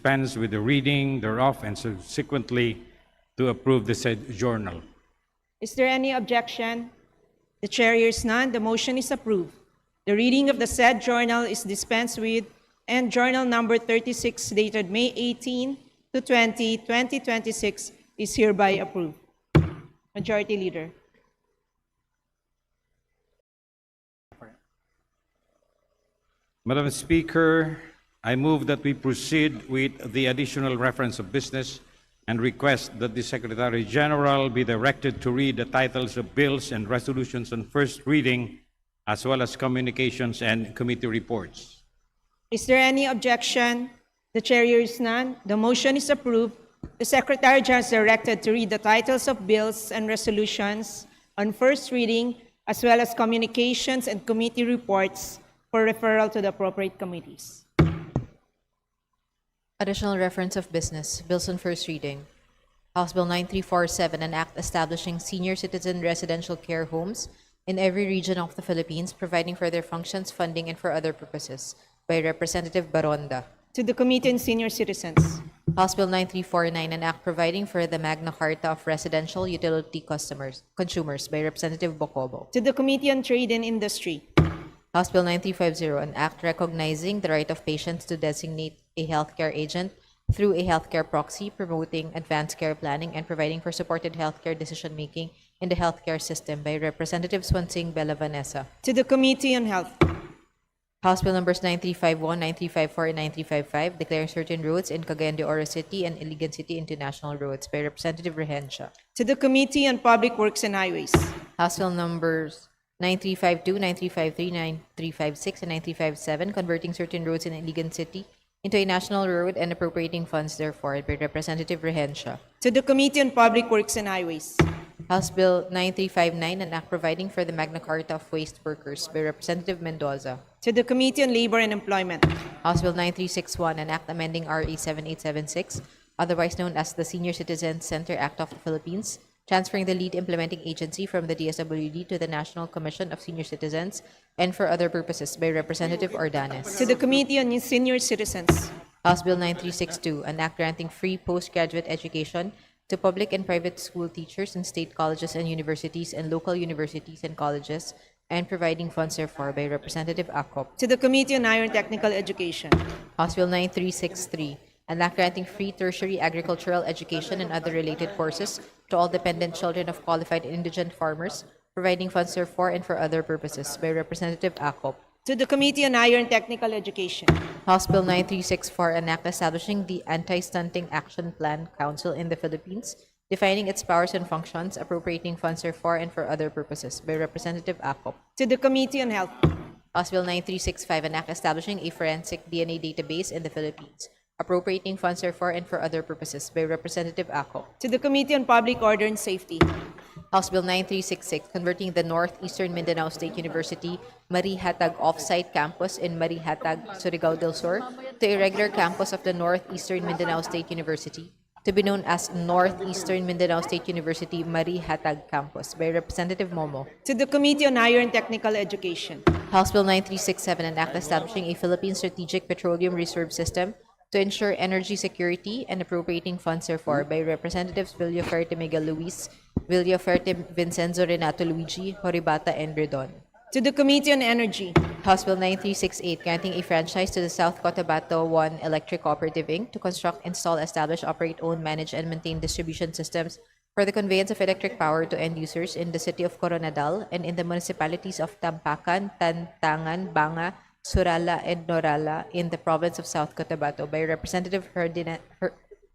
dispense with the reading thereof and subsequently to approve the said journal. Is there any objection? The chair hears none. The motion is approved. The reading of the said journal is dispensed with, and journal number 36 dated May 18 to 20, 2026 is hereby approved. Majority Leader. Madam Speaker, I move that we proceed with the additional reference of business and request that the Secretary General be directed to read the titles of bills and resolutions on first reading, as well as communications and committee reports. Is there any objection? The chair hears none. The motion is approved. The Secretary General is directed to read the titles of bills and resolutions on first reading, as well as communications and committee reports for referral to the appropriate committees. Additional reference of business. Bills on first reading. House Bill 9347, an act establishing senior citizen residential care homes in every region of the Philippines, providing for their functions, funding, and for other purposes, by Representative Baronda. To the Committee on Senior Citizens. House Bill 9349, an act providing for the Magna Carta of Residential Utility Consumers, by Representative Bocobo. To the Committee on Trade and Industry. House Bill 9350, an act recognizing the right of patients to designate a healthcare agent through a healthcare proxy, promoting advanced care planning, and providing for supported healthcare decision-making in the healthcare system, by Representative Swansing Bella Vanessa. To the Committee on Health. House Bill numbers 9351, 9354, and 9355, declaring certain roads in Cagayan de Oro City and Iligan City international roads, by Representative Regencia. To the Committee on Public Works and Highways. House Bill numbers 9352, 9353, 9356, and 9357, converting certain roads in Iligan City into a national road and appropriating funds therefore, by Representative Regencia. To the Committee on Public Works and Highways. House Bill 9359, an act providing for the Magna Carta of Waste Workers, by Representative Mendoza. To the Committee on Labor and Employment. House Bill 9361, an act amending RA 7876, otherwise known as the Senior Citizens Center Act of the Philippines, transferring the lead implementing agency from the DSWD to the National Commission of Senior Citizens, and for other purposes, by Representative Ordanes. To the Committee on Senior Citizens. House Bill 9362, an act granting free postgraduate education to public and private school teachers in state colleges and universities and local universities and colleges, and providing funds therefore, by Representative Acop. To the Committee on Higher Technical Education. House Bill 9363, an act granting free tertiary agricultural education and other related courses to all dependent children of qualified indigent farmers, providing funds therefore and for other purposes, by Representative Acop. To the Committee on Higher and Technical Education. House Bill 9364, an act establishing the Anti-Stunting Action Plan Council in the Philippines, defining its powers and functions, appropriating funds therefore and for other purposes, by Representative Acop. To the Committee on Health. House Bill 9365, an act establishing a forensic DNA database in the Philippines, appropriating funds therefore and for other purposes, by Representative Acop. To the Committee on Public Order and Safety. House Bill 9366, converting the Northeastern Mindanao State University Marihatag Off-Site Campus in Marihatag, Surigao del Sur, to a regular campus of the Northeastern Mindanao State University, to be known as Northeastern Mindanao State University Marihatag Campus, by Representative Momo. To the Committee on Higher and Technical Education. House Bill 9367, an act establishing a Philippine Strategic Petroleum Reserve System to ensure energy security and appropriating funds therefore, by Representatives Villaferte Miguel Luis, Villaferte Vincenzo Renato Luigi, Horibata, and Redon. To the Committee on Energy. House Bill 9368, granting a franchise to the South Cotabato 1 Electric Cooperative Inc. to construct, install, establish, operate, own, manage, and maintain distribution systems for the conveyance of electric power to end users in the city of Coronadal and in the municipalities of Tampakan, Tantangan, Banga, Surala, and Norala in the province of South Cotabato, by Representative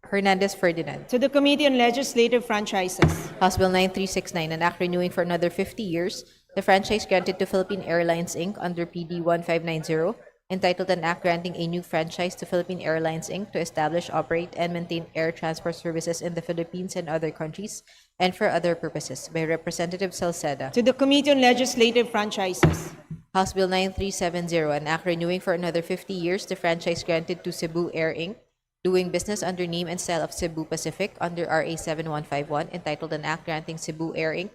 Hernandez Ferdinand. To the Committee on Legislative Franchises. House Bill 9369, an act renewing for another 50 years the franchise granted to Philippine Airlines Inc. under PD 1590, entitled an act granting a new franchise to Philippine Airlines Inc. to establish, operate, and maintain air transport services in the Philippines and other countries, and for other purposes, by Representative Salceda. To the Committee on Legislative Franchises. House Bill 9370, an act renewing for another 50 years the franchise granted to Cebu Air Inc., doing business under name and style of Cebu Pacific under RA 7151, entitled an act granting Cebu Air Inc.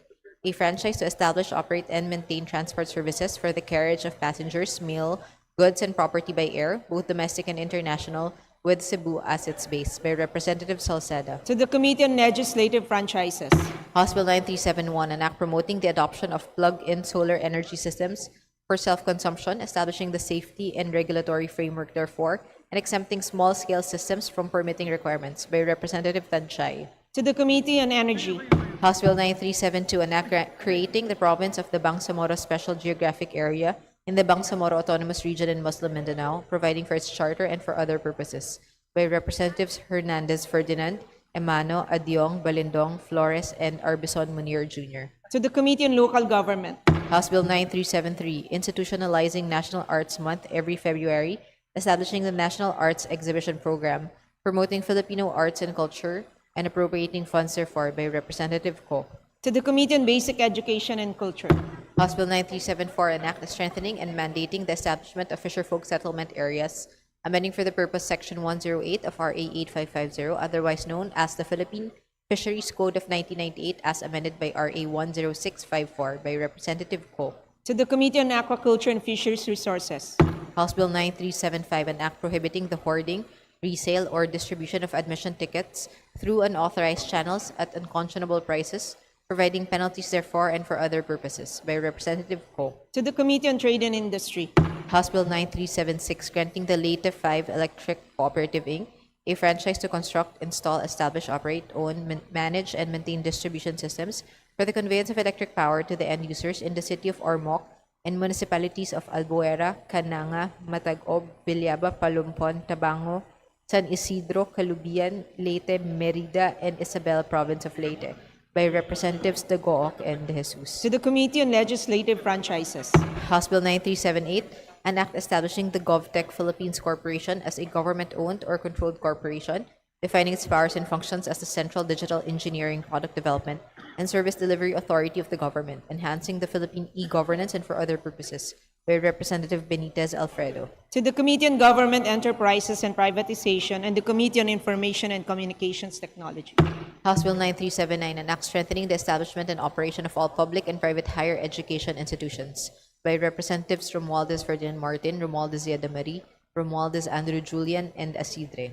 a franchise to establish, operate, and maintain transport services for the carriage of passengers, mail, goods, and property by air, both domestic and international, with Cebu as its base by Representative Salceda. To the Committee on Legislative Franchises. House Bill 9371, an act promoting the adoption of plug-in solar energy systems for self-consumption, establishing the safety and regulatory framework therefore, and exempting small-scale systems from permitting requirements by Representative Tanchay. To the Committee on Energy. House Bill 9372, an act creating the province of the Bangsamoro Special Geographic Area in the Bangsamoro Autonomous Region in Muslim Mindanao, providing for its charter and for other purposes, by Representatives Hernandez Ferdinand, Emano, Adyong, Balindong, Flores, and Arbison Munir Jr. To the Committee on Local Government. House Bill 9373, institutionalizing National Arts Month every February, establishing the National Arts Exhibition Program, promoting Filipino arts and culture, and appropriating funds therefore by Representative Ko. To the Committee on Basic Education and Culture. House Bill 9374, an act strengthening and mandating the establishment of fisherfolk settlement areas, amending for the purpose Section 108 of RA 8550, otherwise known as the Philippine Fisheries Code of 1998 as amended by RA 10654 by Representative Ko. To the Committee on Aquaculture and Fisheries Resources. House Bill 9375, an act prohibiting the hoarding, resale, or distribution of admission tickets through unauthorized channels at unconscionable prices, providing penalties therefore and for other purposes, by Representative Ko. To the Committee on Trade and Industry. House Bill 9376, granting the Leyte 5 Electric Cooperative Inc. a franchise to construct, install, establish, operate, own, manage, and maintain distribution systems for the conveyance of electric power to the end users in the city of Ormoc and municipalities of Albuera, Cananga, Matagob, Villaba, Palumpon, Tabango, San Isidro, Calubian, Leyte, Merida, and Isabel Province of Leyte, by Representatives De Gooc and De Jesus. To the Committee on Legislative Franchises. House Bill 9378, an act establishing the GovTech Philippines Corporation as a government-owned or controlled corporation, defining its powers and functions as the central digital engineering, product development, and service delivery authority of the government, enhancing the Philippine e-governance and for other purposes, by Representative Benitez Alfredo. To the Committee on Government Enterprises and Privatization and the Committee on Information and Communications Technology. House Bill 9379, an act strengthening the establishment and operation of all public and private higher education institutions, by Representatives Romualdez Ferdinand Martin, Romualdez Zia Marie, Romualdez Andrew Julian, and Asidre.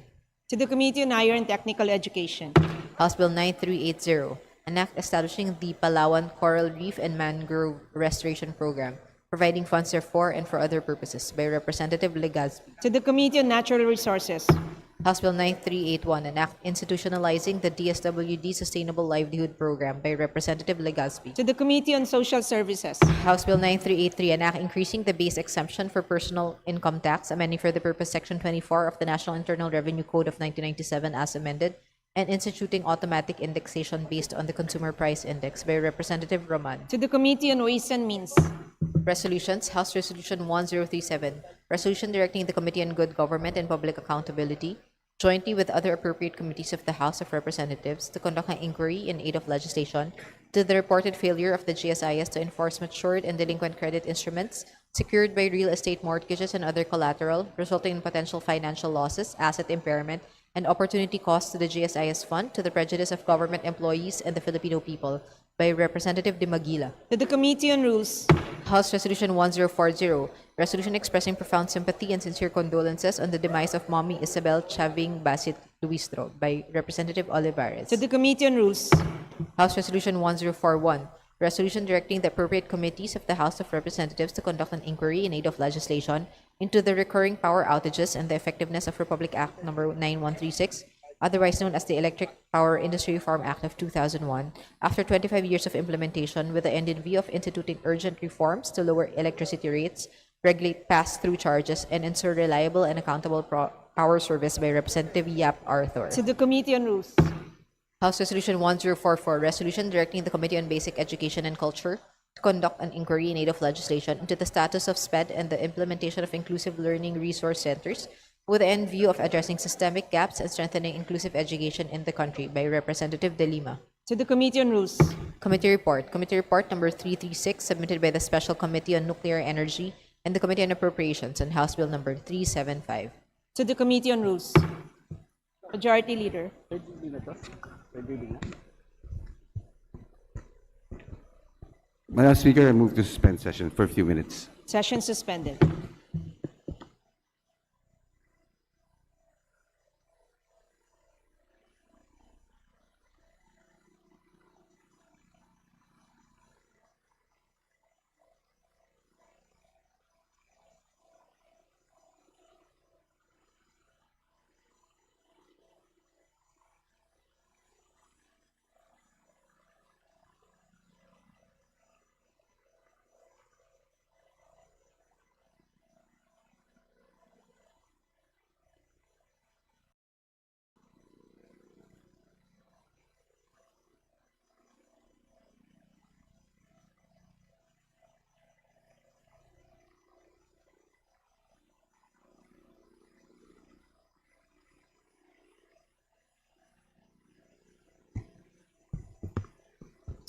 To the Committee on Higher and Technical Education. House Bill 9380, an act establishing the Palawan Coral Reef and Mangrove Restoration Program, providing funds therefore and for other purposes, by Representative Legazpi. To the Committee on Natural Resources. House Bill 9381, an act institutionalizing the DSWD Sustainable Livelihood Program, by Representative Legazpi. To the Committee on Social Services. House Bill 9383, an act increasing the base exemption for personal income tax, amending for the purpose Section 24 of the National Internal Revenue Code of 1997 as amended, and instituting automatic indexation based on the Consumer Price Index, by Representative Roman. To the Committee on Ways and Means. Resolutions, House Resolution 1037, resolution directing the Committee on Good Government and Public Accountability, jointly with other appropriate committees of the House of Representatives, to conduct an inquiry in aid of legislation to the reported failure of the GSIS to enforce matured and delinquent credit instruments secured by real estate mortgages and other collateral, resulting in potential financial losses, asset impairment, and opportunity costs to the GSIS fund to the prejudice of government employees and the Filipino people, by Representative De Maguila. To the Committee on Rules. House Resolution 1040, resolution expressing profound sympathy and sincere condolences on the demise of Mommy Isabel Chaving Basit Luistro, by Representative Olivares. To the Committee on Rules. House Resolution 1041, resolution directing the appropriate committees of the House of Representatives to conduct an inquiry in aid of legislation into the recurring power outages and the effectiveness of Republic Act No. 9136, otherwise known as the Electric Power Industry Reform Act of 2001, after 25 years of implementation, with the end in view of instituting urgent reforms to lower electricity rates, regulate pass-through charges, and ensure reliable and accountable power service, by Representative Yap Arthur. To the Committee on Rules. House Resolution 1044, resolution directing the Committee on Basic Education and Culture to conduct an inquiry in aid of legislation into the status of SPED and the implementation of inclusive learning resource centers, with the end view of addressing systemic gaps and strengthening inclusive education in the country, by Representative De Lima. To the Committee on Rules. Committee report. Committee report number 336, submitted by the Special Committee on Nuclear Energy and the Committee on Appropriations on House Bill number 375. To the Committee on Rules. Majority Leader. Madam Speaker, I move to suspend session for a few minutes. Session suspended.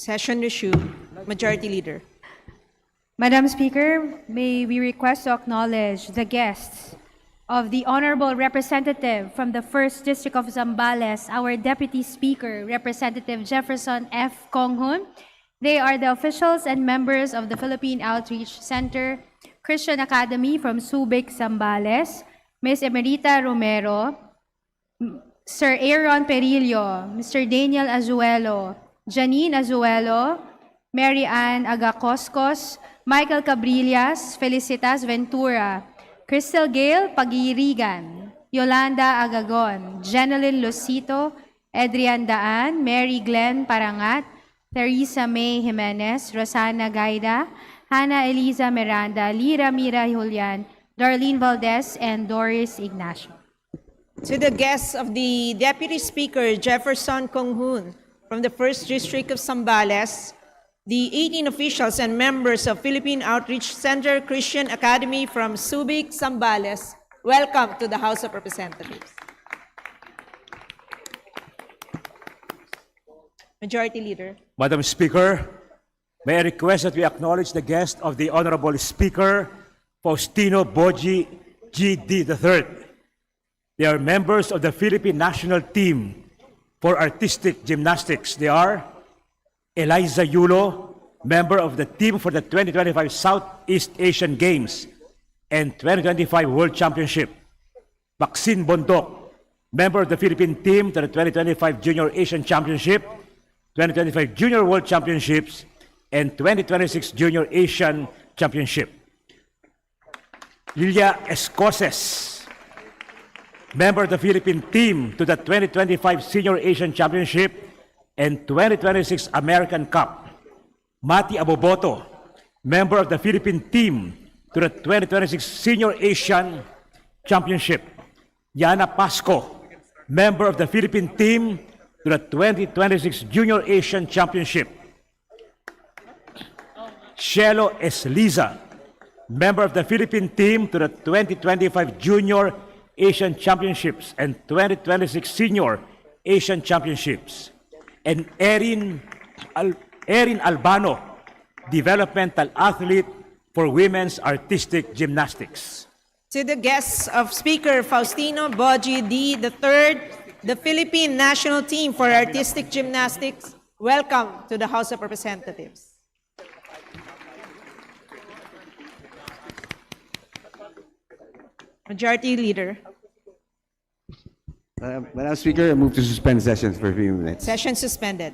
Session resumed. Majority Leader. Madam Speaker, may we request to acknowledge the guests of the Honorable Representative from the 1st District of Zambales, our Deputy Speaker, Representative Jefferson F. Konghun. They are the officials and members of the Philippine Outreach Center, Christian Academy from Subic, Zambales, Ms. Emerita Romero, Sir Aaron Perillo, Mr. Daniel Azuelo, Janine Azuelo, Mary Ann Agacoscos, Michael Cabrillas, Felicitas Ventura, Crystal Gale Pagirigan, Yolanda Agagon, Jeneline Lucito, Adrian Daan, Mary Glenn Parangat, Teresa May Jimenez, Rosana Gaida, Hannah Eliza Miranda, Lira Mira Julian, Darlene Valdez, and Doris Ignacio. To the guests of the Deputy Speaker Jefferson Konghun from the 1st District of Zambales, the 18 officials and members of Philippine Outreach Center Christian Academy from Subic, Zambales, welcome to the House of Representatives. Majority Leader. Madam Speaker, may I request that we acknowledge the guest of the Honorable Speaker, Faustino Boji G.D. III. They are members of the Philippine National Team for Artistic Gymnastics. They are Eliza Yulo, member of the team for the 2025 Southeast Asian Games and 2025 World Championship. Maxine Bondok, member of the Philippine team to the 2025 Junior Asian Championship, 2025 Junior World Championships, and 2026 Junior Asian Championship. Lilia Escoces, member of the Philippine team to the 2025 Senior Asian Championship and 2026 American Cup. Mati Aboboto, member of the Philippine team to the 2026 Senior Asian Championship. Yana Pasco, member of the Philippine team to the 2026 Junior Asian Championship. Shelo Esliza, member of the Philippine team to the 2025 Junior Asian Championships and 2026 Senior Asian Championships. And Erin Albano, developmental athlete for women's artistic gymnastics. To the guests of Speaker Faustino Boji D. III, the Philippine National Team for Artistic Gymnastics, welcome to the House of Representatives. Majority Leader. Madam Speaker, I move to suspend session for a few minutes. Session suspended.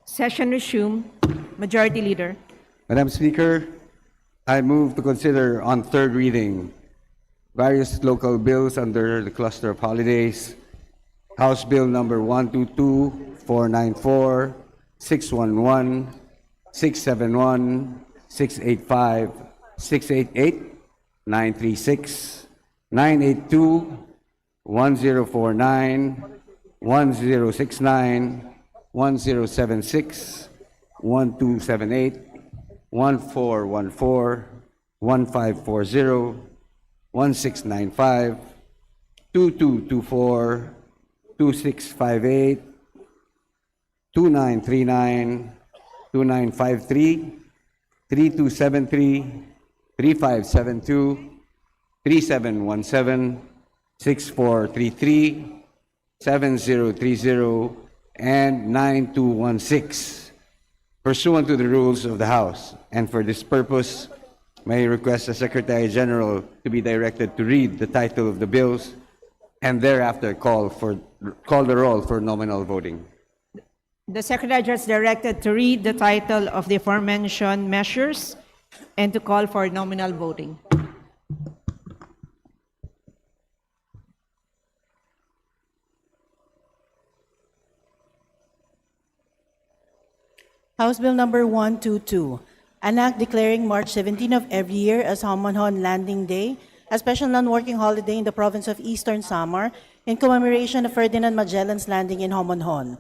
Session resumed. Majority Leader. Madam Speaker, I move to consider on third reading various local bills under the cluster of holidays. House Bill number 122, 494, 611, 671, 685, 688, 936, 982, 1049, 1069, 1076, 1278, 1414, 1540, 1695, 2224, 2658, 2939, 2953, 3273, 3572, 3717, 6433, 7030, and 9216, pursuant to the rules of the House. And for this purpose, May I request the Secretary General to be directed to read the title of the bills and thereafter call the roll for nominal voting. The Secretary is directed to read the title of the aforementioned measures and to call for nominal voting. House Bill Number 122, an act declaring March 17 of every year as Homonhon Landing Day, a special non-working holiday in the province of Eastern Samar in commemoration of Ferdinand Magellan's landing in Homonhon.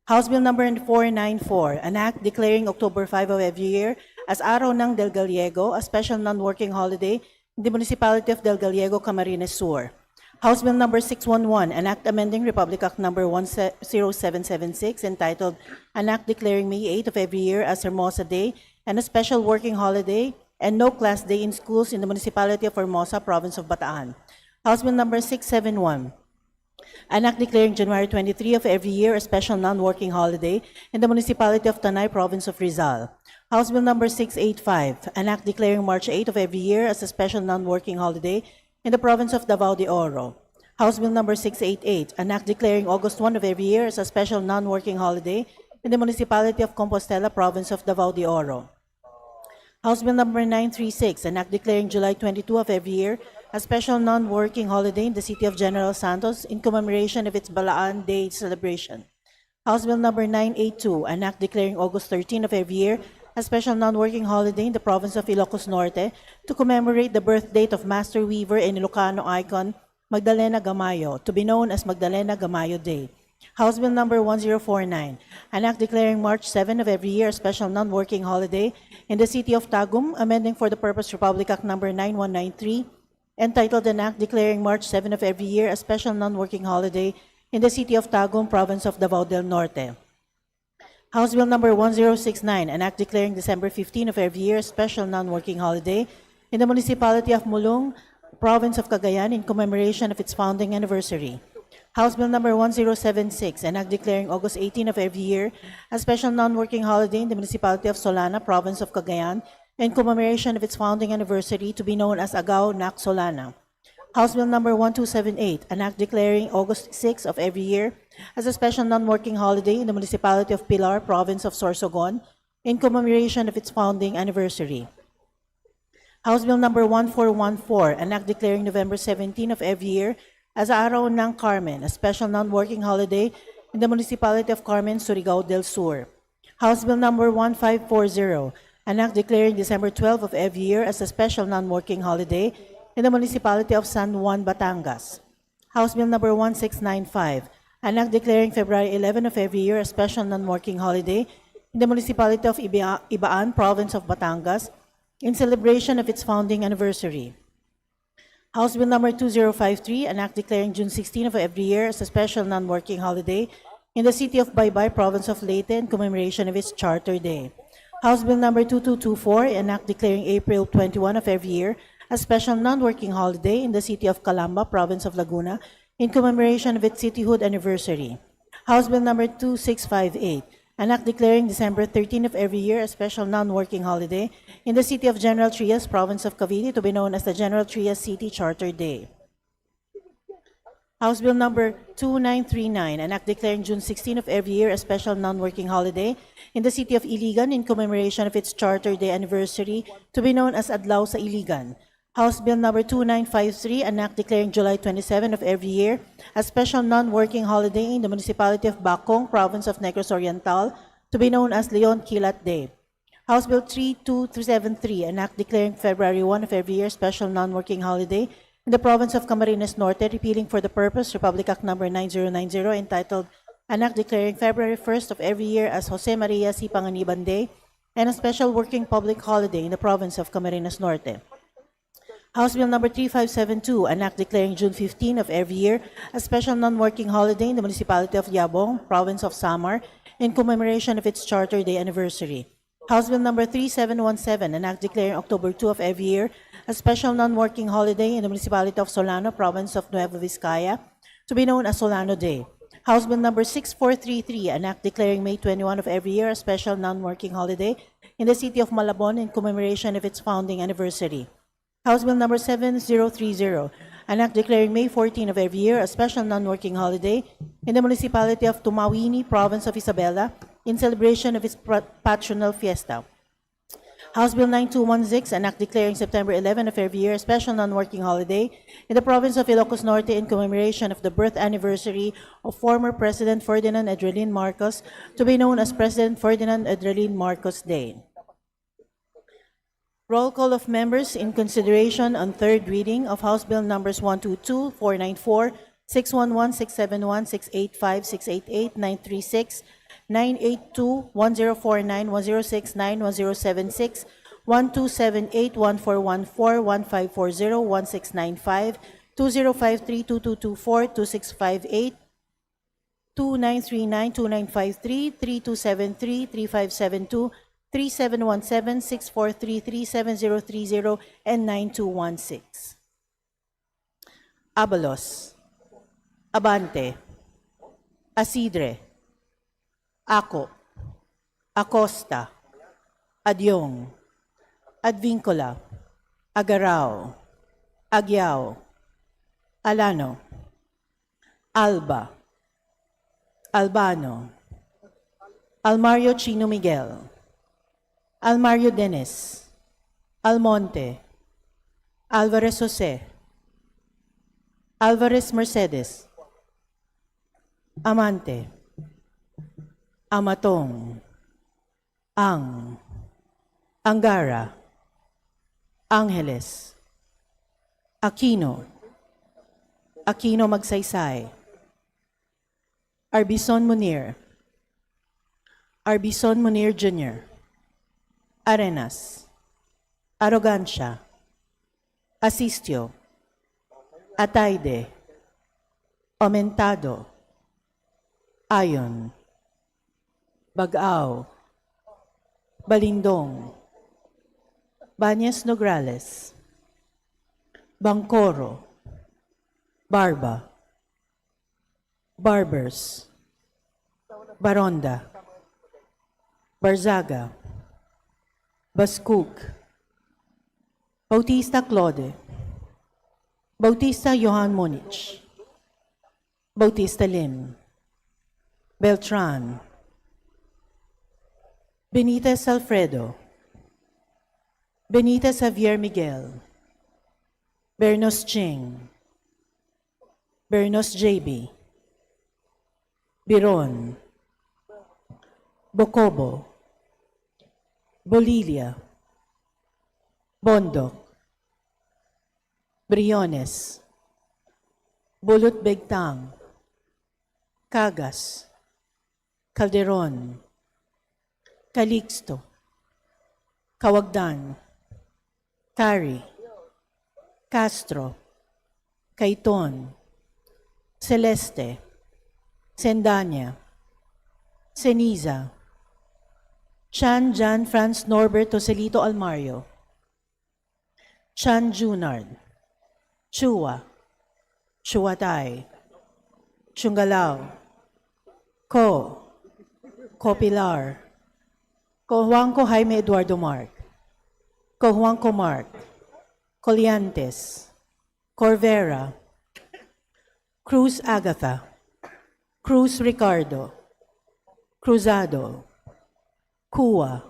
House Bill Number 494, an act declaring October 5 of every year as Araw ng Del Gallego, a special non-working holiday in the municipality of Del Gallego, Camarines Sur. House Bill Number 611, an act amending Republic Act Number 10776, entitled An Act Declaring May 8 of every year as Hermosa Day and a special working holiday and no class day in schools in the municipality of Hermosa, province of Bataan. House Bill Number 671, an act declaring January 23 of every year a special non-working holiday in the municipality of Tanay, province of Rizal. House Bill Number 685, an act declaring March 8 of every year as a special non-working holiday in the province of Davao de Oro. House Bill Number 688, an act declaring August 1 of every year as a special non-working holiday in the municipality of Compostela, province of Davao de Oro. House Bill Number 936, an act declaring July 22 of every year a special non-working holiday in the city of General Santos in commemoration of its Balaan Day celebration. House Bill Number 982, an act declaring August 13 of every year a special non-working holiday in the province of Ilocos Norte to commemorate the birth date of master weaver and Ilocano icon Magdalena Gamayo, to be known as Magdalena Gamayo Day. House Bill Number 1049, an act declaring March 7 of every year a special non-working holiday in the city of Tagum, amending for the purpose Republic Act Number 9193, entitled An Act Declaring March 7 of every year a special non-working holiday in the city of Tagum, province of Davao del Norte. House Bill Number 1069, an act declaring December 15 of every year a special non-working holiday in the municipality of Mulong, province of Cagayan, in commemoration of its founding anniversary. House Bill Number 1076, an act declaring August 18 of every year a special non-working holiday in the municipality of Solana, province of Cagayan, in commemoration of its founding anniversary, to be known as Agaw Nak Solana. House Bill Number 1278, an act declaring August 6 of every year as a special non-working holiday in the municipality of Pilar, province of Sorsogon, in commemoration of its founding anniversary. House Bill Number 1414, an act declaring November 17 of every year as Araw ng Carmen, a special non-working holiday in the municipality of Carmen, Surigao del Sur. House Bill Number 1540, an act declaring December 12 of every year as a special non-working holiday in the municipality of San Juan, Batangas. House Bill Number 1695, an act declaring February 11 of every year a special non-working holiday in the municipality of Ibaan, province of Batangas, in celebration of its founding anniversary. House Bill Number 2053, an act declaring June 16 of every year as a special non-working holiday in the city of Baybay, province of Leyte, in commemoration of its Charter Day. House Bill Number 2224, an act declaring April 21 of every year a special non-working holiday in the city of Calamba, province of Laguna, in commemoration of its cityhood anniversary. House Bill Number 2658, an act declaring December 13 of every year a special non-working holiday in the city of General Trias, province of Cavite, to be known as the General Trias City Charter Day. House Bill Number 2939, an act declaring June 16 of every year a special non-working holiday in the city of Iligan in commemoration of its Charter Day anniversary, to be known as Adlaw sa Iligan. House Bill Number 2953, an act declaring July 27 of every year a special non-working holiday in the municipality of Bacong, province of Negros Oriental, to be known as Leon Kilat Day. House Bill 3273, an act declaring February 1 of every year special non-working holiday in the province of Camarines Norte, repealing for the purpose Republic Act Number 9090, entitled An Act Declaring February 1st of every year as Jose Maria C. Panganiban Day, and a special working public holiday in the province of Camarines Norte. House Bill Number 3572, an act declaring June 15 of every year a special non-working holiday in the municipality of Yabong, province of Samar, in commemoration of its Charter Day anniversary. House Bill Number 3717, an act declaring October 2 of every year a special non-working holiday in the municipality of Solano, province of Nueva Vizcaya, to be known as Solano Day. House Bill Number 6433, an act declaring May 21 of every year a special non-working holiday in the city of Malabon in commemoration of its founding anniversary. House Bill number 7030, an act declaring May 14 of every year a special non-working holiday in the municipality of Tumauini, province of Isabela, in celebration of its patronal fiesta. House Bill 9216, an act declaring September 11 of every year a special non-working holiday in the province of Ilocos Norte in commemoration of the birth anniversary of former President Ferdinand Edrelin Marcos, to be known as President Ferdinand Edrelin Marcos Day. Roll call of members in consideration on third reading of House Bill numbers 122, 494, 611, 671, 685, 688, 936, 982, 1049, 1069, 1076, 1278, 1414, 1540, 1695, 2053, 2224, 2658, 2939, 2953, 3273, 3572, 3717, 6433, 7030, and 9216. Abalos, Abante, Asidre, Ako, Acosta, Adyong, Advincola, Agarao, Agyao, Alano, Alba, Albano, Almario Chino Miguel, Almario Dennis, Almonte, Alvarez Jose, Alvarez Mercedes, Amante, Amatong, Angara, Angeles, Aquino, Aquino Magsaysay, Arbison Munir, Arbison Munir Jr., Arenas, Arrogancia, Asistio, Ataide, Aumentado, Ayon, Bagao, Balindong, Banyas Nograles, Bangkoro, Barba, Barbers, Baronda, Barzaga, Bascook, Bautista Claude, Bautista Johan Monich, Bautista Lim, Beltran, Benitez Alfredo, Benitez Javier Miguel, Bernos Ching, Bernos JB, Biron, Bocobo, Bolilia, Bondok, Briones, Bulut Begtang, Cagas, Calderon, Calixto, Kawagdan, Cari, Castro, Caiton, Celeste, Sendanya, Ceniza, Chan Jan Franz Norbert Joselito Almario, Chan Junard, Chua, Chuatay, Chungalao, Copilar, Juanco Jaime Eduardo Mark, Juanco Mark, Coliantes, Corvera, Cruz Agatha, Cruz Ricardo, Cruzado, Kua,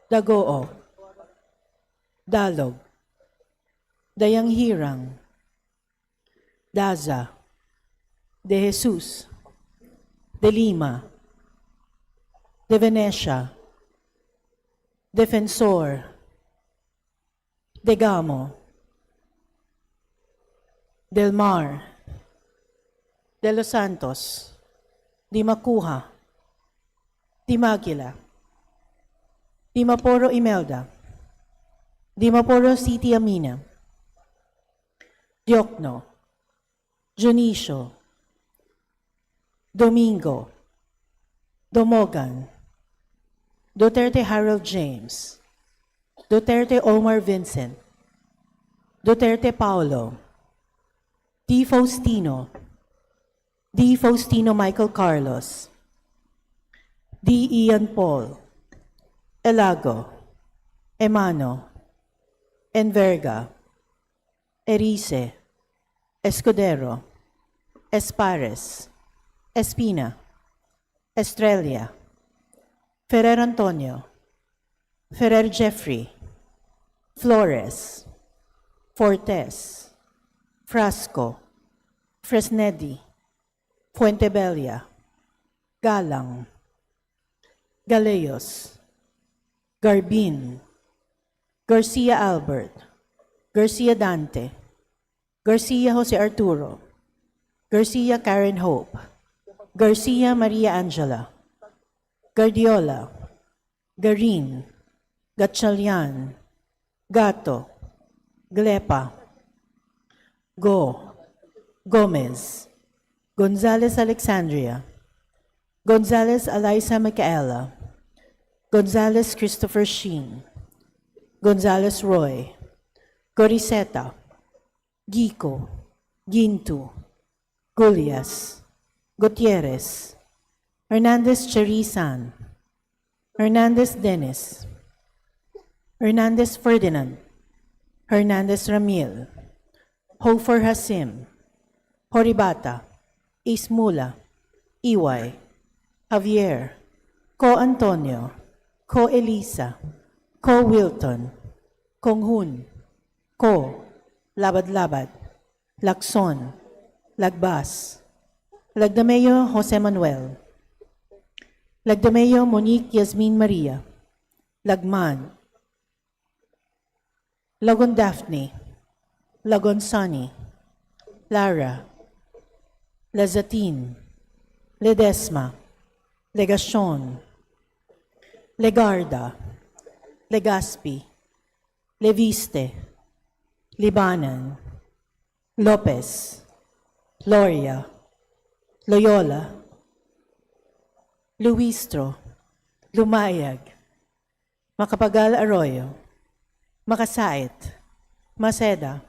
Dagoo, Dalog, Dayanghirang, Daza, De Jesus, De Lima, De Venecia, Defensor, De Gamo, Del Mar, De Los Santos, Di Macuja, Di Maguila, Di Maporo Imelda, Di Maporo City Amina, Diokno, Junicio, Domingo, Domogan, Duterte Harold James, Duterte Omar Vincent, Duterte Paulo, D. Faustino, D. Faustino Michael Carlos, D. Ian Paul, Elago, Emano, Enverga, Erice, Escudero, Espares, Espina, Estrella, Ferrer Antonio, Ferrer Jeffrey, Flores, Fortes, Frasco, Fresnedi, Fuentebella, Galang, Galeos, Garbin, Garcia Albert, Garcia Dante, Garcia Jose Arturo, Garcia Karen Hope, Garcia Maria Angela, Guardiola, Garin, Gatchalian, Gato, Glepa, Go, Gomez, Gonzalez Alexandria, Gonzalez Eliza Micaela, Gonzalez Christopher Sheen, Gonzalez Roy, Goriseta, Gico, Gintu, Gulias, Gutierrez, Hernandez Cherisan, Hernandez Dennis, Hernandez Ferdinand, Hernandez Ramil, Hofer Hasim, Horibata, Ismula, Iway, Javier, Co Antonio, Co Elisa, Co Wilton, Konghun, Co, Labad-Labad, Lacson, Lagbas, Lagdameo Jose Manuel, Lagdameo Monique Yasmin Maria, Lagman, Lagon Daphne, Lagon Sunny, Lara, Lazatin, Ledesma, Legacion, Legarda, Legaspi, Leviste, Libanan, Lopez, Gloria, Loyola, Luistro, Lumayag, Macapagal Arroyo, Makasait, Maceda,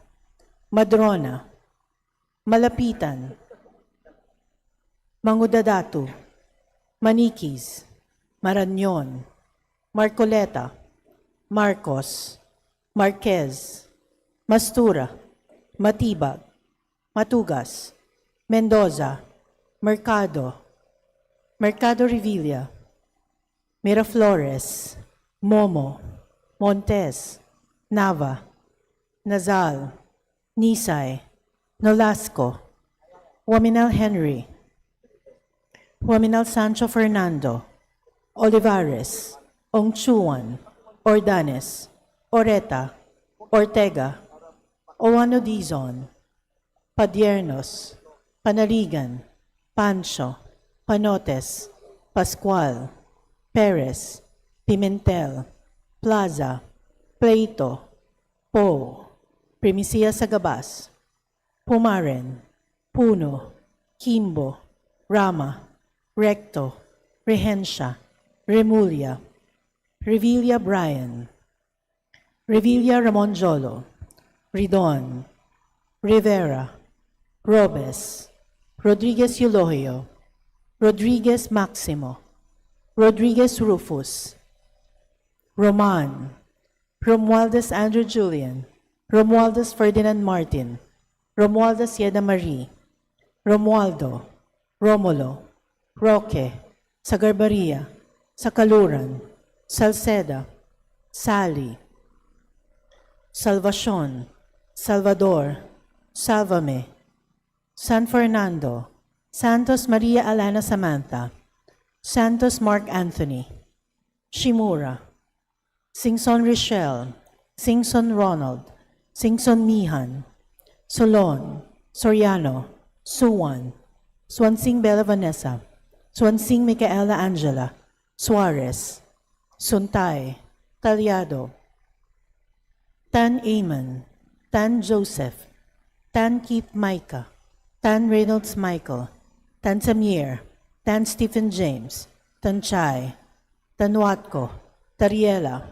Madrona, Malapitan, Mangudadatu, Manikis, Marañon, Marcoleta, Marcos, Marquez, Mastura, Matibag, Matugas, Mendoza, Mercado, Mercado Revilla, Miraflores, Momo, Montes, Nava, Nazal, Nisay, Nolasco, Waminal Henry, Waminal Sancho Fernando, Olivares, Ongchuan, Ordanes, Oreta, Ortega, Owano Dizon, Padiernos, Panaligan, Pancho, Panotes, Pascual, Perez, Pimentel, Plaza, Pleito, Po, Primicia Sagabas, Pumaren, Puno, Kimbo, Rama, Recto, Rehencia, Remulia, Revilla Brian, Revilla Ramon Jolo, Ridon, Rivera, Robes, Rodriguez Eulogio, Rodriguez Maximo, Rodriguez Rufus, Roman, Romualdez Andrew Julian, Romualdez Ferdinand Martin, Romualdez Yeda Marie, Romualdo, Romulo, Roque, Sagarbaria, Sakaluran, Salceda, Sally, Salvacion, Salvador, Salvame, San Fernando, Santos Maria Alana Samantha, Santos Mark Anthony, Shimura, Singson Richelle, Singson Ronald, Singson Mihan, Solon, Soriano, Suwan, Swansing Bella Vanessa, Swansing Micaela Angela, Suarez, Suntay, Talyado, Tan Amon, Tan Joseph, Tan Keith Micah, Tan Reynolds Michael, Tan Samir, Tan Stephen James, Tan Chay, Tan Watko, Tariela,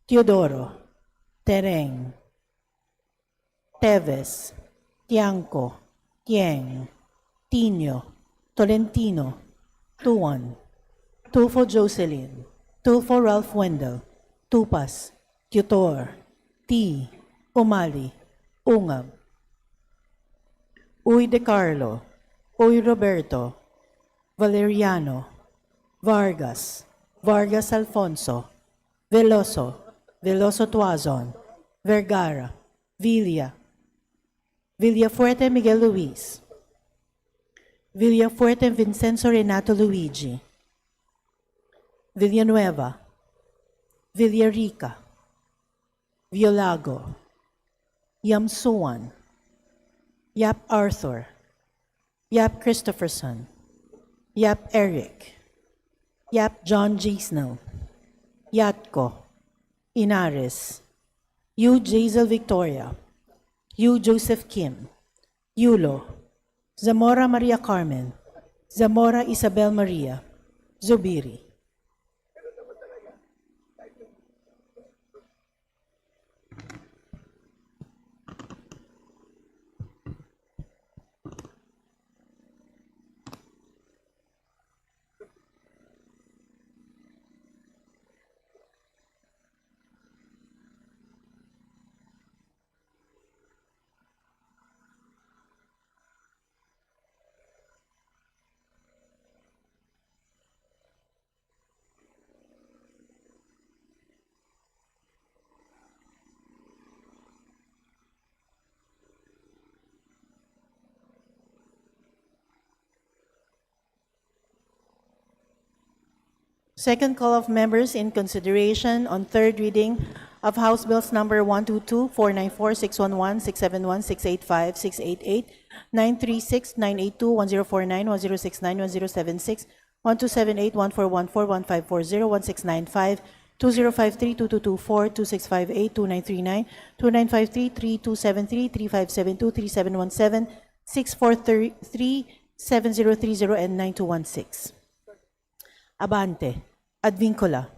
Teodoro, Tereng, Teves, Tiangco, Tieng, Tino, Tolentino, Tuan, Tufo Jocelyn, Tulfo Ralph Wendell, Tupas, Tutor, T. Umali, Ungab, Uy De Carlo, Uy Roberto, Valeriano, Vargas, Vargas Alfonso, Veloso, Veloso Tuazon, Vergara, Villa, Villafuerte Miguel Luis, Villafuerte Vincenzo Renato Luigi, Villanueva, Villarica, Violago, Yamsuan, Yap Arthur, Yap Christopherson, Yap Eric, Yap John G. Snell, Yatko, Inares, Yu Jazel Victoria, Yu Joseph Kim, Yulo, Zamora Maria Carmen, Zamora Isabel Maria, Zubiri. Second call of members in consideration on third reading of House Bills number 122, 494, 611, 671, 685, 688, 936, 982, 1049, 1069, 1076, 1278, 1414, 1540, 1695, 2053, 2224, 2658, 2939, 2953, 3273, 3572, 3717, 6433, 7030, and 9216. Abante, Advincula,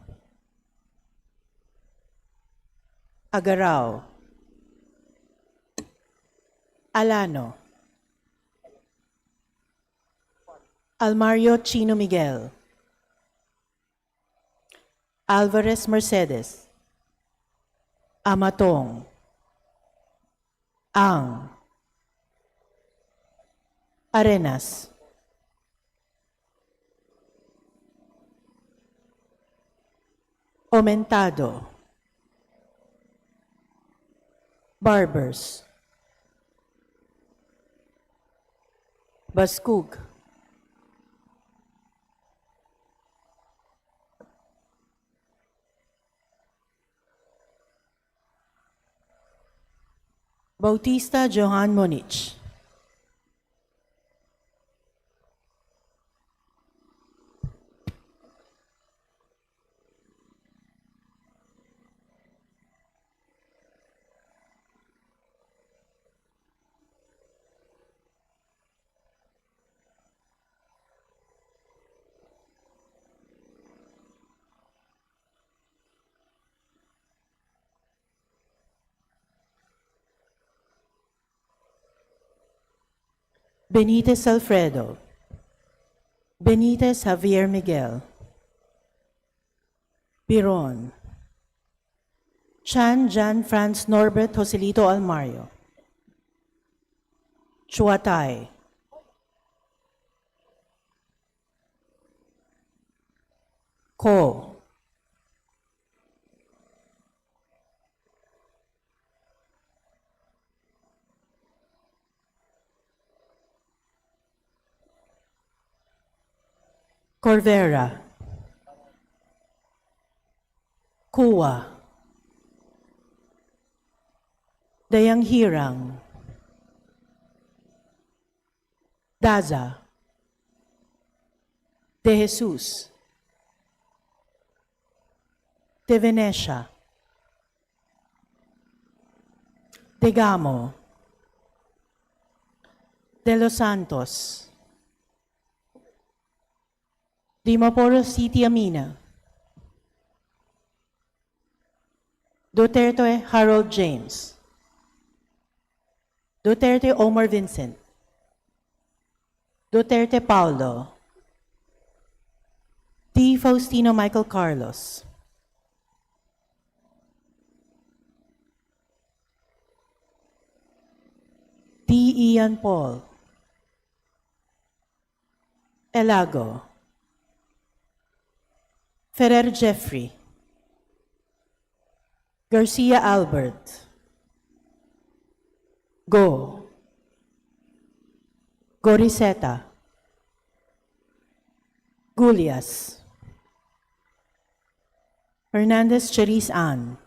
Agarao, Alano, Almario Chino Miguel, Alvarez Mercedes, Amatong, Ang, Arenas, Aumentado, Barbers, Baskug, Bautista Johan Monich, Benitez Alfredo, Benitez Javier Miguel, Biron, Chan Jan Franz Norbert Joselito Almario, Chuatay, Ko, Corvera, Kuwa, Dayang Hirang, Daza, De Jesus, De Venecia, De Gamo, De Los Santos, Dimaporo City Amina, Duterte Harold James, Duterte Omar Vincent, Duterte Paulo, D. Faustino Michael Carlos. D. Ian Paul. Elago. Ferrer Jeffrey. Garcia Albert. Go. Goriseta. Gulias. Hernandez Cherise Ann.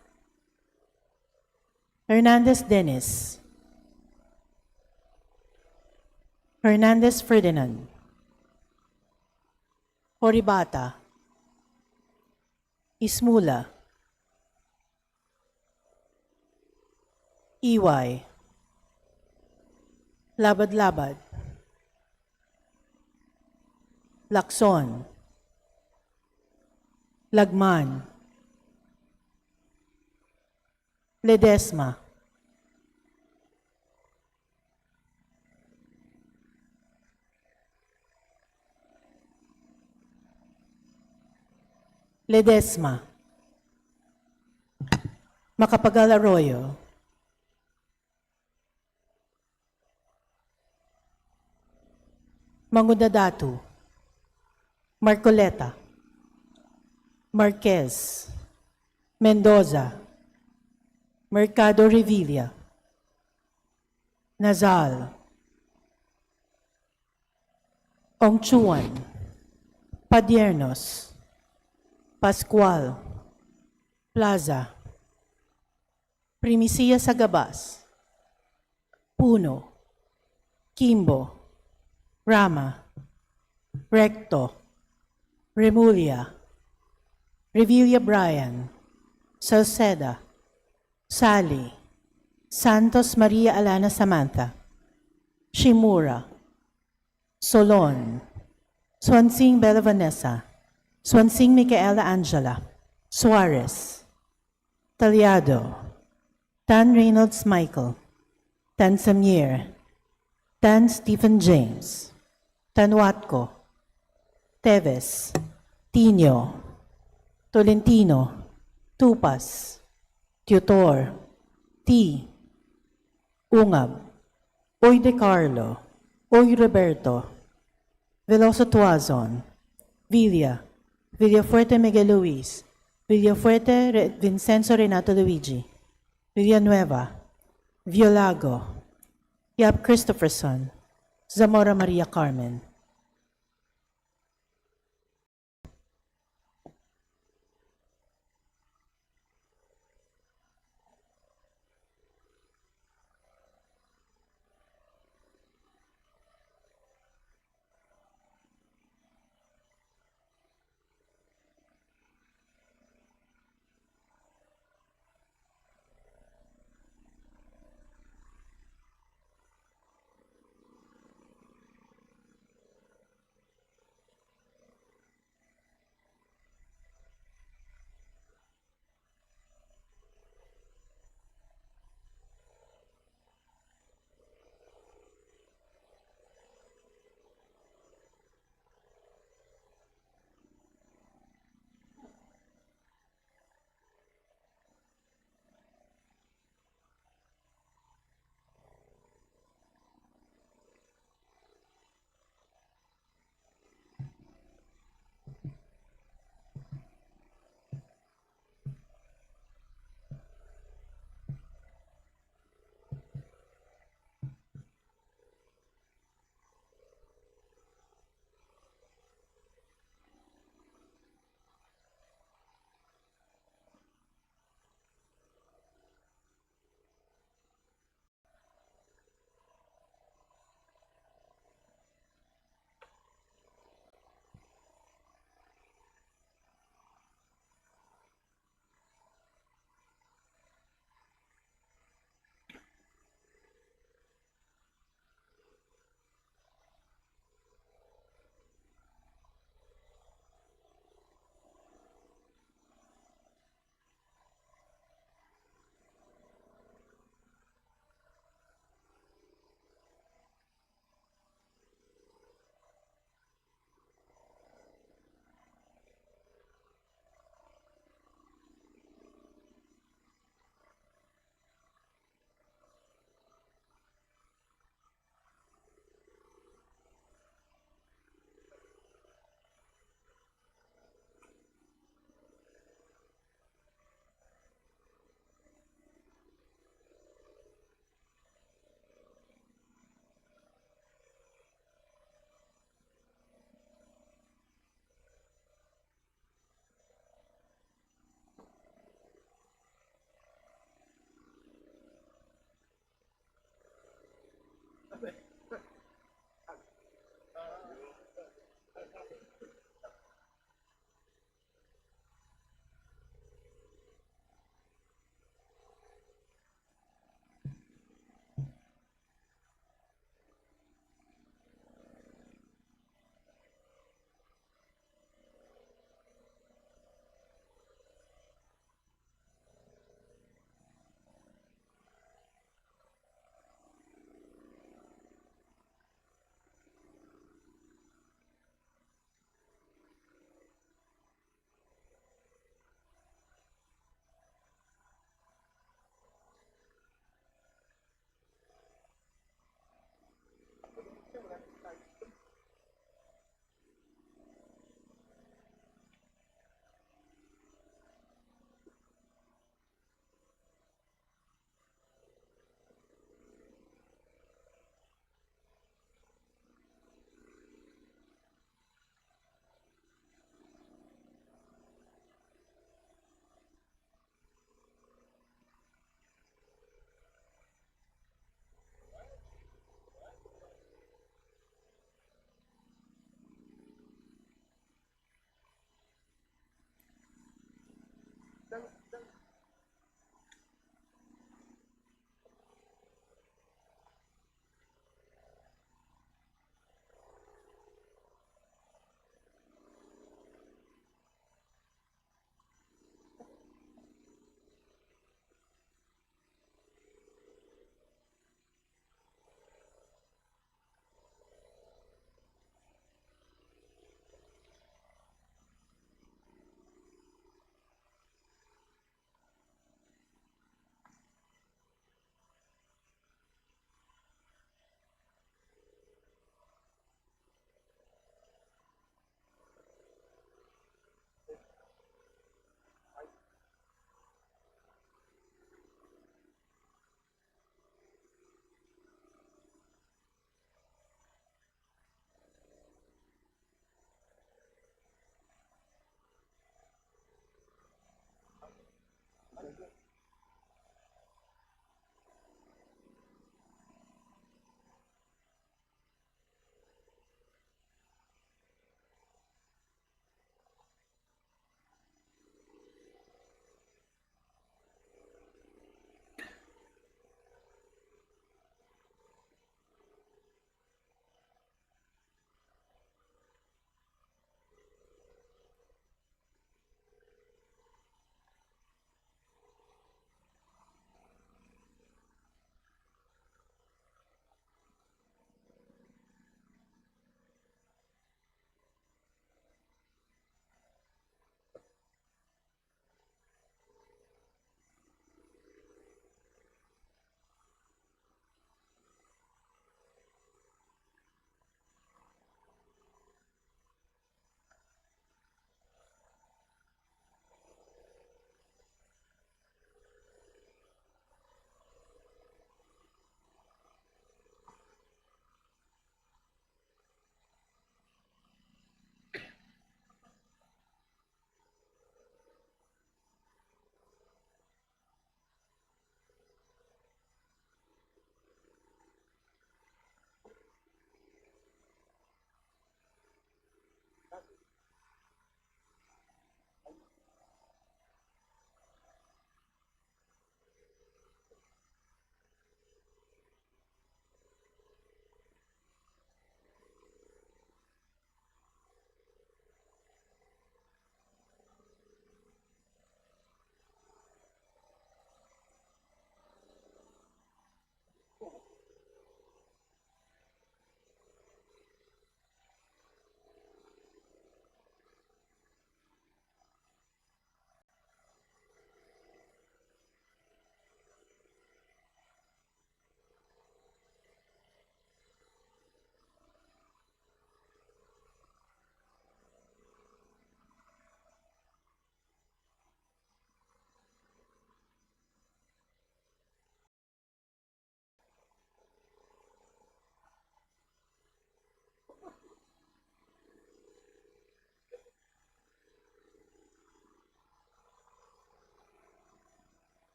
Hernandez Dennis. Hernandez Ferdinand. Horibata. Ismula. Iway. Labad-labad. Lacson. Lagman. Ledesma. Ledesma. Macapagal Arroyo. Mangudadatu. Marcoleta. Marquez. Mendoza. Mercado Revilla. Nazal. Ongchuan. Padiernos. Pascual. Plaza. Primicia Sagabas. Puno. Kimbo. Rama. Recto. Remulla. Revilla Brian. Salceda. Sally. Santos Maria Alana Samantha. Shimura. Solon. Swansing Bella Vanessa. Swansing Micaela Angela. Suarez. Taliado. Tan Reynolds Michael. Tan Samir. Tan Stephen James. Tanwatco. Teves. Tino. Tolentino. Tupas. Tutor. T. Ungab. Oy De Carlo. Oy Roberto. Veloso Tuazon. Villa. Villafuerte Miguel Luis. Villafuerte Vincenzo Renato Luigi. Villanueva. Violago. Yap Christopherson. Zamora Maria Carmen.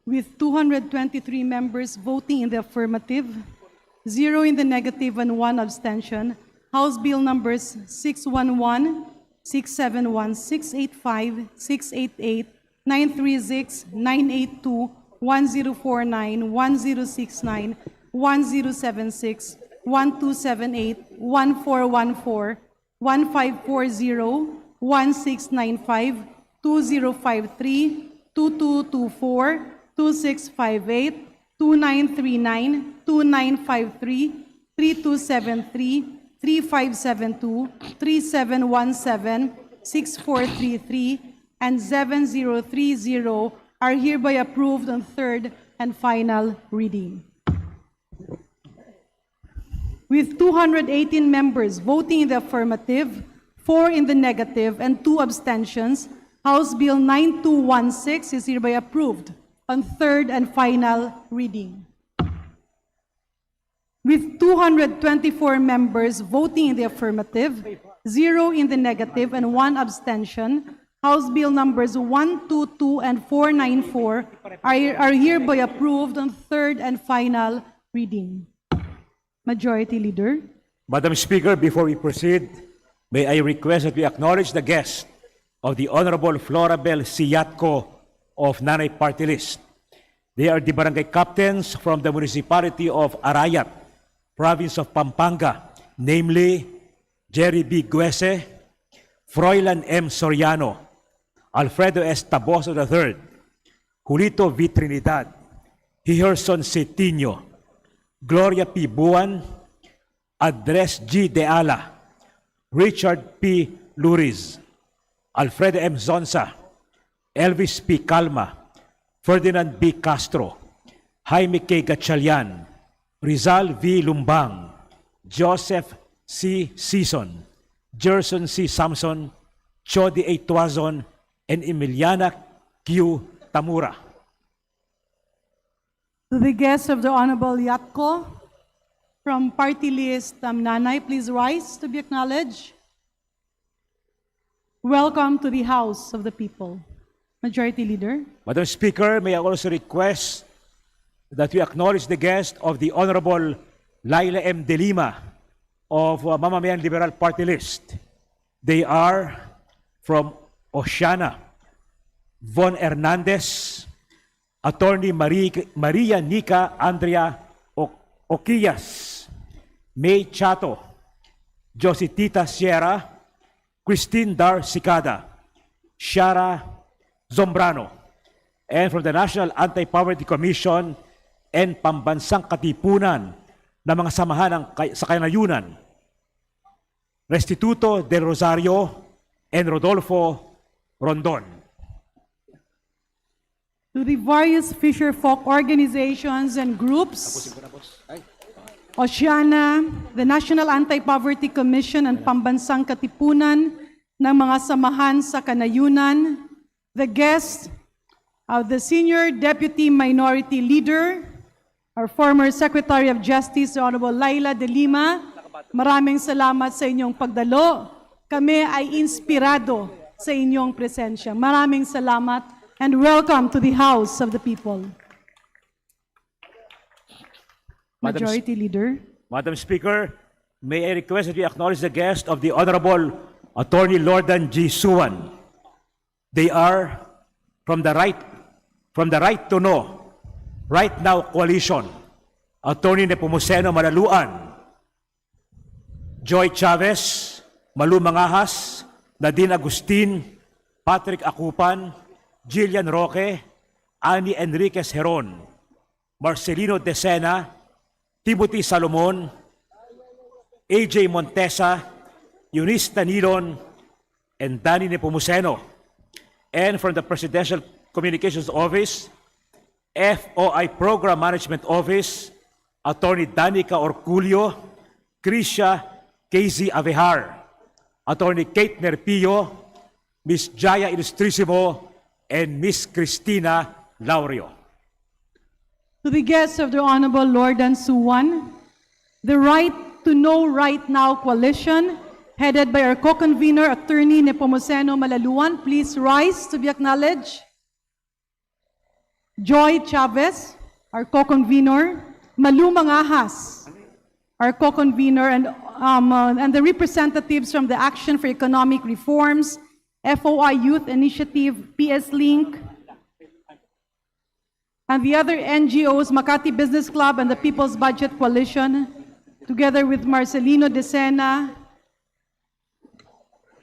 with 223 members voting in the affirmative, 0 in the negative, and 1 abstention, House Bill numbers 611, 671, 685, 688, 936, 982, 1049, 1069, 1076, 1278, 1414, 1540, 1695, 2053, 2224, 2658, 2939, 2953, 3273, 3572, 3717, 6433, and 7030 are hereby approved on third and final reading. With 218 members voting in the affirmative, 4 in the negative, and 2 abstentions, House Bill 9216 is hereby approved on third and final reading. With 224 members voting in the affirmative, 0 in the negative, and 1 abstention, House Bill numbers 122 and 494 are hereby approved on third and final reading. Majority Leader. Madam Speaker, before we proceed, may I request that we acknowledge the guest of the Honorable Florabel Siyatko of Nanay Party List. They are the barangay captains from the municipality of Arayat, province of Pampanga, namely Jerry B. Guese, Froilan M. Soriano, Alfredo S. Taboso III, Julito V. Trinidad, Hiherson Cetino, Gloria P. Buan, Andres G. De Ala, Richard P. Luriz, Alfredo M. Zonza, Elvis P. Calma, Ferdinand B. Castro, Jaime K. Gatchalian, Rizal V. Lumbang, Joseph C. Sison, Gerson C. Samson, Chody A. Tuazon, and Emiliana Q. Tamura. To the guests of the Honorable Yatko from Party List Nanay, please rise to be acknowledged. Welcome to the House of the People. Majority Leader. Madam Speaker, may I also request that we acknowledge the guest of the Honorable Laila M. De Lima of Mamamayan Liberal Party List. They are from Oceana, Von Hernandez, Attorney Maria Nica Andrea Oquillas, May Chato, Jositita Sierra, Christine Dar Cicada, Shara Zombrano, and from the National Anti-Poverty Commission and Pambansang Katipunan ng mga samahan sa kanayunan, Restituto del Rosario and Rodolfo Rondon. To the various fisher folk organizations and groups, Oceana, the National Anti-Poverty Commission and Pambansang Katipunan ng mga samahan sa kanayunan, the guest of the Senior Deputy Minority Leader, our former Secretary of Justice, Honorable Laila De Lima, maraming salamat sa inyong pagdalo. Kami ay inspirado sa inyong presensya. Maraming salamat and welcome to the House of the People. Majority Leader. Madam Speaker, may I request that we acknowledge the guest of the Honorable Attorney Lordan G. Suwan. They are from the Right to Know, Right Now Coalition, Attorney Nepomuceno Malaluan, Joy Chavez, Malu Mangahas, Nadine Agustin, Patrick Akupan, Jillian Roque, Annie Enriquez Heron, Marcelino Decena, Timothy Salomon, AJ Montesa, Eunice Danilon, and Danny Nepomuceno. And from the Presidential Communications Office, FOI Program Management Office, Attorney Danica Orculio, Krisha KZ Avehar, Attorney Kate Nerpio, Ms. Jaya Ilustrisimo, and Ms. Cristina Laurio. To the guests of the Honorable Lordan Suwan, the Right to Know Right Now Coalition, headed by our co-convener, Attorney Nepomuceno Malaluan, please rise to be acknowledged. Joy Chavez, our co-convener, Malu Mangahas, our co-convener, and the representatives from the Action for Economic Reforms, FOI Youth Initiative, PS Link, and the other NGOs, Makati Business Club and the People's Budget Coalition, together with Marcelino De Sena,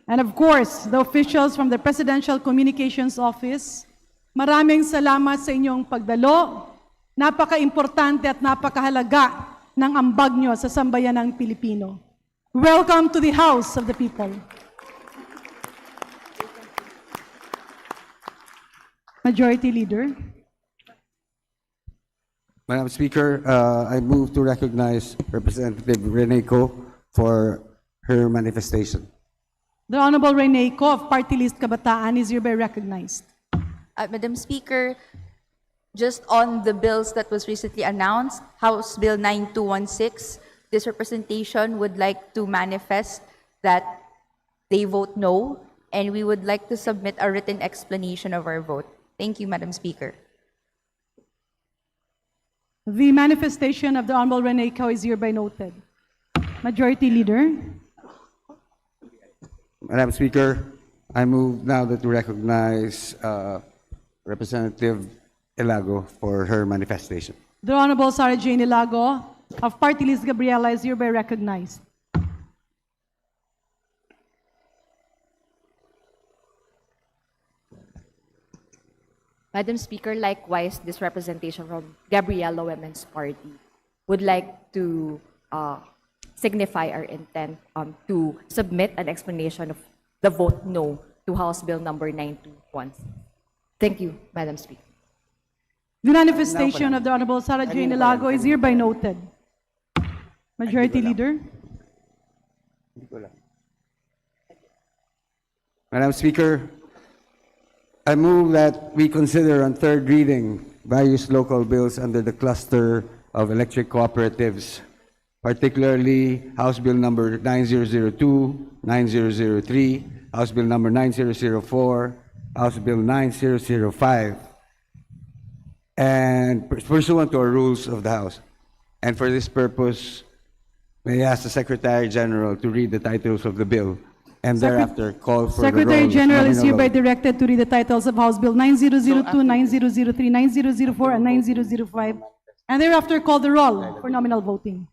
and of course, the officials from the Presidential Communications Office. Maraming salamat sa inyong pagdalo. Napaka-importante at napakahalaga ng ambag nyo sa sambayanang Pilipino. Welcome to the House of the People. Majority Leader. Madam Speaker, I move to recognize Representative Rene Co for her manifestation. The Honorable Rene Co of Party List Kabataan is hereby recognized. Madam Speaker, just on the bills that was recently announced, House Bill 9216, this representation would like to manifest that they vote no, and we would like to submit a written explanation of our vote. Thank you, Madam Speaker. The manifestation of the Honorable Rene Co is hereby noted. Majority Leader. Madam Speaker, I move now that we recognize Representative Elago for her manifestation. The Honorable Sarah Jane Ilago of Party List Gabriela is hereby recognized. Madam Speaker, likewise, this representation from Gabriela Women's Party would like to signify our intent to submit an explanation of the vote no to House Bill number 9216. Thank you, Madam Speaker. The manifestation of the Honorable Sarah Jane Ilago is hereby noted. Majority Leader. Madam Speaker, I move that we consider on third reading various local bills under the cluster of electric cooperatives, particularly House Bill number 9002, 9003, House Bill number 9004, House Bill 9005, and pursuant to our rules of the House. And for this purpose, may I ask the Secretary General to read the titles of the bill and thereafter call for the roll. Secretary General is Nominal hereby vote. directed to read the titles of House Bill 9002, 9003, 9004, and 9005, and thereafter call the roll for nominal voting.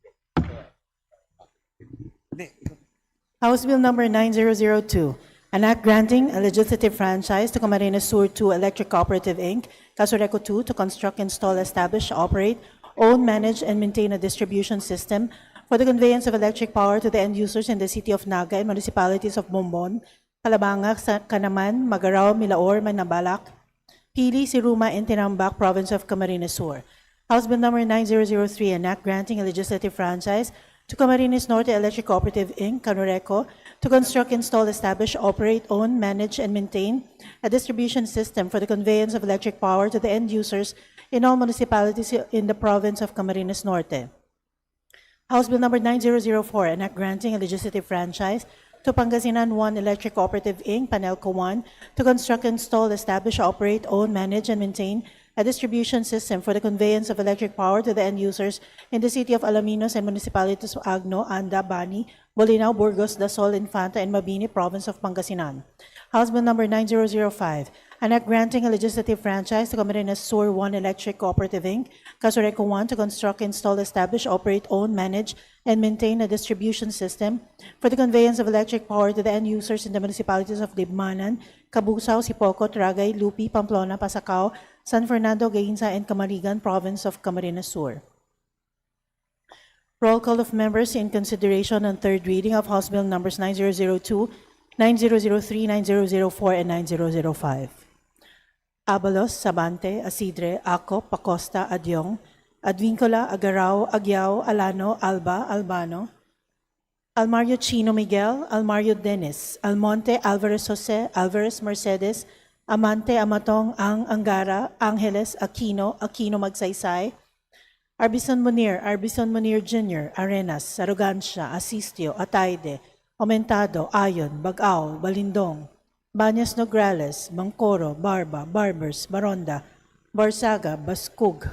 House Bill number 9002, an act granting a legislative franchise to Camarines Sur 2 Electric Cooperative Inc., Casureco 2, to construct, install, establish, operate, own, manage, and maintain a distribution system for the conveyance of electric power to the end users in the city of Naga and municipalities of Bombon, Calabanga, Canaman, Magarao, Milaor, Manabalak, Pili, Siruma, and Tinambak, Province of Camarines Sur. House Bill number 9003, an act granting a legislative franchise to Camarines Norte Electric Cooperative Inc., Canureco, to construct, install, establish, operate, own, manage, and maintain a distribution system for the conveyance of electric power to the end users in all municipalities in the province of Camarines Norte. House Bill number 9004, an act granting a legislative franchise to Pangasinan 1 Electric Cooperative Inc., Panelco 1, to construct, install, establish, operate, own, manage, and maintain a distribution system for the conveyance of electric power to the end users in the city of Alaminos and municipalities of Agno, Anda, Bani, Bolinao, Burgos, Dasol, Infanta, and Mabini, province of Pangasinan. House Bill number 9005, an act granting a legislative franchise to Camarines Sur 1 Electric Cooperative Inc., Casureco 1, to construct, install, establish, operate, own, manage, and maintain a distribution system for the conveyance of electric power to the end users in the municipalities of Libmanan, Cabusao, Sipocot, Ragay, Lupi, Pamplona, Pasacao, San Fernando, Gainza, and Camarigan, province of Camarines Sur. Roll call of members in consideration on third reading of House Bill numbers 9002, 9003, 9004, and 9005. Abalos, Sabante, Asidre, Acop, Pacosta, Adyong, Advincola, Agarao, Agyao, Alano, Alba, Albano, Almario Chino Miguel, Almario Dennis, Almonte, Alvarez Jose, Alvarez Mercedes, Amante, Amatong, Angara, Angeles, Aquino, Aquino Magsaysay, Arbison Munir Jr., Arenas, Arrogancia, Asistio, Ataide, Aumentado, Ayon, Bagao, Balindong, Banyas Nograles, Bangkoro, Barba, Barbers, Baronda, Barsaga, Bascug,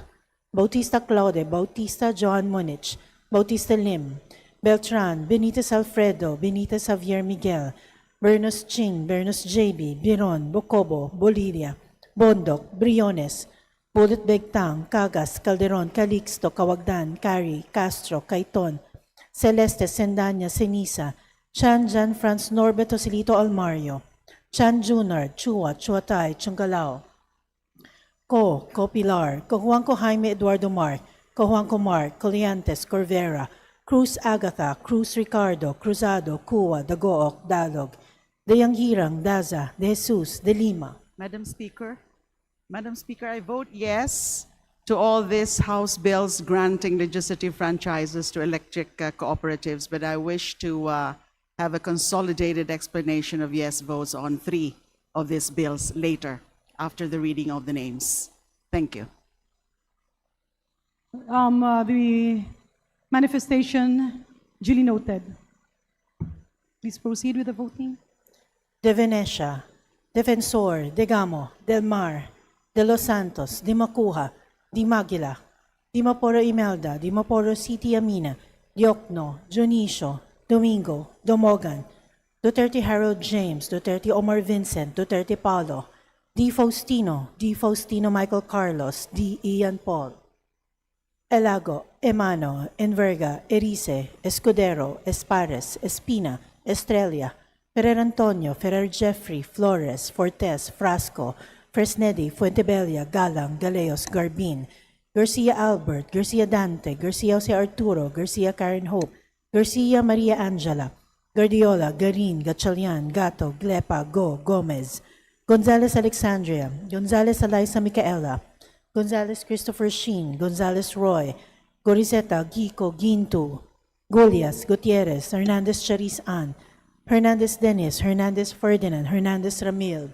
Bautista Claude, Bautista Joan Monich, Bautista Lim, Beltran, Benitez Alfredo, Benitez Javier Miguel, Bernos Ching, Bernos JB, Biron, Bocobo, Bolivia, Bondok, Briones, Bullet Begtang, Cagas, Calderon, Calixto, Cawagdan, Cari, Castro, Caiton, Celeste, Sendanya, Senisa, Chan Jan Franz Norberto Silito Almario, Chan Junard, Chua, Chuatay, Chungalao, Co Pilar, Juanco Jaime Eduardo Mark, Juanco Mark, Coliantes, Corvera, Cruz Agatha, Cruz Ricardo, Cruzado, Cua, Dagook, Dalog, De Yanghirang, Daza, De Jesus, De Lima. Madam Speaker, I vote yes to all these House bills granting legislative franchises to electric cooperatives, but I wish to have a consolidated explanation of yes votes on 3 of these bills later, after the reading of the names. Thank you. The manifestation duly noted. Please proceed with the voting. De Venecia, Defensor, De Gamo, Del Mar, De Los Santos, Di Macuja, Di Maguila, Di Maporo Imelda, Di Maporo City Amina, Diokno, Junicio, Domingo, Domogan, Duterte Harold James, Duterte Omar Vincent, Duterte Paulo, Di Faustino Michael Carlos, Di Ian Paul, Elago, Emano, Enverga, Erice, Escudero, Espares, Espina, Estrella, Ferrer Antonio, Ferrer Jeffrey, Flores, Fortes, Frasco, Fresnedi, Fuentebella, Galang, Galeos, Garbin, Garcia Albert, Garcia Dante, Garcia Jose Arturo, Garcia Karen Hope, Garcia Maria Angela, Guardiola, Garin, Gatchalian, Gato, Glepa, Go, Gomez, Gonzales Alexandria, Gonzales Eliza Micaela, Gonzales Christopher Sheen, Gonzales Roy, Gorizeta, Gico, Gintu, Golias, Gutierrez, Hernandez Charis Ann, Hernandez Dennis, Hernandez Ferdinand, Hernandez Ramil,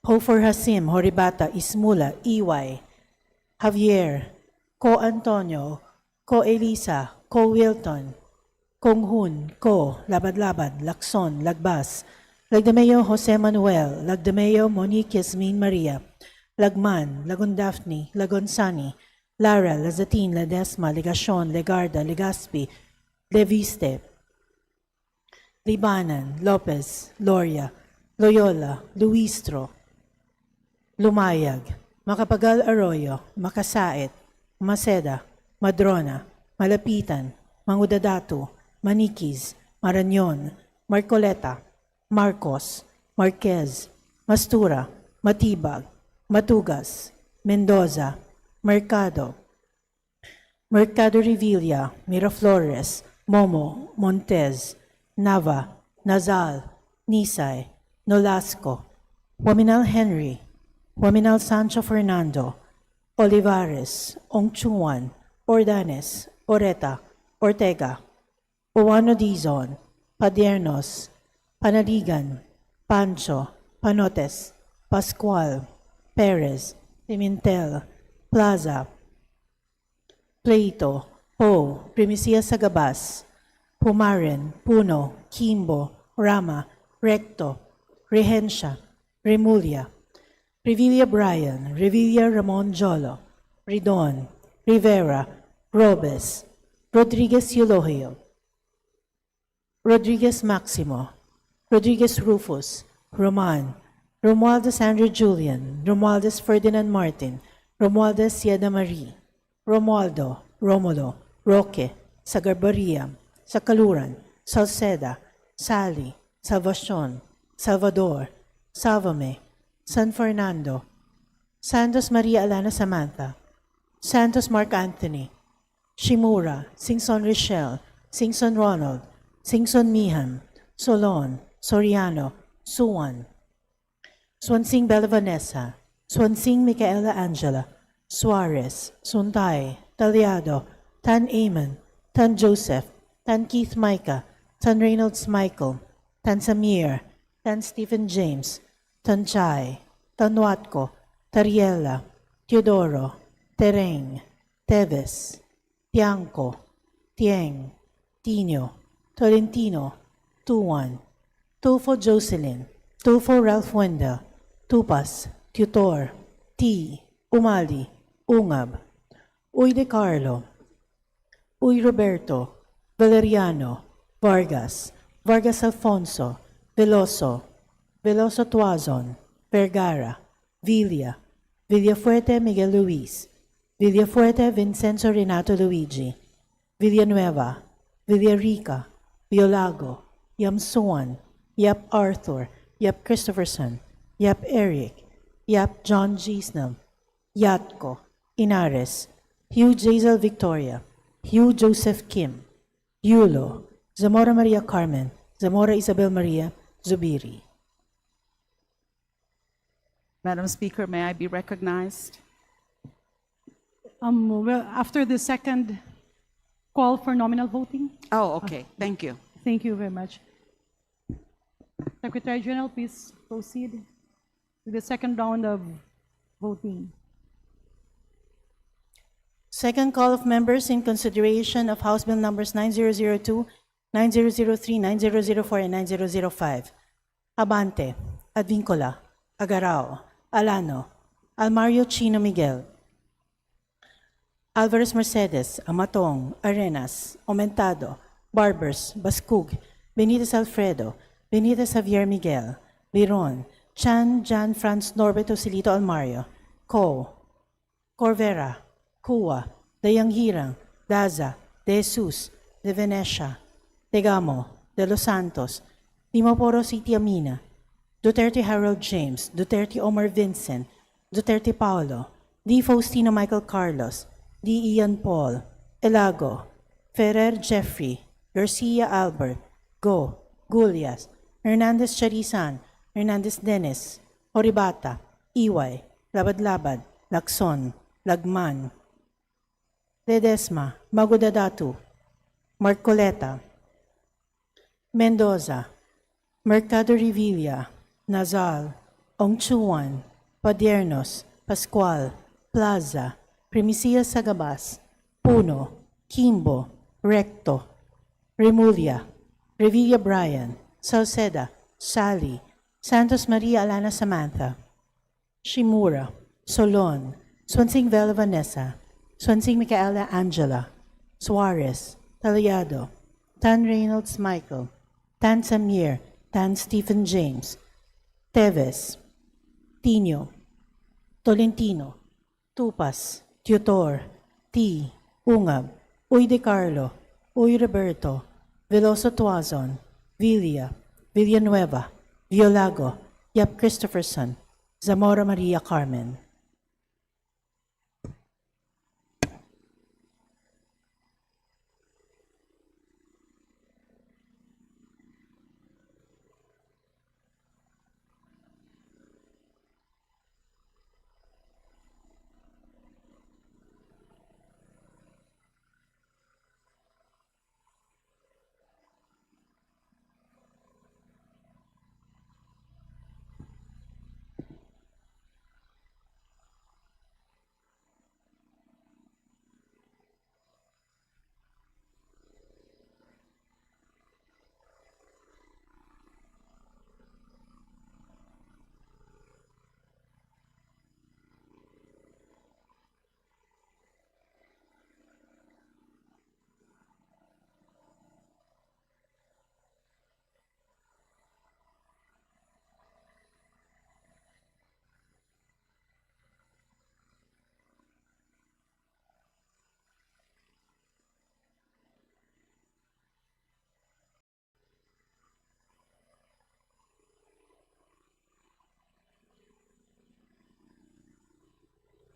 Hofer Hasim, Horibata, Ismula, Iway, Javier, Ko Antonio, Ko Elisa, Ko Wilton, Kong Hun, Ko, Labad-Labad, Lacson, Lagbas, Lagdameo Jose Manuel, Lagdameo Monique Yasmin Maria, Lagman, Lagon Daphne, Lagon Sani, Lara, Lazatin, Ledesma, Legacion, Legarda, Legaspi, Leviste, Libanan, Lopez, Loria, Loyola, Luistro, Lumayag, Macapagal Arroyo, Makasait, Maceda, Madrona, Malapitan, Mangudadatu, Maniquis, Marañon, Marcoleta, Marcos, Marquez, Mastura, Matibag, Matugas, Mendoza, Mercado, Mercado Revilla, Miraflores, Momo, Montez, Nava, Nazal, Nisay, Nolasco, Waminal Henry, Waminal Sancho Fernando, Olivares, Ongchuan, Ordanes, Oreta, Ortega, Uwano Dizon, Padiernos, Panaligan, Pancho, Panotes, Pascual, Perez, Pimentel, Plaza, Pleito, Po, Primicia Sagabas, Pumaren, Puno, Kimbo, Rama, Recto, Regencia, Remulia, Revilla Brian, Revilla Ramon Jolo, Ridon, Rivera, Robes, Rodriguez Eulogio, Rodriguez Maximo, Rodriguez Rufus, Roman, Romualdez Andrew Julian, Romualdez Ferdinand Martin, Romualdez Sieda Marie, Romualdo, Romulo, Roque, Sagarbaria, Sakaluran, Salceda, Sally, Salvacion, Salvador, Salvame, San Fernando, Santos Maria Alana Samantha, Santos Mark Anthony, Shimura, Singson Richelle, Singson Ronald, Singson Mihan, Solon, Soriano, Suwan, Swansing Bella Vanessa, Swansing Micaela Angela, Suarez, Suntay, Taliado, Tan Amon, Tan Joseph, Tan Keith Micah, Tan Reynolds Michael, Tan Samir, Tan Stephen James, Tan Chai, Tan Watko, Tariela, Teodoro, Tereng, Teves, Tiangco, Tieng, Tino, Tolentino, Tuan, Tulfo Jocelyn, Tulfo Ralph Wendell, Tupas, Tutor, T, Umali, Ungab, Uy De Carlo, Uy Roberto, Valeriano, Vargas, Vargas Alfonso, Veloso, Veloso Tuazon, Vergara, Villa, Villafuerte Miguel Luis, Villafuerte Vincenzo Renato Luigi, Villanueva, Villarica, Violago, Yamsuan, Yap Arthur, Yap Christopherson, Yap Eric, Yap John Gisnam, Yatko, Inares, Hugh Jazel Victoria, Hugh Joseph Kim, Yulo, Zamora Maria Carmen, Zamora Isabel Maria, Zubiri. Madam Speaker, may I be recognized? Well, after the second call for nominal voting. Oh, okay. Thank you. Thank you very much. Secretary General, please proceed with the second round of voting. Second call of members in consideration of House Bill numbers 9002, 9003, 9004, and 9005. Abante, Advincola, Agarao, Alano, Almario Chino Miguel, Alvarez Mercedes, Amatong, Arenas, Aumentado, Barbers, Bascug, Benitez Alfredo, Benitez Javier Miguel, Liron, Chan Jan Franz Norberto Silito Almario, Co, Corvera, Cua, Dayanghirang, Daza, De Jesus, De Venecia, Tegamo, De Los Santos, Dimoporo City Amina, Duterte Harold James, Duterte Omar Vincent, Duterte Paulo, D. Faustino Michael Carlos, D. Ian Paul, Elago, Ferrer Jeffrey, Garcia Albert, Go, Gulias, Hernandez Charisan, Hernandez Dennis, Horibata, Iway, Labad-Labad, Lacson, Lagman, Ledesma, Magudadatu, Marcoleta, Mendoza, Mercado Revilla, Nazal, Ongchuan, Padiernos, Pascual, Plaza, Primicia Sagabas, Puno, Kimbo, Recto, Remulla, Revilla Brian, Salceda, Sally, Santos Maria Alana Samantha, Shimura, Solon, Swansing Vela Vanessa, Swansing Micaela Angela, Suarez, Taliado, Tan Reynolds Michael, Tan Samir, Tan Stephen James, Teves, Tino, Tolentino, Tupas, Tutor, T. Ungab, Uy De Carlo, Uy Roberto, Veloso Tuazon, Villa, Villanueva, Violago, Yap Christopherson, Zamora Maria Carmen.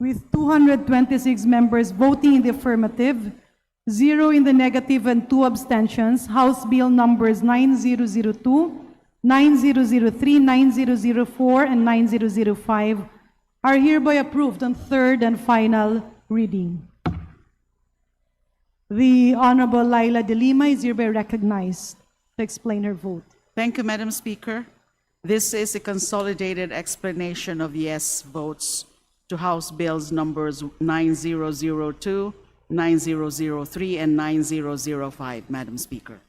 With 226 members voting in the affirmative, 0 in the negative, and 2 abstentions, House Bill numbers 9002, 9003, 9004, and 9005 are hereby approved on third and final reading. The Honorable Laila De Lima is hereby recognized to explain her vote. Thank you, Madam Speaker. This is a consolidated explanation of yes votes to House Bills numbers 9002, 9003, and 9005, Madam Speaker.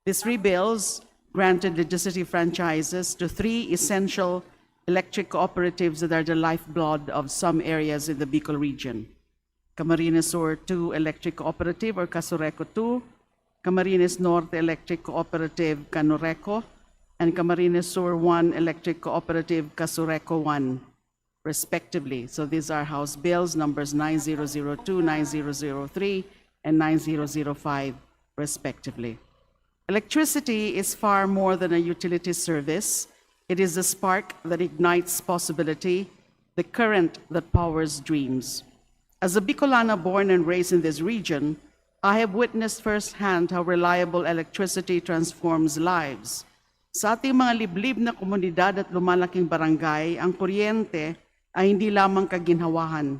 These three bills granted legislative franchises to three essential electric cooperatives that are the lifeblood of some areas in the Bicol region. Camarines Sur 2 Electric Cooperative or Casureco 2, Camarines Norte Electric Cooperative Canureco, and Camarines Sur 1 Electric Cooperative Casureco 1, respectively. So these are House Bills numbers 9002, 9003, and 9005, respectively. Electricity is far more than a utility service. It is the spark that ignites possibility, the current that powers dreams. As a Bicolana born and raised in this region, I have witnessed firsthand how reliable electricity transforms lives. Sa ating mga liblib na komunidad at lumalaking barangay, ang kuryente ay hindi lamang kaginhawahan.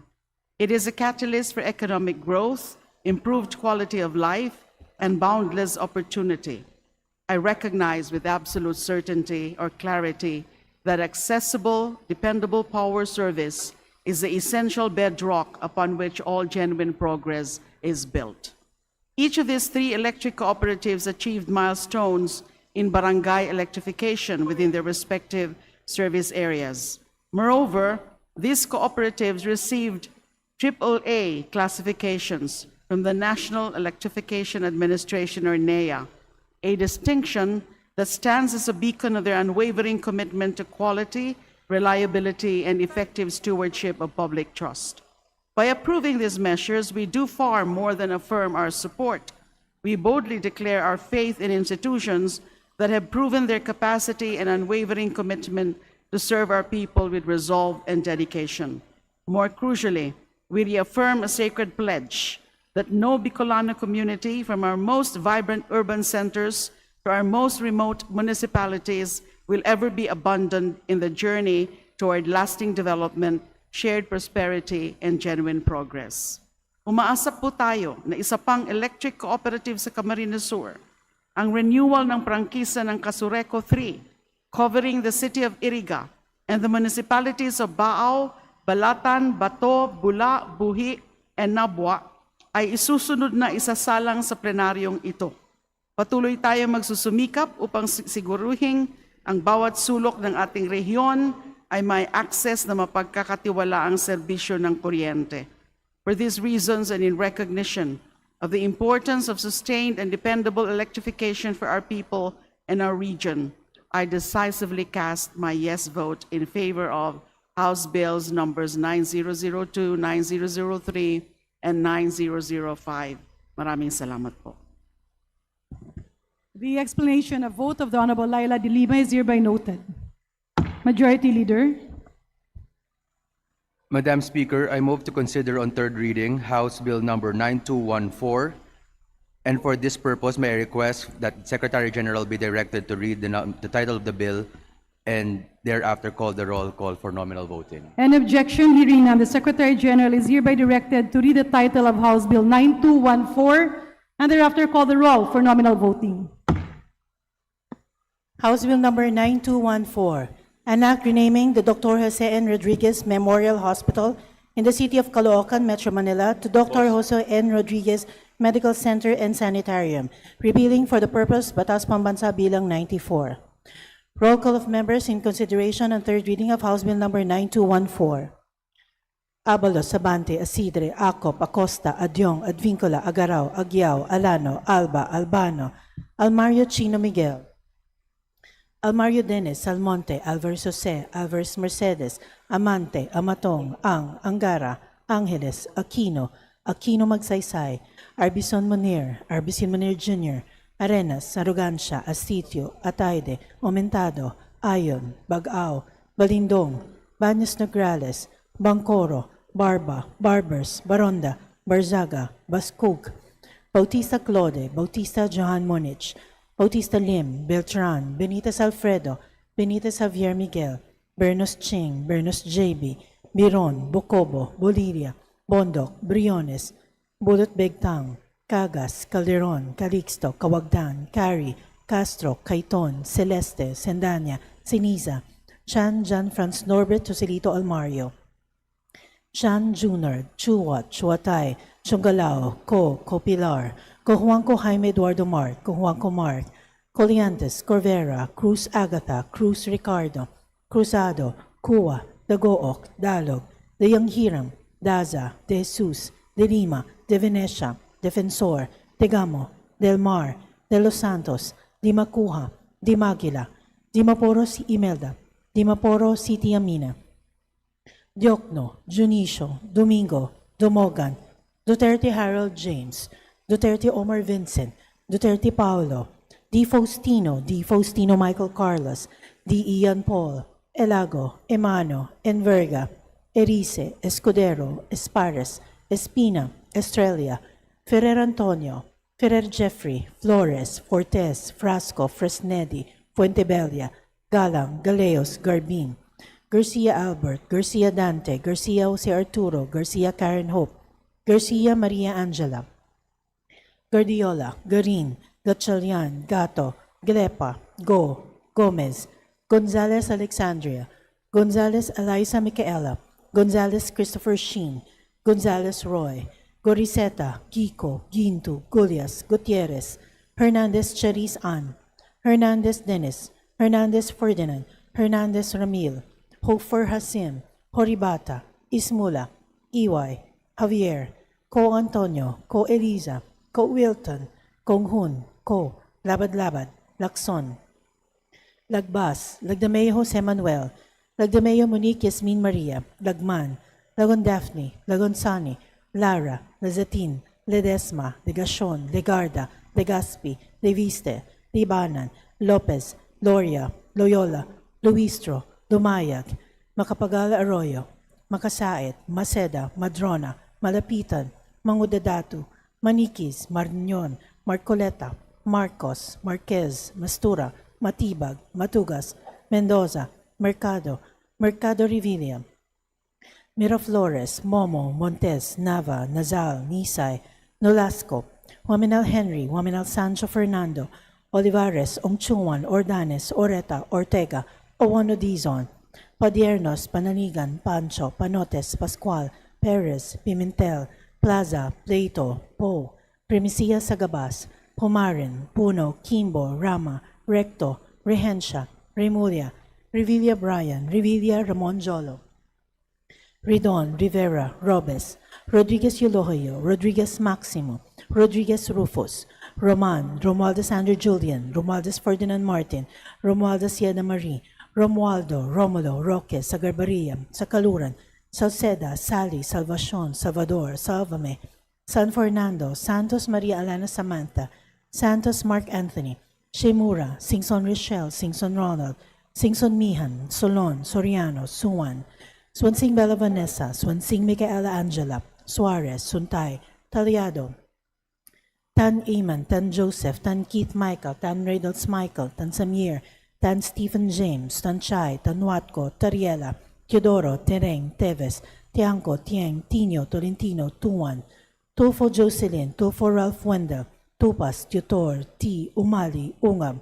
It is a catalyst for economic growth, improved quality of life, and boundless opportunity. I recognize with absolute certainty or clarity that accessible, dependable power service is the essential bedrock upon which all genuine progress is built. Each of these three electric cooperatives achieved milestones in barangay electrification within their respective service areas. Moreover, these cooperatives received AAA classifications from the National Electrification Administration, or NEA, a distinction that stands as a beacon of their unwavering commitment to quality, reliability, and effective stewardship of public trust. By approving these measures, we do far more than affirm our support. We boldly declare our faith in institutions that have proven their capacity and unwavering commitment to serve our people with resolve and dedication. More crucially, we reaffirm a sacred pledge that no Bicolano community, from our most vibrant urban centers to our most remote municipalities, will ever be abandoned in the journey toward lasting development, shared prosperity, and genuine progress. Umaasa po tayo na isa pang electric cooperative sa Camarines Sur, ang renewal ng prangkisa ng Casureco 3, covering the city of Iriga and the municipalities of Baao, Balatan, Bato, Bula, Buhi, and Nabwa, ay isusunod na isasalang sa plenaryong ito. Patuloy tayo magsusumikap upang siguruhin ang bawat sulok ng ating rehiyon ay may access na mapagkakatiwalaang serbisyo ng kuryente. For these reasons and in recognition of the importance of sustained and dependable electrification for our people and our region, I decisively cast my yes vote in favor of House Bills numbers 9002, 9003, and 9005. Maraming salamat po. The explanation of vote of the Honorable Laila de Lima is hereby noted. Majority Leader. Madam Speaker, I move to consider on third reading House Bill number 9214. And for this purpose, may I request that Secretary General be directed to read the title of the bill and thereafter call the roll call for nominal voting. An objection, hearing none, the Secretary General is hereby directed to read the title of House Bill 9214 and thereafter call the roll for nominal voting. House Bill number 9214, an act renaming the Dr. Jose N. Rodriguez Memorial Hospital in the city of Caloocan, Metro Manila to Dr. Jose N. Rodriguez Medical Center and Sanitarium, repealing for the purpose Batas Pambansa Bilang 94. Roll call of members in consideration on third reading of House Bill number 9214. Abalos, Sabante, Asidre, Acop, Acosta, Adyong, Advincula, Agaraw, Aguiao, Alano, Alba, Albano, Almario Chino Miguel, Almario Dennis, Almonte, Alvarez Jose, Alvarez Mercedes, Amante, Amatong, Ang, Angara, Angeles, Aquino, Aquino Magsaysay, Arbison Munir, Arbison Munir Jr., Arenas, Arrogancia, Astitio, Ataide, Aumentado, Ayon, Bagao, Balindong, Baños Nograles, Bangkoro, Barba, Barbers, Baronda, Barzaga, Bascug, Bautista Claude, Bautista Johan Monich, Bautista Lim, Beltran, Benitez Alfredo, Benitez Javier Miguel, Bernos Ching, Bernos JB, Biron, Bocobo, Boliria, Bondok, Briones, Bulot Begtang, Cagas, Calderon, Calixto, Kawagdan, Cari, Castro, Caiton, Celeste, Sendanya, Siniza, Chan Jan Franz Norbert Joselito Almario, Chan Junior, Chuwat, Chuatay, Chungalao, Copilar, Cojuanco Jaime Eduardo Mark, Cojuanco Mark, Coliantes, Corvera, Cruz Agatha, Cruz Ricardo, Cruzado, Kua, Dagook, Dalog, De Yanghiram, Daza, De Jesus, De Lima, De Venecia, Defensor, De Gamo, Del Mar, De Los Santos, Di Macuja, Di Maguila, Di Maporo si Imelda, Di Maporo City Amina, Diokno, Junicio, Domingo, Dumogan, Duterte Harold James, Duterte Omar Vincent, Duterte Paulo, Di Faustino Michael Carlos, Di Ian Paul, Elago, Emano, Enverga, Erice, Escudero, Espares, Espina, Estrella, Ferrer Antonio, Ferrer Jeffrey, Flores, Fortes, Frasco, Fresnedi, Fuentebella, Galang, Galeos, Garbin, Garcia Albert, Garcia Dante, Garcia Jose Arturo, Garcia Karen Hope, Garcia Maria Angela, Guardiola, Garin, Gatchalian, Gato, Glepa, Go, Gomez, Gonzalez Alexandria, Gonzalez Eliza Micaela, Gonzalez Christopher Sheen, Gonzalez Roy, Goriseta, Kiko, Gintu, Gulias, Gutierrez, Hernandez Cherise Ann, Hernandez Dennis, Hernandez Ferdinand, Hernandez Ramil, Hofer Hasim, Horibata, Ismula, Iway, Javier, Ko Antonio, Ko Eliza, Ko Wilton, Kong Hun, Ko, Labad-Labad, Lacson, Lagbas, Lagdameo Jose Manuel, Lagdameo Monique Yasmin Maria, Lagman, Lagon Daphne, Lagon Sani, Lara, Lazatin, Ledesma, Legacion, Legarda, Legaspi, Leviste, Libanan, Lopez, Loria, Loyola, Luistro, Dumayag, Macapagal Arroyo, Makasait, Maceda, Madrona, Malapitan, Mangudadatu, Maniquis, Marñon, Marcoleta, Marcos, Marquez, Mastura, Matibag, Matugas, Mendoza, Mercado, Mercado Revilla, Miraflores, Momo, Montes, Nava, Nazal, Nisay, Nolasco, Waminal Henry, Waminal Sancho Fernando, Olivares, Ongchungan, Ordanes, Oreta, Ortega, Owano Dizon, Padiernos, Pananigan, Pancho, Panotes, Pascual, Perez, Pimentel, Plaza, Plato, Po, Primicia Sagabas, Pumarin, Puno, Kimbo, Rama, Recto, Rehencia, Remulia, Revilla Brian, Revilla Ramon Jolo, Ridon, Rivera, Robes, Rodriguez Eulogio, Rodriguez Maximo, Rodriguez Rufus, Roman, Romualdez Andrew Julian, Romualdez Ferdinand Martin, Romualdez Siena Marie, Romualdo, Romulo, Roque, Sagarbaria, Sakaluran, Salceda, Sally, Salvacion, Salvador, Salvame, San Fernando, Santos Maria Alana Samantha, Santos Mark Anthony, Shemura, Singson Rochelle, Singson Ronald, Singson Mihan, Solon, Soriano, Suwan, Swansing Bella Vanessa, Swansing Micaela Angela, Suarez, Suntay, Taliado, Tan Eamon, Tan Joseph, Tan Keith Michael, Tan Reynolds Michael, Tan Samir, Tan Stephen James, Tan Chai, Tan Watco, Tariela, Teodoro, Tereng, Teves, Tiangco, Tieng, Tino, Tolentino, Tuan, Tufo Jocelyn, Tufo Ralph Wendell, Tupas, Tutor, T. Umali, Ungab,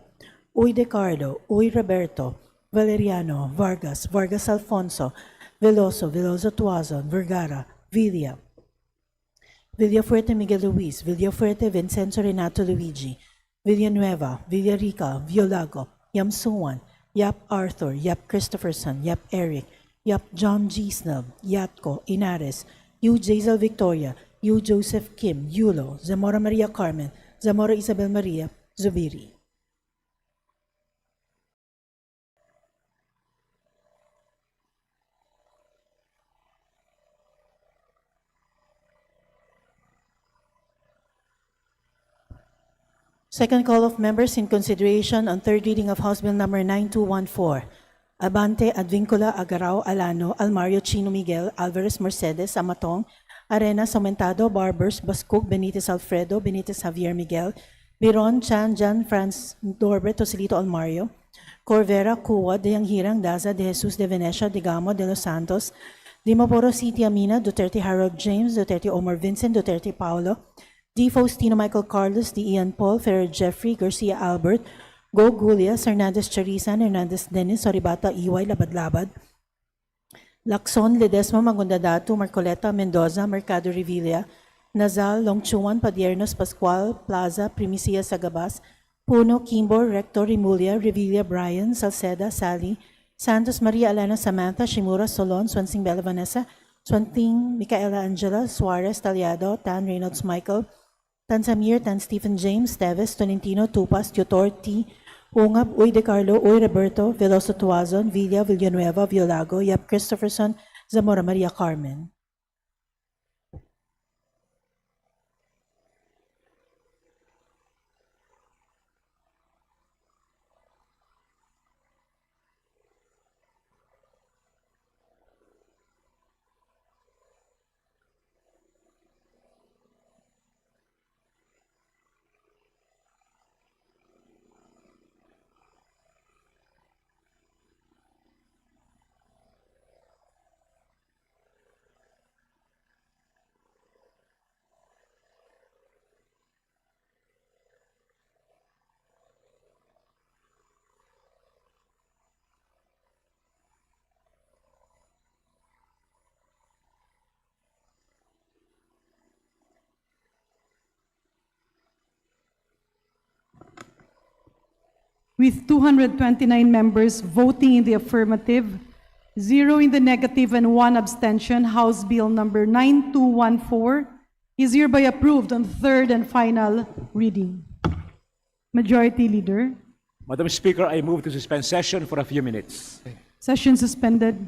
Uy De Carlo, Uy Roberto, Valeriano, Vargas, Vargas Alfonso, Veloso, Veloso Tuazon, Vergara, Villa, Villafuerte Miguel Luis, Villafuerte Vincenzo Renato Luigi, Villanueva, Villarica, Violago, Yam Suwan, Yap Arthur, Yap Christopherson, Yap Eric, Yap John G. Snell, Yatko, Inares, Yu Jazel Victoria, Yu Joseph Kim, Yulo, Zamora Maria Carmen, Zamora Isabel Maria, Zubiri. Second call of members in consideration on third reading of House Bill number 9214. Abante, Advincula, Agarao, Alano, Almario, Chino Miguel, Alvarez, Mercedes, Amatong, Arenas, Aumentado, Barbers, Bascook, Benitez Alfredo, Benitez Javier Miguel, Biron, Chan, Jan, Franz, Dorbe, Tosilito Almario, Corvera, Cuwa, De Yanghirang, Daza, De Jesus, De Venecia, De Gamo, De Los Santos, Dimaporo City Amina, Duterte Harold James, Duterte Omar Vincent, Duterte Paulo, D. Faustino Michael Carlos, D. Ian Paul, Ferrer Jeffrey, Garcia Albert, Go Gulias, Hernandez Charisan, Hernandez Dennis, Soribata, Iway, Labad-Labad, Lacson, Ledesma, Magundadatu, Marcoleta, Mendoza, Mercado Revilla, Nazal, Longchuan, Padiernos, Pascual, Plaza, Primicia Sagabas, Puno, Kimbo, Rector, Remulia, Revilla, Brian, Salceda, Sally, Santos Maria Elena Samantha Shimura Solon, Swansing Bella Vanessa, Swanting Micaela Angela Suarez Taliado, Tan Reynolds Michael, Tan Samir, Tan Stephen James, Teves, Tolentino, Tupas, Tutor, T. Ungab, Uy De Carlo, Uy Roberto, Veloso Tuazon, Villa, Villanueva, Violago, Yap Christopherson, Zamora Maria Carmen. With 229 members voting in the affirmative, 0 in the negative, and 1 abstention, House Bill number 9214 is hereby approved on third and final reading. Majority Leader. Madam Speaker, I move to suspend session for a few minutes. Session suspended.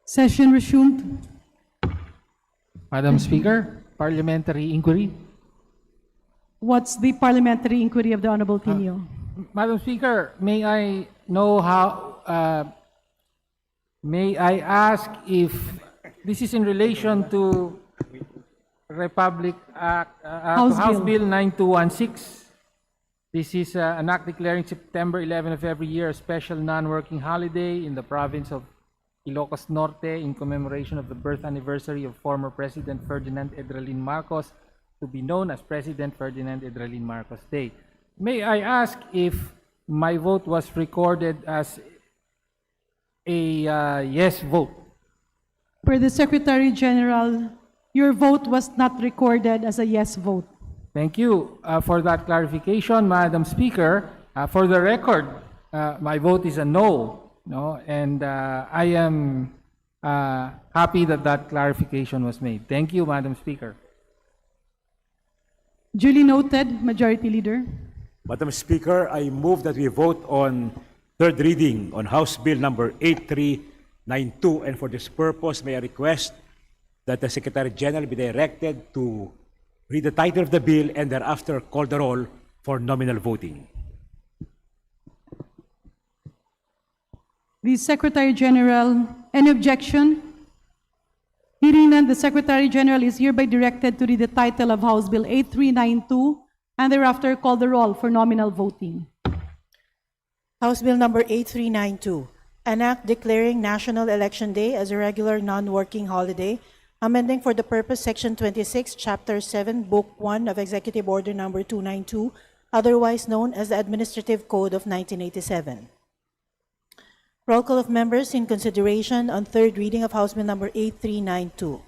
Session resumed. Madam Speaker, parliamentary inquiry. What's the parliamentary inquiry of the Honorable Tinio? Madam Speaker, may I know may I ask if this is in relation to Republic Act, House Bill 9216. This is an act declaring September 11 of every year a special non-working holiday in the province of Ilocos Norte in commemoration of the birth anniversary of former President Ferdinand Edralin Marcos, to be known as President Ferdinand Edralin Marcos Day. May I ask if my vote was recorded as a yes vote? Per the Secretary General, your vote was not recorded as a yes vote. Thank you for that clarification, Madam Speaker. For the record, my vote is a no, and I am happy that that clarification was made. Thank you, Madam Speaker. Duly noted, Majority Leader. Madam Speaker, I move that we vote on third reading on House Bill number 8392, and for this purpose, may I request that the Secretary General be directed to read the title of the bill and thereafter call the roll for nominal voting. The Secretary General, any objection? Hearing none, the Secretary General is hereby directed to read the title of House Bill 8392 and thereafter call the roll for nominal voting. House Bill number 8392, an act declaring National Election Day as a regular non-working holiday, amending for the purpose Section 26, Chapter 7, Book 1 of Executive Order number 292, otherwise known as the Administrative Code of 1987. Roll call of members in consideration on third reading of House Bill number 8392.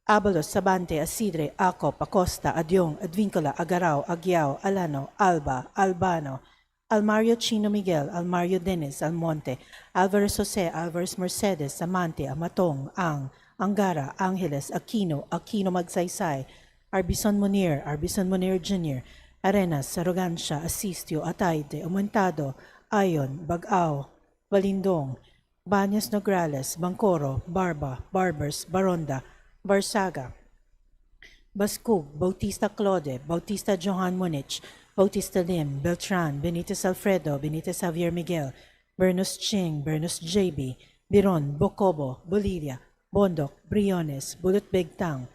Abalos, Sabante, Asidre, Acop, Acosta, Adyong, Advincula, Agarao, Aguiao, Alano, Alba, Albano, Almario Chino Miguel, Almario Dennis, Almonte, Alvarez Jose, Alvarez Mercedes, Amante, Amatong, Angara, Angeles, Aquino, Aquino Magsaysay, Arbison Munir Jr., Arenas, Arrogancia, Asistio, Atayde, Aumentado, Ayon, Bagao, Balindong, Banyas Nograles, Bangkoro, Barba, Barbers, Baronda, Barsaga, Bascug, Bautista Claude, Bautista Johan Munich, Bautista Lim, Beltran, Benitez Alfredo, Benitez Javier Miguel, Bernus Ching, Bernus JB, Biron, Bocobo, Bolivia, Bondok, Briones, Bulut Begtang,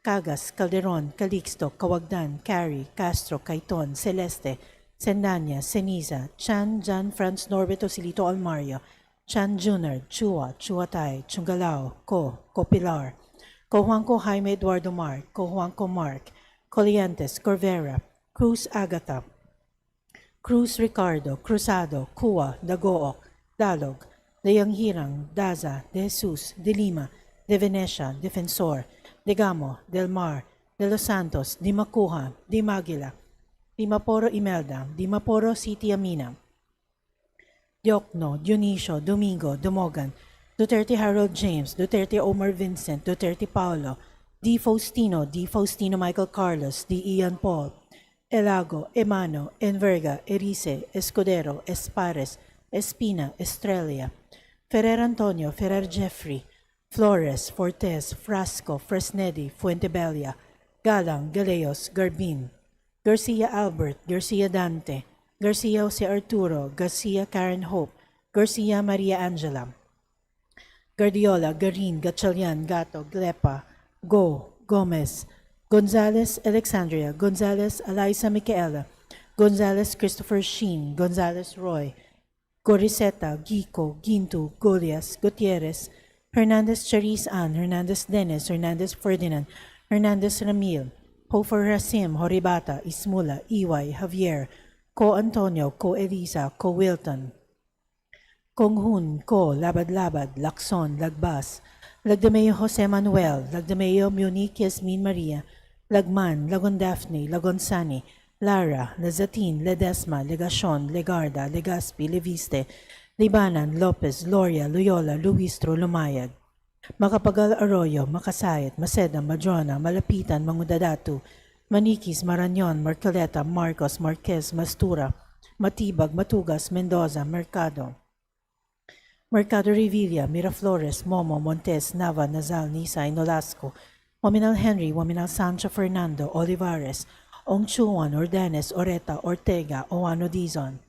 Cagas, Calderon, Calixto, Kawagdan, Cari, Castro, Caiton, Celeste, Sendanya, Ceniza, Chan, Jan, Franz Norberto Silito Almario, Chan Junior, Chua, Chuatay, Chungalao, Copilar, Cojuanco Jaime Eduardo Mark, Cojuanco Mark, Coliantes, Corvera, Cruz Agata, Cruz Ricardo, Cruzado, Cua, Dagook, Dalog, Deyanghirang, Daza, De Jesus, De Lima, De Venecia, Defensor, De Gamo, Del Mar, De Los Santos, Di Macuja, Di Maguila, Di Maporo Imelda, Di Maporo City Amina, Diokno, Dionisio, Domingo, Dumogan, Duterte Harold James, Duterte Omar Vincent, Duterte Paolo, Di Faustino Michael Carlos, Di Ian Paul, Elago, Emano, Enverga, Erice, Escudero, Espares, Espina, Estrella, Ferrer Antonio, Ferrer Jeffrey, Flores, Fortes, Frasco, Fresnedi, Fuentebella, Galang, Galeos, Garbin, Garcia Albert, Garcia Dante, Garcia Jose Arturo, Garcia Karen Hope, Garcia Maria Angela, Guardiola, Garin, Gatchalian, Gato, Glepa, Gomez, Gonzalez, Alexandria, Gonzalez, Eliza Micaela, Gonzalez, Christopher Sheen, Gonzalez, Roy, Goriseta, Gico, Gintu, Golias, Gutierrez, Hernandez, Charis Ann, Hernandez, Dennis, Hernandez, Ferdinand, Hernandez, Ramil, Hofer Rasim, Horibata, Ismula, Iway, Javier, Co Antonio, Co Elisa, Co Wilton, Konghun, Co Labad-Labad, Lacson, Lagbas, Lagdameo Jose Manuel, Lagdameo Munich Yasmin Maria, Lagman, Lagon Daphne, Lagon Sani, Lara, Lazatin, Ledesma, Legacion, Legarda, Legaspi, Leviste, Libanan, Lopez, Loria, Loyola, Luistro, Lumayag, Macapagal Arroyo, Makasayat, Maceda, Madrona, Malapitan, Mangudadatu, Maniquis, Marañon, Marcoleta, Marcos, Marquez, Mastura, Matibag, Matugas, Mendoza, Mercado, Mercado Revilla, Miraflores, Momo, Montes, Nava, Nazal, Nisay, Nolasco, Waminal Henry, Waminal Sancho Fernando, Olivares, Ong Chuan, Ordenes, Oreta, Ortega, Oano Dizon,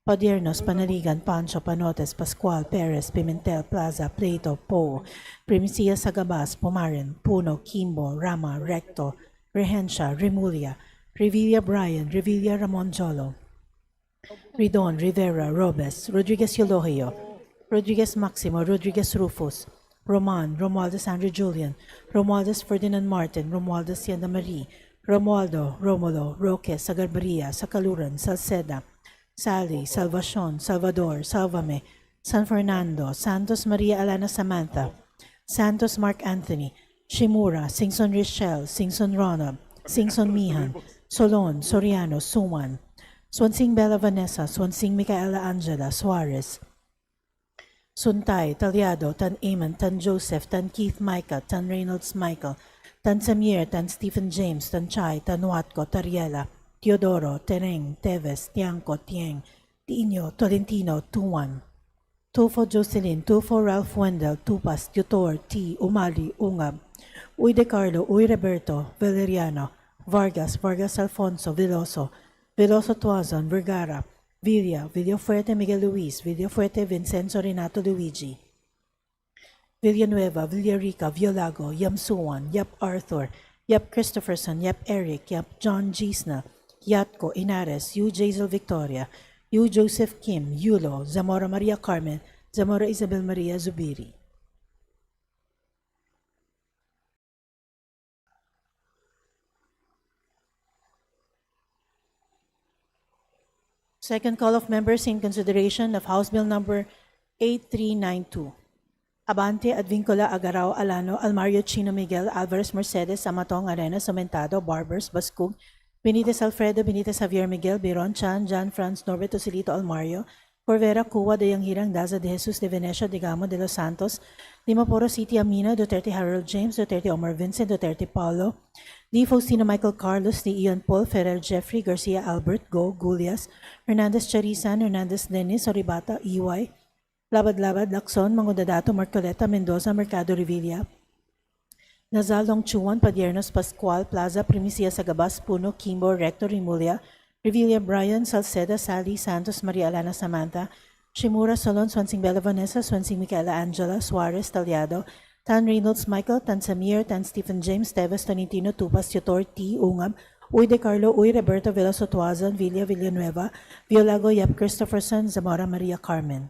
Padiernos, Panaligan, Pancho, Panotes, Pascual, Perez, Pimentel, Plaza, Plato, Poe, Primicia Sagabas, Pumaren, Puno, Kimbo, Rama, Recto, Rehencia, Remulia, Revilla Brian, Revilla Ramon Jolo, Ridon, Rivera, Robes, Rodriguez Eulogio, Rodriguez Maximo, Rodriguez Rufus, Roman, Romualdez Andrew Julian, Romualdez Ferdinand Martin, Romualdez Sienda Marie, Romualdo, Romulo, Roque, Sagarbaria, Sakaluran, Salceda, Sally, Salvacion, Salvador, Salvame, San Fernando, Santos Maria Alana Samantha, Santos Mark Anthony, Shimura, Singson Richelle, Singson Ronald, Singson Mihan, Solon, Soriano, Suman, Swansing Bella Vanessa, Swansing Micaela Angela, Suarez, Suntay, Talyado, Tan Amon, Tan Joseph, Tan Keith Micah, Tan Reynolds Michael, Tan Samir, Tan Stephen James, Tan Chai, Tan Watco, Tariela, Teodoro, Tereng, Teves, Tiangco, Tieng, Tiinyo, Tolentino, Tuan, Tufo Jocelyn, Tufo Ralph Wendell, Tupas, Tutor, T, Umali, Ungab, Uy De Carlo, Uy Roberto, Valeriano, Vargas, Vargas Alfonso, Veloso, Veloso Tuazon, Vergara, Villa, Villafuerte Miguel Luis, Villafuerte Vincenzo Renato Luigi, Villanueva, Villarica, Violago, Yam Suwan, Yap Arthur, Yap Christopherson, Yap Eric, Yap John Gisna, Yatco, Inares, Yu Jazel Victoria, Yu Joseph Kim, Yulo, Zamora Maria Carmen, Zamora Isabel Maria Zubiri. Second call of members in consideration of House Bill Number 8392. Abante, Advincula, Agarao, Alano, Almario, Chino, Miguel, Alvarez, Mercedes, Amatong, Arenas, Aumentado, Barbers, Bascug, Benitez Alfredo, Benitez Javier Miguel, Biron, Chan, John Franz, Norberto Silito, Almario, Corvera, Cuwa, De Yanghirang, Daza, De Jesus, De Venecia, De Gamo, De Los Santos, Dimaporo City, Amina, Duterte Harold James, Duterte Omar Vincent, Duterte Paulo, D. Faustino Michael Carlos, D. Ian Paul, Ferrer Jeffrey, Garcia Albert, Go, Gulias, Hernandez Charisan, Hernandez Dennis, Oribata, EY, Labad-Labad, Lacson, Mangudadato, Marcoleta, Mendoza, Mercado Revilla, Nazal, Longchuan, Padiernos, Pascual, Plaza, Primicia Sagabas, Puno, Kimbo, Recto, Remulia, Revilla Brian, Salceda, Sally, Santos, Maria Alana Samantha, Shimura, Solon, Swansing Bella Vanessa, Swansing Micaela Angela, Suarez, Talyado, Tan Reynolds Michael, Tan Samir, Tan Stephen James, Teves, Tonitino, Tupas, Tutor, T. Ungab, Uy De Carlo, Uy Roberto, Veloso Tuazon, Villa Villanueva, Violago, Yap Christopherson, Zamora Maria Carmen.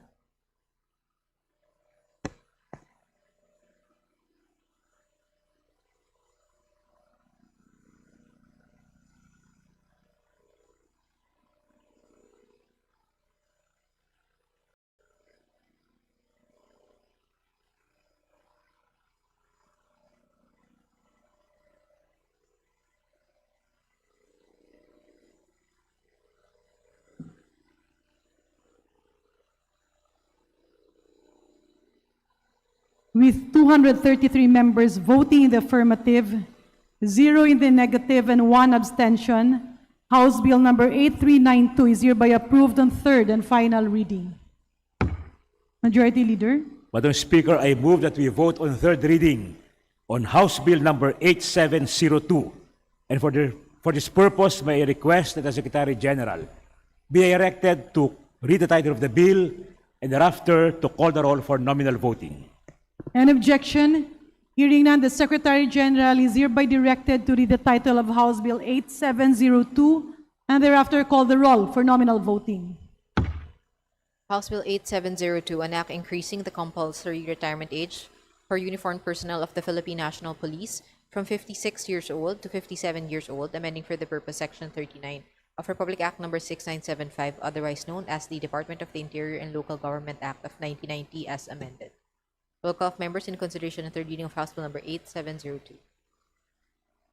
With 233 members voting in the affirmative, 0 in the negative, and 1 abstention, House Bill Number 8392 is hereby approved on third and final reading. Majority Leader. Madam Speaker, I move that we vote on third reading on House Bill Number 8702. And for this purpose, may I request that the Secretary General be directed to read the title of the bill and thereafter to call the roll for nominal voting. An objection? Hearing none, the Secretary General is hereby directed to read the title of House Bill 8702 and thereafter call the roll for nominal voting. House Bill 8702, an act increasing the compulsory retirement age for uniformed personnel of the Philippine National Police from 56 years old to 57 years old, amending for the purpose Section 39 of Republic Act Number 6975, otherwise known as the Department of the Interior and Local Government Act of 1990 as amended. Roll call of members in consideration and third reading of House Bill Number 8702.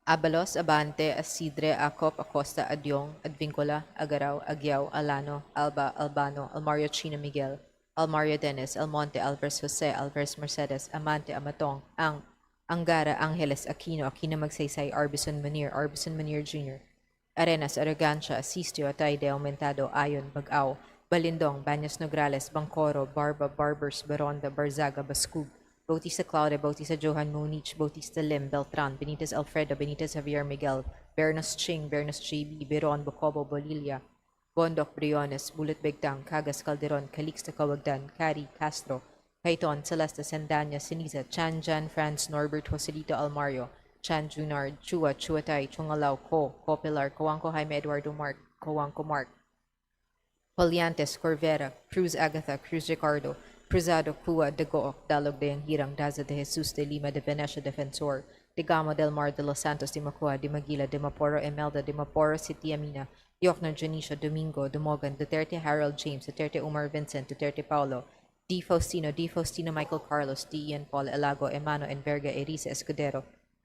Abalos, Abante, Asidre, Acop, Acosta, Adyong, Advincula, Agarao, Agyao, Alano, Alba, Albano, Almario Chino Miguel, Almario Dennis, Almonte, Alvarez Jose, Alvarez Mercedes, Amante, Amatong, Angara, Angeles, Aquino, Aquino Magsaysay, Arbison Manir Jr., Arenas, Arrogancia, Asistio, Atayde, Aumentado, Ayon, Bagao, Balindong, Baños Nograles, Bancoro, Barba, Barbers, Baronda, Barzaga, Bascub, Bautista Claudia, Bautista Johan Munich, Bautista Lim, Beltran, Benitez Alfredo, Benitez Javier Miguel, Bernos Ching, Bernos JB, Beron, Bocobo, Bolilla, Bondoc, Briones, Bulut Begtang, Cagas Calderon, Calixto Cawagdan, Cari, Castro, Caiton, Celeste, Sendanya, Siniza, Chan Jan, Franz, Norbert, Joselito Almario, Chan Junard, Chua, Chuatay, Chungalao, Ko Pilar, Coanco Jaime Eduardo Mark, Coanco Mark, Poliantes, Corvera, Cruz Agatha, Cruz Ricardo, Cruzado, Cua, de Gooc, Dalog de Anhirang, Daza de Jesus de Lima de Venecia Defensor, de Gamo del Mar de los Santos de Macua, de Maguila, de Maporo Emelda, de Maporo City Amina, Yocna Janicia, Domingo, de Mogan, Duterte Harold James, Duterte Umar Vincent, Duterte Paulo, D. Faustino Michael Carlos, D. Ian Paul Elago, Emano Enverga, Erisa Escudero,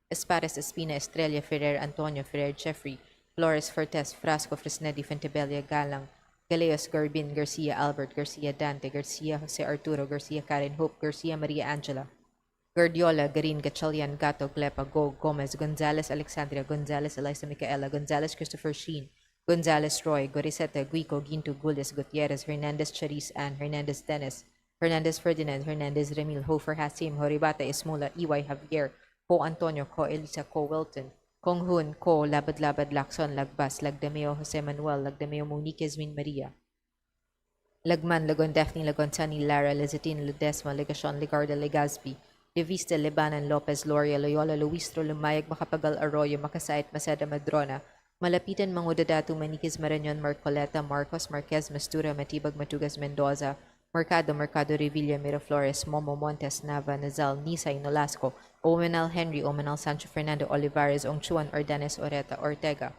Espares Espina, Estrella Ferrer, Antonio Ferrer, Jeffrey, Flores Fortes, Frasco Fresnedi, Fentebella Galang, Galeos Garbin, Garcia Albert, Garcia Dante, Garcia Jose Arturo, Garcia Karen Hope, Garcia Maria Angela, Guardiola, Garin, Gatchalian, Gato, Glepa, Go, Gomez, Gonzalez, Alexandria, Gonzalez, Eliza Micaela, Gonzalez, Christopher Sheen, Gonzalez, Roy, Goriseta, Guico, Ginto, Gules, Gutierrez, Hernandez, Charis, Ann, Hernandez, Dennis, Hernandez, Ferdinand, Hernandez, Remil, Hofer, Hasim, Horibata, Ismula, EY, Javier, Ko Antonio, Ko Elisa, Ko Wilton, Kong Hun, Ko, Labad, Lacson, Lagbas, Lagdameo, Jose Manuel, Lagdameo, Monique, Esmin, Maria, Lagman, Lagon, Daphne, Lagon, Tani, Lara, Lezatin, Ledesma, Legacion, Legarda, Legazpi, Levista, Lebanon, Lopez, Loria, Loyola, Luistro, Lumayag, Macapagal, Arroyo, Makasait, Maceda, Madrona, Malapitan, Mangudadatu, Maniquez, Marañon, Marcoleta, Marcos, Marquez, Mastura, Matibag, Matugas, Mendoza, Mercado, Revilla, Miraflores, Momo, Montes, Nava, Nazal, Nisay, Nolasco, Omenal Henry, Omenal Sancho Fernando Olivares, Ongchuan, Ordanes, Oreta, Ortega,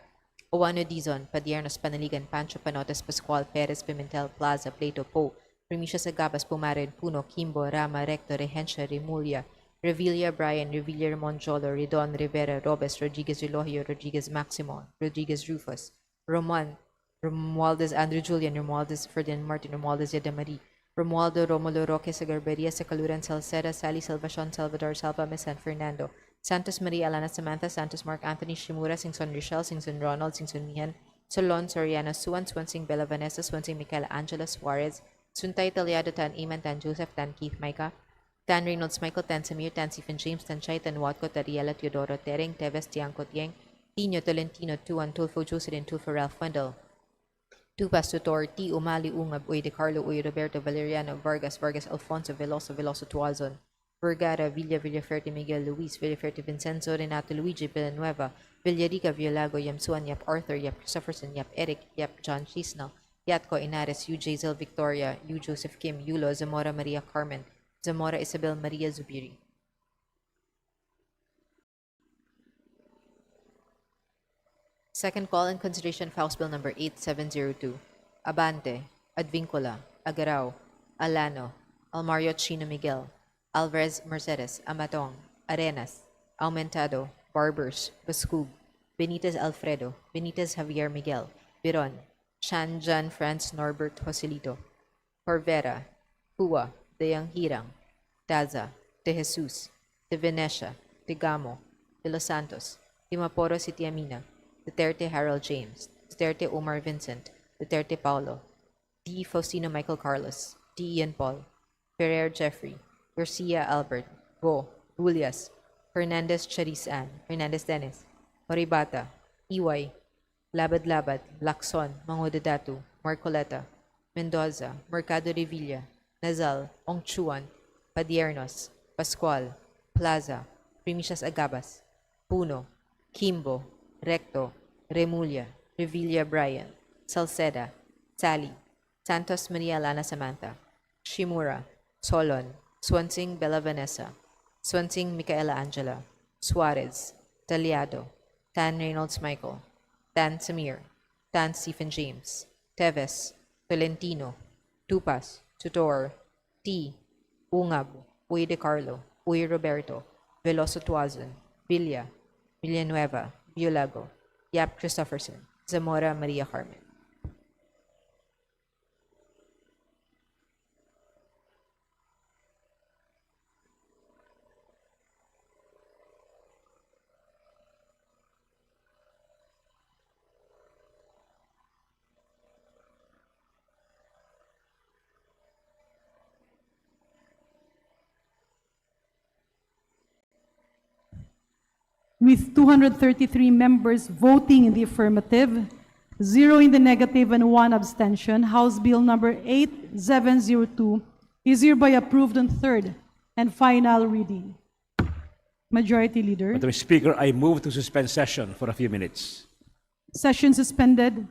Owano Dizon, Padiernos, Panaligan, Pancho Panotes, Pascual, Perez, Pimentel, Plaza, Plato, Po, Primicia Sagabas, Pumarin, Puno, Kimbo, Rama, Recto, Regencia, Remulia, Revilla, Brian, Revilla, Monjolo, Redon, Rivera, Robes, Rodriguez, Relogio, Rodriguez, Maximo, Rodriguez, Rufus, Romualdez, Andrew Julian, Romualdez, Ferdinand Martin, Romualdez, Yadamari, Romualdo, Romulo, Roque, Sagarberia, Sacaluran, Salceda, Sally, Salvacion, Salvador, Salva, San Fernando, Santos Maria, Alana, Samantha, Santos, Mark Anthony, Shimura, Singson, Rochelle, Singson, Ronald, Singson, Mihan, Solon, Soriano, Suan, Swansing, Bella Vanessa, Swansing, Michaela Angela Suarez, Suntay, Taliado, Tan Iman, Tan Joseph, Tan Keith, Micah, Tan Reynolds, Michael, Tan Samir, Tan Stephen James, Tan Chay, Tan Watco, Tariela, Teodoro, Tering, Teves, Tiangco, Tieng, Tino, Tolentino, Tuan, Tulfo, Jocelyn, Tulfo, Ralph Wendell, Tupas, Tutor, T. Umali, Ungab, Uy, De Carlo, Uy, Roberto, Valeriano, Vargas, Alfonso, Veloso, Tuazon, Vergara, Villaferte, Miguel, Luis, Villaferte, Vincenzo, Renato, Luigi, Villanueva, Villarica, Villago, Yamsuan, Yap Arthur, Yap Christopherson, Yap Eric, Yap John Chisnell, Yatco, Inares, UJ Zil Victoria, U Joseph Kim, Yulo, Zamora Maria Carmen, Zamora Isabel Maria Zubiri. Second call in consideration of House Bill number 8702. Abante, Advincula, Agarao, Alano, Almario Chino Miguel, Alvarez Mercedes, Amatong, Arenas, Aumentado, Barbers, Bascub, Benitez Alfredo, Benitez Javier Miguel, Biron, Chan Jan Franz Norbert Joselito, Corvera, Hua, De Yanghirang, Daza, De Jesus, De Venecia, De Gamo, De Los Santos, De Maporo City Amina, Duterte Harold James, Duterte Omar Vincent, Duterte Paulo, D. Faustino Michael Carlos, D. Ian Paul, Ferrer Jeffrey, Garcia Albert, Go, Julias, Hernandez Charis Ann, Hernandez Dennis, Horibata, EY, Labad, Lacson, Mangudadatu, Marcoleta, Mendoza, Mercado Revilla, Nazal, Ongchuan, Padiernos, Pascual, Plaza, Primicias Agabas, Puno, Kimbo, Recto, Remulia, Revilla Brian, Salceda, Sally, Santos Maria Lana Samantha, Shimura, Solon, Swansing Bella Vanessa, Swansing Micaela Angela, Suarez, Taliado, Tan Reynolds Michael, Tan Samir, Tan Stephen James, Teves, Tolentino, Tupas, Tutor, T. Ungab, Uy De Carlo, Uy Roberto, Veloso Tuazon, Villa, Villanueva, Violago, Yap Christopherson, Zamora Maria Carmen. with 233 members voting in the affirmative, 0 in the negative, and 1 abstention, House Bill number 8702 is hereby approved on third and final reading. Majority Leader. Madam Speaker, I move to suspend session for a few minutes. Session suspended.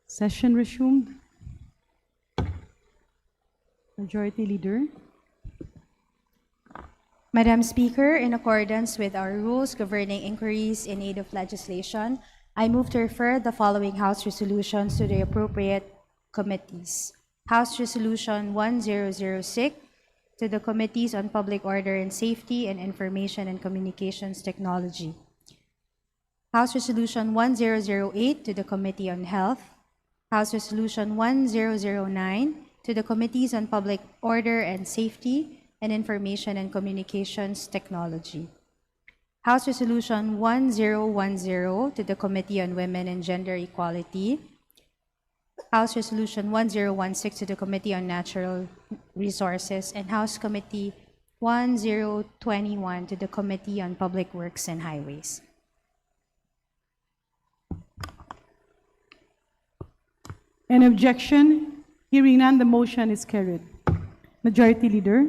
Session resumed. Majority Leader. Madam Speaker, in accordance with our rules governing inquiries in aid of legislation, I move to refer the following House resolutions to the appropriate committees. House Resolution 1006 to the Committees on Public Order and Safety and Information and Communications Technology. House Resolution 1008 to the Committee on Health. House Resolution 1009 to the Committees on Public Order and Safety and Information and Communications Technology. House Resolution 1010 to the Committee on Women and Gender Equality. House Resolution 1016 to the Committee on Natural Resources, and House Committee 1021 to the Committee on Public Works and Highways. Any objection? Hearing none, the motion is carried. Majority Leader.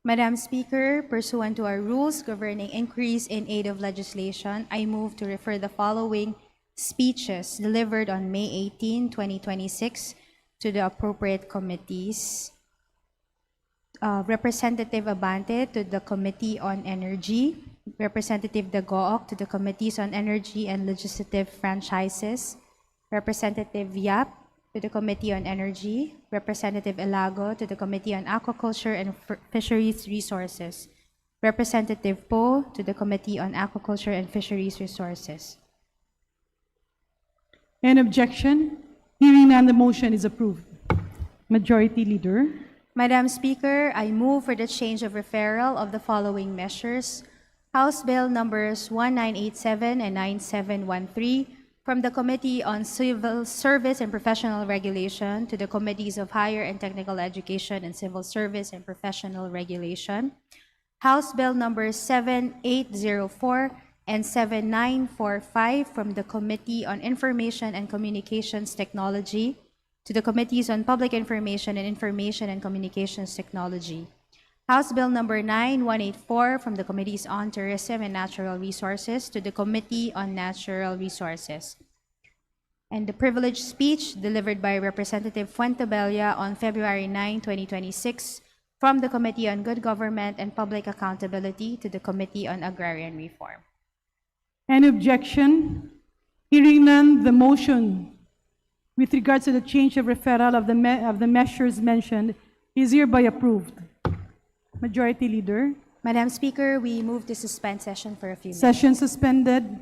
Madam Speaker, pursuant to our rules governing inquiries in aid of legislation, I move to refer the following speeches delivered on May 18, 2026 to the appropriate committees. Representative Abante to the Committee on Energy, Representative Dagook to the Committees on Energy and Legislative Franchises, Representative Yap to the Committee on Energy, Representative Elago to the Committee on Aquaculture and Fisheries Resources, Representative Poe to the Committee on Aquaculture and Fisheries Resources. Any objection? Hearing none, the motion is approved. Majority Leader. Madam Speaker, I move for the change of referral of the following measures. House Bill numbers 1987 and 9713 from the Committee on Civil Service and Professional Regulation to the Committees of Higher and Technical Education and Civil Service and Professional Regulation. House Bill numbers 7804 and 7945 from the Committee on Information and Communications Technology to the Committees on Public Information and Information and Communications Technology. House Bill number 9184 from the Committees on Tourism and Natural Resources to the Committee on Natural Resources. And the privileged speech delivered by Representative Fuentebella on February 9, 2026 from the Committee on Good Government and Public Accountability to the Committee on Agrarian Reform. Any objection? Hearing none, the motion with regards to the change of referral of the measures mentioned is hereby approved. Majority Leader. Madam Speaker, we move to suspend session for a few minutes. Session suspended.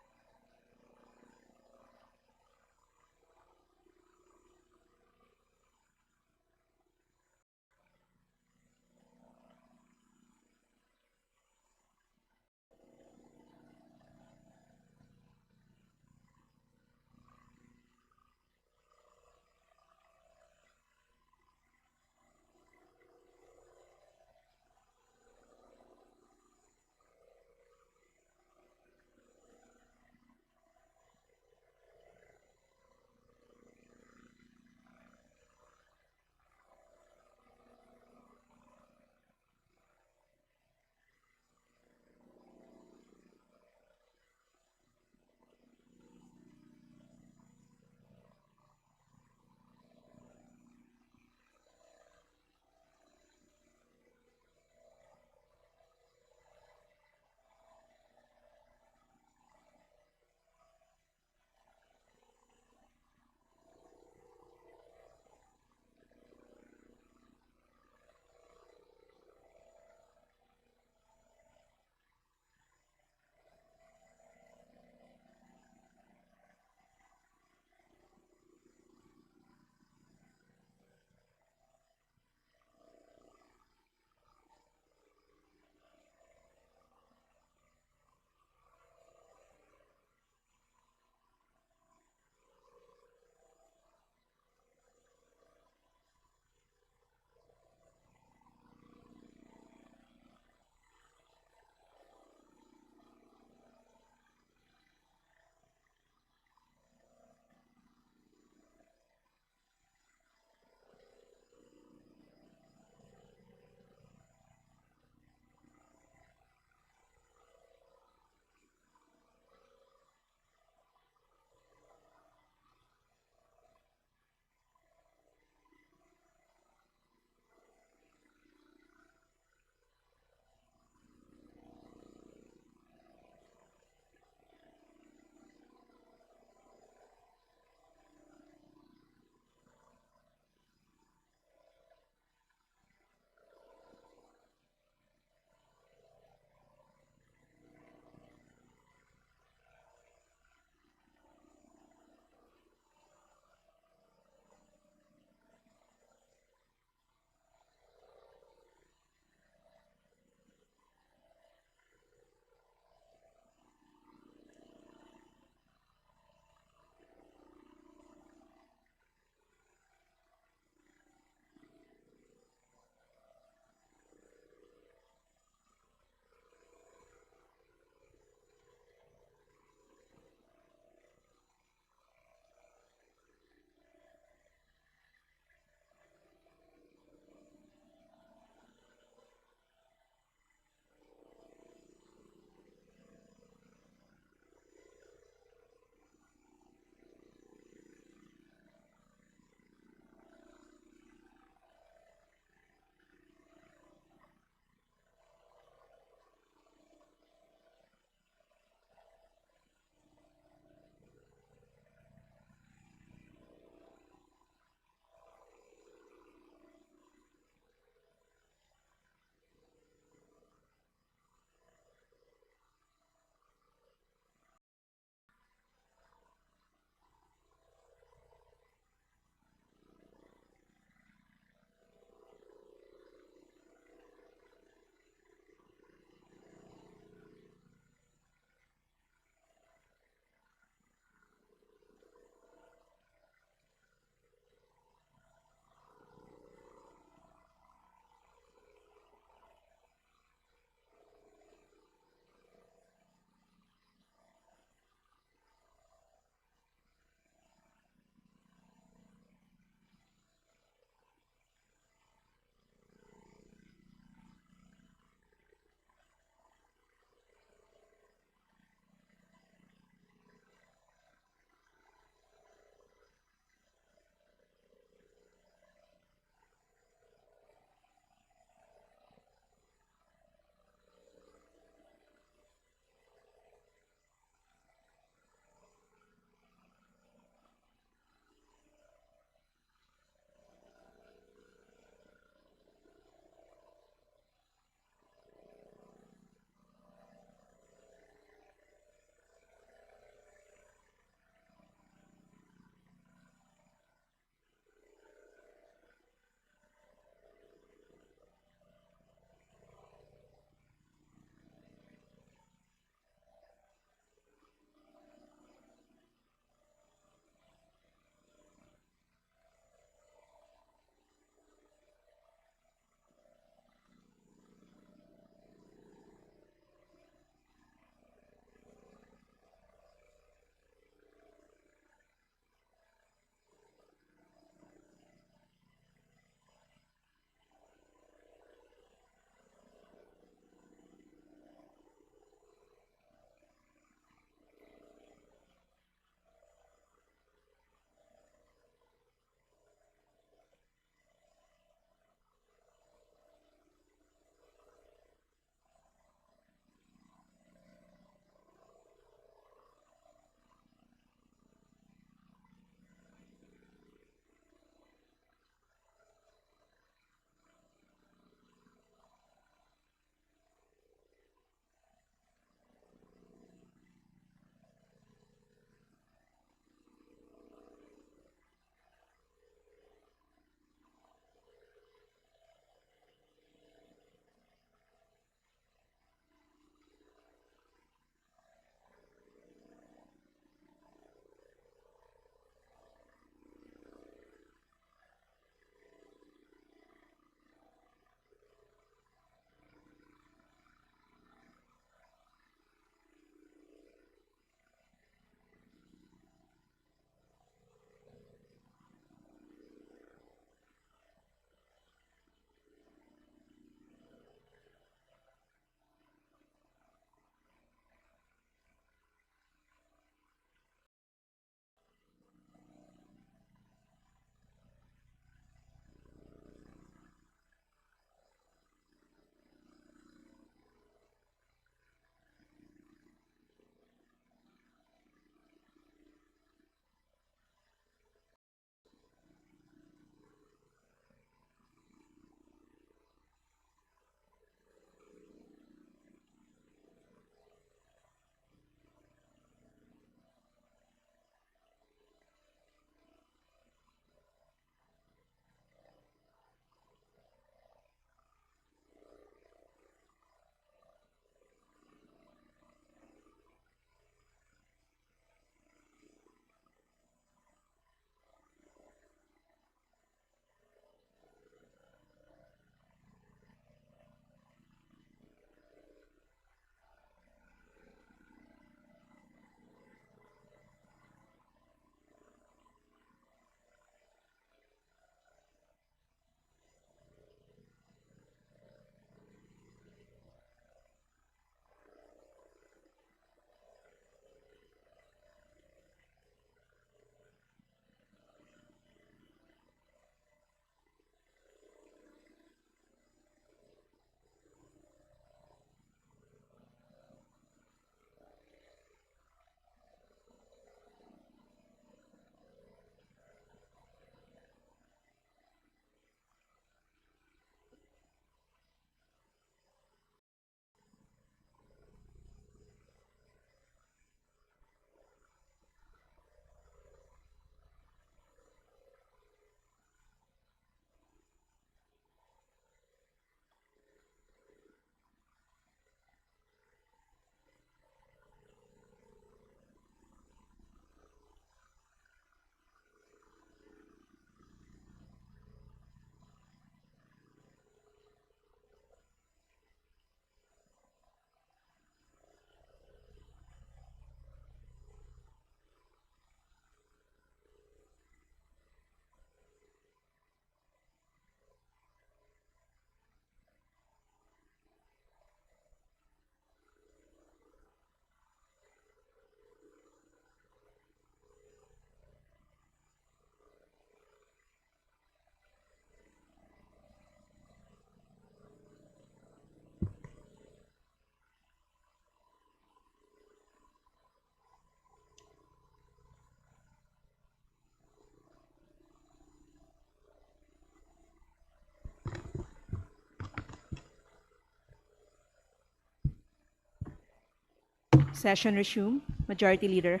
Session resumed. Majority Leader.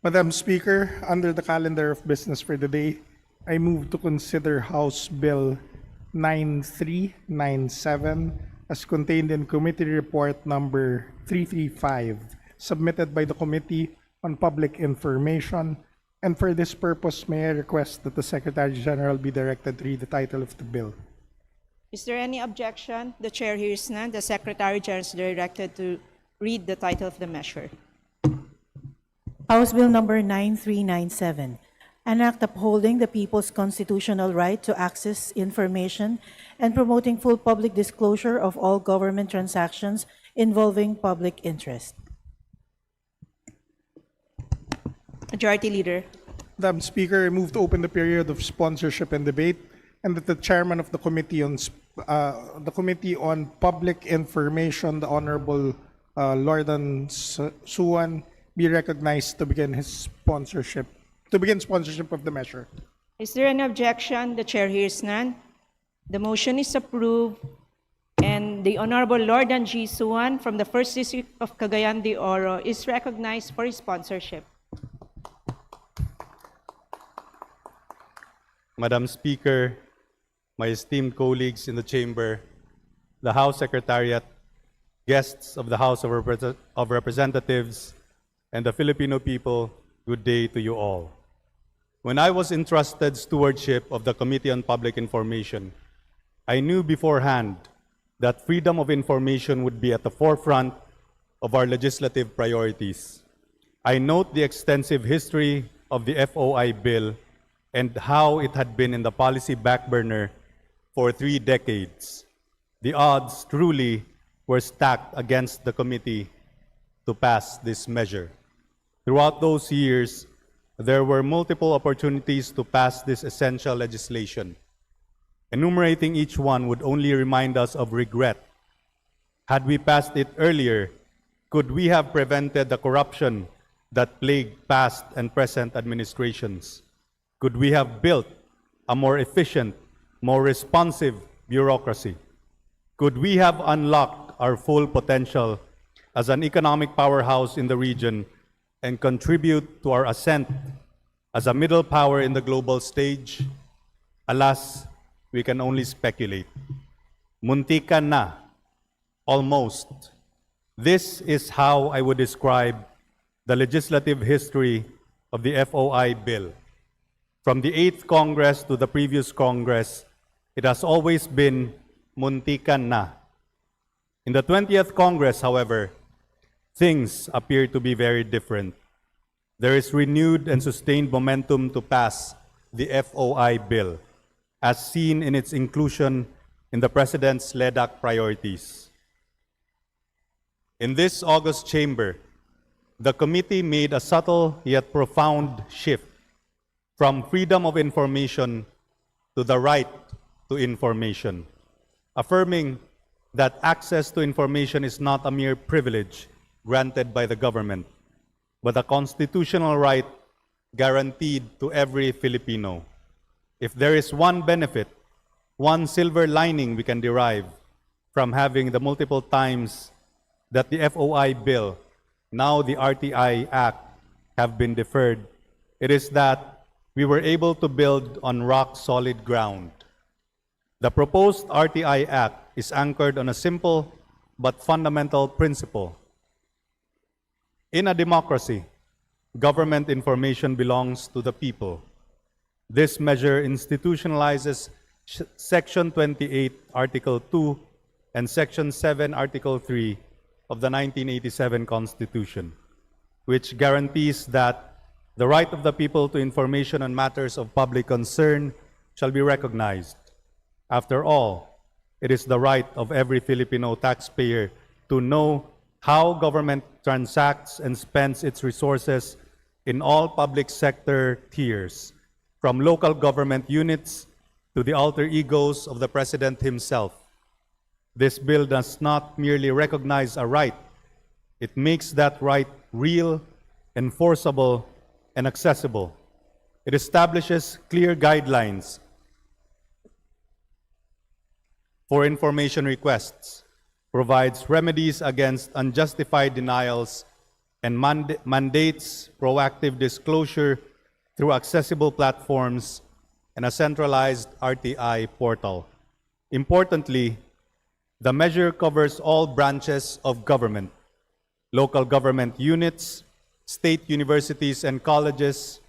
Madam Speaker, under the calendar of business for the day, I move to consider House Bill 9397 as contained in Committee Report Number 335, submitted by the Committee on Public Information, and for this purpose, may I request that the Secretary General be directed to read the title of the bill. Is there any objection? The Chair hears none. The Secretary General is directed to read the title of the measure. House Bill Number 9397, an act upholding the people's constitutional right to access information and promoting full public disclosure of all government transactions involving public interest. Majority Leader. Madam Speaker, I move to open the period of sponsorship and debate, and that the chairman of the Committee on Public Information, the Honorable Lordan Suwan, be recognized to begin sponsorship of the measure. Is there any objection? The Chair hears none. The motion is approved, and the Honorable Lordan G. Suwan from the 1st District of Cagayan de Oro is recognized for his sponsorship. Madam Speaker, my esteemed colleagues in the chamber, the House Secretariat, guests of the House of Representatives, and the Filipino people, good day to you all. When I was entrusted stewardship of the Committee on Public Information, I knew beforehand that freedom of information would be at the forefront of our legislative priorities. I note the extensive history of the FOI bill and how it had been in the policy backburner for 3 decades. The odds truly were stacked against the committee to pass this measure. Throughout those years, there were multiple opportunities to pass this essential legislation. Enumerating each one would only remind us of regret. Had we passed it earlier, could we have prevented the corruption that plagued past and present administrations? Could we have built a more efficient, more responsive bureaucracy? Could we have unlocked our full potential as an economic powerhouse in the region and contribute to our ascent as a middle power in the global stage? Alas, we can only speculate. Muntikan na, almost. This is how I would describe the legislative history of the FOI bill. From the 8th Congress to the previous Congress, it has always been muntikan na. In the 20th Congress, however, things appear to be very different. There is renewed and sustained momentum to pass the FOI bill, as seen in its inclusion in the President's LEDAC priorities. In this August chamber, the committee made a subtle yet profound shift from freedom of information to the right to information, affirming that access to information is not a mere privilege granted by the government, but a constitutional right guaranteed to every Filipino. If there is one benefit, one silver lining we can derive from having the multiple times that the FOI bill, now the RTI Act, have been deferred, it is that we were able to build on rock-solid ground. The proposed RTI Act is anchored on a simple but fundamental principle. In a democracy, government information belongs to the people. This measure institutionalizes Section 28, Article 2, and Section 7, Article 3 of the 1987 Constitution, which guarantees that the right of the people to information on matters of public concern shall be recognized. After all, it is the right of every Filipino taxpayer to know how government transacts and spends its resources in all public sector tiers, from local government units to the alter egos of the President himself. This bill does not merely recognize a right, it makes that right real, enforceable, and accessible. It establishes clear guidelines for information requests, provides remedies against unjustified denials, and mandates proactive disclosure through accessible platforms and a centralized RTI portal. Importantly, the measure covers all branches of government, local government units, state universities and colleges,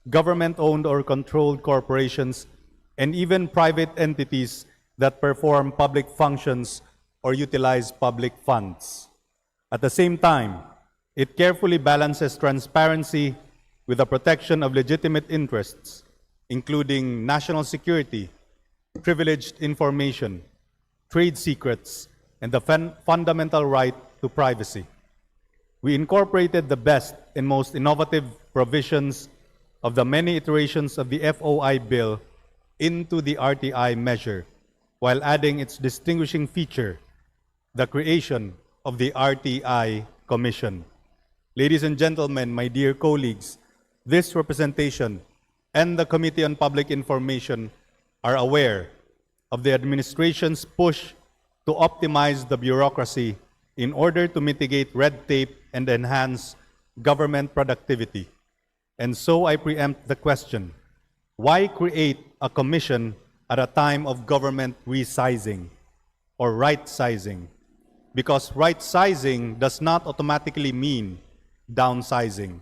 government-owned or controlled corporations, and even private entities that perform public functions or utilize public funds. At the same time, it carefully balances transparency with the protection of legitimate interests, including national security, privileged information, trade secrets, and the fundamental right to privacy. We incorporated the best and most innovative provisions of the many iterations of the FOI bill into the RTI measure, while adding its distinguishing feature, the creation of the RTI Commission. Ladies and gentlemen, my dear colleagues, this representation and the Committee on Public Information are aware of the administration's push to optimize the bureaucracy in order to mitigate red tape and enhance government productivity. And so I preempt the question, why create a commission at a time of government resizing or right-sizing? Because right-sizing does not automatically mean downsizing.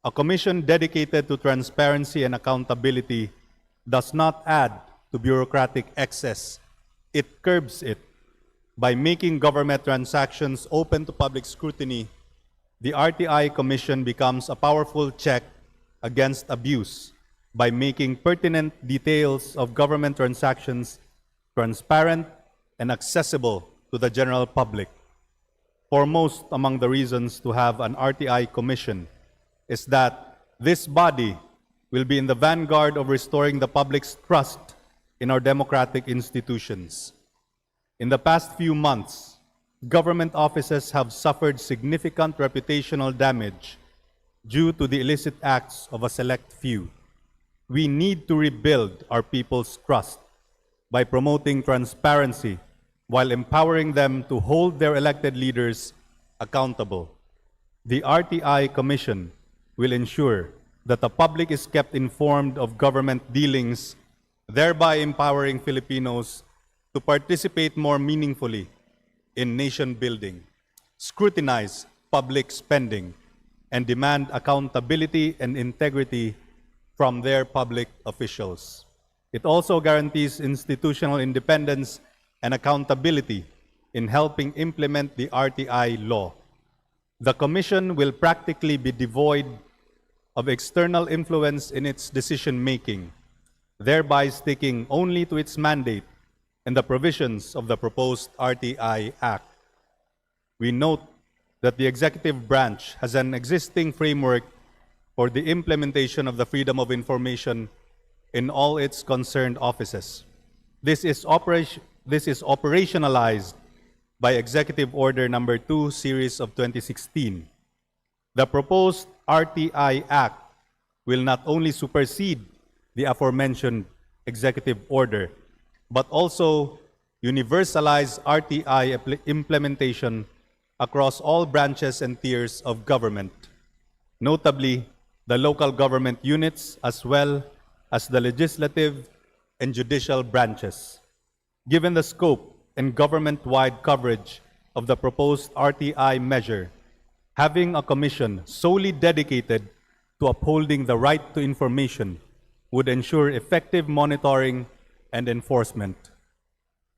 A commission dedicated to transparency and accountability does not add to bureaucratic excess. It curbs it. By making government transactions open to public scrutiny, the RTI Commission becomes a powerful check against abuse by making pertinent details of government transactions transparent and accessible to the general public. Foremost among the reasons to have an RTI Commission is that this body will be in the vanguard of restoring the public's trust in our democratic institutions. In the past few months, government offices have suffered significant reputational damage due to the illicit acts of a select few. We need to rebuild our people's trust by promoting transparency while empowering them to hold their elected leaders accountable. The RTI Commission will ensure that the public is kept informed of government dealings, thereby empowering Filipinos to participate more meaningfully in nation building, scrutinize public spending, and demand accountability and integrity from their public officials. It also guarantees institutional independence and accountability in helping implement the RTI law. The Commission will practically be devoid of external influence in its decision-making, thereby sticking only to its mandate and the provisions of the proposed RTI Act. We note that the executive branch has an existing framework for the implementation of the freedom of information in all its concerned offices. This is operationalized by Executive Order Number 2, Series of 2016. The proposed RTI Act will not only supersede the aforementioned executive order, but also universalize RTI implementation across all branches and tiers of government, notably the local government units as well as the legislative and judicial branches. Given the scope and government-wide coverage of the proposed RTI measure, having a commission solely dedicated to upholding the right to information would ensure effective monitoring and enforcement.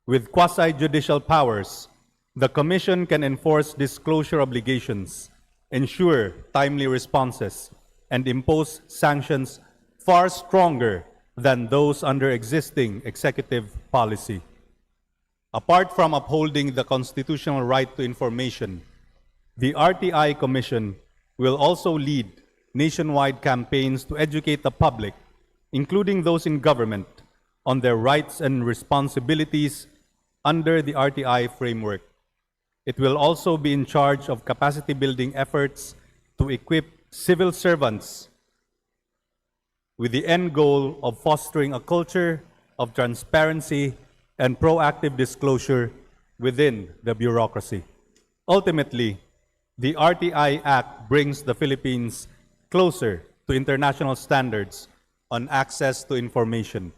With quasi-judicial powers, the Commission can enforce disclosure obligations, ensure timely responses, and impose sanctions far stronger than those under existing executive policy. Apart from upholding the constitutional right to information, the RTI Commission will also lead nationwide campaigns to educate the public, including those in government, on their rights and responsibilities under the RTI framework. It will also be in charge of capacity building efforts to equip civil servants with the end goal of fostering a culture of transparency and proactive disclosure within the bureaucracy. Ultimately, the RTI Act brings the Philippines closer to international standards on access to information.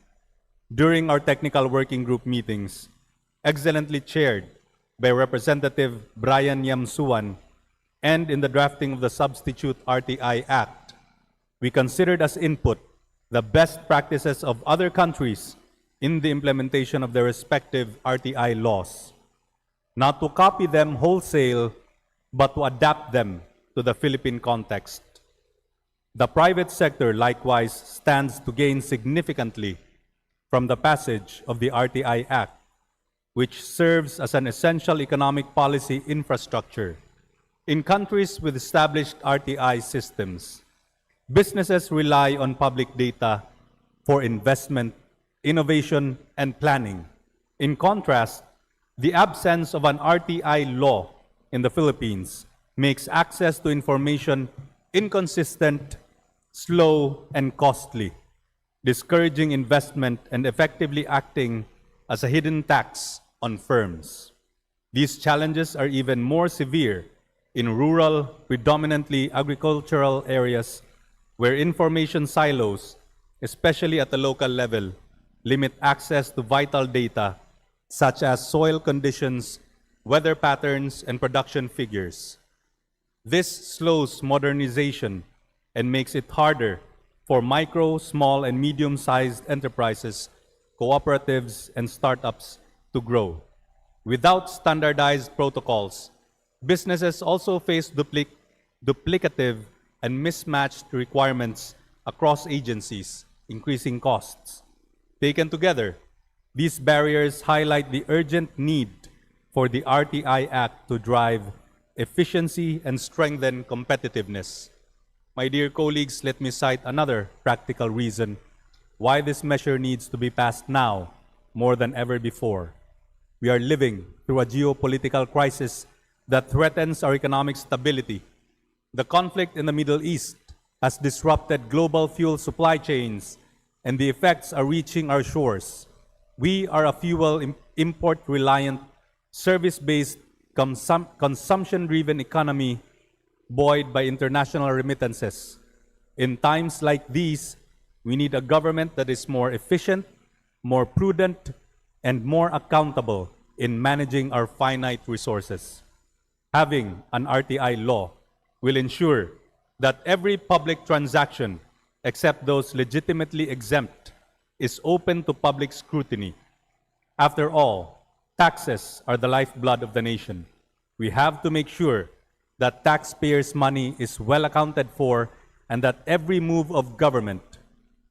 During our technical working group meetings, excellently chaired by Representative Brian Yamsuan, and in the drafting of the substitute RTI Act, we considered as input the best practices of other countries in the implementation of their respective RTI laws, not to copy them wholesale, but to adapt them to the Philippine context. The private sector likewise stands to gain significantly from the passage of the RTI Act, which serves as an essential economic policy infrastructure. In countries with established RTI systems, businesses rely on public data for investment, innovation, and planning. In contrast, the absence of an RTI law in the Philippines makes access to information inconsistent, slow, and costly, discouraging investment and effectively acting as a hidden tax on firms. These challenges are even more severe in rural, predominantly agricultural areas where information silos, especially at the local level, limit access to vital data such as soil conditions, weather patterns, and production figures. This slows modernization and makes it harder for micro, small, and medium-sized enterprises, cooperatives, and startups to grow. Without standardized protocols, businesses also face duplicative and mismatched requirements across agencies, increasing costs. Taken together, these barriers highlight the urgent need for the RTI Act to drive efficiency and strengthen competitiveness. My dear colleagues, let me cite another practical reason why this measure needs to be passed now more than ever before. We are living through a geopolitical crisis that threatens our economic stability. The conflict in the Middle East has disrupted global fuel supply chains, and the effects are reaching our shores. We are a fuel import-reliant, service-based, consumption-driven economy buoyed by international remittances. In times like these, we need a government that is more efficient, more prudent, and more accountable in managing our finite resources. Having an RTI law will ensure that every public transaction, except those legitimately exempt, is open to public scrutiny. After all, taxes are the lifeblood of the nation. We have to make sure that taxpayers' money is well accounted for and that every move of government,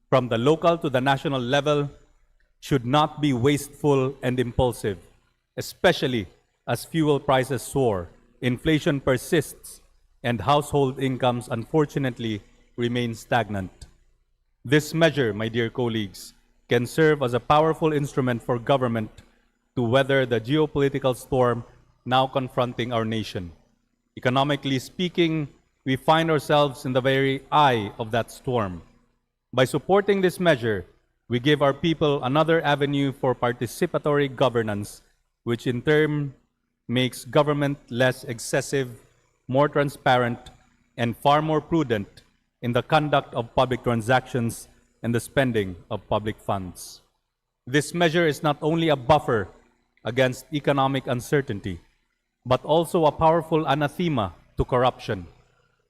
from the local to the national level, should not be wasteful and impulsive, especially as fuel prices soar, inflation persists, and household incomes unfortunately remain stagnant. This measure, my dear colleagues, can serve as a powerful instrument for government to weather the geopolitical storm now confronting our nation. Economically speaking, we find ourselves in the very eye of that storm. By supporting this measure, we give our people another avenue for participatory governance, which in turn makes government less excessive, more transparent, and far more prudent in the conduct of public transactions and the spending of public funds. This measure is not only a buffer against economic uncertainty, but also a powerful anathema to corruption.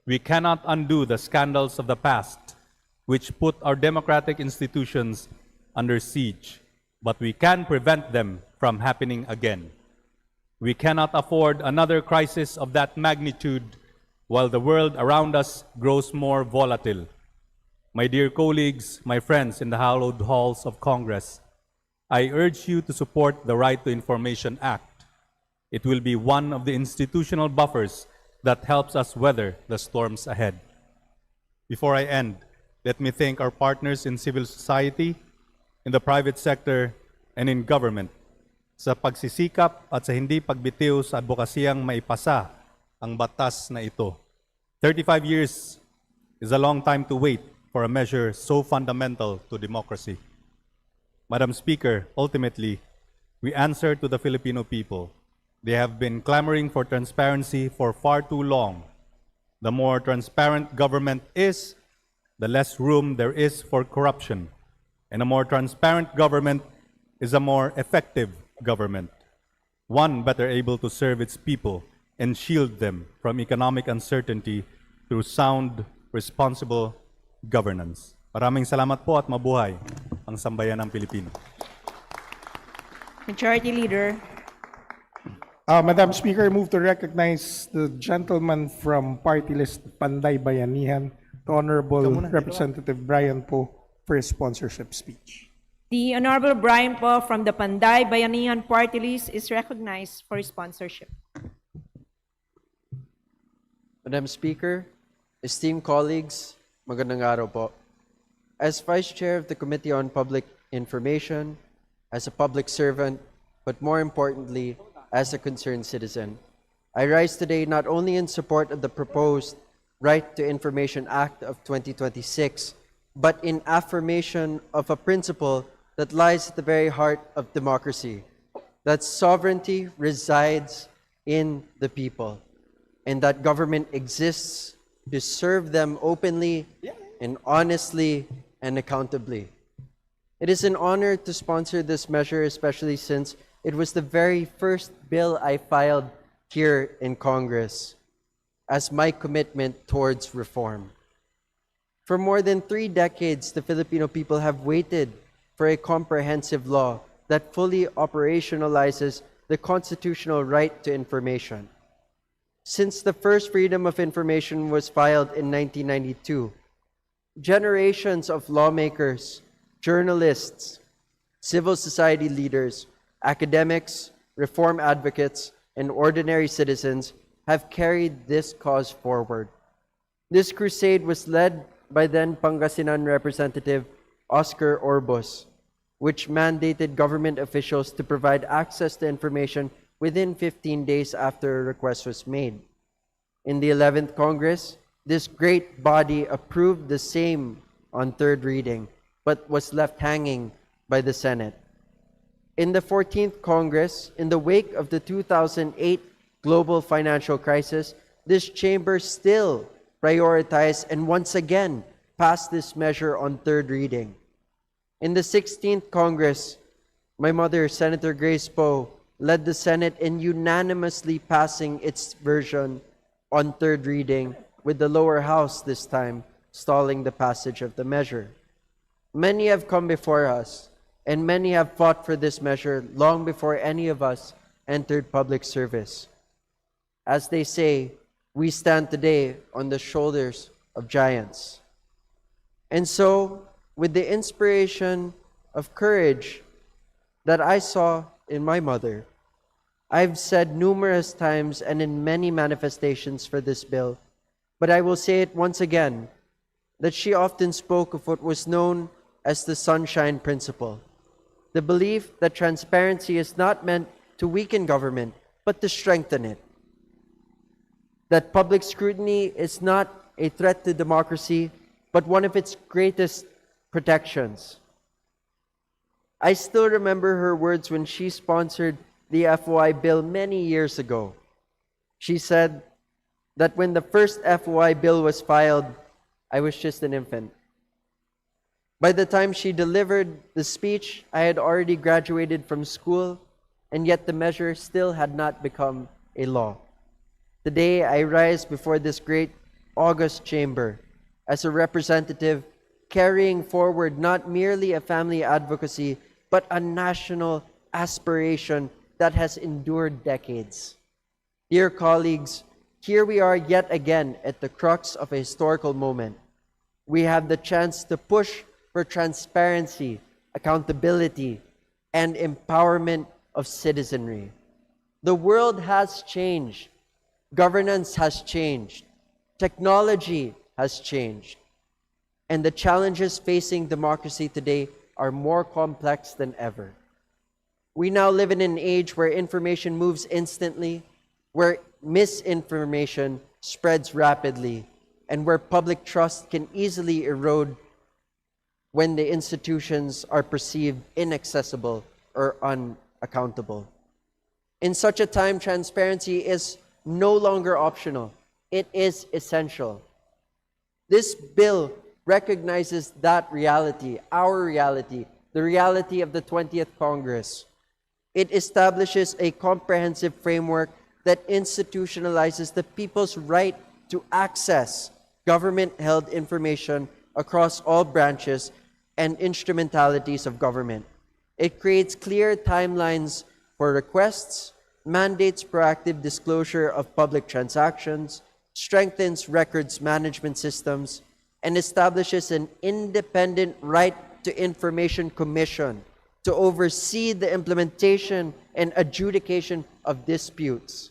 We cannot undo the scandals of the past, which put our democratic institutions under siege, but we can prevent them from happening again. We cannot afford another crisis of that magnitude while the world around us grows more volatile. My dear colleagues, my friends in the hallowed halls of Congress, I urge you to support the Right to Information Act. It will be one of the institutional buffers that helps us weather the storms ahead. Before I end, let me thank our partners in civil society, in the private sector, and in government sa pagsisikap at sa hindi pagbitiw sa advokasiyang maipasa ang batas na ito. 35 years is a long time to wait for a measure so fundamental to democracy. Madam Speaker, ultimately, we answer to the Filipino people. They have been clamoring for transparency for far too long. The more transparent government is, the less room there is for corruption. And a more transparent government is a more effective government, one better able to serve its people and shield them from economic uncertainty through sound, responsible governance. Maraming salamat po at mabuhay ang sambayan ng Pilipino. Majority Leader. Madam Speaker, I move to recognize the gentleman from Party List Panday Bayanihan, the Honorable Representative Brian Poe, for his sponsorship speech. The Honorable Brian Poe from the Panday Bayanihan Party List is recognized for his sponsorship. Madam Speaker, esteemed colleagues, magandang araw po. As Vice Chair of the Committee on Public Information, as a public servant, but more importantly, as a concerned citizen, I rise today not only in support of the proposed Right to Information Act of 2026, but in affirmation of a principle that lies at the very heart of democracy, that sovereignty resides in the people, and that government exists to serve them openly and honestly and accountably. It is an honor to sponsor this measure, especially since it was the very first bill I filed here in Congress as my commitment towards reform. For more than 3 decades, the Filipino people have waited for a comprehensive law that fully operationalizes the constitutional right to information. Since the first Freedom of Information was filed in 1992, generations of lawmakers, journalists, civil society leaders, academics, reform advocates, and ordinary citizens have carried this cause forward. This crusade was led by then Pangasinan Representative Oscar Orbos, which mandated government officials to provide access to information within 15 days after a request was made. In the 11th Congress, this great body approved the same on third reading, but was left hanging by the Senate. In the 14th Congress, in the wake of the 2008 global financial crisis, this chamber still prioritized and once again passed this measure on third reading. In the 16th Congress, my mother, Senator Grace Poe, led the Senate in unanimously passing its version on third reading, with the lower house this time stalling the passage of the measure. Many have come before us, and many have fought for this measure long before any of us entered public service. As they say, we stand today on the shoulders of giants. And so, with the inspiration of courage that I saw in my mother, I've said numerous times and in many manifestations for this bill, but I will say it once again, that she often spoke of what was known as the Sunshine Principle, the belief that transparency is not meant to weaken government, but to strengthen it. That public scrutiny is not a threat to democracy, but one of its greatest protections. I still remember her words when she sponsored the FOI bill many years ago. She said that when the first FOI bill was filed, I was just an infant. By the time she delivered the speech, I had already graduated from school, and yet the measure still had not become a law. Today, I rise before this great august chamber as a representative carrying forward not merely a family advocacy, but a national aspiration that has endured decades. Dear colleagues, here we are yet again at the crux of a historical moment. We have the chance to push for transparency, accountability, and empowerment of citizenry. The world has changed. Governance has changed. Technology has changed. And the challenges facing democracy today are more complex than ever. We now live in an age where information moves instantly, where misinformation spreads rapidly, and where public trust can easily erode when the institutions are perceived inaccessible or unaccountable. In such a time, transparency is no longer optional. It is essential. This bill recognizes that reality, our reality, the reality of the 20th Congress. It establishes a comprehensive framework that institutionalizes the people's right to access government-held information across all branches and instrumentalities of government. It creates clear timelines for requests, mandates proactive disclosure of public transactions, strengthens records management systems, and establishes an independent right to information commission to oversee the implementation and adjudication of disputes,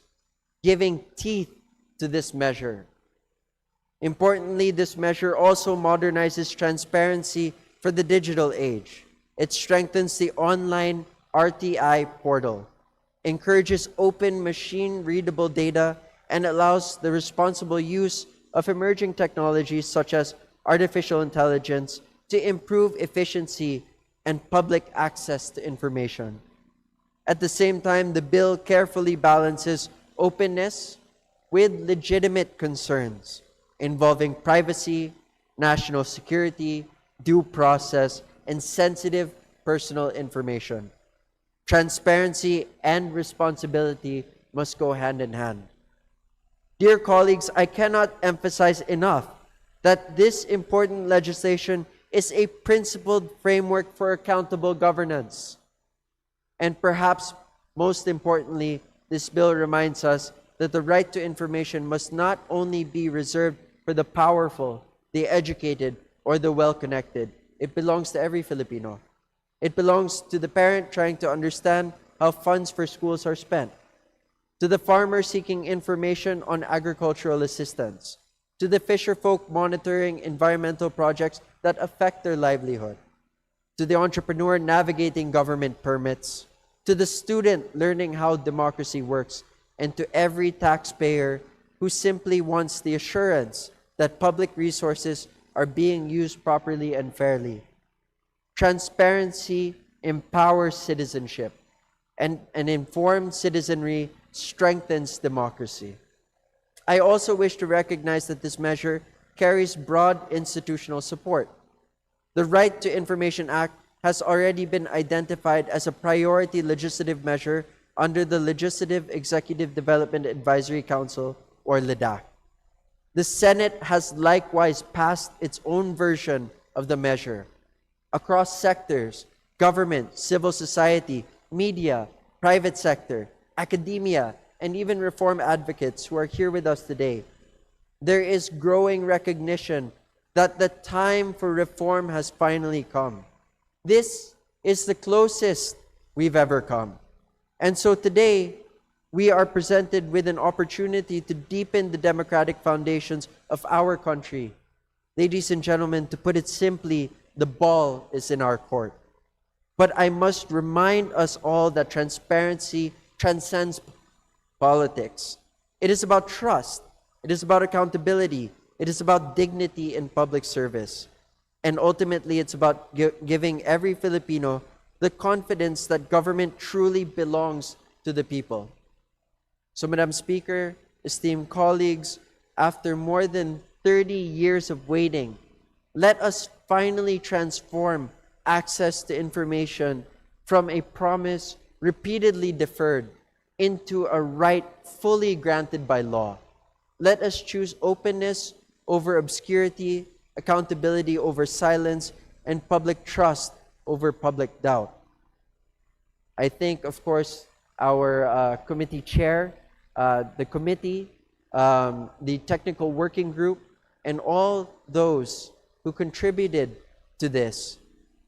giving teeth to this measure. Importantly, this measure also modernizes transparency for the digital age. It strengthens the online RTI portal, encourages open machine-readable data, and allows the responsible use of emerging technologies such as artificial intelligence to improve efficiency and public access to information. At the same time, the bill carefully balances openness with legitimate concerns involving privacy, national security, due process, and sensitive personal information. Transparency and responsibility must go hand in hand. Dear colleagues, I cannot emphasize enough that this important legislation is a principled framework for accountable governance. And perhaps most importantly, this bill reminds us that the right to information must not only be reserved for the powerful, the educated, or the well-connected. It belongs to every Filipino. It belongs to the parent trying to understand how funds for schools are spent, to the farmer seeking information on agricultural assistance, to the fisherfolk monitoring environmental projects that affect their livelihood, to the entrepreneur navigating government permits, to the student learning how democracy works, and to every taxpayer who simply wants the assurance that public resources are being used properly and fairly. Transparency empowers citizenship, and an informed citizenry strengthens democracy. I also wish to recognize that this measure carries broad institutional support. The Right to Information Act has already been identified as a priority legislative measure under the Legislative Executive Development Advisory Council, or LEDAC. The Senate has likewise passed its own version of the measure. Across sectors, government, civil society, media, private sector, academia, and even reform advocates who are here with us today, there is growing recognition that the time for reform has finally come. This is the closest we've ever come. And so today, we are presented with an opportunity to deepen the democratic foundations of our country. Ladies and gentlemen, to put it simply, the ball is in our court. But I must remind us all that transparency transcends politics. It is about trust. It is about accountability. It is about dignity in public service. And ultimately, it's about giving every Filipino the confidence that government truly belongs to the people. So, Madam Speaker, esteemed colleagues, after more than 30 years of waiting, let us finally transform access to information from a promise repeatedly deferred into a right fully granted by law. Let us choose openness over obscurity, accountability over silence, and public trust over public doubt. I think, of course, our committee chair, the committee, the technical working group, and all those who contributed to this.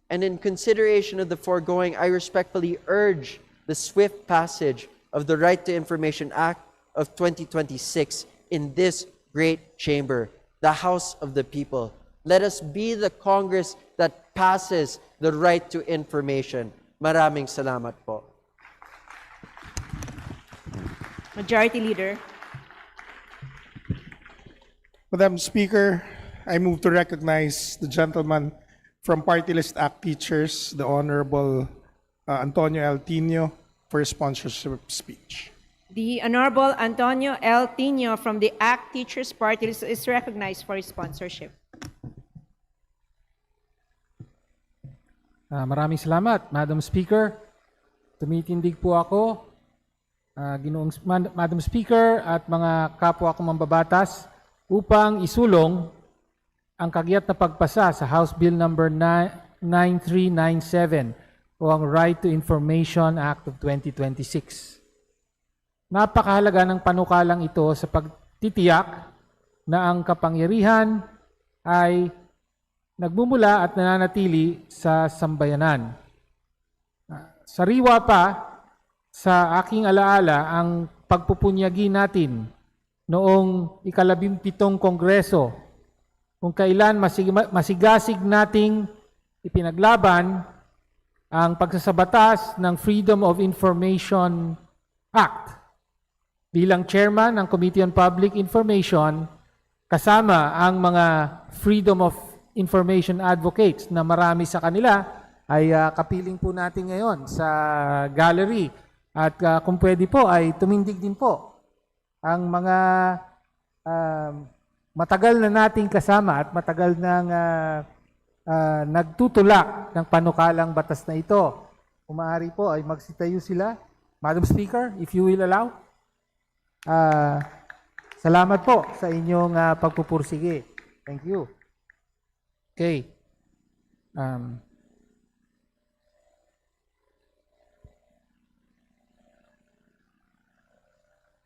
And in consideration of the foregoing, I respectfully urge the swift passage of the Right to Information Act of 2026 in this great chamber, the House of the People. Let us be the Congress that passes the right to information. Maraming salamat po. Majority Leader. Madam Speaker, I move to recognize the gentleman from Party List Act Teachers, the Honorable Antonio L. Tino, for sponsorship speech. The Honorable Antonio L. Tino from the ACT Teachers Party List is recognized for his sponsorship. Maraming salamat, Madam Speaker. Tumitindig po ako, Madam Speaker at mga kapwa ko mambabatas upang isulong ang kagyat na pagpasa sa House Bill number 9397 o ang Right to Information Act of 2026. Napakahalaga ng panukalang ito sa pagtitiyak na ang kapangyarihan ay nagmumula at nananatili sa sambayanan. Sariwa pa sa aking alaala ang pagpupunyagi natin noong ika-17 Kongreso kung kailan masigasig nating ipinaglaban ang pagsasabatas ng Freedom of Information Act. Bilang chairman ng Committee on Public Information, kasama ang mga Freedom of Information Advocates na marami sa kanila ay kapiling po natin ngayon sa gallery. At kung pwede po ay tumindig din po ang mga matagal na nating kasama at matagal nang nagtutulak ng panukalang batas na ito. Kung maaari po ay magsitayo sila. Madam Speaker, if you will allow. Salamat po sa inyong pagpupursige. Thank you. Okay.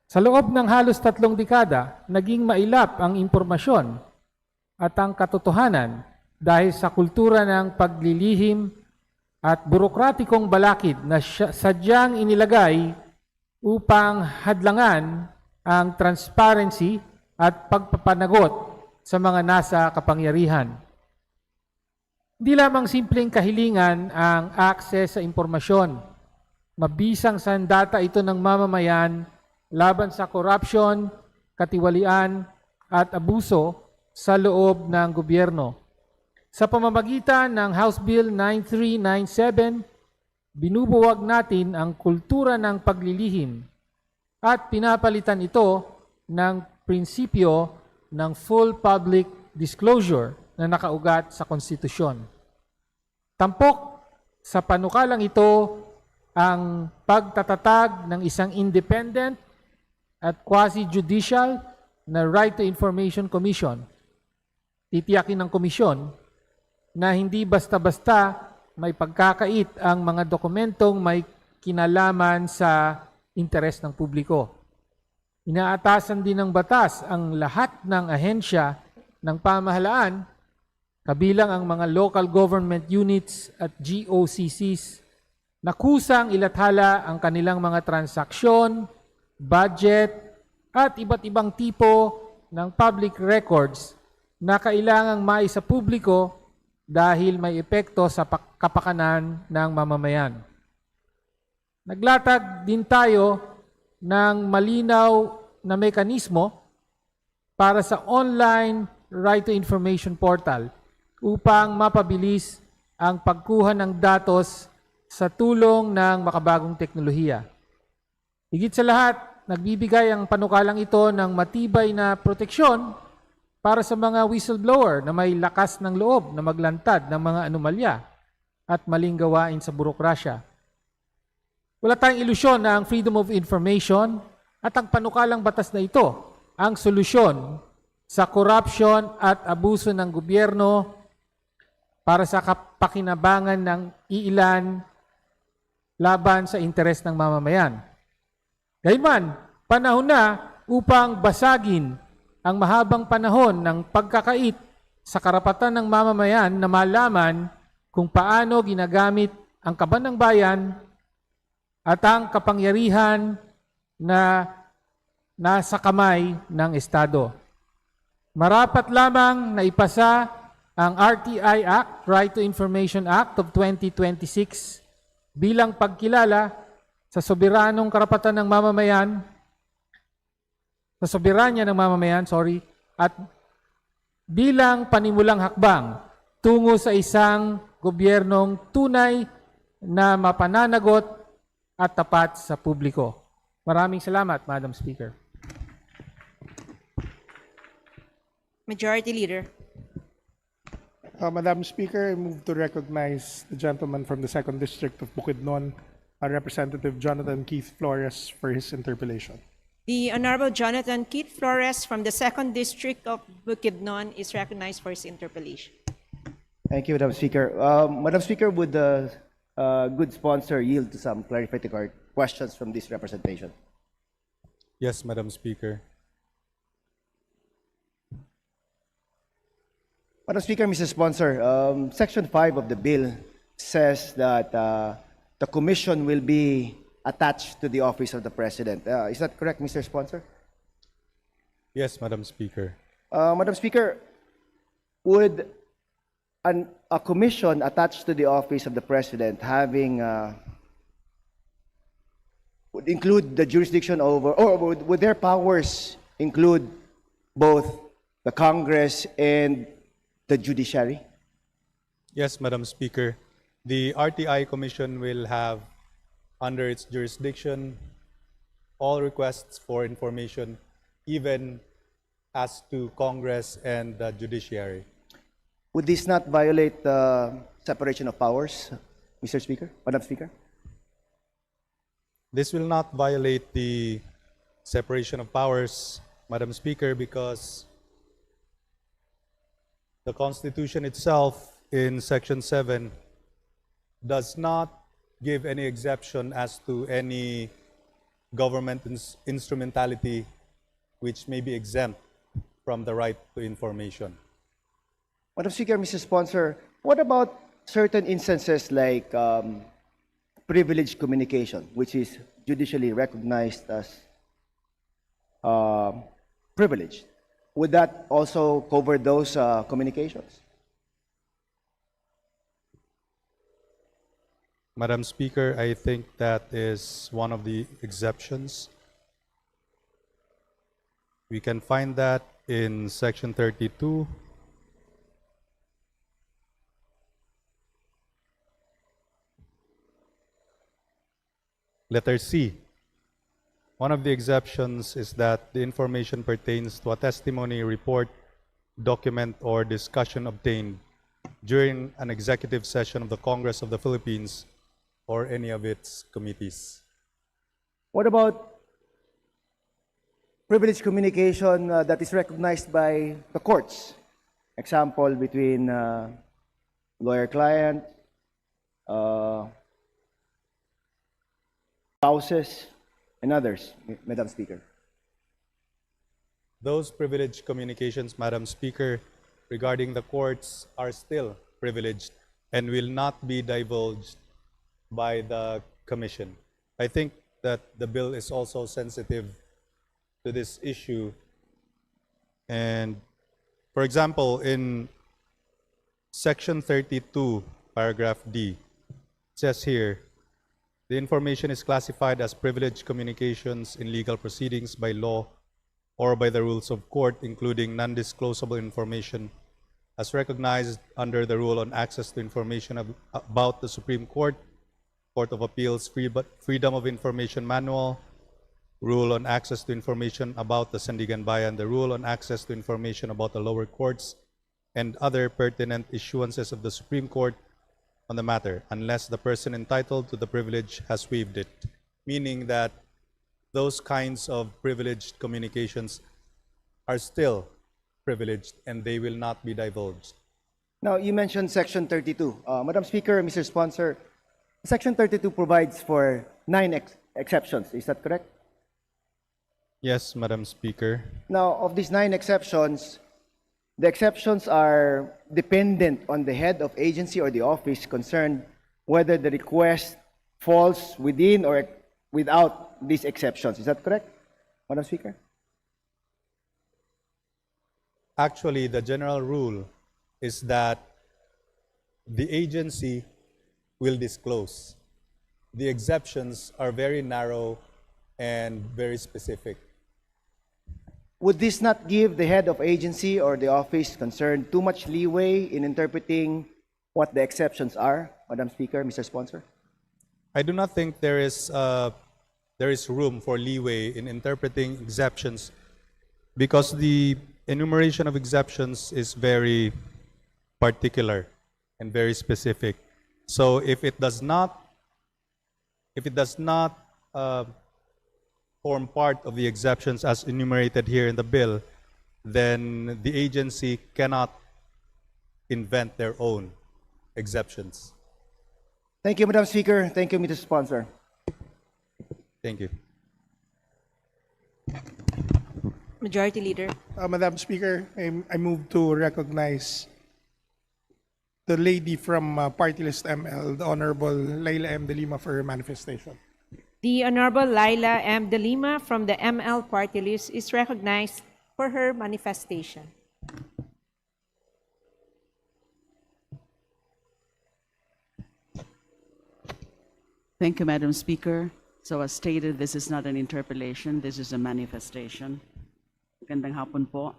Sa loob ng halos 3 dekada, naging mailap ang impormasyon at ang katotohanan dahil sa kultura ng paglilihim at burokratikong balakid na sadyang inilagay upang hadlangan ang transparency at pagpapanagot sa mga nasa kapangyarihan. Hindi lamang simpleng kahilingan ang access sa impormasyon. Mabisang sandata ito ng mamamayan laban sa korupsyon, katiwalian at abuso sa loob ng gobyerno. Sa pamamagitan ng House Bill 9397, binubuwag natin ang kultura ng paglilihim at pinapalitan ito ng prinsipyo ng full public disclosure na nakaugat sa konstitusyon. Tampok sa panukalang ito ang pagtatatag ng isang independent at quasi-judicial na Right to Information Commission. Titiyakin ng komisyon na hindi basta-basta may pagkakait ang mga dokumentong may kinalaman sa interes ng publiko. Inaatasan din ng batas ang lahat ng ahensya ng pamahalaan, kabilang ang mga local government units at GOCCs, na kusang ilathala ang kanilang mga transaksyon, budget, at iba't ibang tipo ng public records na kailangang maisa publiko dahil may epekto sa kapakanan ng mamamayan. Naglatag din tayo ng malinaw na mekanismo para sa online Right to Information Portal upang mapabilis ang pagkuha ng datos sa tulong ng makabagong teknolohiya. Higit sa lahat, nagbibigay ang panukalang ito ng matibay na proteksyon para sa mga whistleblower na may lakas ng loob na maglantad ng mga anomalya at maling gawain sa burokrasya. Wala tayong ilusyon na ang Freedom of Information at ang panukalang batas na ito ang solusyon sa korupsyon at abuso ng gobyerno para sa kapakinabangan ng iilan laban sa interes ng mamamayan. Gayunman, panahon na upang basagin ang mahabang panahon ng pagkakait sa karapatan ng mamamayan na malaman kung paano ginagamit ang kaban ng bayan at ang kapangyarihan na nasa kamay ng Estado. Marapat lamang na ipasa ang RTI Act, Right to Information Act of 2026 bilang pagkilala sa soberanong karapatan ng mamamayan, sa soberanya ng mamamayan, at bilang panimulang hakbang tungo sa isang gobyernong tunay na mapananagot at tapat sa publiko. Maraming salamat, Madam Speaker. Majority Leader. Madam Speaker, I move to recognize the gentleman from the 2nd District of Bukidnon, Representative Jonathan Keith Flores, for his interpellation. The Honorable Jonathan Keith Flores from the 2nd District of Bukidnon is recognized for his interpellation. Thank you, Madam Speaker. Madam Speaker, would the good sponsor yield to some clarificatory questions from this representation? Yes, Madam Speaker. Madam Speaker, Mr. Sponsor, Section 5 of the bill says that the commission will be attached to the office of the President. Is that correct, Mr. Sponsor? Yes, Madam Speaker. Madam Speaker, would a commission attached to the office of the President having would include the jurisdiction over, or would their powers include both the Congress and the judiciary? Yes, Madam Speaker. The RTI Commission will have under its jurisdiction all requests for information, even as to Congress and the judiciary. Would this not violate the separation of powers, Mr. Speaker, Madam Speaker? This will not violate the separation of powers, Madam Speaker, because the Constitution itself in Section 7 does not give any exception as to any government instrumentality which may be exempt from the right to information. Madam Speaker, Mr. Sponsor, what about certain instances like privileged communication, which is judicially recognized as privileged? Would that also cover those communications? Madam Speaker, I think that is one of the exceptions. We can find that in Section 32. Letter C. One of the exceptions is that the information pertains to a testimony, report, document, or discussion obtained during an executive session of the Congress of the Philippines or any of its committees. What about privileged communication that is recognized by the courts? Example, between lawyer-client, spouses, and others, Madam Speaker. Those privileged communications, Madam Speaker, regarding the courts are still privileged and will not be divulged by the Commission. I think that the bill is also sensitive to this issue. And for example, in Section 32, paragraph D, it says here, the information is classified as privileged communications in legal proceedings by law or by the rules of court, including non-disclosable information as recognized under the Rule on Access to Information about the Supreme Court, Court of Appeals Freedom of Information Manual, Rule on Access to Information about the Sandigan Bayan, the Rule on Access to Information about the lower courts, and other pertinent issuances of the Supreme Court on the matter, unless the person entitled to the privilege has waived it, meaning that those kinds of privileged communications are still privileged and they will not be divulged. Now, you mentioned Section 32. Madam Speaker, Mr. Sponsor, Section 32 provides for 9 exceptions. Is that correct? Yes, Madam Speaker. Now, of these 9 exceptions, the exceptions are dependent on the head of agency or the office concerned whether the request falls within or without these exceptions. Is that correct, Madam Speaker? Actually, the general rule is that the agency will disclose. The exceptions are very narrow and very specific. Would this not give the head of agency or the office concerned too much leeway in interpreting what the exceptions are, Madam Speaker, Mr. Sponsor? I do not think there is room for leeway in interpreting exceptions because the enumeration of exceptions is very particular and very specific. So if it does not form part of the exceptions as enumerated here in the bill, then the agency cannot invent their own exceptions. Thank you, Madam Speaker. Thank you, Mr. Sponsor. Thank you. Majority Leader. Madam Speaker, I move to recognize the lady from Party List ML, the Honorable Laila M. De Lima, for her manifestation. The Honorable Laila M. De Lima from the ML Party List is recognized for her manifestation. Thank you, Madam Speaker. So as stated, this is not an interpellation, this is a manifestation. Magandang hapon po.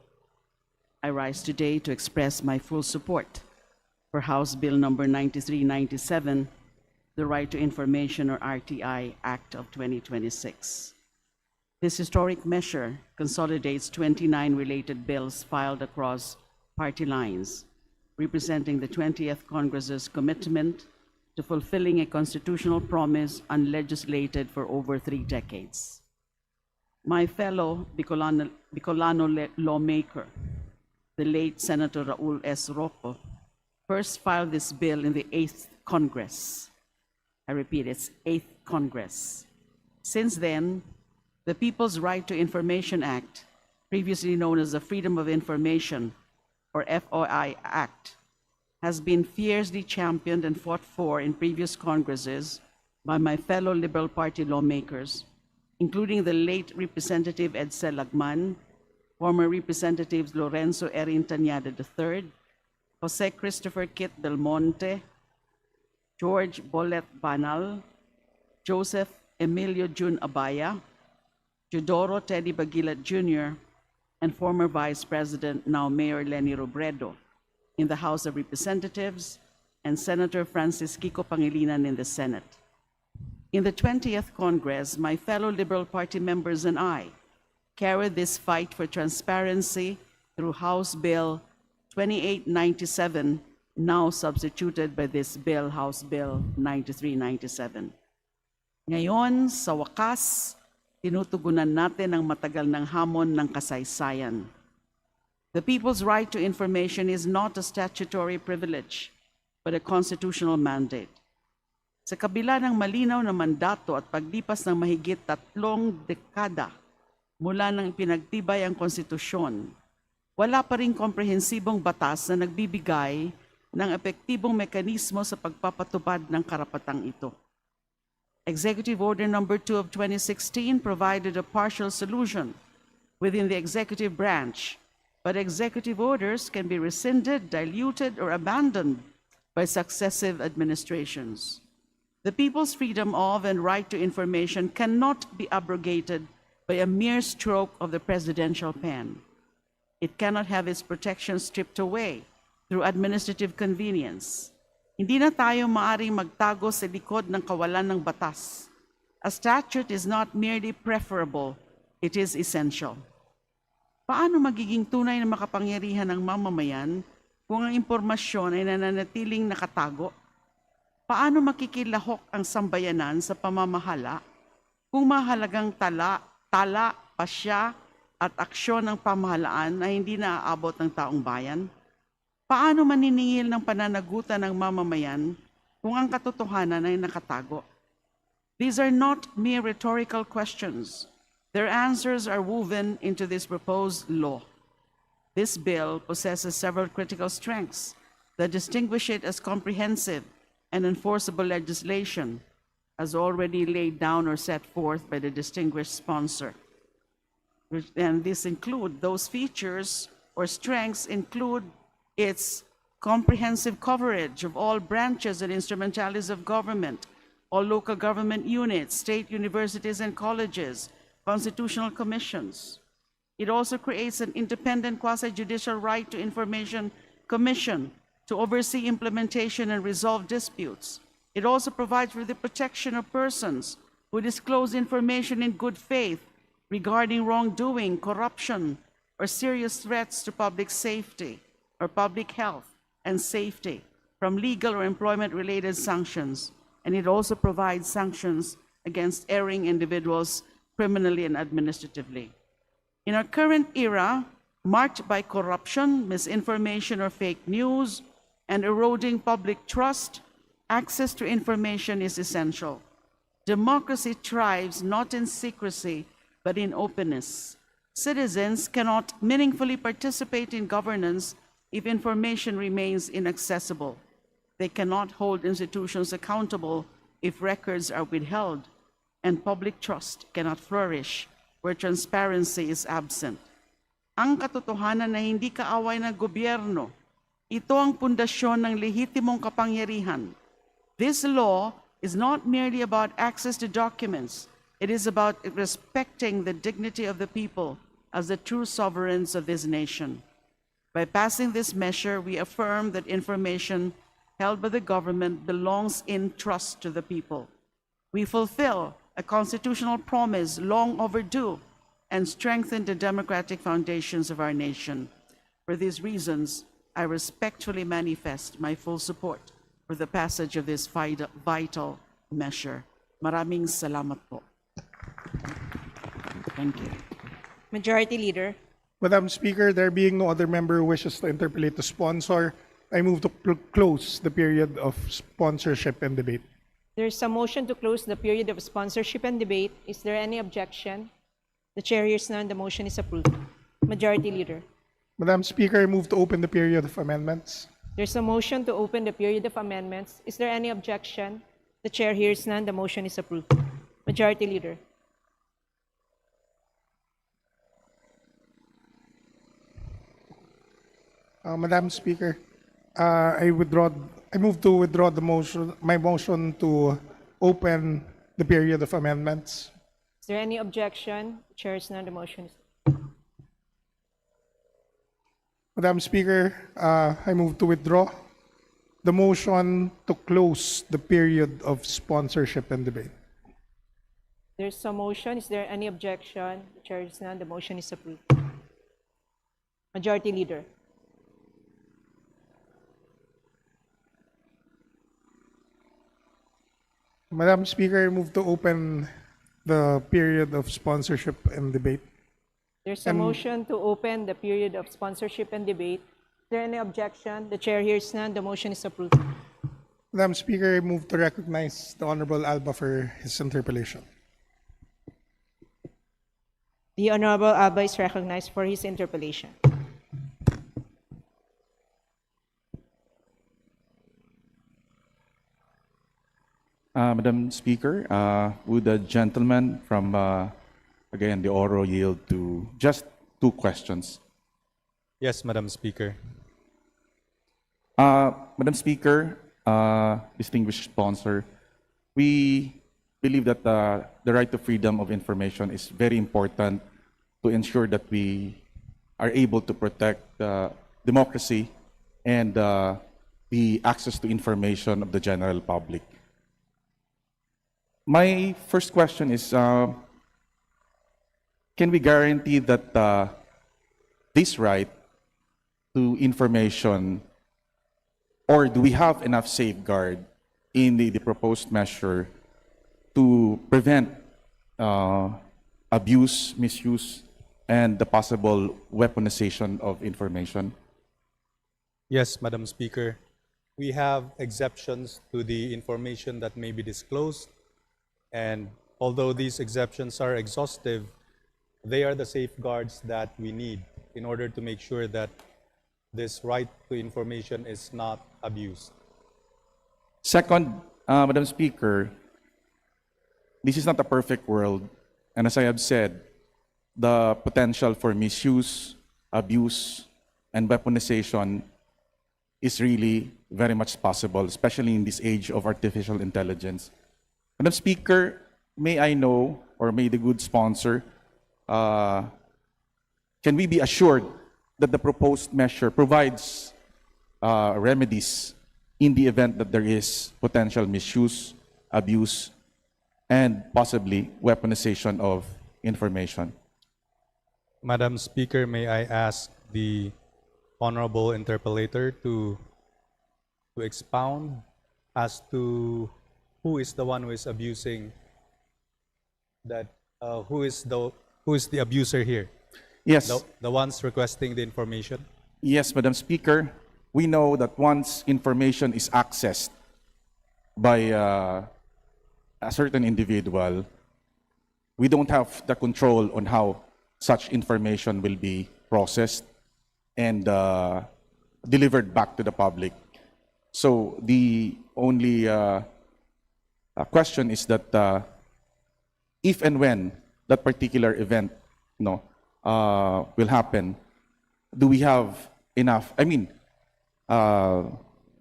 I rise today to express my full support for House Bill number 9397, the Right to Information or RTI Act of 2026. This historic measure consolidates 29 related bills filed across party lines, representing the 20th Congress's commitment to fulfilling a constitutional promise unlegislated for over 3 decades. My fellow Bicolano lawmaker, the late Senator Raul S. Rocco, first filed this bill in the 8th Congress. I repeat, it's 8th Congress. Since then, the People's Right to Information Act, previously known as the Freedom of Information, or FOI Act, has been fiercely championed and fought for in previous Congresses by my fellow Liberal Party lawmakers, including the late Representative Edsel Lagman, former Representatives Lorenzo Erin Tañada III, Jose Christopher Kit Del Monte, George Bolet Banal, Joseph Emilio Jun Abaya, Teodoro Teddy Bagilat Jr., and former Vice President, now Mayor Leni Robredo, in the House of Representatives, and Senator Francis Kiko Pangilinan in the Senate. In the 20th Congress, my fellow Liberal Party members and I carried this fight for transparency through House Bill 2897, now substituted by this bill, House Bill 9397. Ngayon, sa wakas, tinutugunan natin ang matagal ng hamon ng kasaysayan. The people's right to information is not a statutory privilege, but a constitutional mandate. Sa kabila ng malinaw na mandato at paglipas ng mahigit 3 dekada mula nang ipinagtibay ang konstitusyon, wala pa ring komprehensibong batas na nagbibigay ng epektibong mekanismo sa pagpapatupad ng karapatang ito. Executive Order No. 2 of 2016 provided a partial solution within the executive branch, but executive orders can be rescinded, diluted, or abandoned by successive administrations. The people's freedom of and right to information cannot be abrogated by a mere stroke of the presidential pen. It cannot have its protection stripped away through administrative convenience. Hindi na tayo maaring magtago sa likod ng kawalan ng batas. A statute is not merely preferable, it is essential. Paano magiging tunay na makapangyarihan ng mamamayan kung ang impormasyon ay nananatiling nakatago? Paano makikilahok ang sambayanan sa pamamahala kung mahalagang tala, pasya at aksyon ng pamahalaan ay hindi naaabot ng taong bayan? Paano maniningil ng pananagutan ng mamamayan kung ang katotohanan ay nakatago? These are not mere rhetorical questions. Their answers are woven into this proposed law. This bill possesses several critical strengths that distinguish it as comprehensive and enforceable legislation, as already laid down or set forth by the distinguished sponsor. And those features or strengths include its comprehensive coverage of all branches and instrumentalities of government, all local government units, state universities and colleges, constitutional commissions. It also creates an independent quasi-judicial right to information commission to oversee implementation and resolve disputes. It also provides for the protection of persons who disclose information in good faith regarding wrongdoing, corruption, or serious threats to public safety or public health and safety from legal or employment-related sanctions. And it also provides sanctions against erring individuals criminally and administratively. In our current era, marked by corruption, misinformation, or fake news, and eroding public trust, access to information is essential. Democracy thrives not in secrecy, but in openness. Citizens cannot meaningfully participate in governance if information remains inaccessible. They cannot hold institutions accountable if records are withheld, and public trust cannot flourish where transparency is absent. Ang katotohanan na hindi kaaway ng gobyerno, ito ang pundasyon ng lehitimong kapangyarihan. This law is not merely about access to documents. It is about respecting the dignity of the people as the true sovereigns of this nation. By passing this measure, we affirm that information held by the government belongs in trust to the people. We fulfill a constitutional promise long overdue and strengthen the democratic foundations of our nation. For these reasons, I respectfully manifest my full support for the passage of this vital measure. Maraming salamat po. Thank you. Majority Leader. Madam Speaker, there being no other member who wishes to interpolate the sponsor, I move to close the period of sponsorship and debate. There's a motion to close the period of sponsorship and debate. Is there any objection? The chair hears none. The motion is approved. Majority Leader. Madam Speaker, I move to open the period of amendments. There's a motion to open the period of amendments. Is there any objection? The chair hears none. The motion is approved. Majority Leader. Madam Speaker, I move to withdraw my motion to open the period of amendments. Is there any objection? The chair hears none. The motion is Madam Speaker, I move to withdraw the motion to close the period of sponsorship and debate. There's a motion. Is there any objection? The chair hears none. The motion is approved. Majority Leader. Madam Speaker, I move to open the period of sponsorship and debate. There's a motion to open the period of sponsorship and debate. Is there any objection? The chair hears none. The motion is approved. Madam Speaker, I move to recognize the Honorable Alba for his interpellation. The Honorable Alba is recognized for his interpellation. Madam Speaker, would the gentleman from, again, the Oro yield to just 2 questions? Yes, Madam Speaker. Madam Speaker, distinguished sponsor, we believe that the right to freedom of information is very important to ensure that we are able to protect democracy and the access to information of the general public. My first question is, can we guarantee that this right to information, or do we have enough safeguard in the proposed measure to prevent abuse, misuse, and the possible weaponization of information? Yes, Madam Speaker. We have exceptions to the information that may be disclosed. And although these exceptions are exhaustive, they are the safeguards that we need in order to make sure that this right to information is not abused. Second, Madam Speaker, this is not a perfect world. And as I have said, the potential for misuse, abuse, and weaponization is really very much possible, especially in this age of artificial intelligence. Madam Speaker, may I know, or may the good sponsor, can we be assured that the proposed measure provides remedies in the event that there is potential misuse, abuse, and possibly weaponization of information. Madam Speaker, may I ask the honorable interpellator to expound as to who is the one who is abusing that, who is the abuser here? Yes. The ones requesting the information? Yes, Madam Speaker. We know that once information is accessed by a certain individual, we don't have the control on how such information will be processed and delivered back to the public. So the only question is that if and when that particular event will happen, do we have enough? I mean,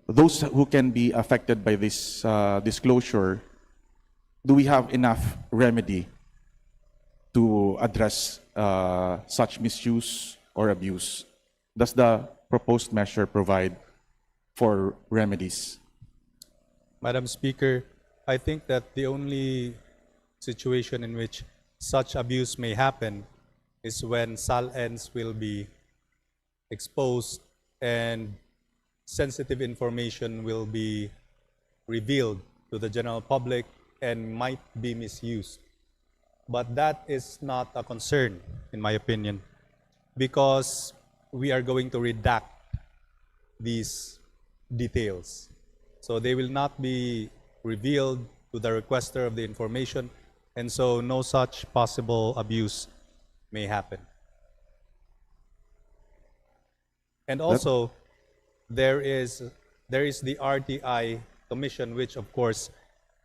those who can be affected by this disclosure, do we have enough remedy to address such misuse or abuse? Does the proposed measure provide for remedies? Madam Speaker, I think that the only situation in which such abuse may happen is when SALNs will be exposed and sensitive information will be revealed to the general public and might be misused. But that is not a concern, in my opinion, because we are going to redact these details. So they will not be revealed to the requester of the information, and so no such possible abuse may happen. And also, there is the RTI Commission, which of course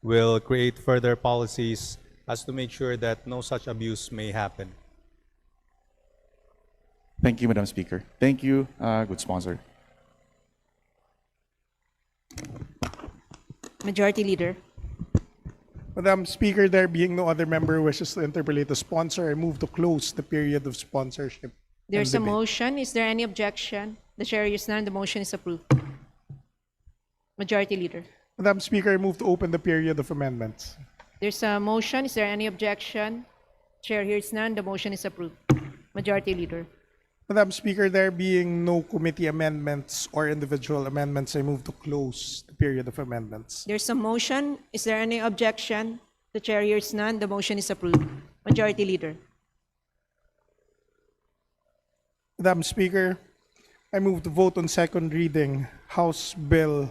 will create further policies as to make sure that no such abuse may happen. Thank you, Madam Speaker. Thank you, good sponsor. Majority Leader. Madam Speaker, there being no other member who wishes to interpolate the sponsor, I move to close the period of sponsorship. There's and a debate. motion. Is there any objection? The chair hears none. The motion is approved. Majority Leader. Madam Speaker, I move to open the period of amendments. There's a motion. Is there any objection? Chair hears none. The motion is approved. Majority Leader. Madam Speaker, there being no committee amendments or individual amendments, I move to close the period of amendments. There's a motion. Is there any objection? The chair hears none. The motion is approved. Majority Leader. Madam Speaker, I move to vote on second reading House Bill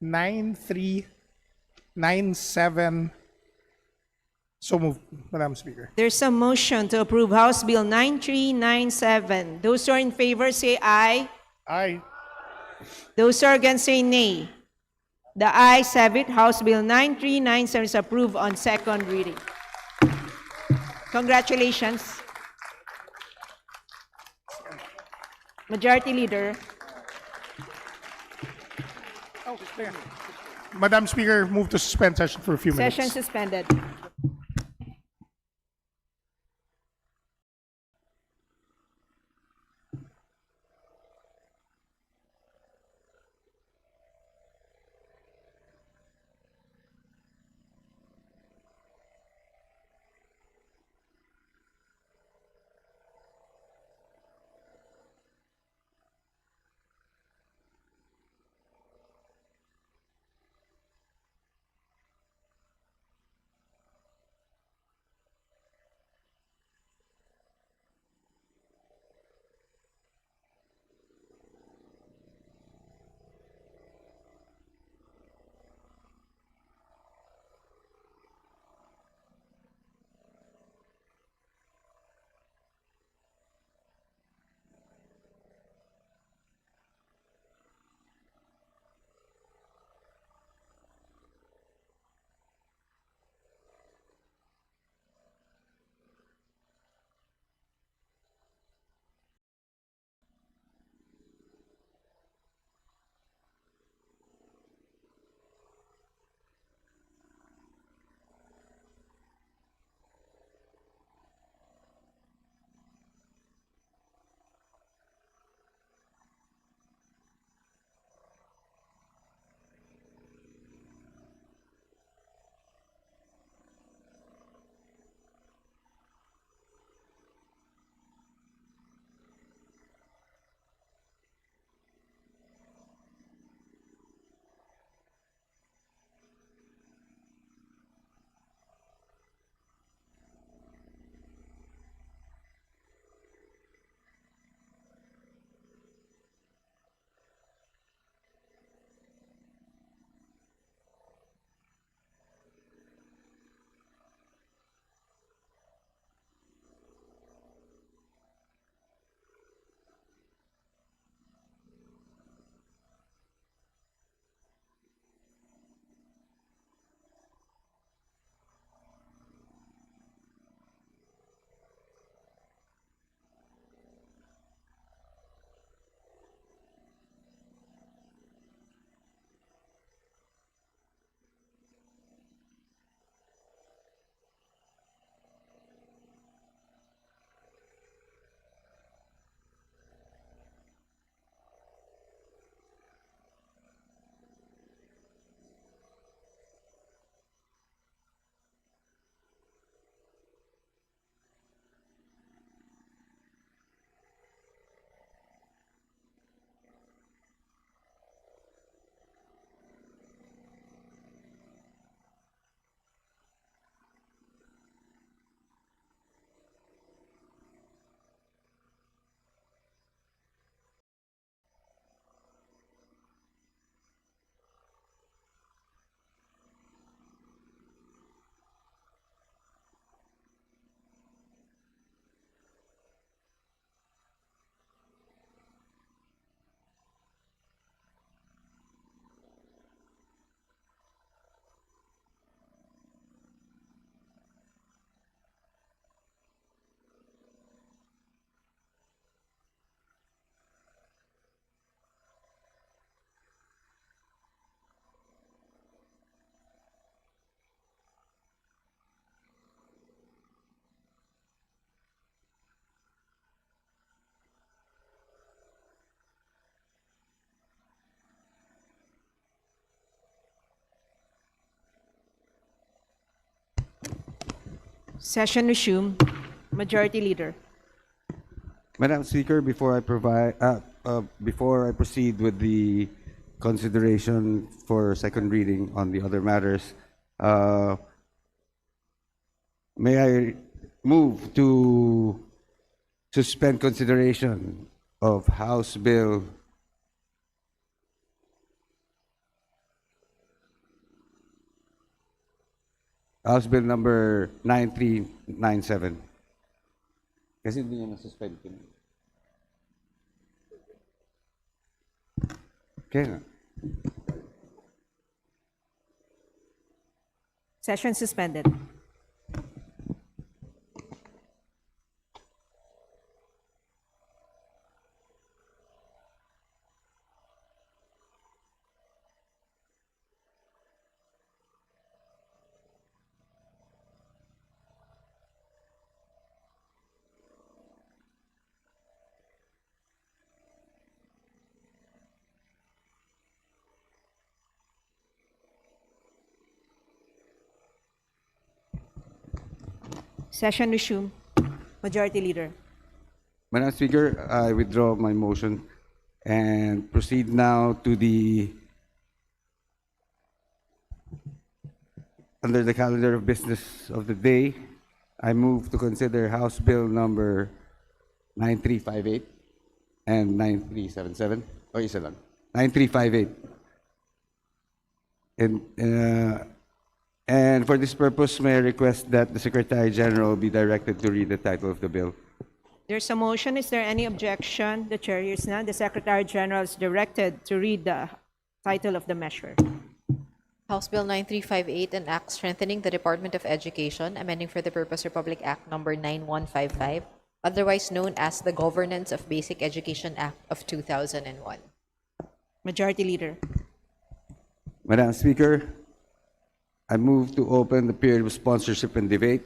9397. So moved, Madam Speaker. There's a motion to approve House Bill 9397. Those who are in favor say aye. Aye. Those who are against say nay. The ayes have it. House Bill 9397 is approved on second reading. Congratulations. Majority Leader. Madam Speaker, move to suspend session for a few minutes. Session suspended. Session resumed. Majority Leader. Madam Speaker, before I proceed with the consideration for second reading on the other matters, may I move to suspend consideration of House Bill number 9397. Kasi hindi niya na-suspend. Okay na. Session suspended. Session resumed. Majority Leader. Madam Speaker, I withdraw my motion and proceed now to under the calendar of business of the day. I move to consider House Bill number 9358 and 9377. O isa lang. 9358. And for this purpose, may I request that the Secretary General be directed to read the title of the bill. There's a motion. Is there any objection? The chair hears none. The Secretary General is directed to read the title of the measure. House Bill 9358, an act strengthening the Department of Education, amending for the purpose Republic Act number 9155, otherwise known as the Governance of Basic Education Act of 2001. Majority Leader. Madam Speaker, I move to open the period of sponsorship and debate,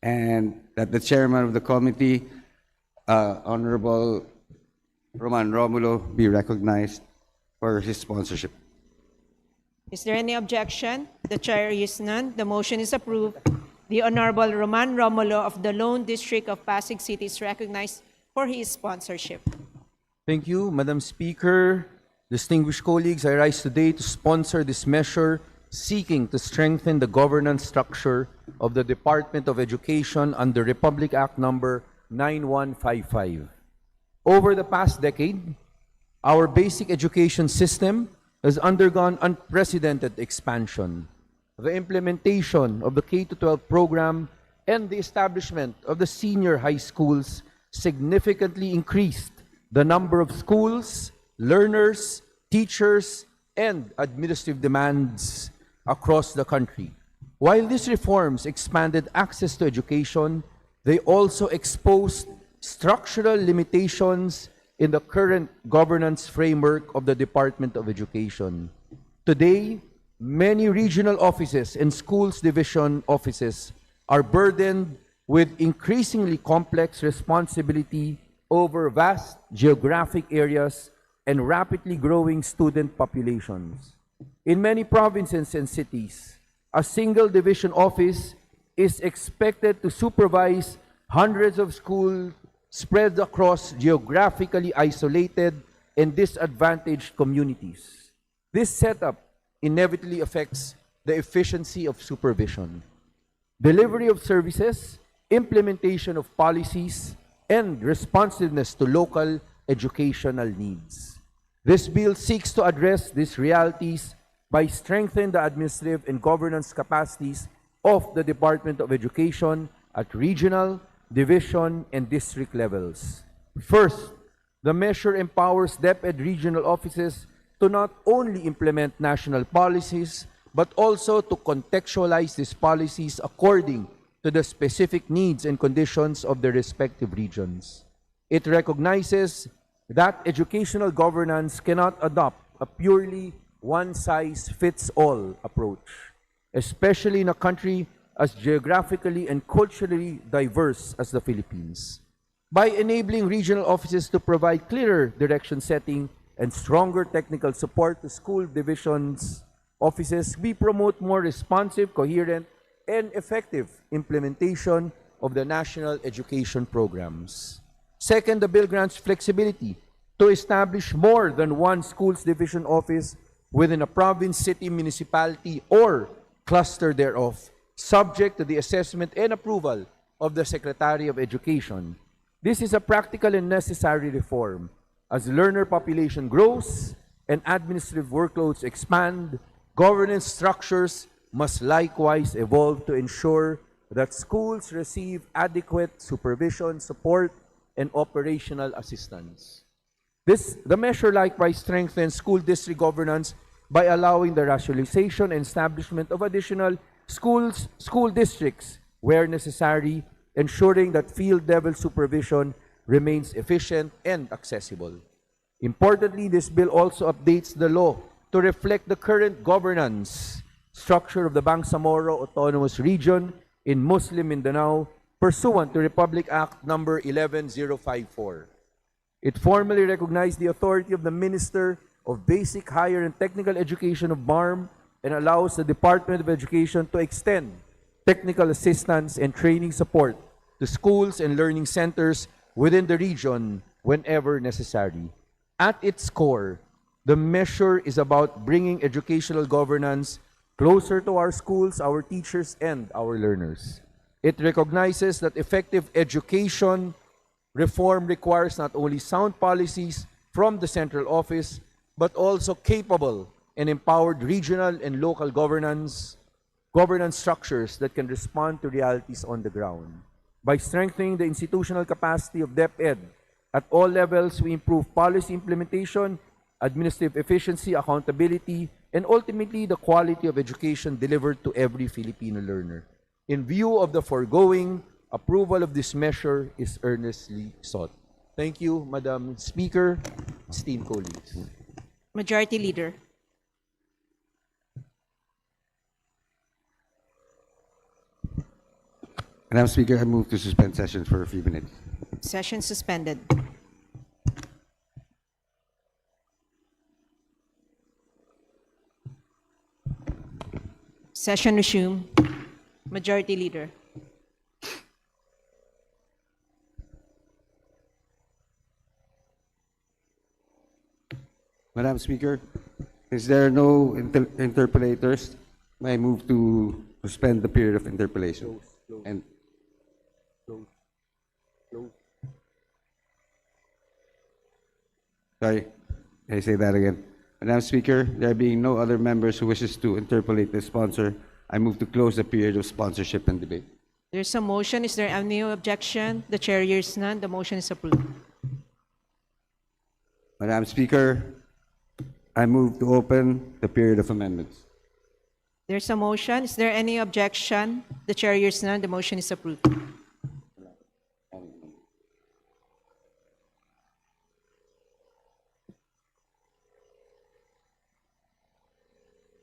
and that the chairman of the committee, Honorable Roman Romulo, be recognized for his sponsorship. Is there any objection? The chair hears none. The motion is approved. The Honorable Roman Romulo of the Lone District of Pasig City is recognized for his sponsorship. Thank you, Madam Speaker. Distinguished colleagues, I rise today to sponsor this measure seeking to strengthen the governance structure of the Department of Education under Republic Act number 9155. Over the past decade, our basic education system has undergone unprecedented expansion. The implementation of the K-12 program and the establishment of the senior high schools significantly increased the number of schools, learners, teachers, and administrative demands across the country. While these reforms expanded access to education, they also exposed structural limitations in the current governance framework of the Department of Education. Today, many regional offices and schools division offices are burdened with increasingly complex responsibility over vast geographic areas and rapidly growing student populations. In many provinces and cities, a single division office is expected to supervise hundreds of schools spread across geographically isolated and disadvantaged communities. This setup inevitably affects the efficiency of supervision, delivery of services, implementation of policies, and responsiveness to local educational needs. This bill seeks to address these realities by strengthening the administrative and governance capacities of the Department of Education at regional, division, and district levels. First, the measure empowers DepEd regional offices to not only implement national policies, but also to contextualize these policies according to the specific needs and conditions of their respective regions. It recognizes that educational governance cannot adopt a purely one-size-fits-all approach, especially in a country as geographically and culturally diverse as the Philippines. By enabling regional offices to provide clearer direction setting and stronger technical support to school divisions offices, we promote more responsive, coherent, and effective implementation of the national education programs. Second, the bill grants flexibility to establish more than one schools division office within a province, city, municipality, or cluster thereof, subject to the assessment and approval of the Secretary of Education. This is a practical and necessary reform. As learner population grows and administrative workloads expand, governance structures must likewise evolve to ensure that schools receive adequate supervision, support, and operational assistance. The measure likewise strengthens school district governance by allowing the rationalization and establishment of additional school districts where necessary, ensuring that field-level supervision remains efficient and accessible. Importantly, this bill also updates the law to reflect the current governance structure of the Bangsamoro Autonomous Region in Muslim Mindanao pursuant to Republic Act No. 11054. It formally recognized the authority of the Minister of Basic, Higher, and Technical Education of BARM and allows the Department of Education to extend technical assistance and training support to schools and learning centers within the region whenever necessary. At its core, the measure is about bringing educational governance closer to our schools, our teachers, and our learners. It recognizes that effective education reform requires not only sound policies from the central office, but also capable and empowered regional and local governance structures that can respond to realities on the ground. By strengthening the institutional capacity of DepEd at all levels, we improve policy implementation, administrative efficiency, accountability, and ultimately the quality of education delivered to every Filipino learner. In view of the foregoing, approval of this measure is earnestly sought. Thank you, Madam Speaker, esteemed colleagues. Majority Leader. Madam Speaker, I move to suspend session for a few minutes. Session suspended. Session resumed. Majority Leader. Madam Speaker, is there no interpellators? May I move to suspend the period of interpellation? And sorry, can I say that again? Madam Speaker, there being no other members who wishes to interpolate the sponsor, I move to close the period of sponsorship and debate. There's a motion. Is there any objection? The chair hears none. The motion is approved. Madam Speaker, I move to open the period of amendments. There's a motion. Is there any objection? The chair hears none. The motion is approved.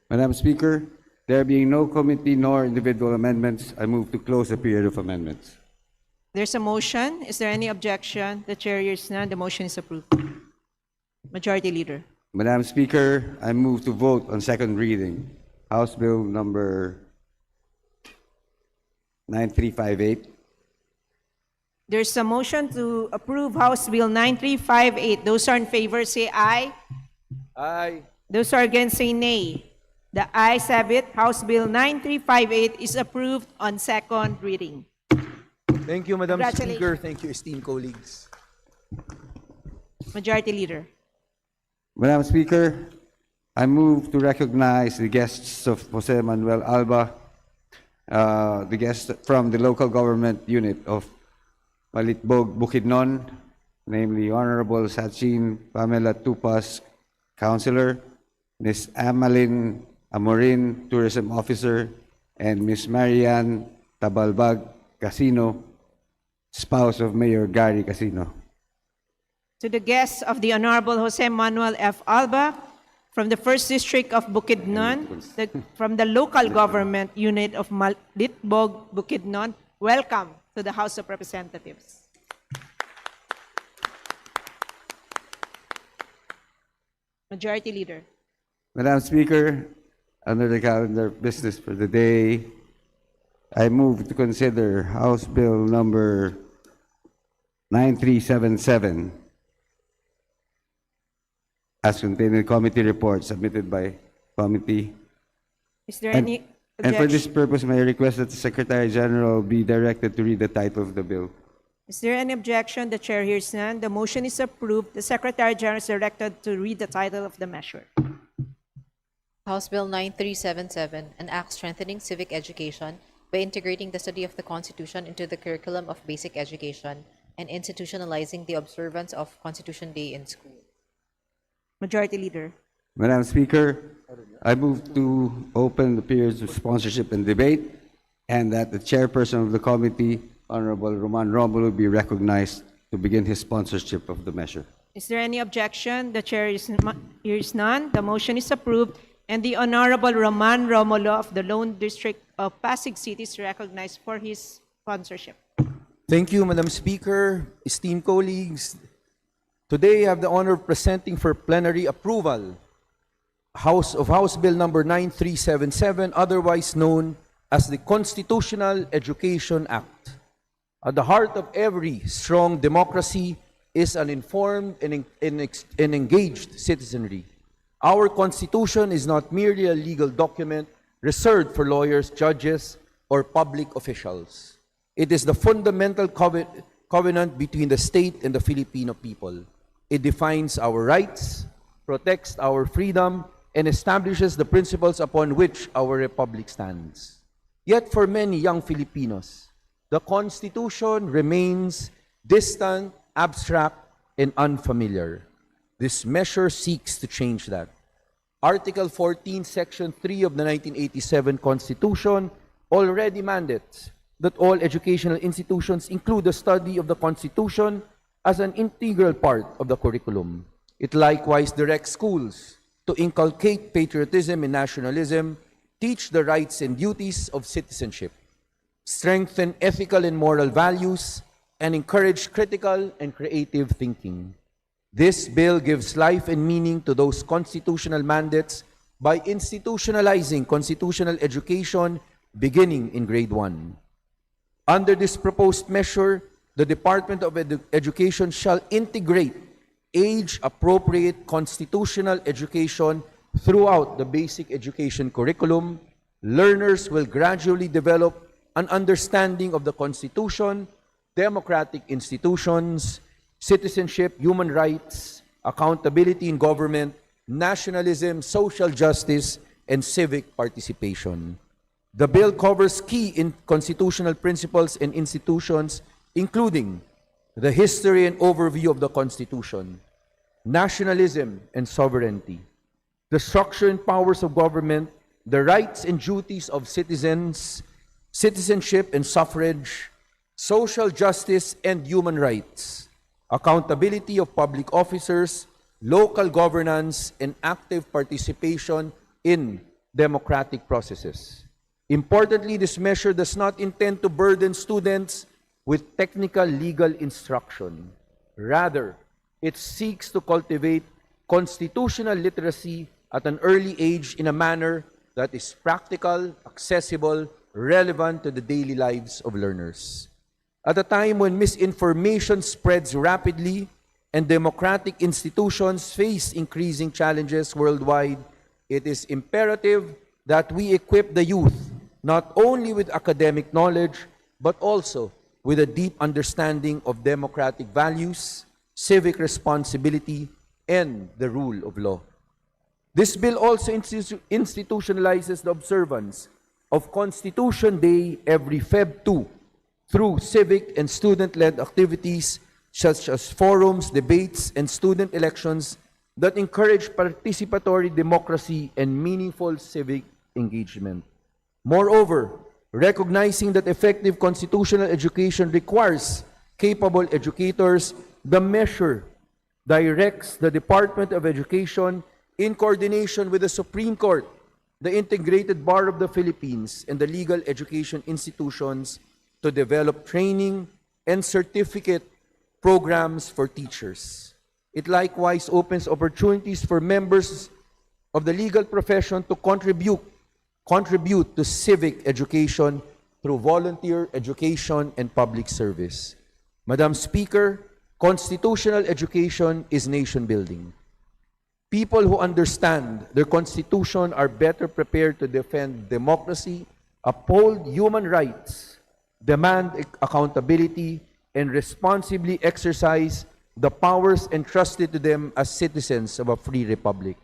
Madam Speaker, there being no committee nor individual amendments, I move to close the period of amendments. There's a motion. Is there any objection? The chair hears none. The motion is approved. Majority Leader. Madam Speaker, I move to vote on second reading, House Bill number 9358. There's a motion to approve House Bill 9358. Those are in favor, say aye. Aye. Those are against, say nay. The ayes have it. House Bill 9358 is approved on second reading. Thank you, Madam Congratulations. Speaker. Thank you, esteemed colleagues. Majority Leader. Madam Speaker, I move to recognize the guests of Jose Manuel Alba, the guests from the local government unit of Malitbog, Bukidnon, namely Honorable Sachin Pamela Tupas, Councilor, Ms. Amalin Amorin, Tourism Officer, and Ms. Marian Tabalbag Casino, spouse of Mayor Gary Casino. To the guests of the Honorable Jose Manuel F. Alba from the 1st District of Bukidnon, from the local government unit of Malitbog, Bukidnon, welcome to the House of Representatives. Majority Leader. Madam Speaker, under the calendar of business for the day, I move to consider House Bill number 9377 as contained in committee report submitted by committee. Is there And, any and for this objection? purpose, may I request that the Secretary General be directed to read the title of the bill. Is there any objection? The chair hears none. The motion is approved. The Secretary General is directed to read the title of the measure. House Bill 9377, an act strengthening civic education by integrating the study of the Constitution into the curriculum of basic education and institutionalizing the observance of Constitution Day in school. Majority Leader. Madam Speaker, I move to open the periods of sponsorship and debate, and that the chairperson of the committee, Honorable Roman Romulo, be recognized to begin his sponsorship of the measure. Is there any objection? The chair hears none. The motion is approved, and the Honorable Roman Romulo of the Lone District of Pasig City is recognized for his sponsorship. Thank you, Madam Speaker, esteemed colleagues. Today, I have the honor of presenting for plenary approval House Bill number 9377, otherwise known as the Constitutional Education Act. At the heart of every strong democracy is an informed and engaged citizenry. Our Constitution is not merely a legal document reserved for lawyers, judges, or public officials. It is the fundamental covenant between the state and the Filipino people. It defines our rights, protects our freedom, and establishes the principles upon which our republic stands. Yet for many young Filipinos, the Constitution remains distant, abstract, and unfamiliar. This measure seeks to change that. Article 14, Section 3 of the 1987 Constitution already mandates that all educational institutions include the study of the Constitution as an integral part of the curriculum. It likewise directs schools to inculcate patriotism and nationalism, teach the rights and duties of citizenship, strengthen ethical and moral values, and encourage critical and creative thinking. This bill gives life and meaning to those constitutional mandates by institutionalizing constitutional education beginning in grade 1. Under this proposed measure, the Department of Education shall integrate age-appropriate constitutional education throughout the basic education curriculum. Learners will gradually develop an understanding of the Constitution, democratic institutions, citizenship, human rights, accountability in government, nationalism, social justice, and civic participation. The bill covers key constitutional principles and institutions, including the history and overview of the Constitution, nationalism and sovereignty, the structure and powers of government, the rights and duties of citizens, citizenship and suffrage, social justice and human rights, accountability of public officers, local governance, and active participation in democratic processes. Importantly, this measure does not intend to burden students with technical legal instruction. Rather, it seeks to cultivate constitutional literacy at an early age in a manner that is practical, accessible, relevant to the daily lives of learners. At a time when misinformation spreads rapidly and democratic institutions face increasing challenges worldwide, it is imperative that we equip the youth not only with academic knowledge, but also with a deep understanding of democratic values, civic responsibility, and the rule of law. This bill also institutionalizes the observance of Constitution Day every Feb 2 through civic and student-led activities such as forums, debates, and student elections that encourage participatory democracy and meaningful civic engagement. Moreover, recognizing that effective constitutional education requires capable educators, the measure directs the Department of Education in coordination with the Supreme Court, the Integrated Bar of the Philippines, and the legal education institutions to develop training and certificate programs for teachers. It likewise opens opportunities for members of the legal profession to contribute to civic education through volunteer education and public service. Madam Speaker, constitutional education is nation building. People who understand their constitution are better prepared to defend democracy, uphold human rights, demand accountability, and responsibly exercise the powers entrusted to them as citizens of a free republic.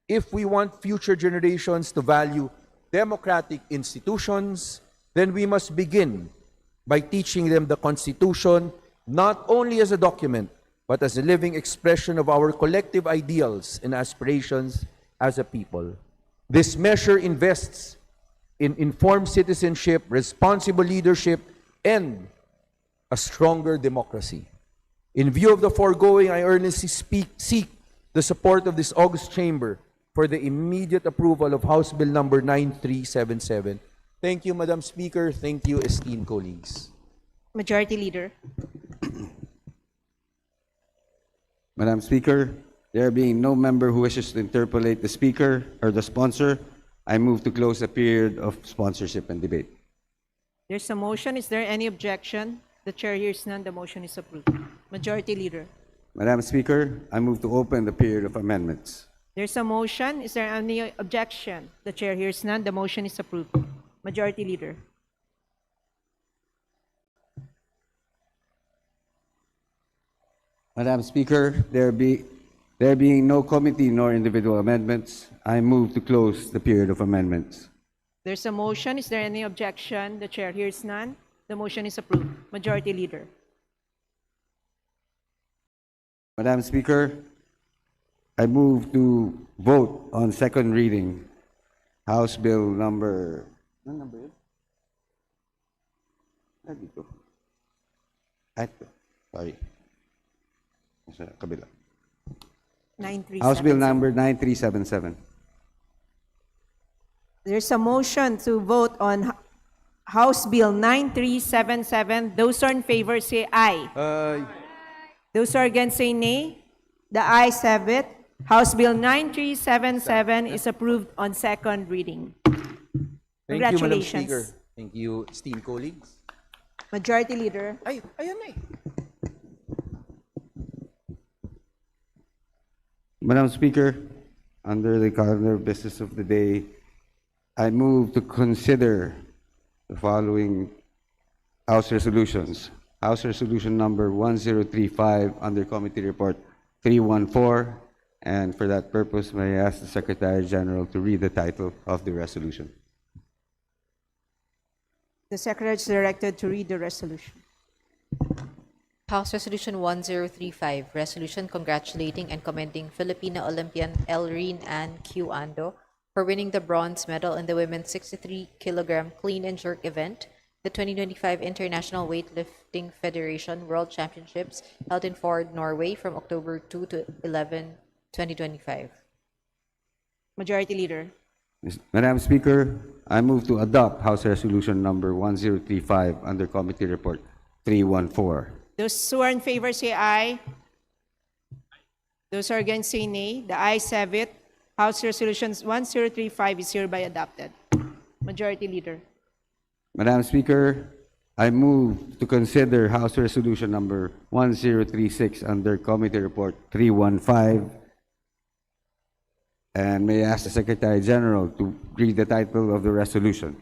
If we want future generations to value democratic institutions, then we must begin by teaching them the Constitution not only as a document, but as a living expression of our collective ideals and aspirations as a people. This measure invests in informed citizenship, responsible leadership, and a stronger democracy. In view of the foregoing, I earnestly seek the support of this august chamber for the immediate approval of House Bill number 9377. Thank you, Madam Speaker. Thank you, esteemed colleagues. Majority Leader. Madam Speaker, there being no member who wishes to interpolate the Speaker or the sponsor, I move to close the period of sponsorship and debate. There's a motion. Is there any objection? The chair hears none. The motion is approved. Majority Leader. Madam Speaker, I move to open the period of amendments. There's a motion. Is there any objection? The chair hears none. The motion is approved. Majority Leader. Madam Speaker, there being no committee nor individual amendments, I move to close the period of amendments. There's a motion. Is there any objection? The chair hears none. The motion is approved. Majority Leader. Madam Speaker, I move to vote on second reading House Bill number... Ano number yun? Dito. Ito. Sorry. Sa kabila. 9377. House Bill number 9377. There's a motion to vote on House Bill 9377. Those who are in favor say aye. Aye. Those who are against say nay. The ayes have it. House Bill 9377 is approved on second reading. Thank you, Madam Congratulations. Speaker. Thank you, esteemed colleagues. Majority Leader. Ay, ayan na eh. Madam Speaker, under the calendar of business of the day, I move to consider the following House resolutions. House Resolution number 1035 under Committee Report 314, and for that purpose, may I ask the Secretary General to read the title of the resolution. The Secretary is directed to read the resolution. House Resolution 1035, resolution congratulating and commending Filipina Olympian Elrene Ann Q. Ando for winning the bronze medal in the women's 63-kilogram clean and jerk event, the 2025 International Weightlifting Federation World Championships held in Ford, Norway from October 2 to 11, 2025. Majority Leader. Madam Speaker, I move to adopt House Resolution number 1035 under Committee Report 314. Those who are in favor say aye. Those who are against say nay. The ayes have it. House Resolution 1035 is hereby adopted. Majority Leader. Madam Speaker, I move to consider House Resolution number 1036 under Committee Report 315. And may I ask the Secretary General to read the title of the resolution.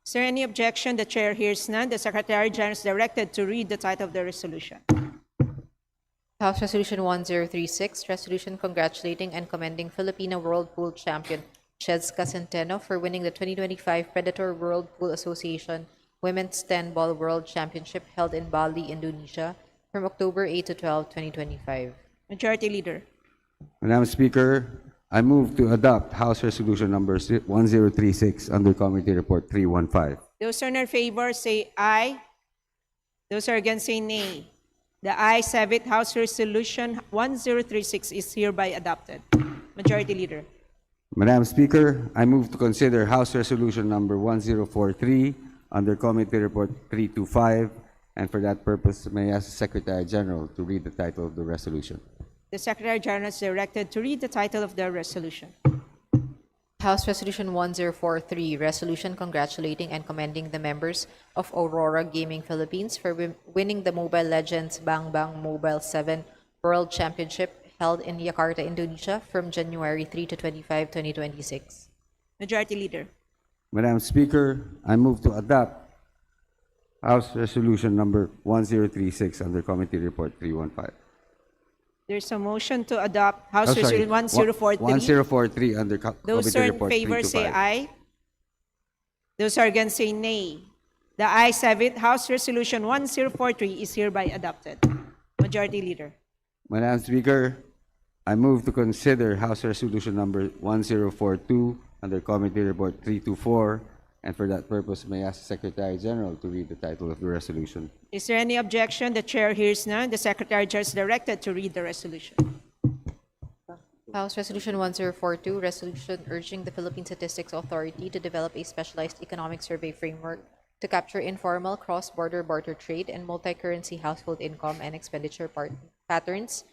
Is there any objection? The chair hears none. The Secretary General is directed to read the title of the resolution. House Resolution 1036, resolution congratulating and commending Filipina World Pool Champion Chezka Centeno for winning the 2025 Predator World Pool Association Women's 10-Ball World Championship held in Bali, Indonesia from October 8 to 12, 2025. Majority Leader. Madam Speaker, I move to adopt House Resolution number 1036 under Committee Report 315. Those who are in favor say aye. Those who are against say nay. The ayes have it. House Resolution 1036 is hereby adopted. Majority Leader. Madam Speaker, I move to consider House Resolution number 1043 under Committee Report 325, and for that purpose, may I ask the Secretary General to read the title of the resolution. The Secretary General is directed to read the title of the resolution. House Resolution 1043, resolution congratulating and commending the members of Aurora Gaming Philippines for winning the Mobile Legends Bang Bang Mobile 7 World Championship held in Jakarta, Indonesia from January 3 to 25, 2026. Majority Leader. Madam Speaker, I move to adopt House Resolution number 1036 under Committee Report 315. There's a motion to adopt House Oh, sorry. Resolution 1043. 1043 under Those Committee who are in Report favor say 325. aye. Those who are against say nay. The ayes have it. House Resolution 1043 is hereby adopted. Majority Leader. Madam Speaker, I move to consider House Resolution number 1042 under Committee Report 324, and for that purpose, may I ask the Secretary General to read the title of the resolution. Is there any objection? The chair hears none. The Secretary General is directed to read the resolution. House Resolution 1042, resolution urging the Philippine Statistics Authority to develop a specialized economic survey framework to capture informal cross-border barter trade and multi-currency household income and expenditure patterns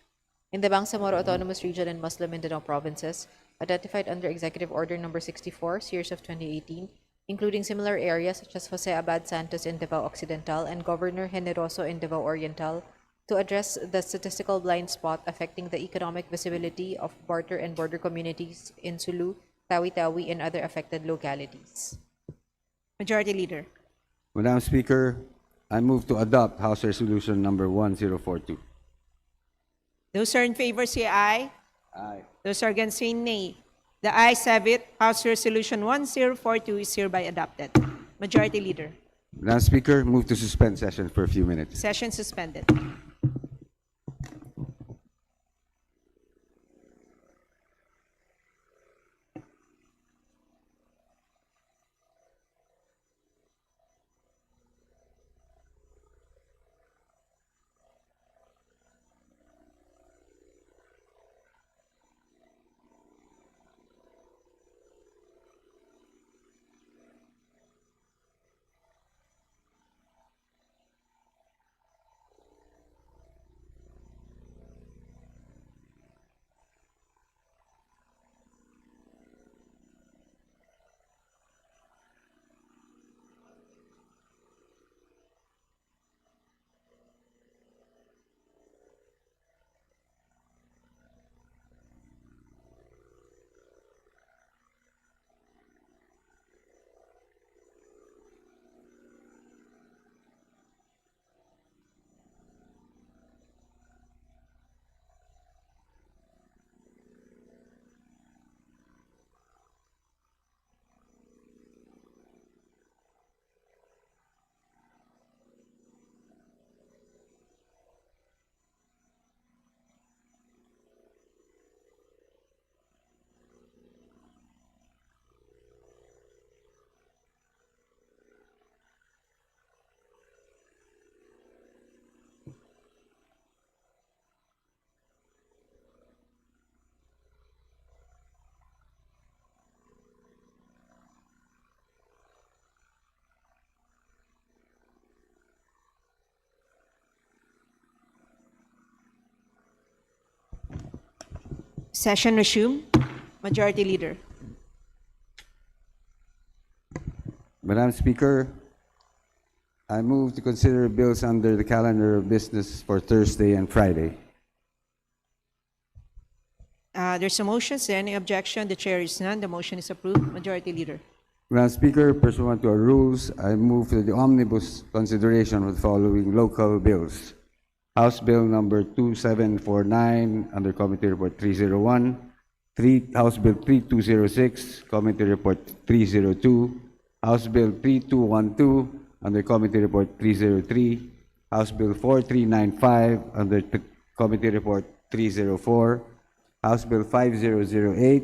in the Bangsamoro Autonomous Region and Muslim Mindanao provinces, identified under Executive Order Number 64, Series of 2018, including similar areas such as Jose Abad Santos in Davao Occidental and Governor Generoso in Davao Oriental, to address the statistical blind spot affecting the economic visibility of barter and border communities in Sulu, Tawi-Tawi, and other affected localities. Majority Leader. Madam Speaker, I move to adopt House Resolution number 1042. Those who are in favor say aye. Aye. Those who are against say nay. The ayes have it. House Resolution 1042 is hereby adopted. Majority Leader. Madam Speaker, move to suspend session for a few minutes. Session suspended. Session resumed. Majority Leader. Madam Speaker, I move to consider bills under the calendar of business for Thursday and Friday. There's a motion. Is there any objection? The chair is none. The motion is approved. Majority Leader. Madam Speaker, pursuant to our rules, I move for the omnibus consideration of the following local bills. House Bill number 2749 under Committee Report 301, House Bill 3206, Committee Report 302, House Bill 3212 under Committee Report 303, House Bill 4395 under Committee Report 304, House Bill 5008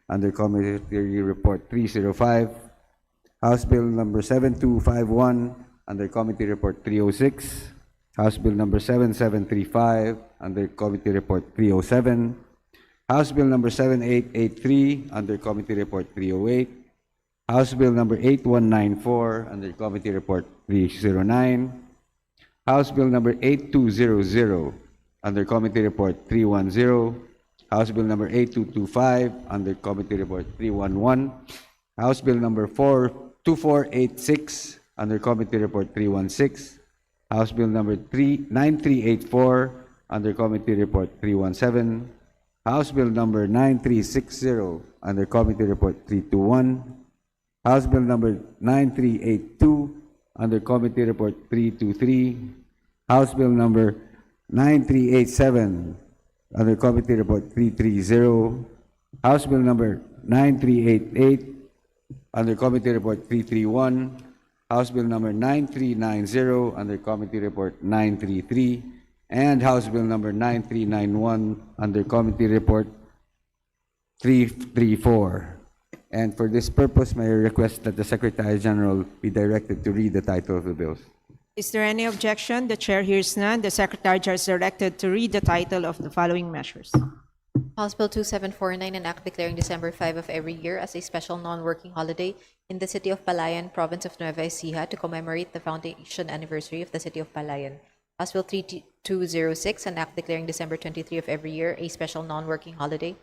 under Committee Report 305, House Bill number 7251 under Committee Report 306, House Bill number 7735 under Committee Report 307, House Bill number 7883 under Committee Report 308, House Bill number 8194 under Committee Report 309, House Bill number 8200 under Committee Report 310, House Bill number 8225 under Committee Report 311. House Bill number 2486 under Committee Report 316. House Bill number 9384 under Committee Report 317. House Bill number 9360 under Committee Report 321. House Bill number 9382 under Committee Report 323. House Bill number 9387 under Committee Report 330. House Bill number 9388 under Committee Report 331. House Bill number 9390 under Committee Report 933. And House Bill number 9391 under Committee Report 334. And for this purpose, may I request that the Secretary General be directed to read the title of the bills. Is there any objection? The chair hears none. The Secretary is directed to read the title of the following measures. House Bill 2749, an act declaring December 5 of every year as a special non-working holiday in the city of Palayan, province of Nueva Ecija, to commemorate the foundation anniversary of the city of Palayan. House Bill 3206, an act declaring December 23 of every year a special non-working holiday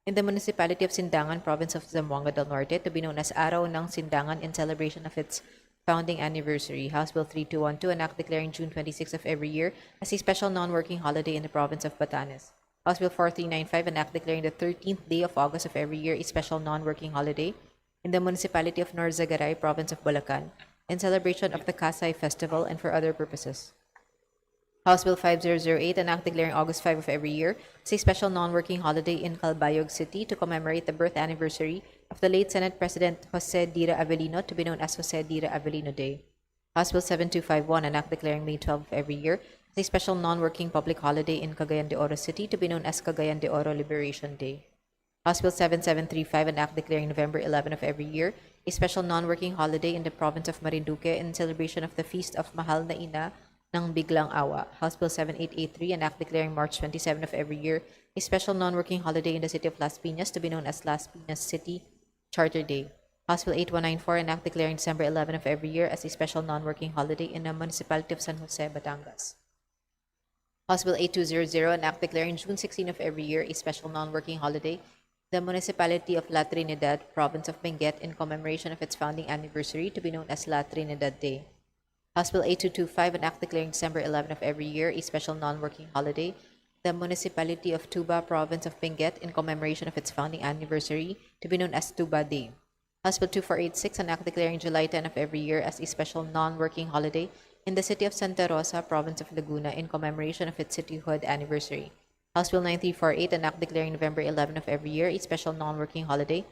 in the municipality of Sindangan, province of Zamboanga del Norte, to be known as Araw ng Sindangan in celebration of its founding anniversary. House Bill 3212, an act declaring June 26 of every year as a special non-working holiday in the province of Batanes. House Bill 4395, an act declaring the 13th day of August of every year a special non-working holiday in the municipality of Norzagaray, province of Bulacan, in celebration of the Kasay Festival and for other purposes. House Bill 5008, an act declaring August 5 of every year as a special non-working holiday in Calbayog City to commemorate the birth anniversary of the late Senate President Jose Dira Avellino, to be known as Jose Dira Avellino Day. House Bill 7251, an act declaring May 12 of every year as a special non-working public holiday in Cagayan de Oro City, to be known as Cagayan de Oro Liberation Day. House Bill 7735, an act declaring November 11 of every year a special non-working holiday in the province of Marinduque in celebration of the Feast of Mahal na Ina ng Biglang Awa. House Bill 7883, an act declaring March 27 of every year a special non-working holiday in the city of Las Piñas, to be known as Las Piñas City Charter Day. House Bill 8194, an act declaring December 11 of every year as a special non-working holiday in the municipality of San Jose, Batangas. House Bill 8200, an act declaring June 16 of every year a special non-working holiday in the municipality of La Trinidad, province of Benguet, in commemoration of its founding anniversary, to be known as La Trinidad Day. House Bill 8225, an act declaring December 11 of every year a special non-working holiday in the municipality of Tuba, province of Benguet, in commemoration of its founding anniversary, to be known as Tuba Day. House Bill 2486, an act declaring July 10 of every year as a special non-working holiday in the city of Santa Rosa, province of Laguna, in commemoration of its cityhood anniversary. House Bill 9348, an act declaring November 11 of every year a special non-working holiday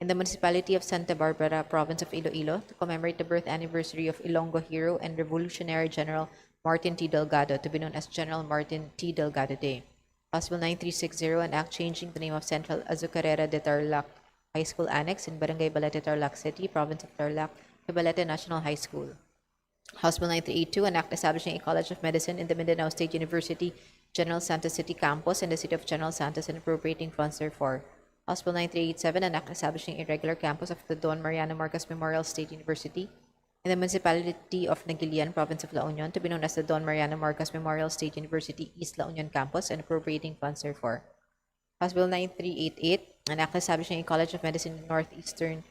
in the municipality of Santa Barbara, province of Iloilo, to commemorate the birth anniversary of Ilonggo hero and Revolutionary General Martin T. Delgado, to be known as General Martin T. Delgado Day. House Bill 9360, an act changing the name of Central Azucarera de Tarlac High School Annex in Barangay Balete, Tarlac City, province of Tarlac, to Balete National High School. House Bill 9382, an act establishing a College of Medicine in the Mindanao State University General Santos City campus in the city of General Santos and appropriating funds therefor. House Bill 9387, an act establishing a regular campus of the Don Mariano Marcos Memorial State University in the municipality of Negilian, province of La Union, to be known as the Don Mariano Marcos Memorial State University East La Union campus and appropriating funds therefor. House Bill 9388, an act establishing a College of Medicine in Northeastern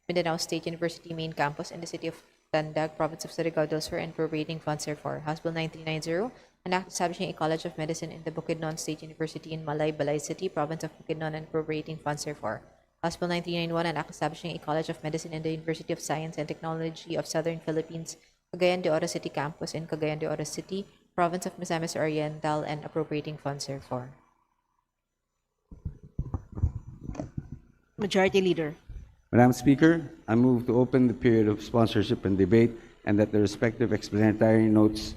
Mindanao State University main campus in the city of Tandag, province of Surigao del Sur, and appropriating funds therefor. House Bill 9390, an act establishing a College of Medicine in the Bukidnon State University in Malay, Balay City, province of Bukidnon, and appropriating funds therefor. House Bill 9391, an act establishing a College of Medicine in the University of Science and Technology of Southern Philippines, Cagayan de Oro City campus in Cagayan de Oro City, province of Misamis Oriental, and appropriating funds therefor. Majority Leader. Madam Speaker, I move to open the period of sponsorship and debate and that the respective explanatory notes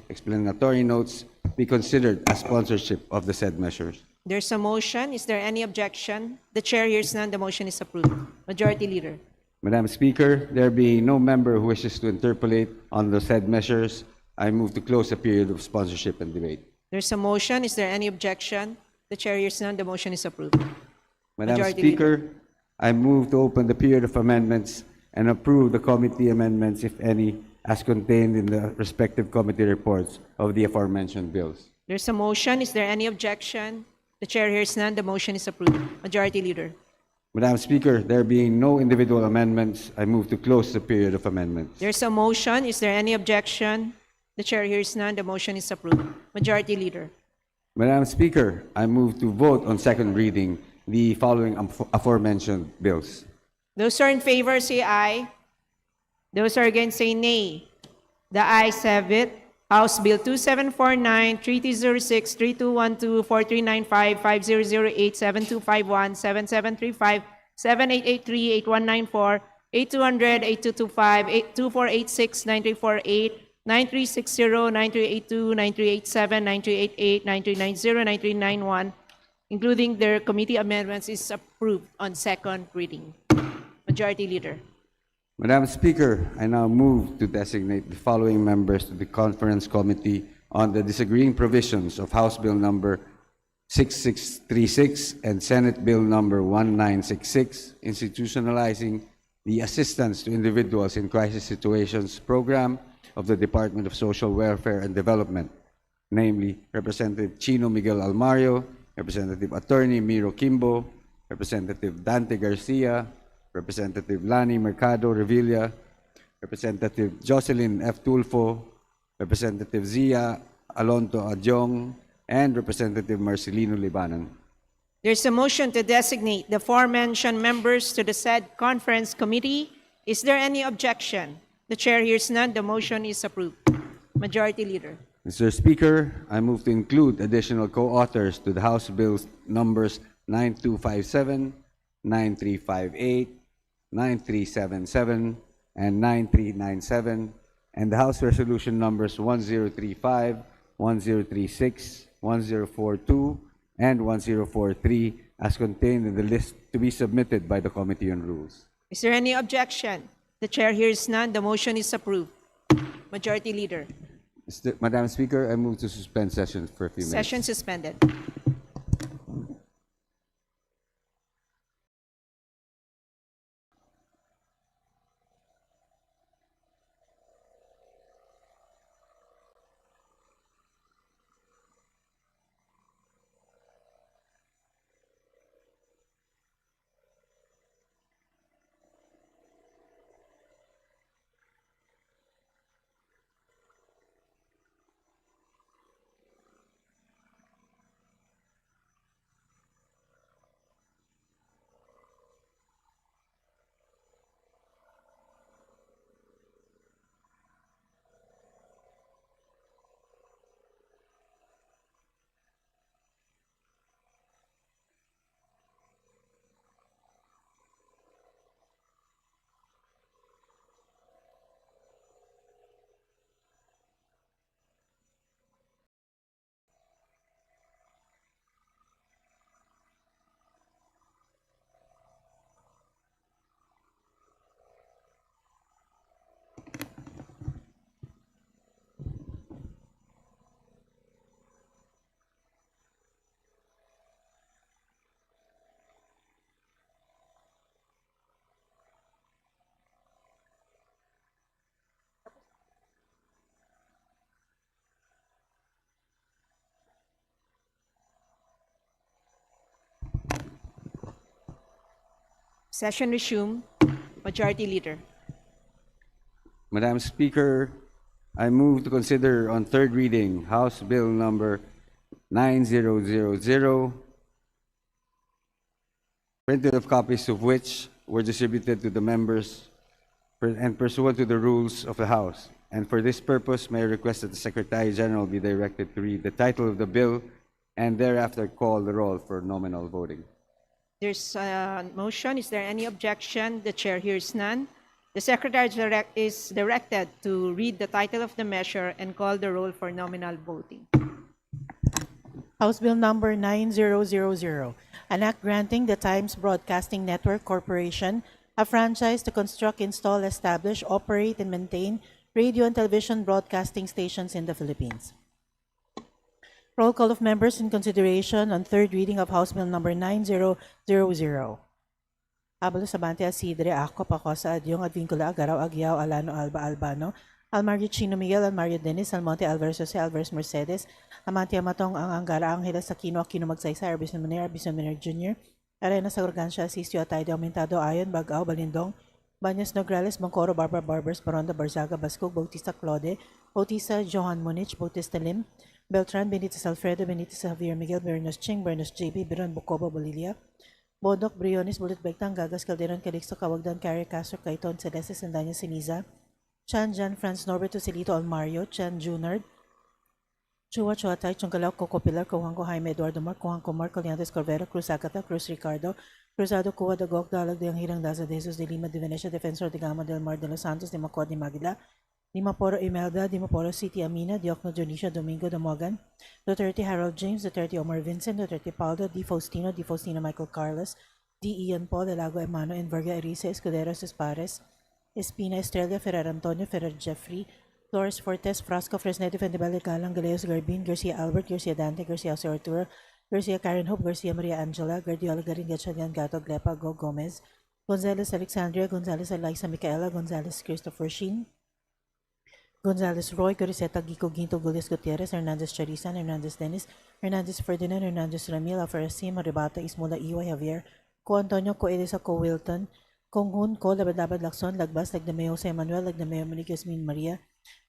be considered as sponsorship of the said measures. There's a motion. Is there any objection? The chair hears none. The motion is approved. Majority Leader. Madam Speaker, there being no member who wishes to interpolate on the said measures, I move to close the period of sponsorship and debate. There's a motion. Is there any objection? The chair hears none. The motion is approved. Madam Majority Speaker, I move to open the period of amendments and approve the committee amendments, if any, as contained in the respective committee reports of the aforementioned bills. There's a motion. Is there any objection? The chair hears none. The motion is approved. Majority Leader. Madam Speaker, there being no individual amendments, I move to close the period of amendments. There's a motion. Is there any objection? The chair hears none. The motion is approved. Majority Leader. Madam Speaker, I move to vote on second reading the following aforementioned bills. Those who are in favor say aye. Those who are against say nay. The ayes have it. House Bill 2749, 3206, 3212, 4395, 5008, 7251, 7735, 7883, 8194, 8200, 8225, 2486, 9348, 9360, 9382, 9387, 9388, 9390, 9391, including their committee amendments, is approved on second reading. Majority Leader. Madam Speaker, I now move to designate the following members to the Conference Committee on the disagreeing provisions of House Bill number 6636 and Senate Bill number 1966, institutionalizing the Assistance to Individuals in Crisis Situations program of the Department of Social Welfare and Development, namely Representative Chino Miguel Almario, Representative Attorney Miro Kimbo, Representative Dante Garcia, Representative Lani Mercado Revilla, Representative Jocelyn F. Tulfo, Representative Zia Alonto Adjong, and Representative Marcelino Libanon. There's a motion to designate the aforementioned members to the said conference committee. Is there any objection? The chair hears none. The motion is approved. Majority Leader. Mr. Speaker, I move to include additional co-authors to the House Bills numbers 9257, 9358, 9377, and 9397, and the House Resolution numbers 1035, 1036, 1042, and 1043 as contained in the list to be submitted by the Committee on Rules. Is there any objection? The chair hears none. The motion is approved. Majority Leader. Madam Speaker, I move to suspend session for a few minutes. Session suspended. Session resumed. Majority Leader. Madam Speaker, I move to consider on third reading House Bill number 9000, printed of copies of which were distributed to the members and pursuant to the rules of the House. And for this purpose, may I request that the Secretary General be directed to read the title of the bill and thereafter call the roll for nominal voting. There's a motion. Is there any objection? The chair hears none. The Secretary is directed to read the title of the measure and call the roll for nominal voting. House Bill number 9000, an act granting the Times Broadcasting Network Corporation a franchise to construct, install, establish, operate, and maintain radio and television broadcasting stations in the Philippines. Roll call of members in consideration on third reading of House Bill number 9000. Abalo Sabante Asidre, Ako, Pacosa, Adyong, Advincula, Agaraw, Aguiao, Alano, Alba, Albano, Almario Chino Miguel, Almario Dennis, Almonte Alvarez Jose, Alvarez Mercedes, Amante Amatong, ang Angara Angeles Aquino, Aquino Magsaysay, Arbison Manero, Arbison Manero Jr., Arena Sagorgancia, Asistio Atayde, Aumentado, Ayon, Bagao, Balindong, Banyas Nograles, Bangcoro, Barbara Barbers, Baronda, Barzaga, Bascog, Bautista Claude, Bautista Johan Munich, Bautista Lim, Beltran, Benitez Alfredo, Benitez Javier Miguel, Bernos Ching, Bernos JB, Biron Bucoba, Bolilia, Bodok, Briones, Bulit Begtang, Gagas, Calderon, Calixto, Kawagdan, Carrie, Castro, Caiton, Celeste, Sandanya, Siniza, Chan, Jan, Franz, Norberto, Silito, Almario, Chan, Junard, Chua, Chuatay, Chungalaw, Coco Pilar, Cohanco, Jaime, Eduardo Mark, Cohanco, Mark, Coliantes, Corvera, Cruz Agata, Cruz Ricardo, Cruzado, Cuba, Dagok, Dalag, Deang Hirang, Daza, de Jesus, de Lima, de Venecia, Defensor, de Gama, del Mar, de los Santos, de Macod, de Magila, Dimaporo, Imelda, Dimaporo City, Amina, Diokno, Dionisio, Domingo, Damogan, Duterte, Harold James, Duterte, Omar Vincent, Duterte, Paulo, Di Faustino, Michael Carlos, D. Ian Paul, Delago, Emano, Enverga, Erisa, Escudero, Espares, Espina, Estrella, Ferrer Antonio, Ferrer Jeffrey, Flores Fortes, Frasco, Fresnetti, Fendibel, Galang, Galeos, Garbin, Garcia Albert, Garcia Dante, Garcia Jose Arturo, Garcia Karen Hope, Garcia Maria Angela, Guardiola, Garin, Gatchalian, Gato, Glepa, Go Gomez, Gonzalez Alexandria, Gonzalez Eliza Micaela, Gonzalez Christopher Sheen, Gonzalez Roy, Coriseta, Gico, Ginto, Gulias Gutierrez, Hernandez Charisan, Hernandez Dennis, Hernandez Ferdinand, Hernandez Ramil, Alfarasim, Maribata, Ismula, Iway, Javier, Co Antonio, Co Elisa, Co Wilton, Kong Hun, Ko Labad-Labad Lacson, Lagbas, Lagdameo Jose Manuel, Lagdameo Monique Yasmin Maria,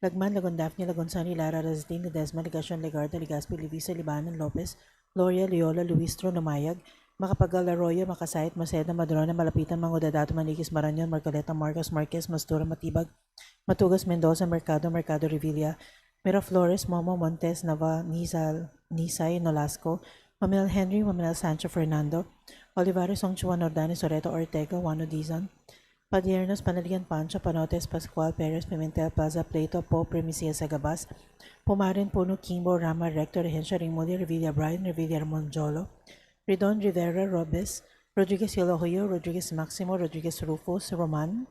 Lagman, Lagon Daphne, Lagon Sunny, Lara Razdin, Ledesma, Legacion, Legarda, Legaspi, Livisa, Libanon, Lopez, Gloria, Leola, Luistro, Namayag, Makapagal, Arroyo, Makasayat, Maceda, Madrona, Malapitan, Mangodadato, Maniquis, Maranyon, Marcoleta, Marcos, Marquez, Mastura, Matibag, Matugas, Mendoza, Mercado, Mercado, Revilla, Miraflores, Momo, Montes, Nava, Nizal, Nisay, Nolasco, Mamel Henry, Mamel Sancho Fernando, Olivares, Songchuan, Ordanes, Soreto, Ortega, Juano Dizon, Padiernos, Panalian Pancho, Panotes, Pascual, Perez, Pimentel, Plaza, Plato, Po, Primicia, Sagabas, Pumarin, Puno, Kimbo, Rama, Rector, Rehensha, Ringmulia, Revilla, Brian, Revilla, Monjolo, Ridon, Rivera, Robes, Rodriguez Yolohoyo, Rodriguez Maximo, Rodriguez Rufus, Roman,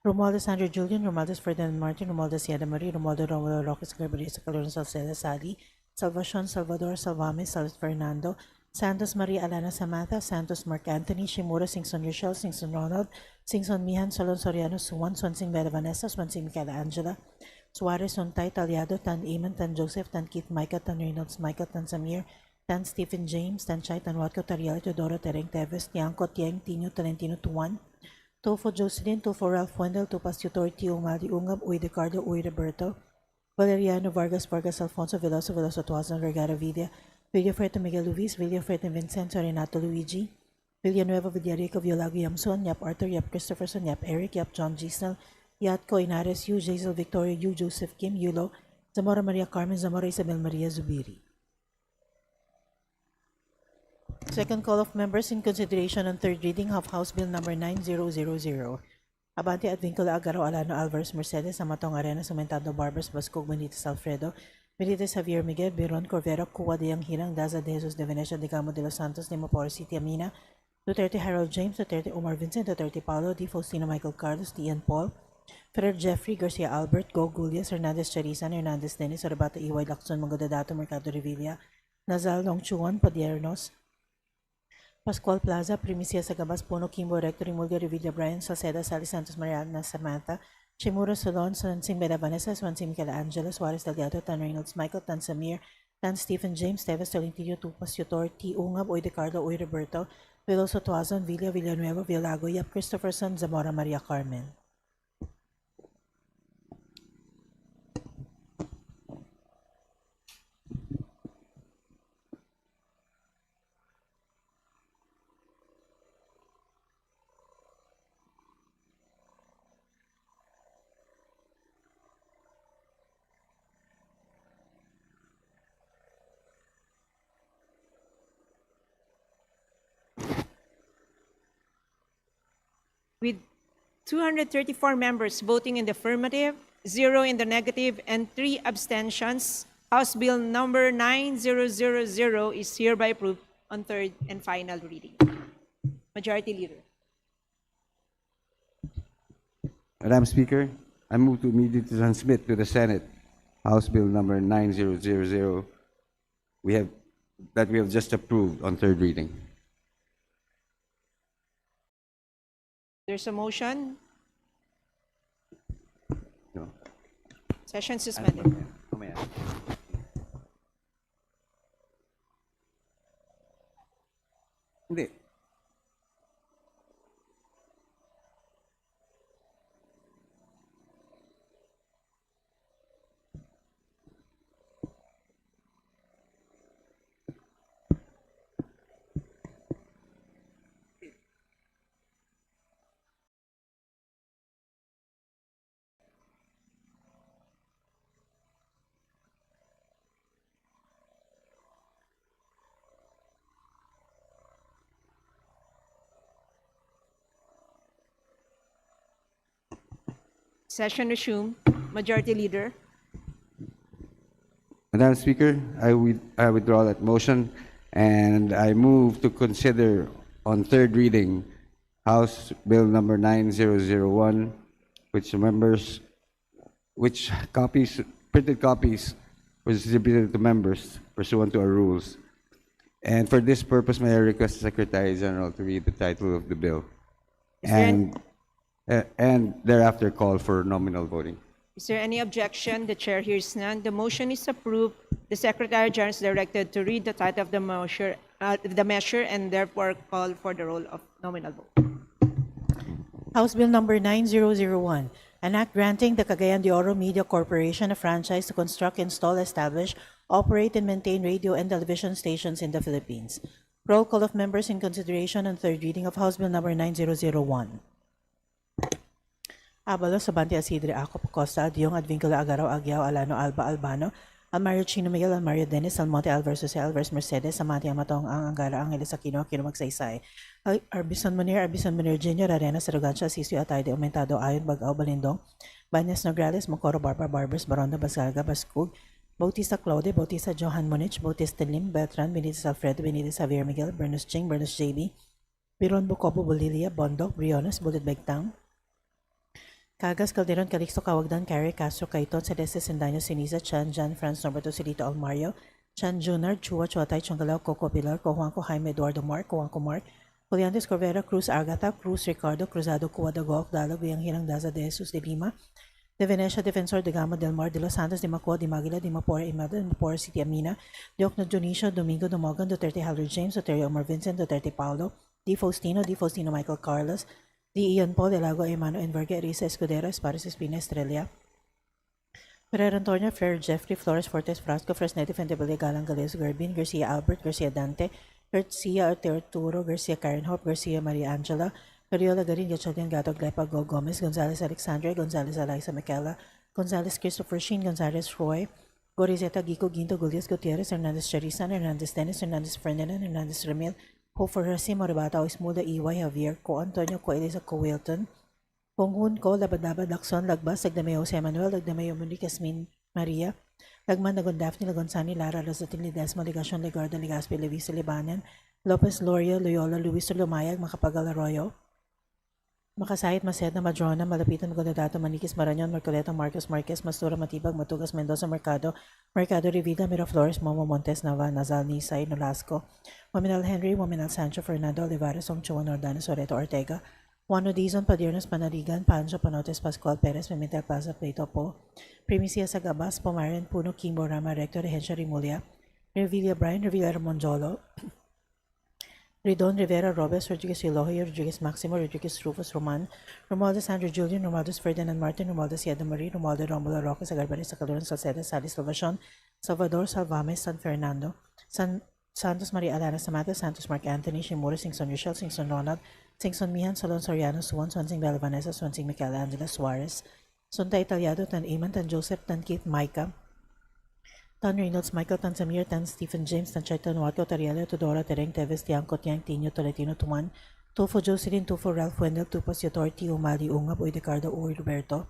Romualdez Andrew Julian, Romualdez Ferdinand Martin, Romualdez Yada Marie, Romualdo Romulo Roques Garbarisa, Calorno Salceda Sali, Salvacion Salvador Salvame, Salas Fernando, Santos Maria Alana Samantha, Santos Mark Anthony, Shimura, Singson Rochelle, Singson Ronald, Singson Mihan, Solon Soriano, Suwan, Swansing Bella Vanessa, Swansing Michaela Angela, Suarez, Sontay, Talyado, Tan Eamon, Tan Joseph, Tan Keith Micah, Tan Reynolds Michael, Tan Samir, Tan Stephen James, Tan Chay, Tan Watko, Tariel, Teodoro, Tereng Teves, Tiangco, Tieng, Tino, Talentino, Tuan, Tofo Jocelyn, Tofo Ralph Wendell, Tupas Tutor, Tio Mali Ungab, Uy Ricardo, Uy Roberto, Valeriano Vargas, Vargas Alfonso, Veloso, Veloso Tuazon, Vergara Vida, Villafreto Miguel Luis, Villafreto Vincenzo, Renato Luigi, Villanueva Villarico, Violago Yamson, Yap Arthur, Yap Christopherson, Yap Eric, Yap John Gisnell, Yat Coinares, Yu Jaisel Victoria, Yu Joseph Kim, Yulo, Zamora Maria Carmen, Zamora Isabel Maria Zubiri. Second call of members in consideration on third reading of House Bill number 9000. Abante Advincula Agaro Alano Alvarez Mercedes, Amatong Arena Sumentado Barbers, Bascog Benitez Alfredo, Benitez Javier Miguel, Biron Corvera, Cuba de Hirang, Daza de Jesus de Venecia, de Gamo de los Santos, de Mapor City, Amina, Duterte Harold James, Duterte Omar Vincent, Duterte Paulo, Di Faustino Michael Carlos, D. Ian Paul, Ferrer Jeffrey, Garcia Albert, Go Gulias, Hernandez Charisan, Hernandez Dennis, Arabata Iway Lacson, Mangodadato, Mercado Revilla, Nazal Longchuan, Padiernos, Pascual Plaza, Primicia Sagabas, Puno, Kimbo, Rector, Imulga, Revilla, Brian, Salceda, Sally Santos, Mariana, Samantha, Chimura, Solon, Swansing Beda Vanessa, Swansing Michaela Angela, Suarez Delgado, Tan Reynolds Michael, Tan Samir, Tan Stephen James, Teves, Tolentino, Tupas, Tutor, T. Ungab, Uy Ricardo, Uy Roberto, Veloso Tuazon, Villa, Villanueva, Villago, Yap Christopherson, Zamora Maria Carmen. With 234 members voting in the affirmative, 0 in the negative, and 3 abstentions, House Bill number 9000 is hereby approved on third and final reading. Majority Leader. Madam Speaker, I move to immediately transmit to the Senate House Bill number 9000 we have just approved on third reading. There's a motion. No. Session suspended. Mamaya. Hindi. Session resumed. Majority Leader. Madam Speaker, I withdraw that motion, and I move to consider on third reading House Bill number 9001, which printed copies were distributed to members pursuant to our rules. And for this purpose, may I request the Secretary General to read the title of the bill, and thereafter call for nominal voting. Is there any objection? The chair hears none. The motion is approved. The Secretary General is directed to read the title of the measure and therefore call for the roll of nominal vote. House Bill number 9001, an act granting the Cagayan de Oro Media Corporation a franchise to construct, install, establish, operate, and maintain radio and television stations in the Philippines. Roll call of members in consideration on third reading of House Bill number 9001. Abalos, Sabante, Asidre, Acop, Costa, Diong, Advincula, Agaraw, Aguiao, Alano, Alba, Albano, Almario, Chino, Miguel, Almario, Dennis, Almonte, Alvarez, Jose, Alvarez, Mercedes, Amati, Amatong, Angara, Angeles, Aquino, Aquino, Magsaysay, Arbison Munir, Jr., Arena, Sarugancia, Asisio, Atay, de Aumentado, Ayon, Bagao, Balindong, Banyas, Nograles, Mocoro, Barbara, Barbers, Baronda, Basarga, Bascug, Bautista Claude, Bautista Johan Monich, Bautista Lim, Beltran, Benitez Alfredo, Benitez Javier Miguel, Bernus Ching, Bernus JB, Biron Bucobo, Bolilia, Bondok, Briones, Bullet Begtang, Cagas, Calderon, Calixto, Cawagdan, Carrie, Castro, Caiton, Celeste, Sendaño, Siniza, Chan, Jan, Franz, Norberto, Silito, Almario, Chan, Junar, Chua, Chuatay, Chongalao, Coco, Pilar, Cojuanco, Jaime, Eduardo, Mark, Cojuanco, Mark, Juliantes, Corvera, Cruz, Agatha, Cruz, Ricardo, Cruzado, Cuadago, Dalog, Biang Hirang, Daza, De Jesus, De Lima, De Venecia, Defensor, De Gama, Del Mar, De Los Santos, De Macua, De Maguila, De Mapora, Imelda, De Mapora, City Amina, De Ocno, Dionisio, Domingo, Dumogan, Duterte, Howard James, Duterte, Omar Vincent, Duterte, Paulo, Di Faustino, Michael Carlos, Di Ian Paul, De Lago, Emano, Enverga, Risa, Escudero, Espares, Espina, Estrella, Ferrer, Antonio, Ferrer, Jeffrey, Flores, Fortes, Frasco, Fresnete, Fentebele, Galang, Gales, Garbin, Garcia, Albert, Garcia, Dante, Garcia, Arturo, Garcia, Karen Hope, Garcia, Maria Angela, Gariola, Garin, Gatchalian, Gato, Glepa, Go, Gomez, Gonzalez, Alexandra, Gonzalez, Eliza, Michaela, Gonzalez, Christopher Sheen, Gonzalez, Roy, Gorizeta, Gico, Ginto, Gulias, Gutierrez, Hernandez, Charisan, Hernandez, Dennis, Hernandez, Ferdinand, Hernandez, Ramil, Ho for Racim, Moribata, Ismuda, EY, Javier, Ko Antonio, Ko Elisa, Ko Wilton, Ponghun, Ko, Labadaba, Lacson, Lagbas, Lagdamay, Jose Manuel, Lagdamay, Monique, Asmin, Maria, Lagman, Lagon, Daphne, Lagon, Sani, Lara, Rosatin, Ledesma, Ligacion, Legarda, Legaspi, Levisa, Libanan, Lopez, Loria, Loyola, Luis, Lumayag, Makapagal, Arroyo, Makasahit, Maceda, Madrona, Malapitan, Magandadato, Maniquis, Marañon, Marcoleta, Marcos, Marquez, Mastura, Matibag, Matugas, Mendoza, Mercado, Revilla, Miraflores, Momo, Montes, Nava, Nazal, Nisay, Nolasco, Wominal Henry, Wominal Sancho, Fernando, Olivares, Songchuan, Ordana, Soreto, Ortega, Juan Dizon, Padiernos, Panaligan, Pancho, Panotes, Pascual, Perez, Pimentel, Plaza, Plato, Po, Primicia, Sagabas, Pomarian, Puno, Kimbo, Rama, Rector, Regencia, Rimulya, Revilla, Brian, Revilla, Monjolo, Ridon, Rivera, Robes, Rodriguez, Eloy, Rodriguez, Maximo, Rodriguez, Rufus, Roman, Romualdez, Andrew, Julian, Romualdez, Ferdinand, Martin, Romualdez, Yeda Marie, Romualdo, Romulo, Roque, Sagarbaris, Sacaluran, Salcedo, Salis, Salvacion, Salvador, Salvames, San Fernando, Santos, Maria Alana, Samantha, Santos, Mark Anthony, Shimura, Singson, Rochelle, Singson, Ronald, Singson, Mihan, Solon, Soriano, Suwan, Swansing, Bella Vanessa, Swansing, Michaela, Angela, Suarez, Sunta, Italiado, Tan Eman, Tan Joseph, Tan Keith, Micah, Tan Reynolds, Michael, Tan Samir, Tan Stephen James, Tan Chaitan, Watko, Tariela, Tudora, Tereng, Teves, Tiangco, Tiang, Tino, Tolentino, Tuman, Tufo, Jocelyn, Tufo, Ralph Wendell, Tupas, Yotorti, Umali, Ungab, Uidecardo, Uri, Roberto,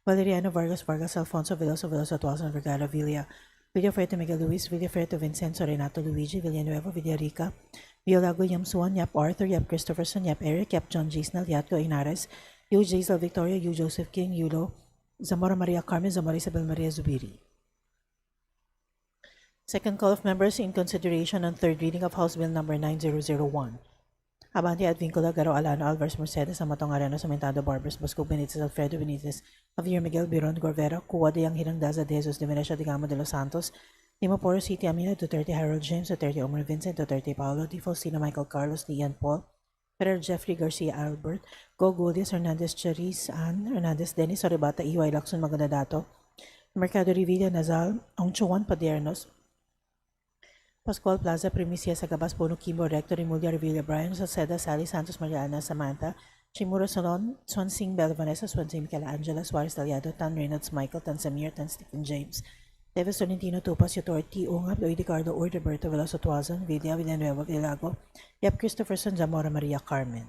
Valeriano, Vargas, Alfonso, Veloso, Tuason, Vergara, Villa, Villafreto, Miguel Luis, Villafreto, Vincenzo, Renato, Luigi, Villanueva, Villarica, Violago, Yam Suan, Yap Arthur, Yap Christopherson, Yap Eric, Yap John Gisnal, Yatco Inares, Yu Jaisal Victoria, Yu Joseph King, Yulo, Zamora Maria Carmen, Zamora Isabel Maria Zubiri. Second call of members in consideration on third reading of House Bill number 9001. Abante Advíncula, Garo Alano, Alvarez Mercedes, Amatong Arena, Samentado, Barbers, Bosco Benitez, Alfredo Benitez, Javier Miguel, Biron, Gorvera, Cuwa de Yanghirang Daza de Jesus de Venecia de Gamo de los Santos, Dimaporo City, Amina, Duterte, Harold James, Duterte, Omar Vincent, Duterte, Paolo, Di Faustino, Michael Carlos, Ian Paul, Ferrer Jeffrey Garcia Albert, Go Gudias, Hernandez Charis, Ann, Hernandez Dennis, Oribata, Iway Lacson, Magandadato, Mercado Revilla, Nazal, Ongchuan Padernos, Pascual Plaza, Primicia, Sagabas, Bono, Kimbo, Rector, Imulia, Revilla, Brian, Salceda, Sally, Santos, Mariana, Samantha, Chimura, Solon, Swansing, Bella, Vanessa, Swansing, Angela, Suarez, Daliado, Tan Reynolds, Michael, Tan Samir, Tan Stephen James, Davis Tolentino, Tupas, Yotor, T. Ungab, Luis Ricardo, Or, Roberto, Veloso, Tuazon, Villa, Villanueva, Villago, Yap, Christopherson, Zamora, Maria Carmen.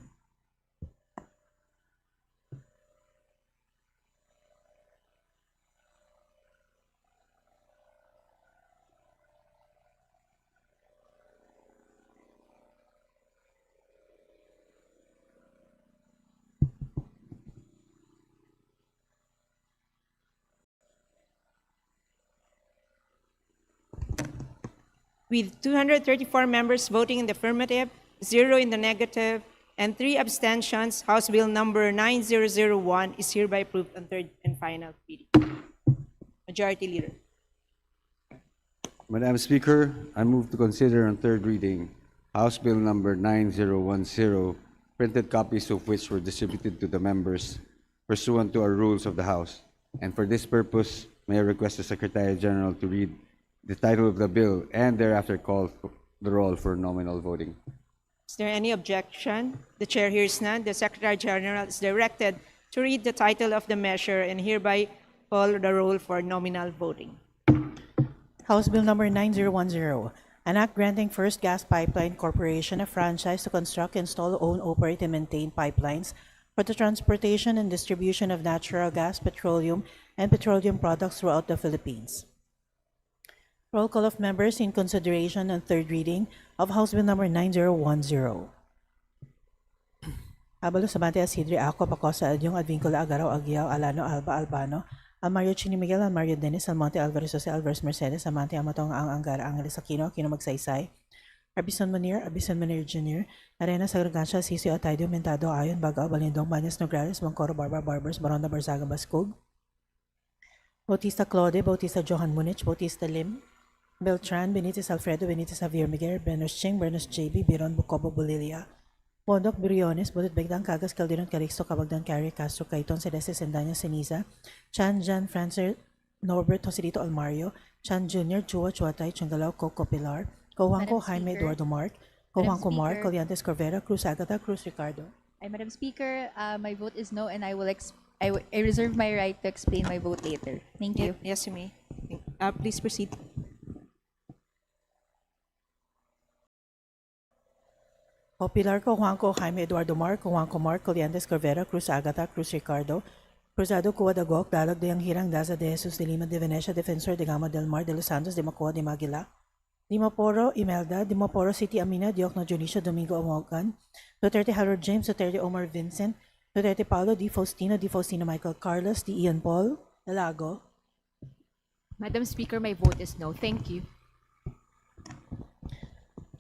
With 234 members voting in the affirmative, 0 in the negative, and 3 abstentions, House Bill number 9001 is hereby approved on third and final reading. Majority Leader. Madam Speaker, I move to consider on third reading House Bill number 9010, printed copies of which were distributed to the members pursuant to our rules of the House. And for this purpose, may I request the Secretary General to read the title of the bill and thereafter call the roll for nominal voting. Is there any objection? The chair hears none. The Secretary General is directed to read the title of the measure and hereby call the roll for nominal voting. House Bill number 9010, an act granting First Gas Pipeline Corporation a franchise to construct, install, own, operate, and maintain pipelines for the transportation and distribution of natural gas, petroleum, and petroleum products throughout the Philippines. Roll call of members in consideration on third reading of House Bill number 9010. Abalo Sabante Asidri Ako Pacosa Adyong Advíncula Agaraw Aguiao Alano Alba Albano Almario Chini Miguel Almario Dennis Almonte Alvarez Jose Alvarez Mercedes Amante Amatong Ang Angara Angeles Aquino Aquino Magsaysay Arbison Munir Jr. Arena Sagragansya Sisio Ataydio Mentado Ayon Bagao Balindong Banyas Nograles Mangcoro Barbar Barbers Baronda Barzaga Bascog Bautista Claude Bautista Johan Munich Bautista Lim Beltran, Benitez Alfredo, Benitez Javier Miguel, Bernos Ching, Bernos JB, Biron Bucobo Bulilia, Bondok Briones, Budot Begdang Cagas, Calderon Calixto, Cabagdan Carrie, Castro, Caiton, Celeste, Sendanya, Ceniza, Chan, Jan, Francer, Norbert, Joselito Almario, Chan Jr., Chua, Chuatay, Changalao, Coco Pilar, Cojuanco, Jaime, Eduardo Mark, Cojuanco Mark, Coliantes Corvera, Cruz Agata, Cruz Ricardo. Madam Speaker, my vote is no, and I reserve my right to explain my vote later. Thank you. Yes, you may. Please proceed. Pilar Cojuanco, Jaime Eduardo Mark, Cojuanco Mark, Coliantes Corvera, Cruz Agata, Cruz Ricardo, Cruzado Cuadagok, Dalag de Yanghirang Daza de Jesus de Lima de Venecia, Defensor de Gama del Mar de los Santos, de Macoa de Maguila, Dimaporo Imelda, Dimaporo City Amina, Diokno Junicio Domingo Amogan, Duterte Harold James, Duterte Omar Vincent, Duterte Paulo, Di Faustino Michael Carlos, Di Ian Paul, Dalago. Madam Speaker, my vote is no. Thank you.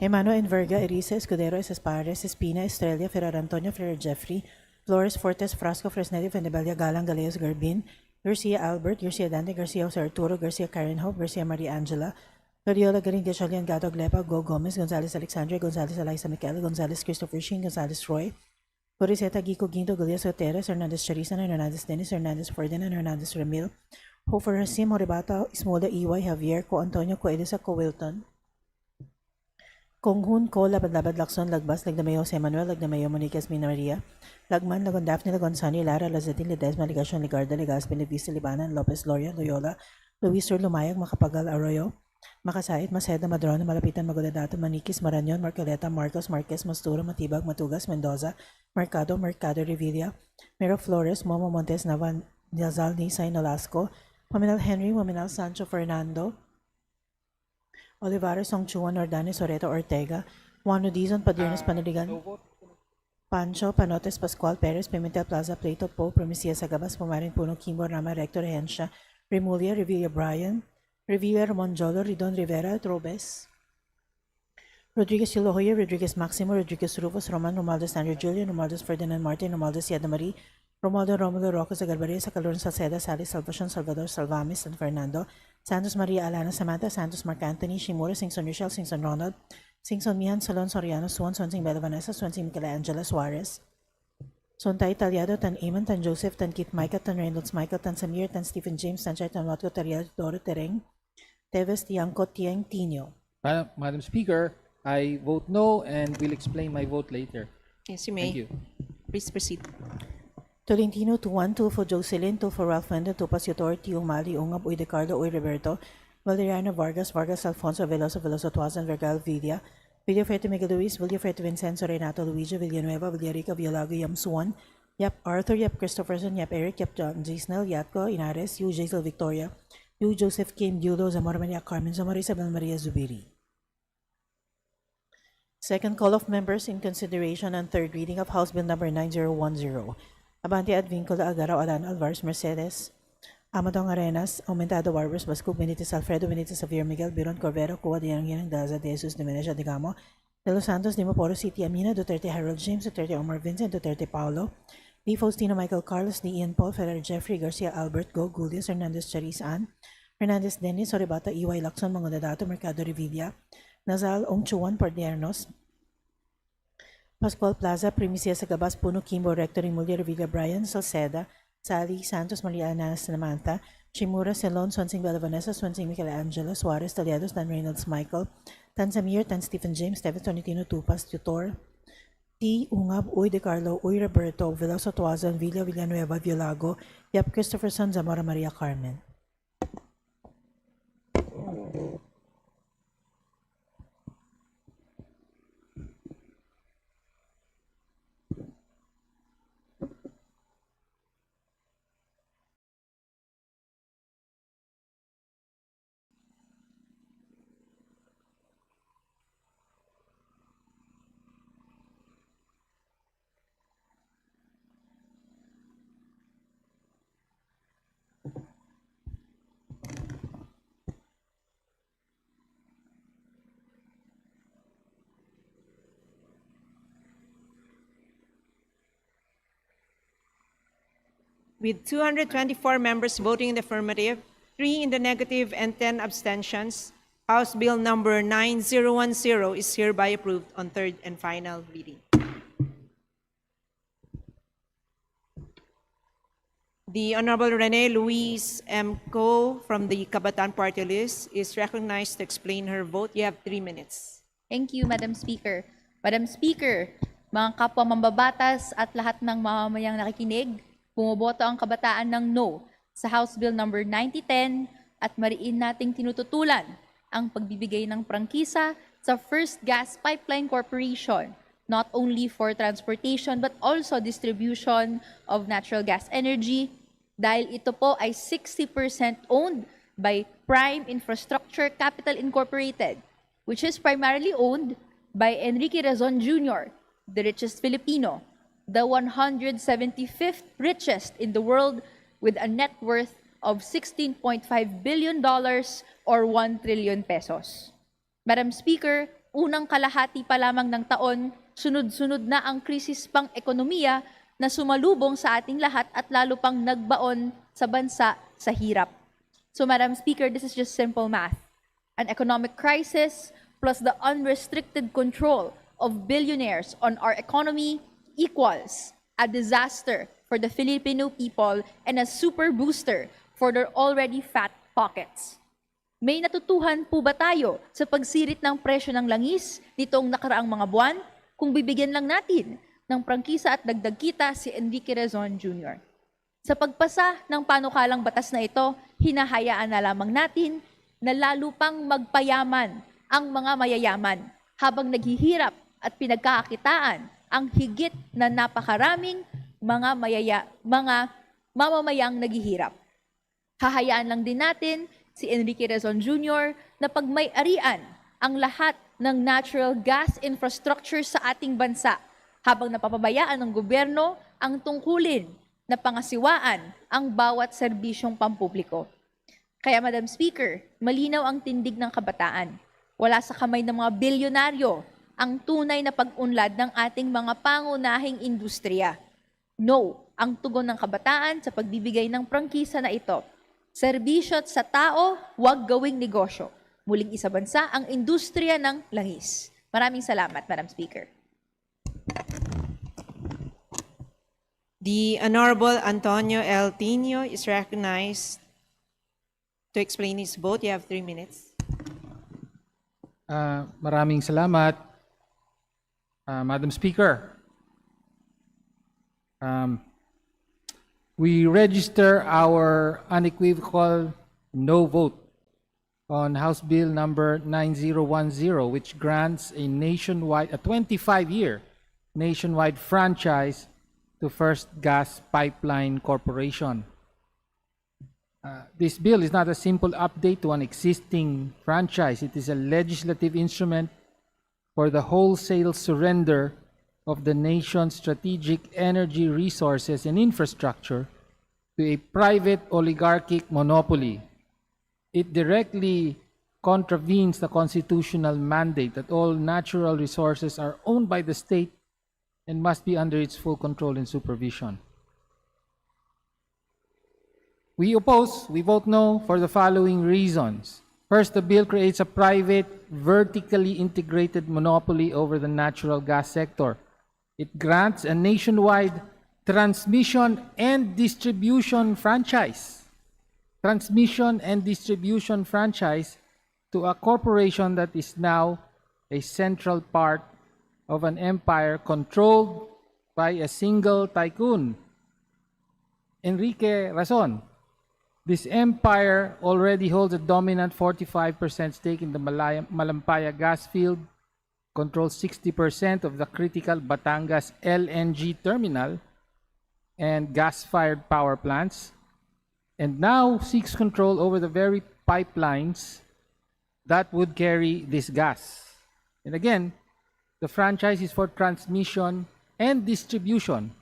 Emano Enverga, Erisa, Escudero, Espares, Espina, Estrella, Ferrer Antonio, Ferrer Jeffrey, Flores, Fortes, Frasco, Fresnelli, Vendebella, Galang, Galeos, Garbin, Garcia Albert, Garcia Dante, Garcia Jose Arturo, Garcia Karen Hope, Garcia Maria Angela, Guardiola, Garing, Gachalian, Gato, Glepa, Go Gomez, Gonzales Alexandre, Gonzales Eliza Michael, Gonzales Christopher Sheen, Gonzales Roy, Coriseta Gico Ginto, Galias Guterres, Hernandez Charisan, Hernandez Dennis, Hernandez Ferdinand, Hernandez Ramil, Hofer Hasim, Horibata, Ismola EY, Javier, Co Antonio, Co Elisa, Co Wilton, Konghun Ko, Labad Lacson, Lagbas, Lagdamayo Jose Manuel, Lagdamayo Moniquez Mina Maria, Lagman, Lagon Daphne, Lagon Sani, Lara, Lazadin, Ledesma, Ligacion, Ligarda, Legazpi, Levisa, Libanan, Lopez, Loria, Loyola, Luis Sur Lumayag, Makapagal, Arroyo, Makasait, Maceda, Madrona, Malapitan, Magodadato, Maniquis, Marañon, Marcoleta, Marcos, Marquez, Mastura, Matibag, Matugas, Mendoza, Mercado, Revilla, Miro Flores, Momo Montes, Navan, Diazal, Nisay, Nolasco, Maminal Henry, Maminal Sancho Fernando, Olivares, Songchuan, Ordanes, Oreto, Ortega, Juan Dizon, Padiernes, Panaligan, Pancho, Panotes, Pascual, Perez, Pimentel, Plaza, Plato, Po, Primicia, Sagabas, Pumarin, Puno, Kimbo, Rama, Rector, Hensha, Remulia, Revilla, Brian, Revilla, Monjolo, Ridon, Rivera, Trobes, Rodriguez Elohoyo, Rodriguez Maximo, Rodriguez Rufus, Roman Romualdez Andrew Julian, Romualdez Ferdinand Martin, Romualdez Yada Marie, Romualdo Romulo Roque Zagalbaria, Sacalon Salceda, Sally Salvacion, Salvador Salvamis, San Fernando, Santos Maria Alana Samantha, Santos Mark Anthony, Shimura, Singson Rochelle, Singson Ronald, Singson Mihan, Salon Soriano, Swan, Swansing Bella Vanessa, Swansing Michelangela Suarez, Sontay Talyado, Tan Eamon, Tan Joseph, Tan Kit Micah, Tan Reynolds Michael, Tan Samir, Tan Stephen James, Tan Chay, Tan Watco, Tariel, Doro Tereng, Teves, Tiangco, Tieng, Tino. Madam Speaker, I vote no and will explain my vote later. Yes, you may. Thank you. Please proceed. Tolentino, 2-1, 2 for Jocelyn, 2 for Ralph Mendel, 2 Pasiutor, Tio Mali, Ungab, Uy De Carlo, Uy Roberto, Valeriano Vargas, Vargas Alfonso, Veloso, Veloso Tuazan, Vergal, Villa, Villafrete Miguel Luis, Villafrete Vincenzo, Renato Luigi, Villanueva, Villarica, Villalago, Yam Suan, Yap Arthur, Yap Christopherson, Yap Eric, Yap John Gisnel, Yatco, Inares, Yu Jaisel Victoria, Yu Joseph Kim, Yulo, Zamora Maria Carmen, Zamora Isabel Maria Zubiri. Second call of members in consideration and third reading of House Bill number 9010. Abante Advincula Agaro Alan Alvarez Mercedes, Amadong Arenas, Aumentado Barbers, Basco Benitez Alfredo Benitez Xavier Miguel Biron Corvero, Cuba de Yangyang Daza de Jesus de Meneja de Gamo, De Los Santos, Dimaporo City Amina, Duterte Harold James, Duterte Omar Vincent, Duterte Paulo, D. Faustino Michael Carlos, D. Ian Paul, Ferrer Jeffrey, Garcia Albert, Go, Gulius, Hernandez Charis Ann, Hernandez Dennis, Oribata, EY Lacson, Mangodadato, Mercado Revilla, Nazal Ongchuan Pordiernos, Pascual Plaza, Primicia Sagabas, Puno, Kimbo, Rector, Imulia, Revilla, Brian, Salceda, Sally, Santos, Maria Ana Samantha, Chimura, Celon, Swansing Bella Vanessa, Swansing Michelangelo, Suarez, Taliados, Tan Reynolds Michael, Tan Samir, Tan Stephen James, Steven Tonitino Tupas, Tutor, T. Ungab, Uy De Carlo, Uy Roberto, Veloso Tuazan, Villa Villanueva, Violago, Yap Christopherson, Zamora Maria Carmen. With 224 members voting in the affirmative, 3 in the negative, and 10 abstentions, House Bill number 9010 is hereby approved on third and final reading. The Honorable Rene Luis M. Co. from the Kabataan Party List is recognized to explain her vote. You have 3 minutes. Thank you, Madam Speaker. Madam Speaker, mga kapwa mambabatas at lahat ng mamamayang nakikinig, bumoboto ang kabataan ng no sa House Bill number 9010 at mariin nating tinututulan ang pagbibigay ng prangkisa sa First Gas Pipeline Corporation, not only for transportation but also distribution of natural gas energy, dahil ito po ay 60% owned by Prime Infrastructure Capital Incorporated, which is primarily owned by Enrique Razon Jr., the richest Filipino, the 175th richest in the world with a net worth of $16.5 billion or 1 trillion pesos. Madam Speaker, unang kalahati pa lamang ng taon, sunod-sunod na ang krisis pang ekonomiya na sumalubong sa ating lahat at lalo pang nagbaon sa bansa sa hirap. So Madam Speaker, this is just simple math. An economic crisis plus the unrestricted control of billionaires on our economy equals a disaster for the Filipino people and a super booster for their already fat pockets. May natutuhan po ba tayo sa pagsirit ng presyo ng langis nitong nakaraang mga buwan kung bibigyan lang natin ng prangkisa at dagdag kita si Enrique Razon Jr.? Sa pagpasa ng panukalang batas na ito, hinahayaan na lamang natin na lalo pang magpayaman ang mga mayayaman habang naghihirap at pinagkakakitaan ang higit na napakaraming mga mamamayang naghihirap. Hahayaan lang din natin si Enrique Razon Jr. na pagmay-arian ang lahat ng natural gas infrastructure sa ating bansa habang napapabayaan ng gobyerno ang tungkulin na pangasiwaan ang bawat serbisyong pampubliko. Kaya Madam Speaker, malinaw ang tindig ng kabataan. Wala sa kamay ng mga bilyonaryo ang tunay na pag-unlad ng ating mga pangunahing industriya. No, ang tugon ng kabataan sa pagbibigay ng prangkisa na ito. Serbisyo sa tao, huwag gawing negosyo. Muling isa bansa ang industriya ng langis. Maraming salamat, Madam Speaker. The Honorable Antonio L. Tino is recognized to explain his vote. You have 3 minutes. Maraming salamat, Madam Speaker. We register our unequivocal no vote on House Bill number 9010, which grants a 25-year nationwide franchise to First Gas Pipeline Corporation. This bill is not a simple update to an existing franchise. It is a legislative instrument for the wholesale surrender of the nation's strategic energy resources and infrastructure to a private oligarchic monopoly. It directly contravenes the constitutional mandate that all natural resources are owned by the state and must be under its full control and supervision. We vote no for the following reasons. First, the bill creates a private, vertically integrated monopoly over the natural gas sector. It grants a nationwide transmission and distribution franchise. Transmission and distribution franchise to a corporation that is now a central part of an empire controlled by a single tycoon, Enrique Razon. This empire already holds a dominant 45% stake in the Malampaya gas field, controls 60% of the critical Batangas LNG terminal and gas-fired power plants, and now seeks control over the very pipelines that would carry this gas. And again, the franchise is for transmission and distribution.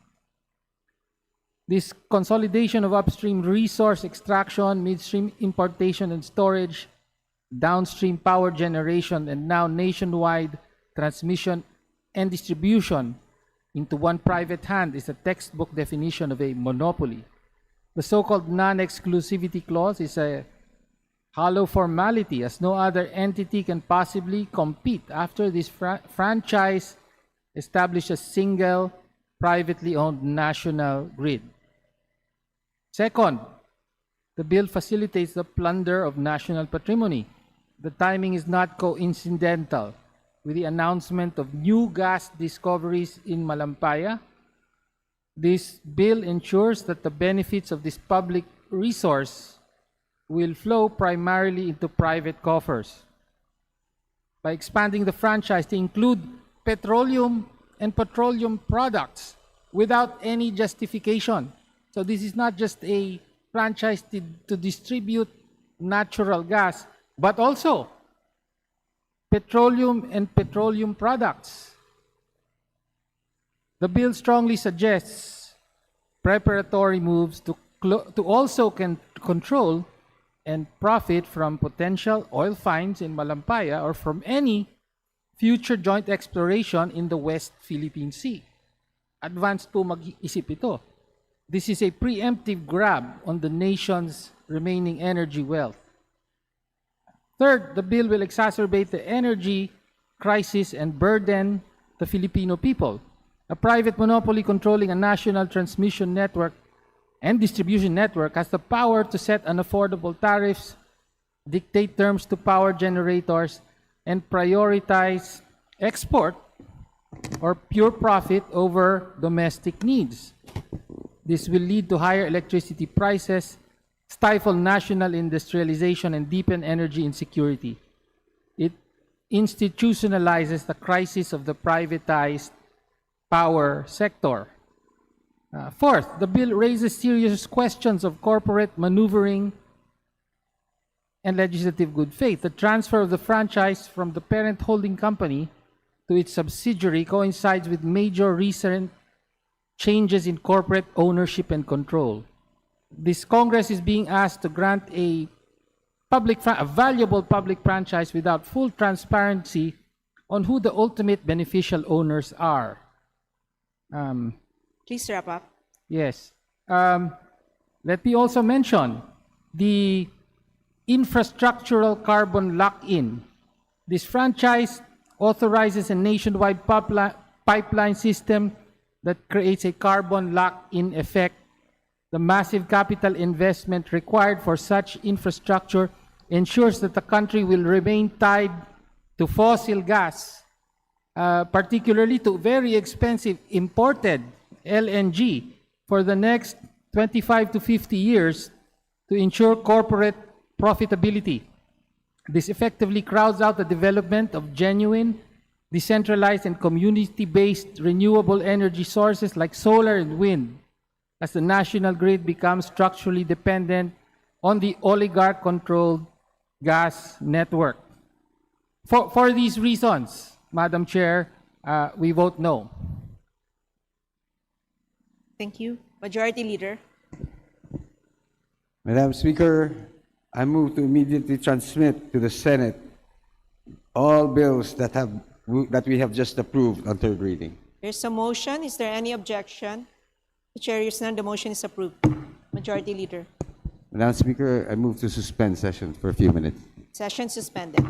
This consolidation of upstream resource extraction, midstream importation and storage, downstream power generation, and now nationwide transmission and distribution into one private hand is a textbook definition of a monopoly. The so-called non-exclusivity clause is a hollow formality, as no other entity can possibly compete after this franchise established a single privately owned national grid. Second, the bill facilitates the plunder of national patrimony. The timing is not coincidental with the announcement of new gas discoveries in Malampaya. This bill ensures that the benefits of this public resource will flow primarily into private coffers. By expanding the franchise to include petroleum and petroleum products without any justification. So this is not just a franchise to distribute natural gas, but also petroleum and petroleum products. The bill strongly suggests preparatory moves to also control and profit from potential oil finds in Malampaya or from any future joint exploration in the West Philippine Sea. Advanced po mag-isip ito. This is a preemptive grab on the nation's remaining energy wealth. Third, the bill will exacerbate the energy crisis and burden the Filipino people. A private monopoly controlling a national transmission network and distribution network has the power to set unaffordable tariffs, dictate terms to power generators, and prioritize export or pure profit over domestic needs. This will lead to higher electricity prices, stifle national industrialization, and deepen energy insecurity. It institutionalizes the crisis of the privatized power sector. Fourth, the bill raises serious questions of corporate maneuvering and legislative good faith. The transfer of the franchise from the parent holding company to its subsidiary coincides with major recent changes in corporate ownership and control. This Congress is being asked to grant a a valuable public franchise without full transparency on who the ultimate beneficial owners are. Please wrap up. Yes. Let me also mention the infrastructural carbon lock-in. This franchise authorizes a nationwide pipeline system that creates a carbon lock-in effect. The massive capital investment required for such infrastructure ensures that the country will remain tied to fossil gas, particularly to very expensive imported LNG for the next 25 to 50 years to ensure corporate profitability. This effectively crowds out the development of genuine, decentralized, and community-based renewable energy sources like solar and wind, as the national grid becomes structurally dependent on the oligarch-controlled gas network. For these reasons, Madam Chair, we vote no. Thank you. Majority Leader. Madam Speaker, I move to immediately transmit to the Senate all bills that we have just approved on third reading. There's a motion. Is there any objection? The chair hears none. The motion is approved. Majority Leader. Madam Speaker, I move to suspend session for a few minutes. Session suspended.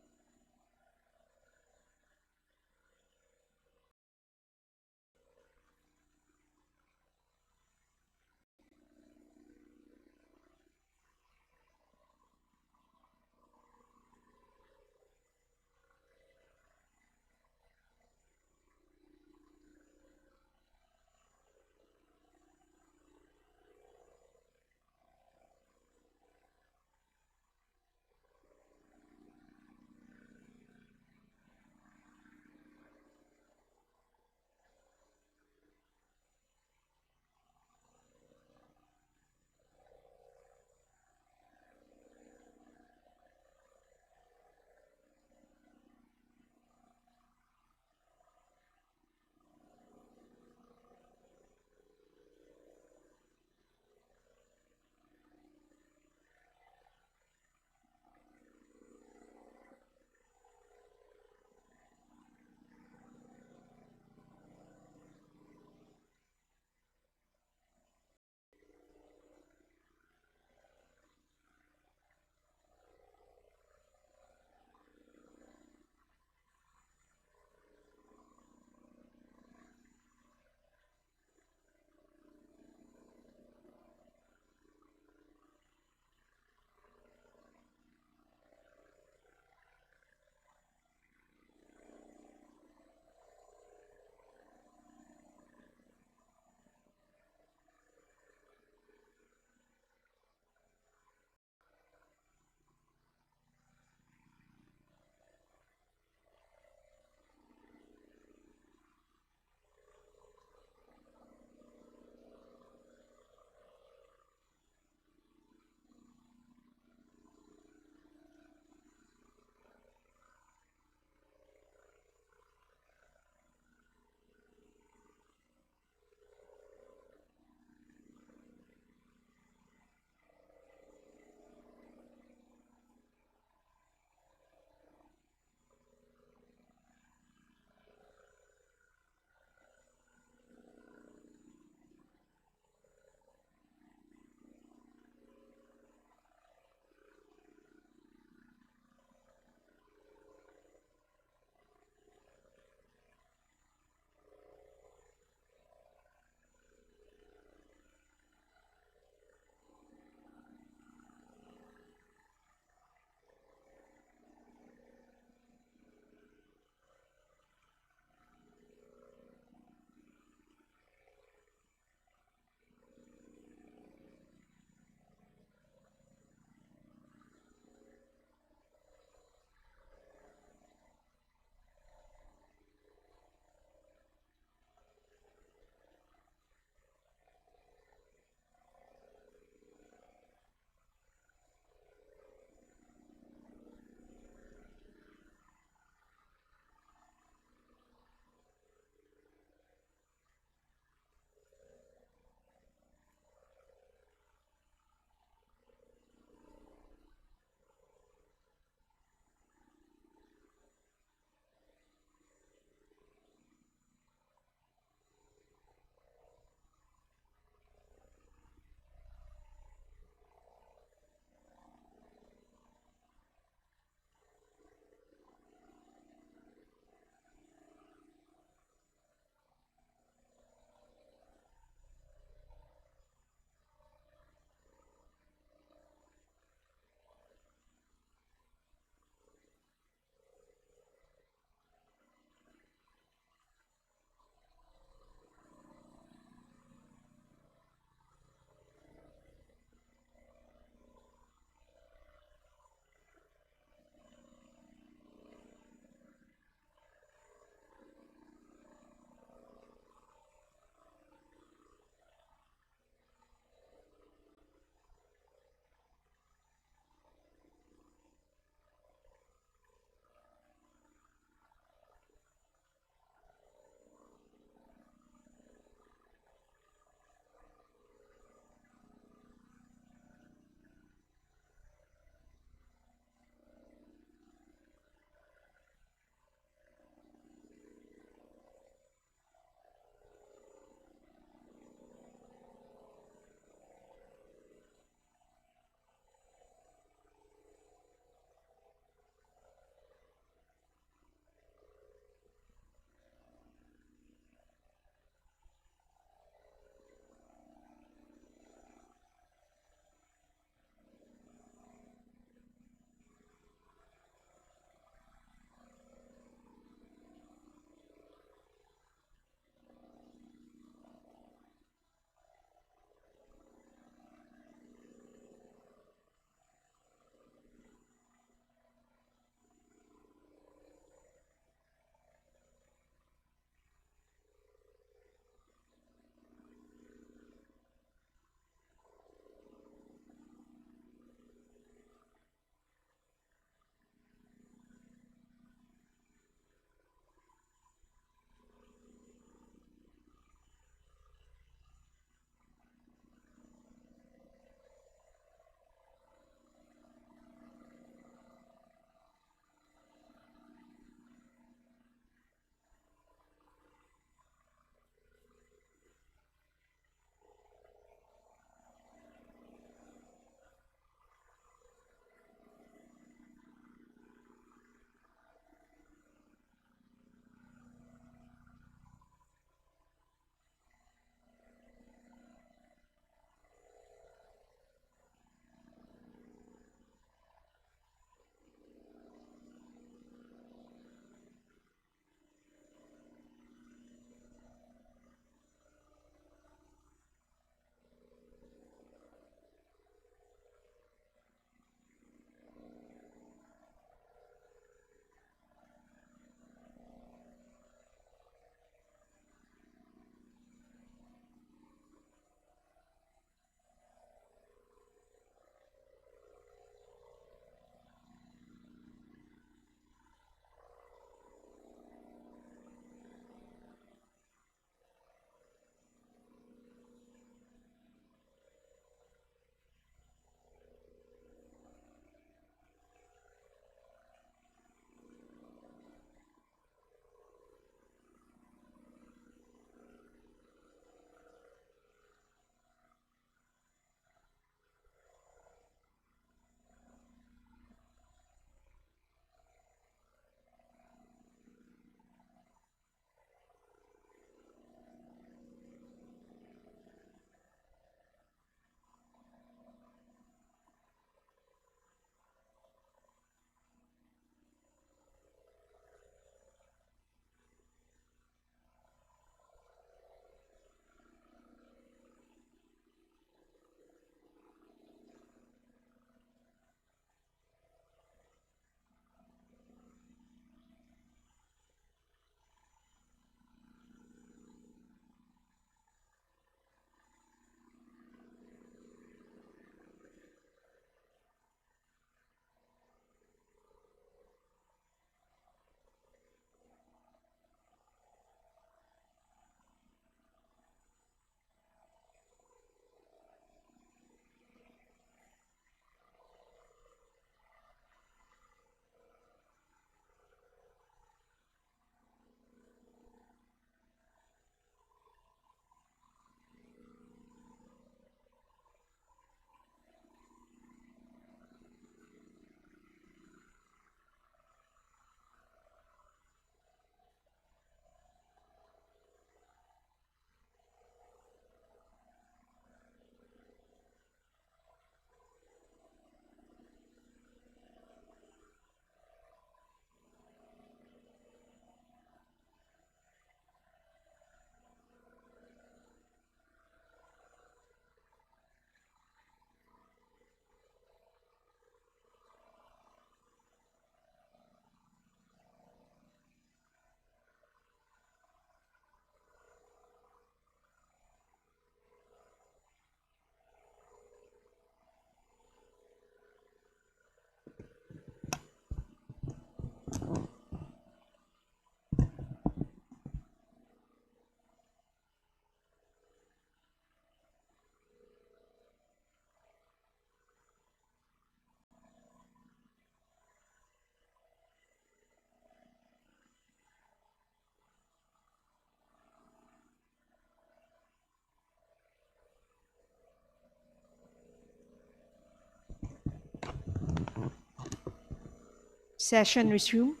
Session resumed.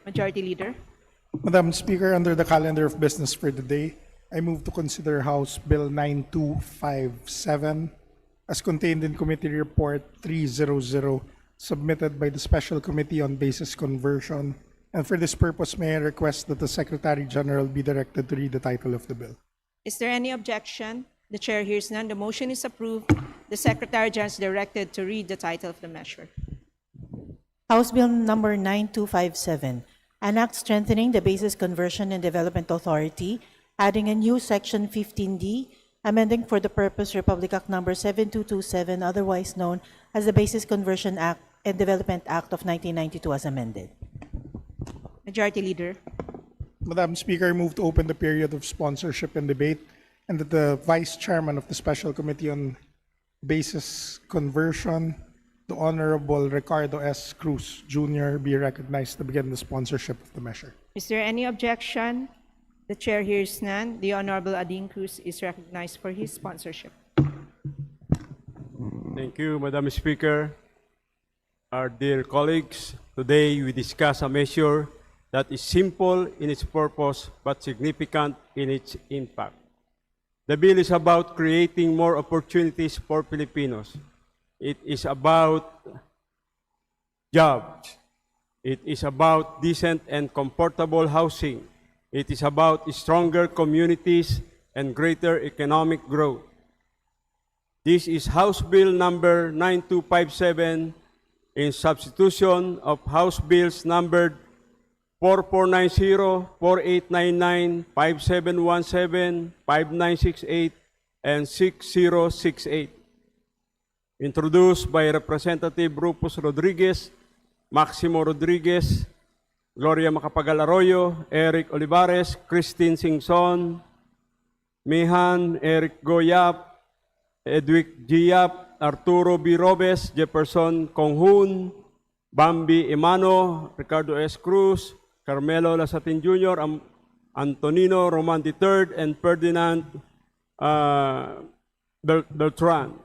Majority Leader. Madam Speaker, under the calendar of business for the day, I move to consider House Bill 9257 as contained in Committee Report 300 submitted by the Special Committee on Basis Conversion. And for this purpose, may I request that the Secretary General be directed to read the title of the bill. Is there any objection? The chair hears none. The motion is approved. The Secretary General is directed to read the title of the measure. House Bill number 9257, an act strengthening the Basis Conversion and Development Authority, adding a new section 15D, amending for the purpose Republic Act number 7227, otherwise known as the Basis Conversion Act and Development Act of 1992 as amended. Majority Leader. Madam Speaker, I move to open the period of sponsorship and debate and that the Vice Chairman of the Special Committee on Basis Conversion, the Honorable Ricardo S. Cruz, Jr., be recognized to begin the sponsorship of the measure. Is there any objection? The chair hears none. The Honorable Ading Cruz is recognized for his sponsorship. Thank you, Madam Speaker. Our dear colleagues, today we discuss a measure that is simple in its purpose but significant in its impact. The bill is about creating more opportunities for Filipinos. It is about jobs. It is about decent and comfortable housing. It is about stronger communities and greater economic growth. This is House Bill number 9257 in substitution of House Bills numbered 4490, 4899, 5717, 5968, and 6068. Introduced by Representative Rufus Rodriguez, Maximo Rodriguez, Gloria Macapagal Arroyo, Eric Olivares, Christine Singson, Mihan, Eric Goyap, Edwick Giap, Arturo B. Robes, Jefferson Conghun, Bambi Emano, Ricardo S. Cruz, Carmelo Lasatin Jr., Antonino Roman III, and Ferdinand Beltran.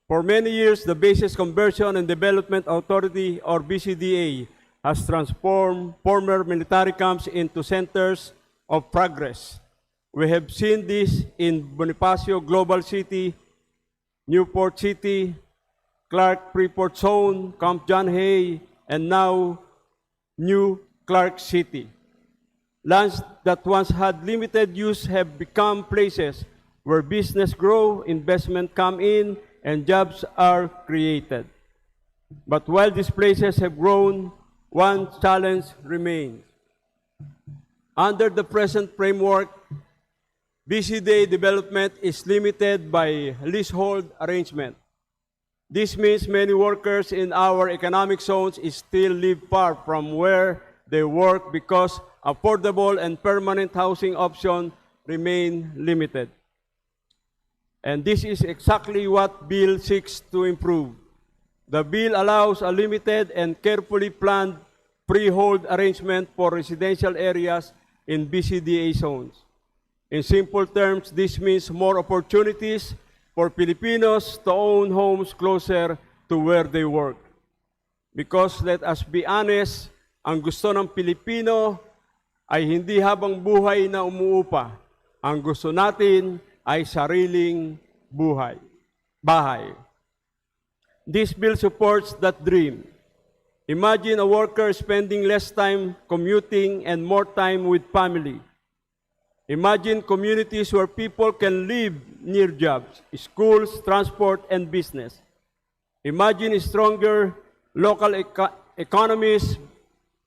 For many years, the Basis Conversion and Development Authority, or BCDA, has transformed former military camps into centers of progress. We have seen this in Bonifacio Global City, Newport City, Clark Freeport Zone, Camp John Hay, and now New Clark City. Lands that once had limited use have become places where business grow, investment come in, and jobs are created. But while these places have grown, one challenge remains. Under the present framework, BCDA development is limited by leasehold arrangement. This means many workers in our economic zones still live far from where they work because affordable and permanent housing options remain limited. And this is exactly what Bill seeks to improve. The bill allows a limited and carefully planned freehold arrangement for residential areas in BCDA zones. In simple terms, this means more opportunities for Filipinos to own homes closer to where they work. Because let us be honest, ang gusto ng Pilipino ay hindi habang buhay na umuupa. Ang gusto natin ay sariling bahay. This bill supports that dream. Imagine a worker spending less time commuting and more time with family. Imagine communities where people can live near jobs, schools, transport, and business. Imagine stronger local economies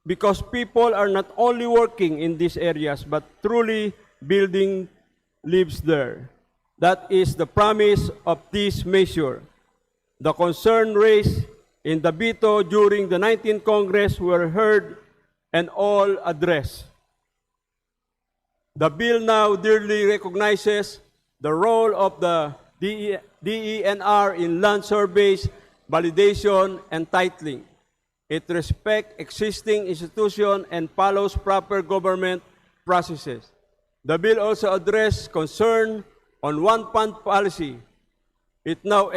because people are not only working in these areas but truly building lives there. That is the promise of this measure. The concern raised in the veto during the 19th Congress were heard and all addressed. The bill now dearly recognizes the role of the DENR in land surveys, validation, and titling. It respects existing institutions and follows proper government processes. The bill also addresses concern on one-fund policy. It now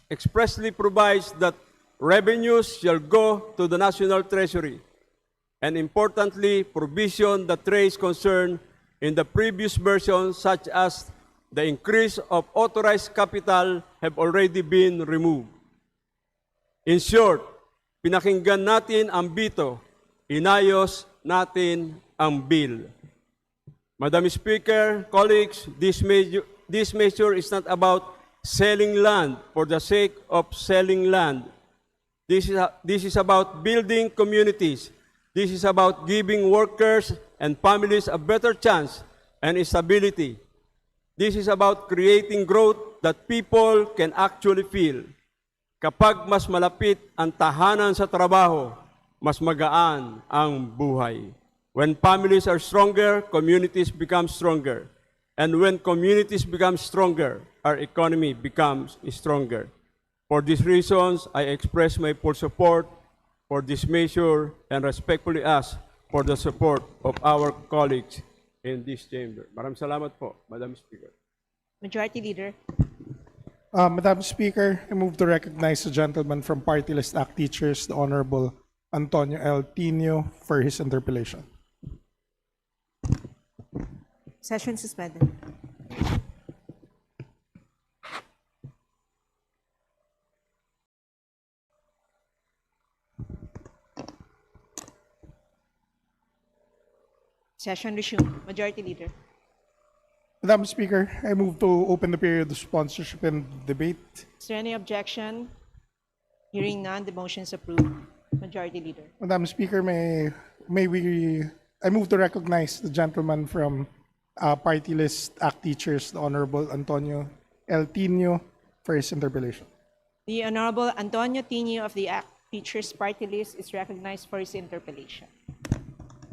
expressly provides that revenues shall go to the National Treasury. And importantly, provision that raised concern in the previous version, such as the increase of authorized capital, have already been removed. In short, pinakinggan natin ang bito, inayos natin ang bill. Madam Speaker, colleagues, this measure is not about selling land for the sake of selling land. This is about building communities. This is about giving workers and families a better chance and stability. This is about creating growth that people can actually feel. Kapag mas malapit ang tahanan sa trabaho, mas magaan ang buhay. When families are stronger, communities become stronger. And when communities become stronger, our economy becomes stronger. For these reasons, I express my full support for this measure and respectfully ask for the support of our colleagues in this chamber. Maraming salamat po, Madam Speaker. Majority Leader. Madam Speaker, I move to recognize the gentleman from Party List Act Teachers, the Honorable Antonio L. Tino, for his interpellation. Session suspended. Session resumed. Majority Leader. Madam Speaker, I move to open the period of sponsorship and debate. Is there any objection? Hearing none, the motion is approved. Majority Leader. Madam Speaker, I move to recognize the gentleman from Party List Act Teachers, the Honorable Antonio L. Tino, for his interpellation. The Honorable Antonio Tino of the Act Teachers Party List is recognized for his interpellation.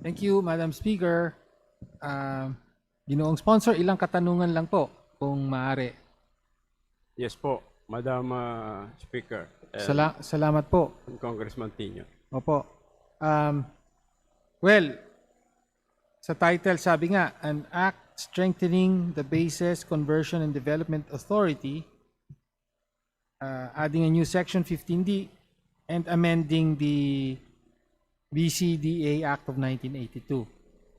Thank you, Madam Speaker. Ginoong sponsor, ilang katanungan lang po kung maaari. Yes po, Madam Speaker. Salamat po. Congressman Tino. Opo. Well, sa title sabi nga, an act strengthening the Bases Conversion and Development Authority, adding a new section 15D and amending the BCDA Act of 1982.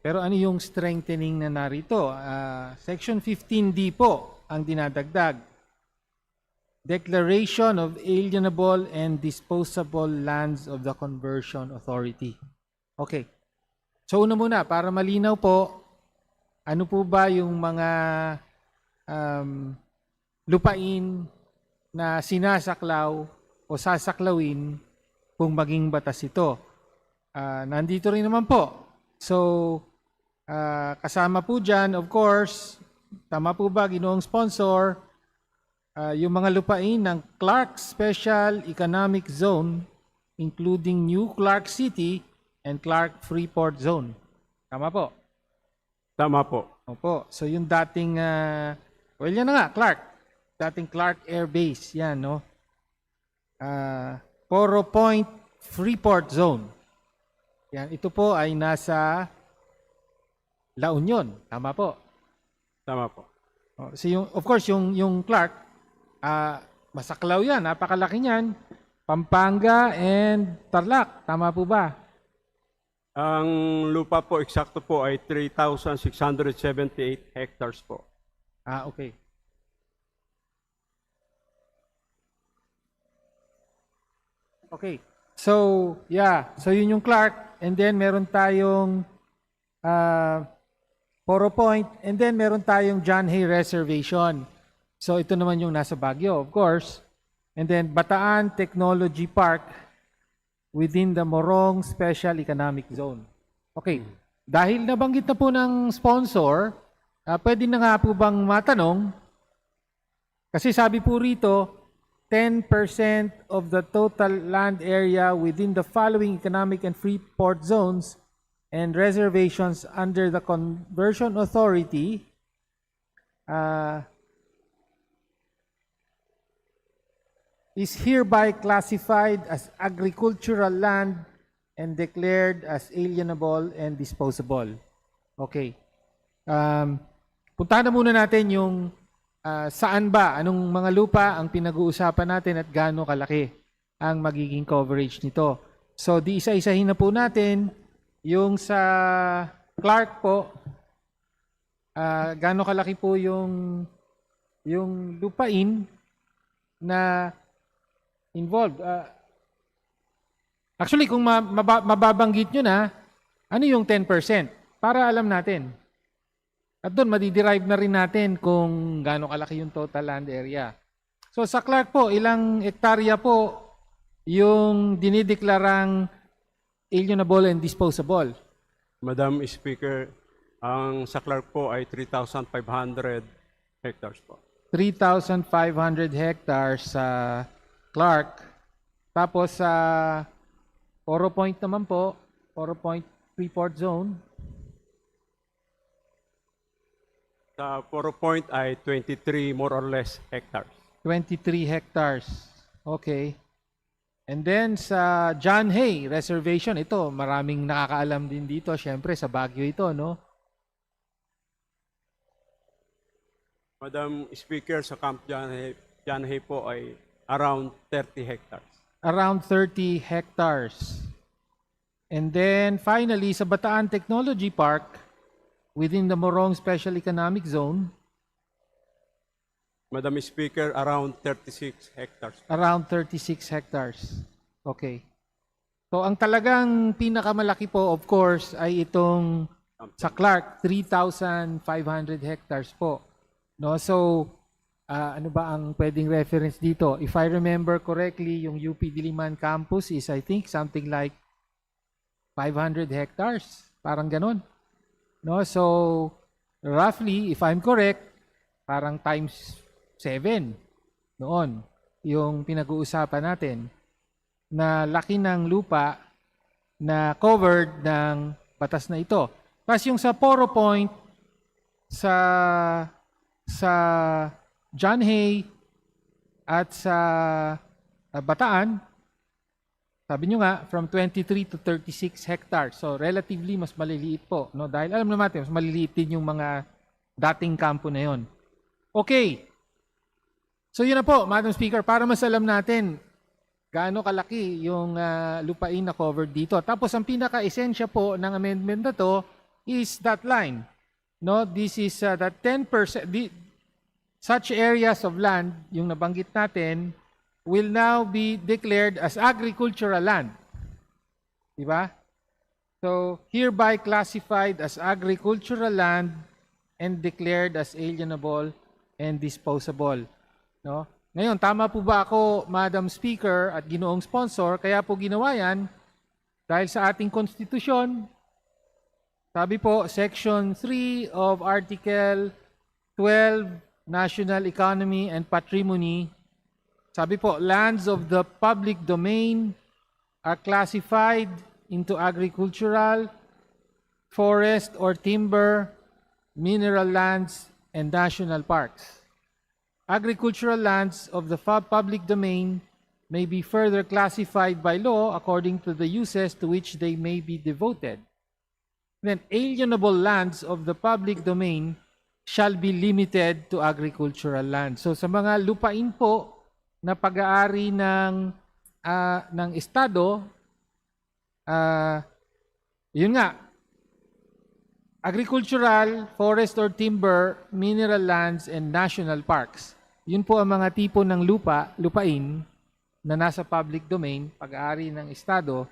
Pero ano yung strengthening na narito? Section 15D po ang dinadagdag. Declaration of alienable and disposable lands of the Conversion Authority. Okay. So una muna, para malinaw po, ano po ba yung mga lupain na sinasaklaw o sasaklawin kung maging batas ito? Nandito rin naman po. So, kasama po dyan, of course, tama po ba, ginoong sponsor, yung mga lupain ng Clark Special Economic Zone, including New Clark City and Clark Freeport Zone. Tama po? Tama po. Opo. So yung dating, well yan na nga, Clark. Dating Clark Air Base, yan, no? Poro Point Freeport Zone. Yan, ito po ay nasa La Union. Tama po? Tama po. So yung, of course, yung Clark, masaklaw yan, napakalaki niyan. Pampanga and Tarlac. Tama po ba? Ang lupa po, eksakto po, ay 3,678 hectares po. Okay. Okay. So, yeah. So, yun yung Clark. And then, meron tayong Poro Point. And then, meron tayong John Hay Reservation. So, ito naman yung nasa Baguio, of course. And then, Bataan Technology Park within the Morong Special Economic Zone. Okay. Dahil nabanggit na po ng sponsor, pwede na nga po bang matanong, kasi sabi po rito, 10% of the total land area within the following economic and free port zones and reservations under the Conversion Authority is hereby classified as agricultural land and declared as alienable and disposable. Okay. Puntahan na muna natin yung saan ba, anong mga lupa ang pinag-uusapan natin at gaano kalaki. ang magiging coverage nito. So, di isa-isahin na po natin yung sa Clark po. Gaano kalaki po yung lupain na involved. Actually, kung mababanggit nyo na, ano yung 10%? Para alam natin. At doon, madiderive na rin natin kung gaano kalaki yung total land area. So sa Clark po, ilang hektarya po yung dinideklarang alienable and disposable? Madam Speaker, ang sa Clark po ay 3,500 hectares po. 3,500 hectares sa Clark. Tapos sa Oro Point naman po, Oro Point Freeport Zone. Sa Poro Point ay 23 more or less hectares. 23 hectares. Okay. And then sa John Hay Reservation, ito, maraming nakakaalam din dito. Siyempre, sa Baguio ito, no? Madam Speaker, sa Camp John Hay po ay around 30 hectares. Around 30 hectares. And then finally, sa Bataan Technology Park, within the Morong Special Economic Zone, Madam Speaker, around 36 hectares. around 36 hectares. Okay. So ang talagang pinakamalaki po, of course, ay itong sa Clark, 3,500 hectares po. No? So, ano ba ang pwedeng reference dito? If I remember correctly, yung UP Diliman campus is, I think, something like 500 hectares. Parang ganon. No? So, roughly, if I'm correct, parang times 7 noon yung pinag-uusapan natin na laki ng lupa na covered ng batas na ito. Tapos yung sa Poro Point, sa John Hay at sa Bataan, sabi nyo nga, from 23 to 36 hectares. So, relatively, mas maliliit po. No? Dahil alam naman natin, mas maliliit din yung mga dating kampo na yon. Okay. So, yun na po, Madam Speaker, para mas alam natin gaano kalaki yung lupain na covered dito. Tapos, ang pinaka-esensya po ng amendment na to is that line. No? This is that 10%, such areas of land, yung nabanggit natin, will now be declared as agricultural land. Diba? So, hereby classified as agricultural land and declared as alienable and disposable. No? Ngayon, tama po ba ako, Madam Speaker at ginoong sponsor, kaya po ginawa yan dahil sa ating konstitusyon, sabi po, Section 3 of Article 12, National Economy and Patrimony, sabi po, lands of the public domain are classified into agricultural, forest or timber, mineral lands, and national parks. Agricultural lands of the public domain may be further classified by law according to the uses to which they may be devoted. Then, alienable lands of the public domain shall be limited to agricultural land. So, sa mga lupain po na pag-aari ng Estado, yun nga, agricultural, forest or timber, mineral lands, and national parks. Yun po ang mga tipo ng lupain na nasa public domain, pag-aari ng Estado.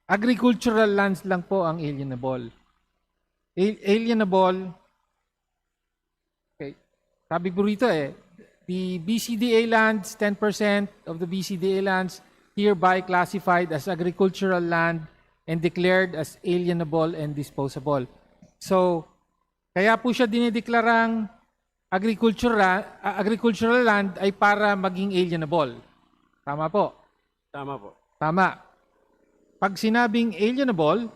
Agricultural lands lang po ang alienable. Alienable, okay, sabi po rito the BCDA lands, 10% of the BCDA lands hereby classified as agricultural land and declared as alienable and disposable. So, kaya po siya dinideklarang agricultural land ay para maging alienable. Tama po? Tama po. Tama. Pag sinabing alienable,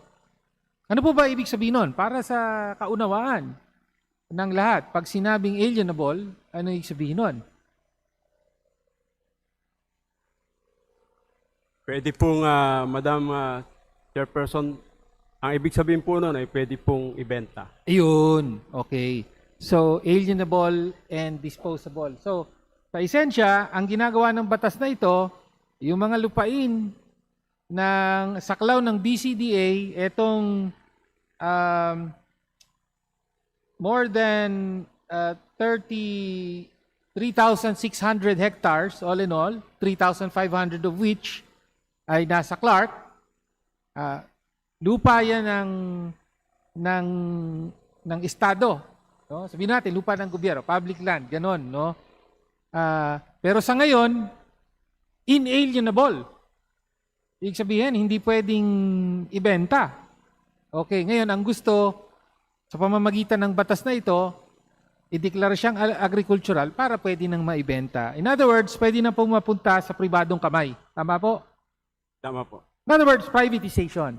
ano po ba ibig sabihin nun? Para sa kaunawaan ng lahat. Pag sinabing alienable, ano ibig sabihin nun? Pwede pong, Madam Chairperson, ang ibig sabihin po nun ay pwede pong ibenta. Ayun. Okay. So, alienable and disposable. So, Sa esensya, ang ginagawa ng batas na ito, yung mga lupain ng saklaw ng BCDA, etong more than 3,600 hectares, all in all, 3,500 of which ay nasa Clark. Lupa yan ng estado. No? Sabihin natin, lupa ng gobyerno, public land, ganon. No? Pero sa ngayon, inalienable. Ibig sabihin, hindi pwedeng ibenta. Okay, ngayon, ang gusto, sa pamamagitan ng batas na ito, ideklara siyang agricultural para pwede nang maibenta. In other words, pwede na pong mapunta sa pribadong kamay. Tama po? Tama po. In other words, privatization.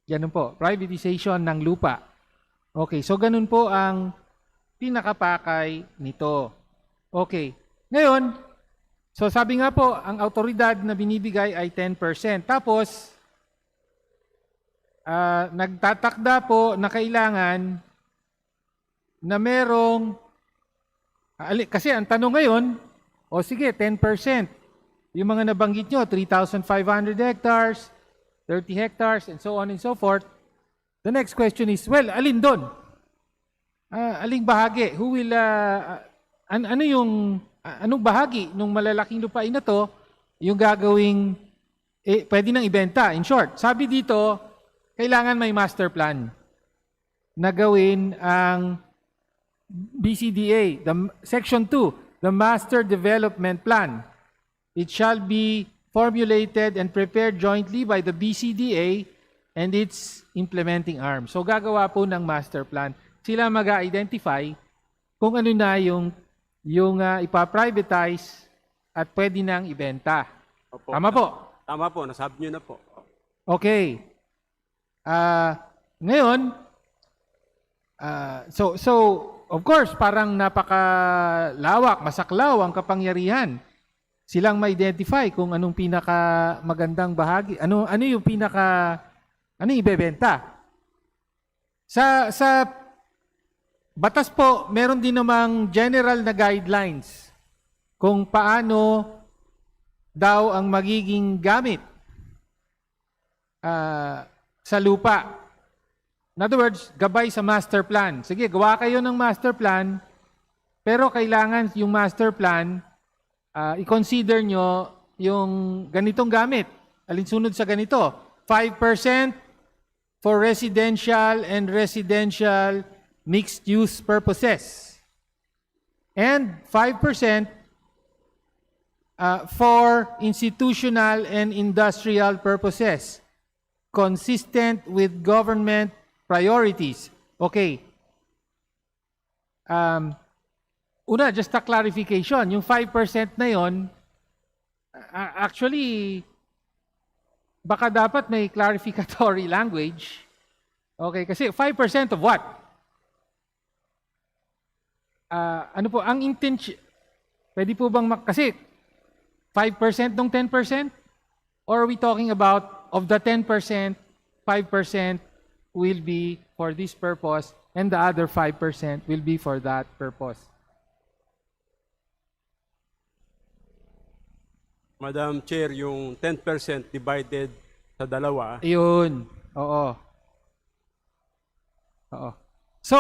Ganun po, privatization ng lupa. Okay, so ganun po ang pinakapakay nito. Okay, ngayon, so sabi nga po, ang autoridad na binibigay ay 10%. Tapos, nagtatakda po na kailangan na merong, kasi ang tanong ngayon, o sige, 10%. Yung mga nabanggit nyo, 3,500 hectares, 30 hectares, and so on and so forth. The next question is, well, alin doon? Aling bahagi? Who will, anong bahagi ng malalaking lupain na to, yung gagawing, pwede nang ibenta? In short, sabi dito, kailangan may master plan na gawin ang BCDA, Section 2, the Master Development Plan. It shall be formulated and prepared jointly by the BCDA and its implementing arm. So gagawa po ng master plan. Sila mag-identify kung ano na yung ipa-privatize at pwede nang ibenta. Opo. Tama po? Tama po, nasabi niyo na po. Okay. Ngayon, so of course, parang napakalawak, masaklaw ang kapangyarihan. Silang ma-identify kung anong pinaka magandang bahagi, ano yung ibebenta. Sa batas po, meron din namang general na guidelines kung paano daw ang magiging gamit sa lupa. In other words, gabay sa master plan. Sige, gawa kayo ng master plan, pero kailangan yung master plan, i-consider nyo yung ganitong gamit. Alinsunod sa ganito, 5% for residential and residential mixed-use purposes. And 5% for institutional and industrial purposes, consistent with government priorities. Okay. Una, just a clarification. Yung 5% na yon, actually, baka dapat may clarificatory language. Okay, kasi 5% of what? Ano po, ang intention, pwede po bang, kasi 5% ng 10%? Or are we talking about, of the 10%, 5% will be for this purpose, and the other 5% will be for that purpose? Madam Chair, yung 10% divided sa dalawa. Ayun. Oo. So,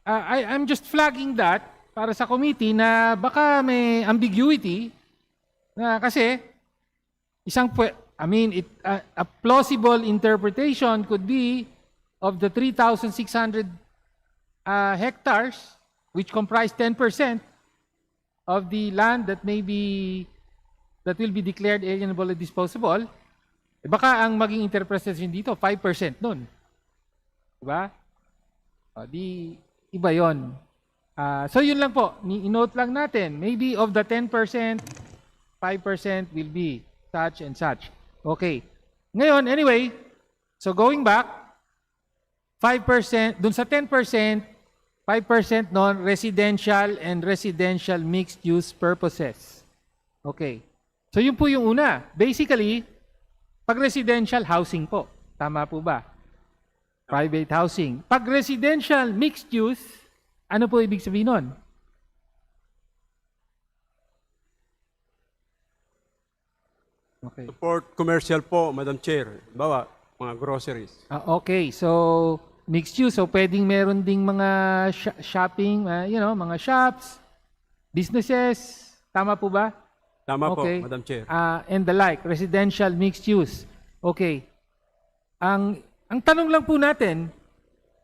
I'm just flagging that para sa committee na baka may ambiguity na kasi a plausible interpretation could be of the 3,600 hectares which comprise 10% of the land that will be declared alienable and disposable. Baka ang maging interpretation dito 5% nun. Diba? Di iba yon. So yun lang po, i-note lang natin, maybe of the 10%, 5% will be such and such. Okay. Ngayon, anyway, so going back, 5%, dun sa 10%, 5% non-residential and residential mixed-use purposes. Okay. So yun po yung una. Basically, pag residential housing po. Tama po ba? Private housing. Pag residential mixed use, ano po ibig sabihin nun? Okay. Support commercial po, Madam Chair. Bawa, mga groceries. Okay, so mixed use. So pwedeng meron ding mga shopping, mga shops, businesses. Tama po ba? Tama Okay. po, Madam Chair. And the like, residential mixed use. Okay. Ang tanong lang po natin,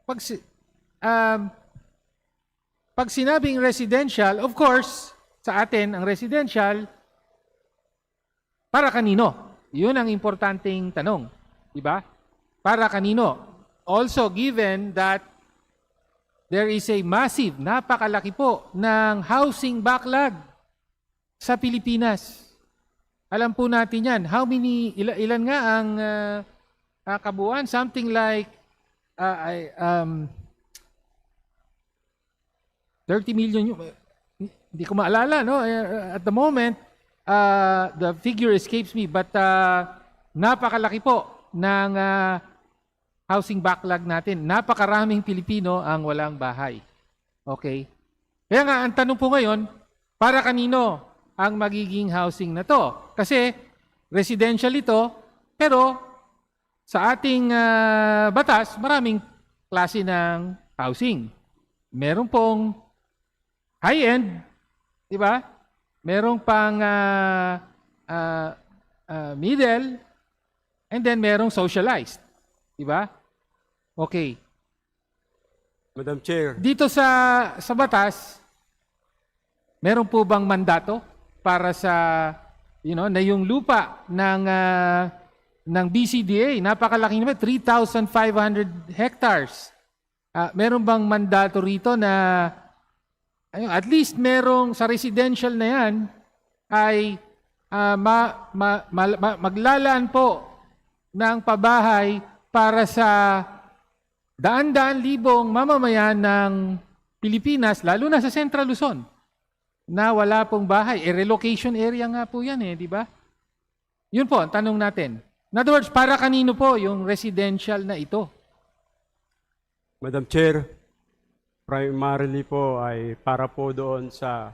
pag sinabing residential, of course, sa atin, ang residential, para kanino? Yun ang importanteng tanong. Diba? Para kanino? Also, given that there is a massive, napakalaki po ng housing backlog sa Pilipinas. Alam po natin yan. Ilan nga ang kabuuan? Something like 30 million. Hindi ko maalala, no? At the moment, the figure escapes me, but napakalaki po ng housing backlog natin. Napakaraming Pilipino ang walang bahay. Okay? Kaya nga, ang tanong po ngayon, para kanino ang magiging housing na to? Kasi residential ito, pero sa ating batas, maraming klase ng housing. Meron pong high-end, di ba? Merong pang middle, and then merong socialized. Di ba? Okay. Madam Chair. Dito sa batas, meron po bang mandato para sa, na yung lupa ng BCDA, napakalaki naman, 3,500 hectares. Meron bang mandato rito na at least merong sa residential na yan ay maglalaan po ng pabahay para sa daan-daan libong mamamayan ng Pilipinas, lalo na sa Central Luzon, na wala pong bahay. Relocation area nga po yan di ba? Yun po, ang tanong natin. In other words, para kanino po yung residential na ito? Madam Chair, primarily po ay para po doon sa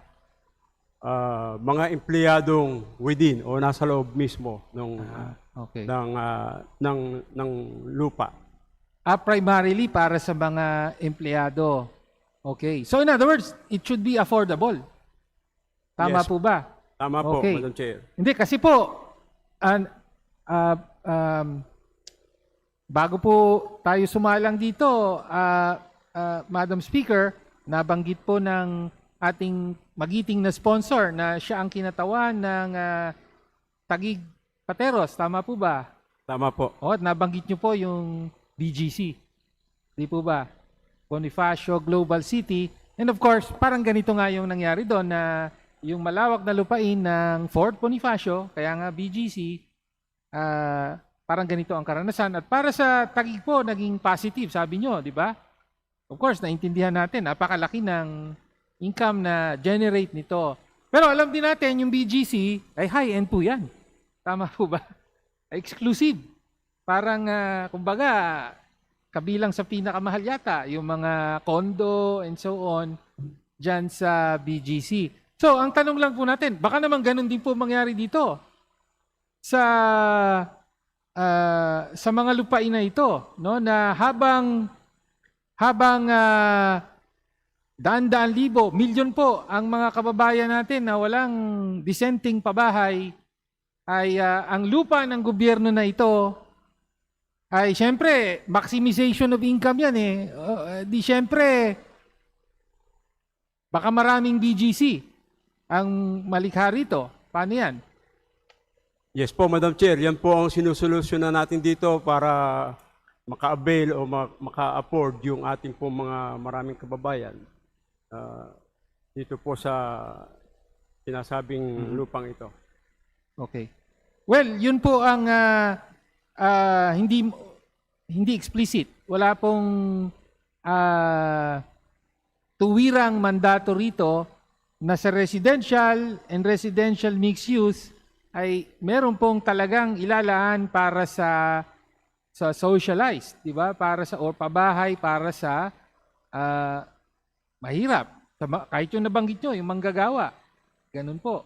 mga empleyadong within o nasa loob mismo ng lupa. Primarily para sa mga empleyado. Okay. So in other words, it should be affordable. Tama Yes. po ba? Tama po, Okay. Madam Chair. Hindi, kasi po, bago po tayo sumalang dito, Madam Speaker, nabanggit po ng ating magiting na sponsor na siya ang kinatawan ng Taguig Pateros. Tama po ba? Tama po. O, at nabanggit nyo po yung BGC. Di po ba? Bonifacio Global City. And of course, parang ganito nga yung nangyari doon na yung malawak na lupain ng Fort Bonifacio, kaya nga BGC, parang ganito ang karanasan. At para sa Taguig po, naging positive, sabi nyo, di ba? Of course, naintindihan natin, napakalaki ng income na generate nito. Pero alam din natin, yung BGC ay high-end po yan. Tama po ba? Exclusive. Parang, kumbaga, kabilang sa pinakamahal yata, yung mga condo and so on, dyan sa BGC. So, ang tanong lang po natin, baka naman ganun din po mangyari dito sa mga lupain na ito, no, na habang daan-daan libo, milyon po ang mga kababayan natin na walang dissenting pabahay, ay ang lupa ng gobyerno na ito ay syempre maximization of income yan di syempre baka maraming BGC ang malikha rito. Paano yan? Yes po, Madam Chair. Yan po ang sinusolusyonan natin dito para maka-avail o maka-afford yung ating po mga maraming kababayan dito po sa sinasabing lupang ito. Okay. Well, yun po ang hindi explicit. Wala pong tuwirang mandato rito na sa residential and residential mixed use ay meron pong talagang ilalaan para sa socialized, di ba? Para sa or pabahay para sa mahirap. Kahit yung nabanggit nyo, yung manggagawa. Ganun po.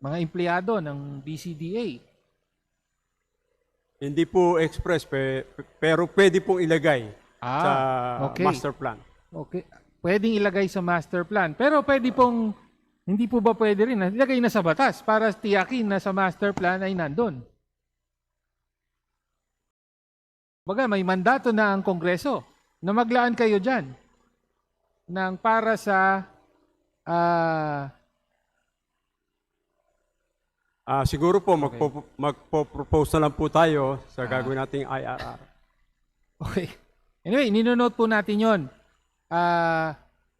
mga empleyado ng BCDA. Hindi po express, pero pwede pong ilagay sa okay. master plan. Okay. Pwedeng ilagay sa master plan. Pero pwede pong, hindi po ba pwede rin ilagay na sa batas para tiyakin na sa master plan ay nandun? Baga, may mandato na ang Kongreso na maglaan kayo dyan ng para sa Siguro po, magpo-propose na lang po tayo sa gagawin nating IRR. Okay. Anyway, ninonote po natin yon.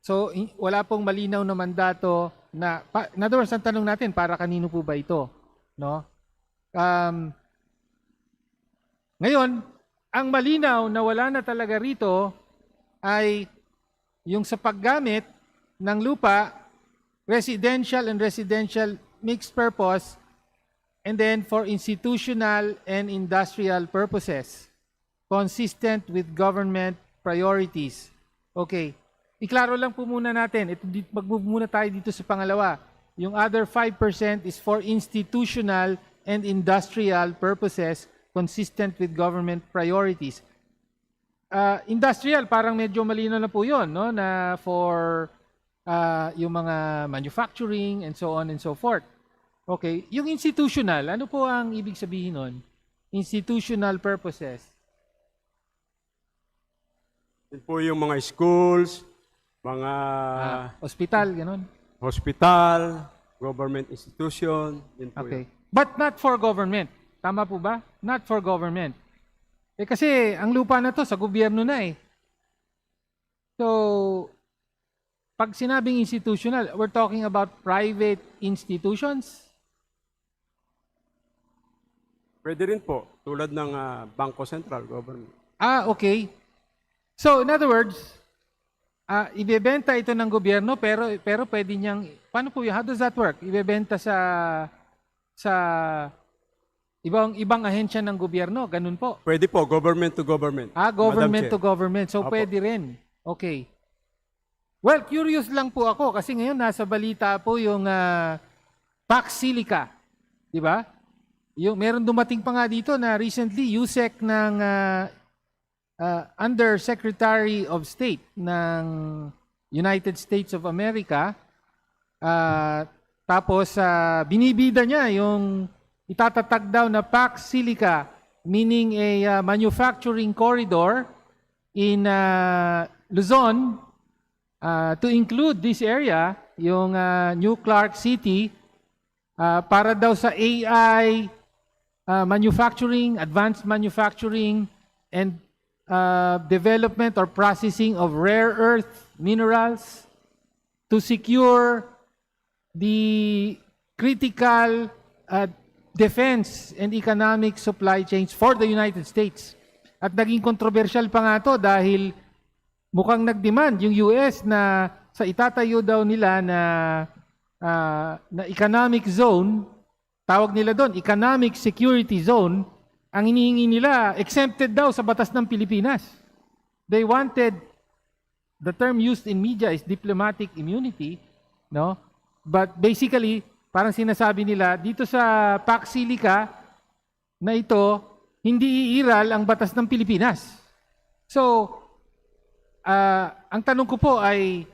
So, wala pong malinaw na mandato na, in other words, ang tanong natin, para kanino po ba ito? No? Ngayon, ang malinaw na wala na talaga rito ay yung sa paggamit ng lupa, residential and residential mixed purpose, and then for institutional and industrial purposes, consistent with government priorities. Okay. Iklaro lang po muna natin. Mag-move muna tayo dito sa pangalawa. Yung other 5% is for institutional and industrial purposes consistent with government priorities. Industrial, parang medyo malino na po yun, no? Na for yung mga manufacturing and so on and so forth. Okay. Yung institutional, ano po ang ibig sabihin nun? Institutional purposes. Yun po yung mga schools, mga hospital, gano'n? Hospital, government institution. Yun po Okay. yun. But not for government. Tama po ba? Not for government. Kasi ang lupa na to sa gobyerno na eh. So, pag sinabing institutional, we're talking about private institutions? Pwede rin po, tulad ng Bangko Sentral, government. Okay. So, in other words, ibebenta ito ng gobyerno pero pwede niyang, paano po yun? How does that work? Ibebenta sa ibang ahensya ng gobyerno, ganun po. Pwede po, government to government. Government to government. So, Apo. pwede rin. Okay. Well, curious lang po ako kasi ngayon nasa balita po yung Pax Silica. Di ba? Yung, meron dumating pa nga dito na recently, USEC ng Under Secretary of State ng United States of America. Tapos, binibida niya yung itatatag daw na Pax Silica, meaning a manufacturing corridor in Luzon to include this area, yung New Clark City, para daw sa AI manufacturing, advanced manufacturing, and development or processing of rare earth minerals to secure the critical defense and economic supply chains for the United States. At naging controversial pa nga to dahil mukhang nag-demand yung US na sa itatayo daw nila na economic zone, tawag nila doon, economic security zone, ang hinihingi nila, exempted daw sa batas ng Pilipinas. They wanted, the term used in media is diplomatic immunity, no? But basically, parang sinasabi nila, dito sa Pax Silica na ito, hindi iiral ang batas ng Pilipinas. So, ang tanong ko po ay,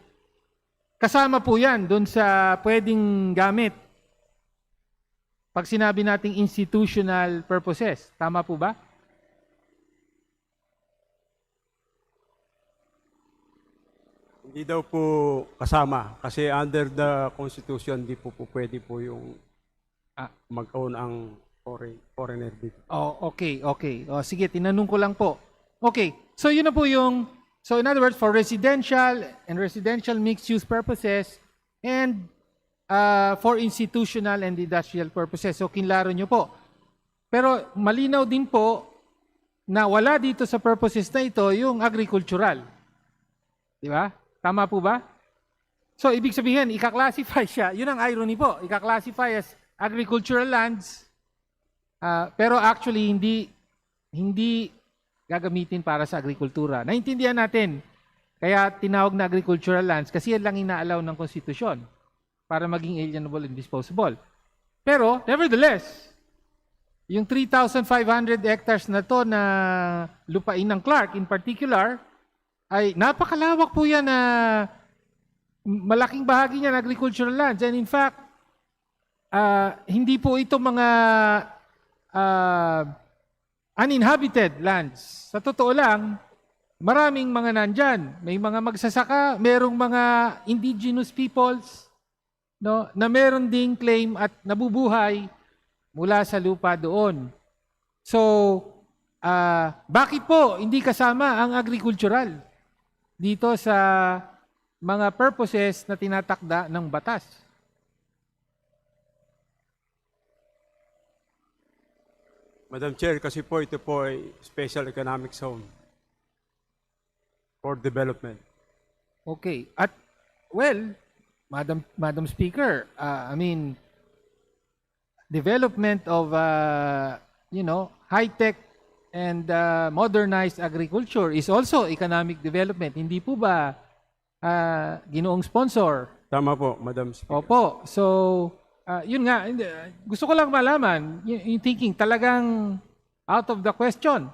kasama po yan doon sa pwedeng gamit pag sinabi nating institutional purposes. Tama po ba? Hindi daw po kasama kasi under the Constitution, di po pwede po yung mag-own ang foreigner dito. Okay. Sige, tinanong ko lang po. Okay, so yun na po yung, so in other words, for residential and residential mixed-use purposes and for institutional and industrial purposes. So kinlaro nyo po. Pero malinaw din po na wala dito sa purposes na ito yung agricultural. Di ba? Tama po ba? So ibig sabihin, ika-classify siya. Yun ang irony po. Ika-classify as agricultural lands, pero actually hindi gagamitin para sa agrikultura. Naintindihan natin, kaya tinawag na agricultural lands kasi yan lang inaalaw ng konstitusyon para maging alienable and disposable. Pero, nevertheless, yung 3,500 hectares na to na lupain ng Clark in particular, ay napakalawak po yan na malaking bahagi niyan agricultural lands. And in fact, hindi po ito mga uninhabited lands. Sa totoo lang, maraming mga nandyan. May mga magsasaka, merong mga indigenous peoples, no, na meron ding claim at nabubuhay mula sa lupa doon. So, bakit po hindi kasama ang agricultural dito sa mga purposes na tinatakda ng batas? Madam Chair, kasi po ito po ay special economic zone for development. Okay. At, well, Madam Speaker, I mean, development of, high-tech and modernized agriculture is also economic development. Hindi po ba ginoong sponsor? Tama po, Madam Speaker. Opo. So, yun nga, gusto ko lang malaman, yung thinking talagang out of the question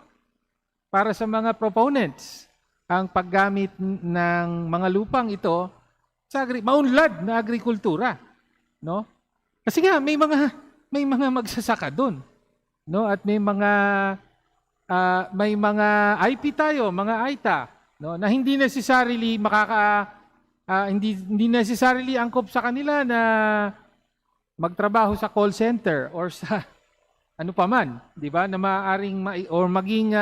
para sa mga proponents ang paggamit ng mga lupang ito sa maunlad na agrikultura, no? Kasi nga may mga magsasaka doon, no? At may mga IP tayo, mga AITA, no, na hindi necessarily hindi necessarily angkop sa kanila na magtrabaho sa call center or sa ano pa man, di ba, na maaaring or maging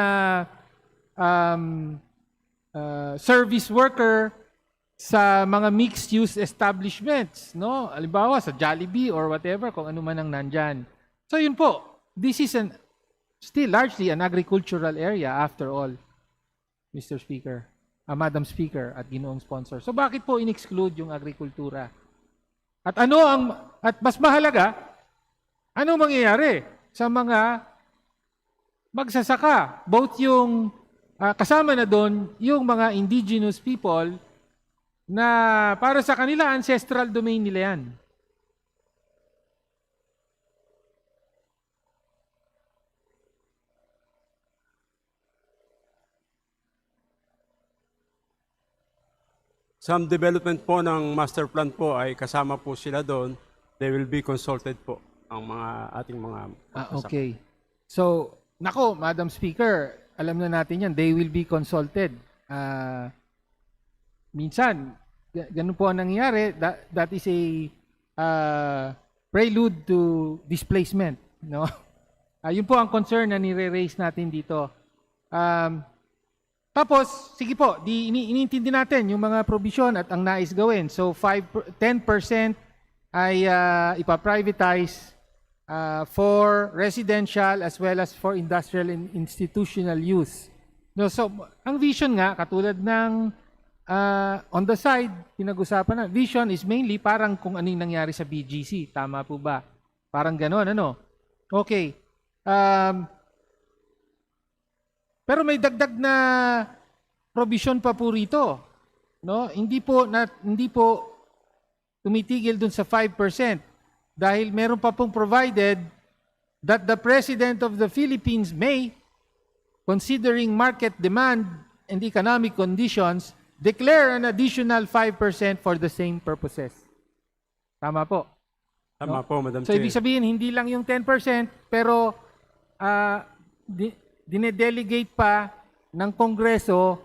service worker sa mga mixed-use establishments, no? Halimbawa sa Jollibee or whatever, kung ano man ang nandyan. So yun po, this is still largely an agricultural area after all, Mr. Speaker, Madam Speaker at ginoong sponsor. So bakit po in-exclude yung agrikultura? At at mas mahalaga, ano mangyayari sa mga magsasaka? Both yung kasama na doon yung mga indigenous people na para sa kanila ancestral domain nila yan. Some development po ng master plan po ay kasama po sila doon. They will be consulted po ang ating mga okay. So, nako, Madam Speaker, alam na natin yan, they will be consulted. Minsan, ganun po ang nangyayari. That is a prelude to displacement, no? Yun po ang concern na nire-raise natin dito. Tapos, sige po, iniintindi natin yung mga provision at ang nais gawin. So, 10% ay ipaprivatize for residential as well as for industrial and institutional use. No, so, ang vision nga, katulad ng on the side, pinag-usapan na, vision is mainly parang kung anong nangyari sa BGC. Tama po ba? Parang gano'n, ano? Okay. Pero may dagdag na provision pa po rito, no? Hindi po tumitigil dun sa 5% dahil meron pa pong provided that the President of the Philippines may, considering market demand and economic conditions, declare an additional 5% for the same purposes. Tama po. Tama po, Madam So, Chair. ibig sabihin, hindi lang yung 10%, pero dinedelegate pa ng Kongreso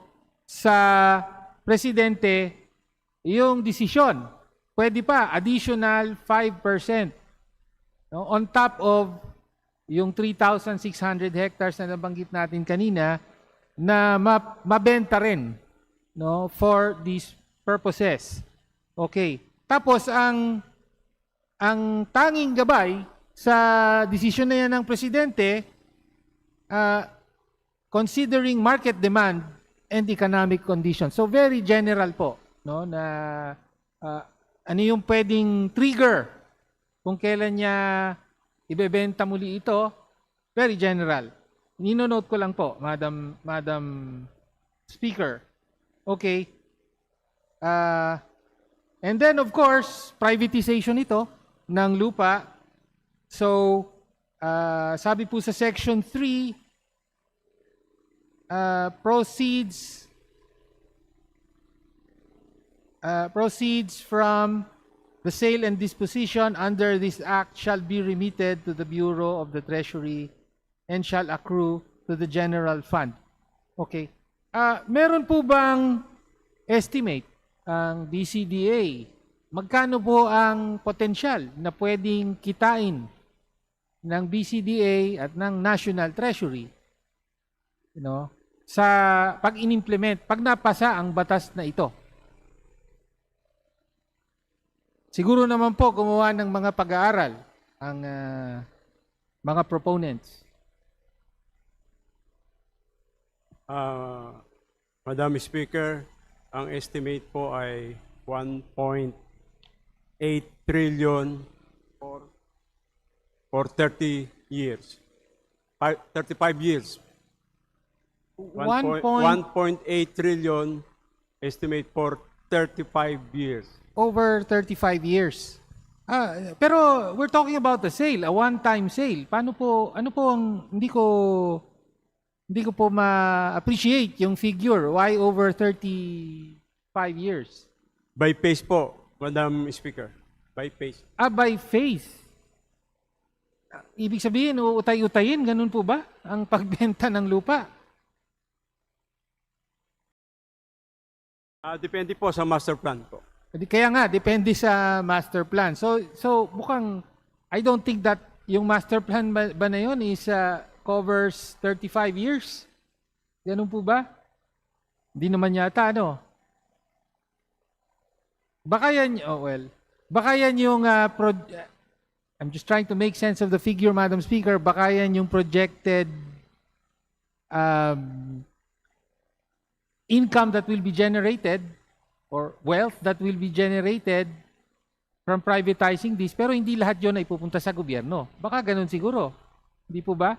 sa Presidente yung desisyon. Pwede pa, additional 5%. No? On top of yung 3,600 hectares na nabanggit natin kanina na mabenta rin, no, for these purposes. Okay. Tapos, ang tanging gabay sa desisyon na yan ng Presidente, considering market demand and economic conditions. So very general po, no, na ano yung pwedeng trigger kung kailan niya ibebenta muli ito, very general. Nino-note ko lang po, Madam Speaker. Okay. And then of course, privatization ito ng lupa So, sabi po sa Section 3, proceeds from the sale and disposition under this act shall be remitted to the Bureau of the Treasury and shall accrue to the general fund. Okay. Meron po bang estimate ang BCDA? Magkano po ang potensyal na pwedeng kitain ng BCDA at ng National Treasury, sa pag-inimplement, pag napasa ang batas na ito? Siguro naman po gumawa ng mga pag-aaral ang mga proponents. Madam Speaker, ang estimate po ay 1.8 trillion for 30 years. 35 years. 1.8 trillion estimate for 35 years. Over 35 years. Pero we're talking about the sale, a one-time sale. Ano po ang hindi ko po ma-appreciate yung figure. Why over 35 years? By phase po, Madam Speaker. By phase. By phase. Ibig sabihin, uutay-utayin, ganun po ba ang pagbenta ng lupa? Depende po sa master plan po. Kaya nga, depende sa master plan. So mukhang, I don't think that yung master plan ba na yun is covers 35 years. Ganun po ba? Hindi naman yata, Baka yan, baka yan yung, I'm just trying to make sense of the figure, Madam Speaker. Baka yan yung projected income that will be generated or wealth that will be generated from privatizing this, pero hindi lahat yun ay pupunta sa gobyerno. Baka ganun siguro. Hindi po ba?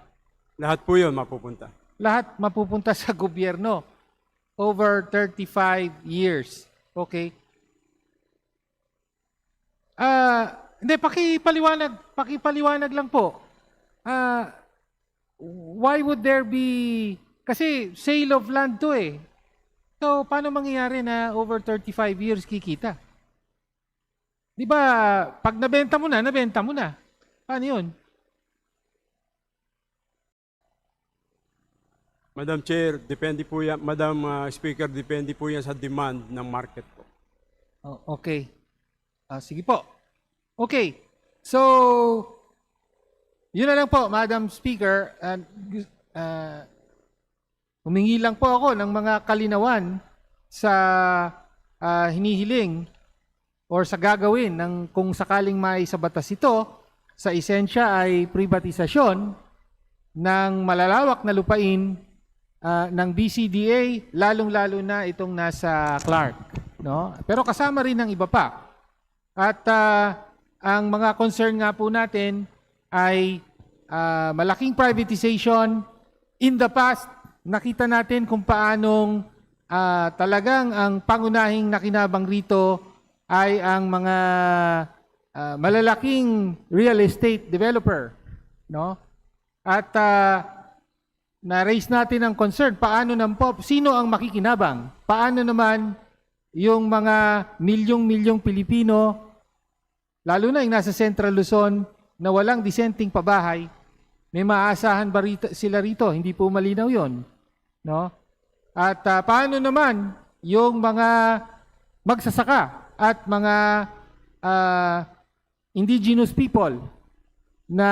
Lahat po yun mapupunta. Lahat mapupunta sa gobyerno over 35 years. Okay? Hindi, pakipaliwanag lang po. Why would there be, kasi sale of land to eh. So, paano mangyayari na over 35 years kikita? Di ba, pag nabenta mo na. Paano yun? Madam Chair, depende po yan, Madam Speaker, depende po yan sa demand ng market po. Okay. Sige po. Okay. So, yun na lang po, Madam Speaker. Humingi lang po ako ng mga kalinawan sa hinihiling or sa gagawin ng kung sakaling may sa batas ito, sa esensya ay privatisasyon ng malalawak na lupain ng BCDA, lalong-lalo na itong nasa Clark. Pero kasama rin ng iba pa. At ang mga concern nga po natin ay malaking privatization. In the past, nakita natin kung paanong talagang ang pangunahing nakinabang rito ay ang mga malalaking real estate developer. At na-raise natin ang concern, paano sino ang makikinabang? Paano naman yung mga milyong-milyong Pilipino, lalo na yung nasa Central Luzon, na walang disenteng pabahay, may maaasahan ba sila rito? Hindi po malinaw yun. At paano naman yung mga magsasaka at mga indigenous people na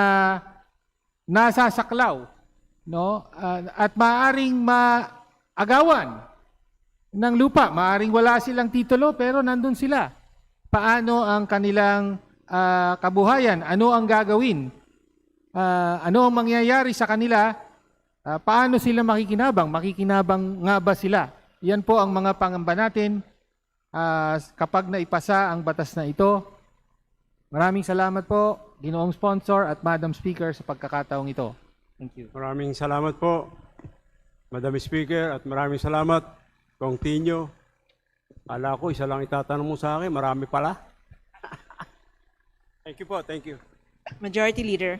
nasasaklaw, at maaaring maagawan ng lupa, maaaring wala silang titulo pero nandun sila. Paano ang kanilang kabuhayan? Ano ang gagawin? Ano ang mangyayari sa kanila? Paano sila makikinabang? Makikinabang nga ba sila? Yan po ang mga pangamba natin kapag naipasa ang batas na ito. Maraming salamat po, Ginoong Sponsor at Madam Speaker, sa pagkakataong ito. Thank you. Maraming salamat po, Madam Speaker, at maraming salamat, Kong Tinio. Ala ko, isa lang itatanong mo sa akin, marami pala. Thank you po, thank you. Majority Leader.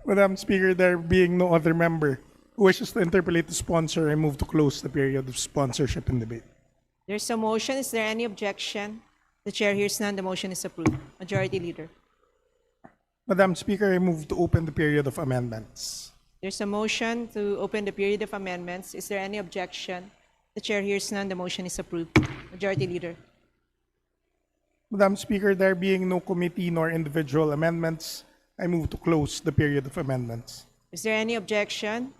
Madam Speaker, there being no other member who wishes to interpolate the sponsor, I move to close the period of sponsorship and debate. There's a motion. Is there any objection? The chair hears none. The motion is approved. Majority Leader. Madam Speaker, I move to open the period of amendments. There's a motion to open the period of amendments. Is there any objection? The chair hears none. The motion is approved. Majority Leader. Madam Speaker, there being no committee nor individual amendments, I move to close the period of amendments. Is there any objection?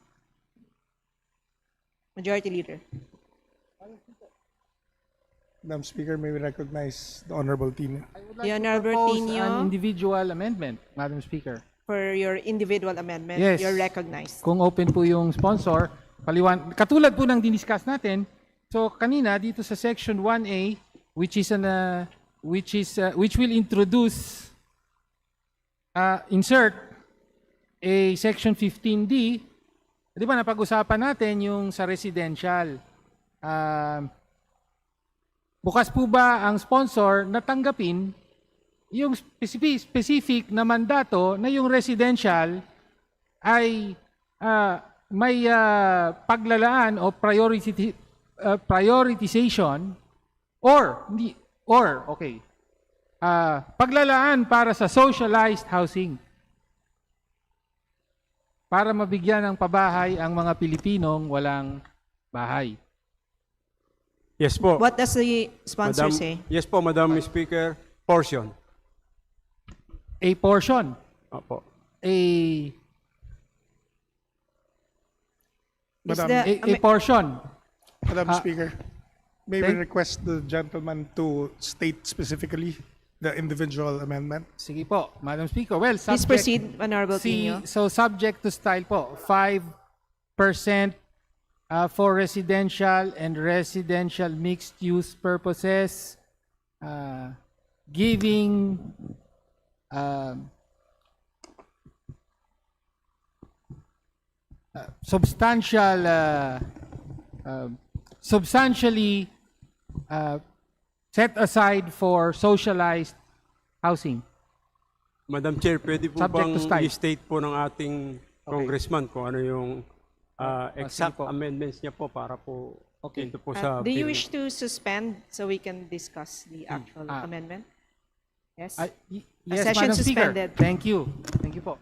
Majority Leader. Madam Speaker, may we recognize the Honorable Tino. The Honorable Propose an Tino, individual amendment, Madam Speaker. for your individual amendment, Yes. you're recognized. Kung open po yung sponsor, katulad po ng diniscuss natin, so kanina dito sa section 1A, which will introduce, insert a section 15D, di ba napag-usapan natin yung sa residential. Bukas po ba ang sponsor na tanggapin yung specific na mandato na yung residential ay may paglalaan o prioritization paglalaan para sa socialized housing para mabigyan ng pabahay ang mga Pilipinong walang bahay. Yes po. What does the sponsor say? Yes po, Madam Speaker. Portion. A portion. Opo. Madam, A portion. Madam Speaker, may we thank- request the gentleman to state specifically the individual amendment? Sige po, Madam Speaker. Well, Please proceed, Honorable Tino. So subject to style po, 5% for residential and residential mixed-use purposes, giving substantially set aside for socialized housing. Madam Chair, pwede po Subject bang to style. i-state po ng ating congressman kung ano yung exact sige po. amendments niya po para po dito po sa Do you bill. wish to suspend so we can discuss the actual amendment? Yes? Yes, Session Madam Speaker. suspended. Thank you. Thank you po.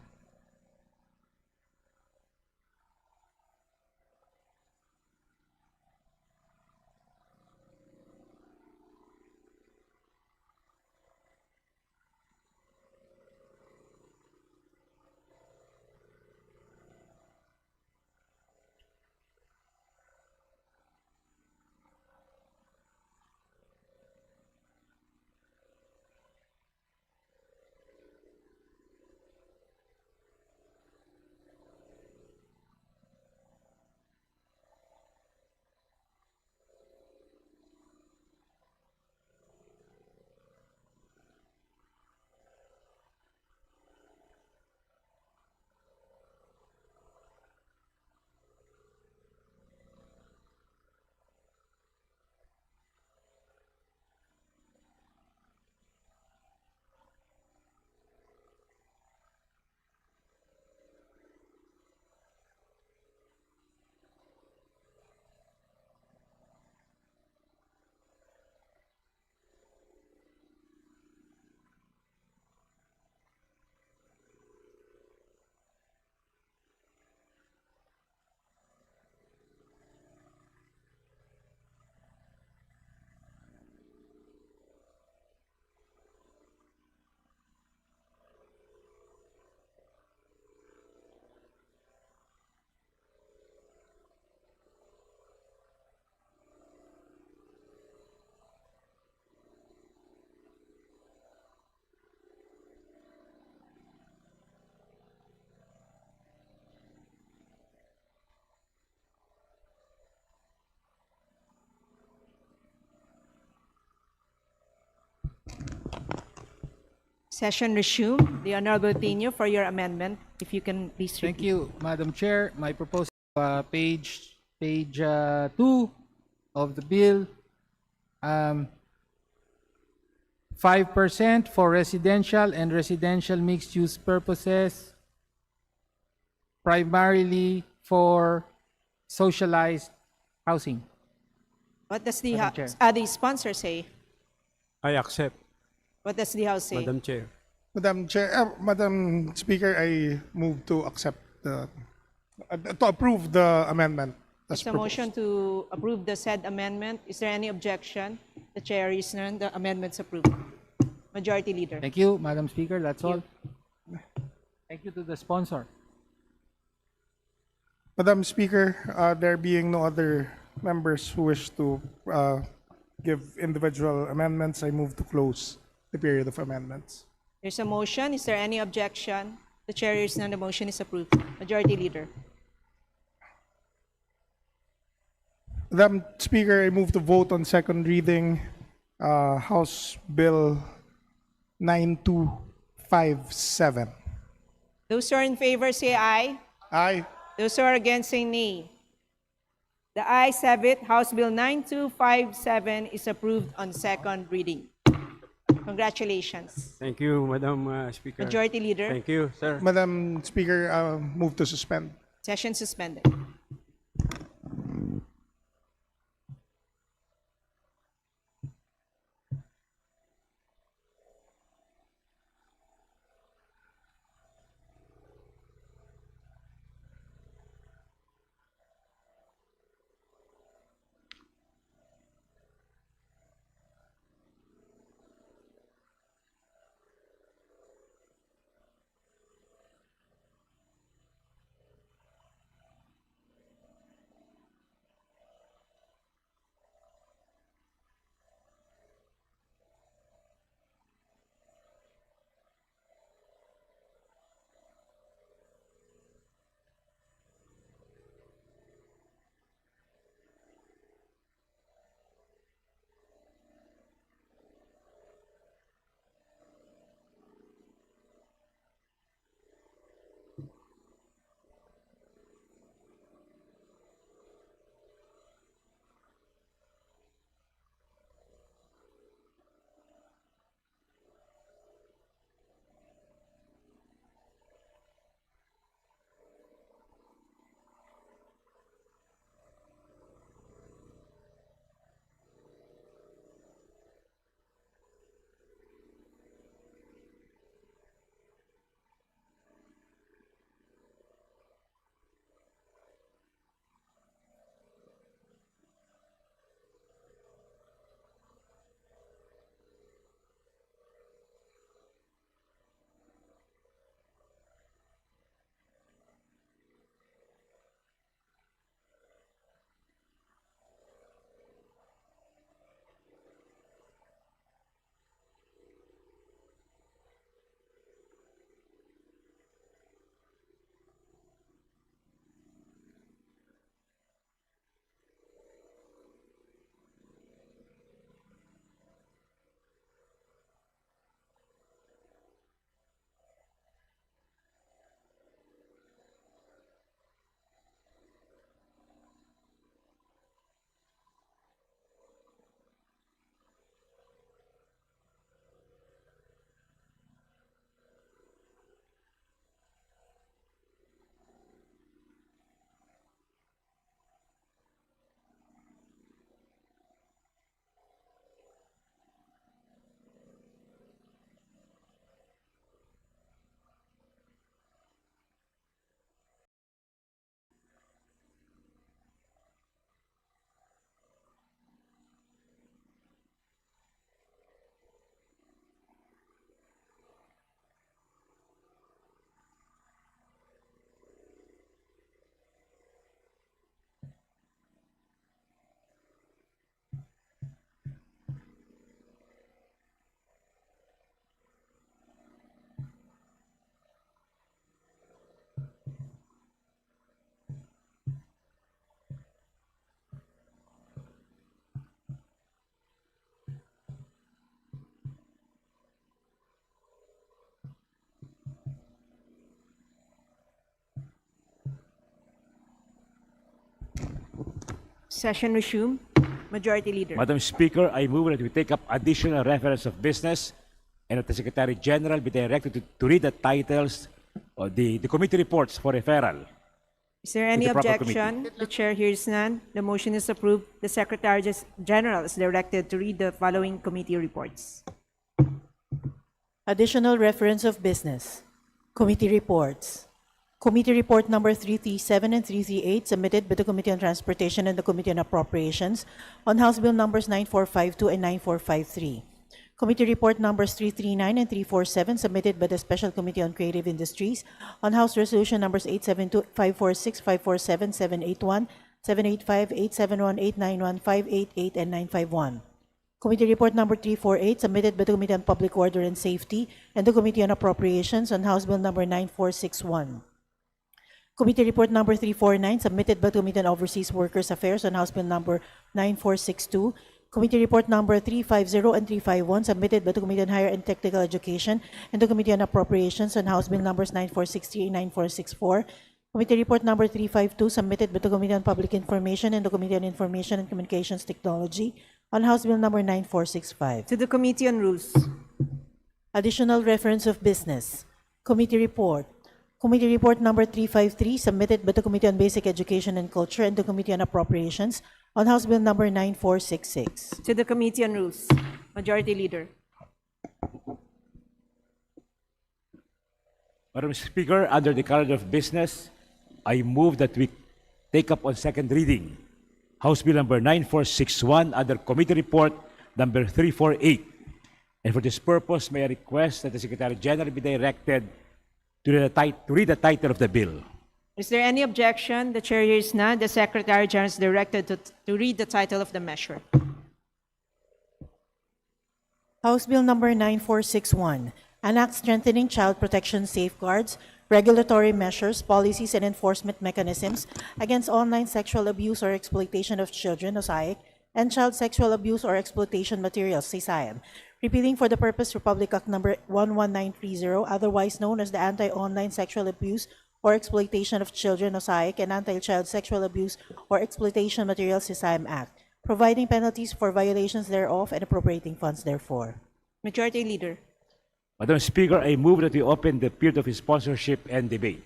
Session resumed. The Honorable Tino for your amendment, if you can please repeat. Thank you, Madam Chair. My proposal, page 2 of the bill. 5% for residential and residential mixed-use purposes, primarily for socialized housing. What does the, Madam Chair. the sponsor say? I accept, What does the House say? Madam Chair. Madam Speaker, I move to accept to approve the amendment. as It's a proposed. motion to approve the said amendment. Is there any objection? The chair is none. The amendment's approved. Majority Leader. Thank you, Madam Speaker. That's all. you. Thank you to the sponsor. Madam Speaker, there being no other members who wish to give individual amendments, I move to close the period of amendments. There's a motion. Is there any objection? The chair is none. The motion is approved. Majority Leader. Madam Speaker, I move to vote on second reading House Bill 9257. Those who are in favor say aye. Aye. Those who are against say nay. The ayes have it. House Bill 9257 is approved on second reading. Congratulations. Thank you, Madam Speaker. Majority Leader. Thank you, sir. Madam Speaker, move to suspend. Session suspended. Session resumed. Majority Leader. Madam Speaker, I move that we take up additional reference of business and that the Secretary General be directed to read the titles of the committee reports for referral. Is there any the proper objection? The chair hears none. The motion is approved. The Secretary General is directed to read the following committee reports. Additional reference of business. Committee reports. Committee report number 337 and 338 submitted by the Committee on Transportation and the Committee on Appropriations on House Bill numbers 9452 and 9453. Committee report numbers 339 and 347 submitted by the Special Committee on Creative Industries on House Resolution numbers 872, 546, 547, 781, 785, 871, 891, 588, and 951. Committee report number 348 submitted by the Committee on Public Order and Safety and the Committee on Appropriations on House Bill number 9461. Committee report number 349 submitted by the Committee on Overseas Workers Affairs on House Bill number 9462. Committee report number 350 and 351 submitted by the Committee on Higher and Technical Education and the Committee on Appropriations on House Bill numbers 9463 and 9464. Committee report number 352 submitted by the Committee on Public Information and the Committee on Information and Communications Technology on House Bill number 9465. To the Committee on Rules. Additional reference of business. Committee report. Committee report number 353 submitted by the Committee on Basic Education and Culture and the Committee on Appropriations on House Bill number 9466. To the Committee on Rules. Majority Leader. Madam Speaker, under the calendar of business, I move that we take up on second reading House Bill number 9461 under Committee Report number 348. And for this purpose, may I request that the Secretary General be directed to read the title of the bill. Is there any objection? The chair hears none. The Secretary General is directed to read the title of the measure. House Bill number 9461, an act strengthening child protection safeguards, regulatory measures, policies, and enforcement mechanisms against online sexual abuse or exploitation of children, OSAIC, and child sexual abuse or exploitation materials, CSIAM, repealing for the purpose Republic Act number 11930, otherwise known as the Anti-Online Sexual Abuse or Exploitation of Children, OSAIC, and Anti-Child Sexual Abuse or Exploitation Materials, CSIAM Act, providing penalties for violations thereof and appropriating funds therefore. Majority Leader. Madam Speaker, I move that we open the period of sponsorship and debate.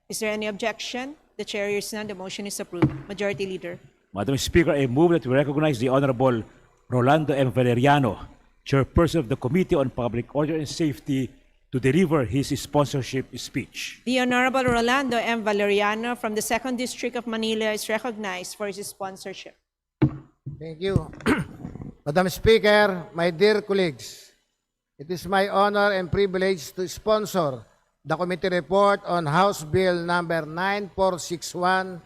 Is there any objection? The chair hears none. The motion is approved. Majority Leader. Madam Speaker, I move that we recognize the Honorable Rolando M. Valeriano, Chairperson of the Committee on Public Order and Safety, to deliver his sponsorship speech. The Honorable Rolando M. Valeriano from the 2nd District of Manila is recognized for his sponsorship. Thank you. Madam Speaker, my dear colleagues, it is my honor and privilege to sponsor the committee report on House Bill number 9461,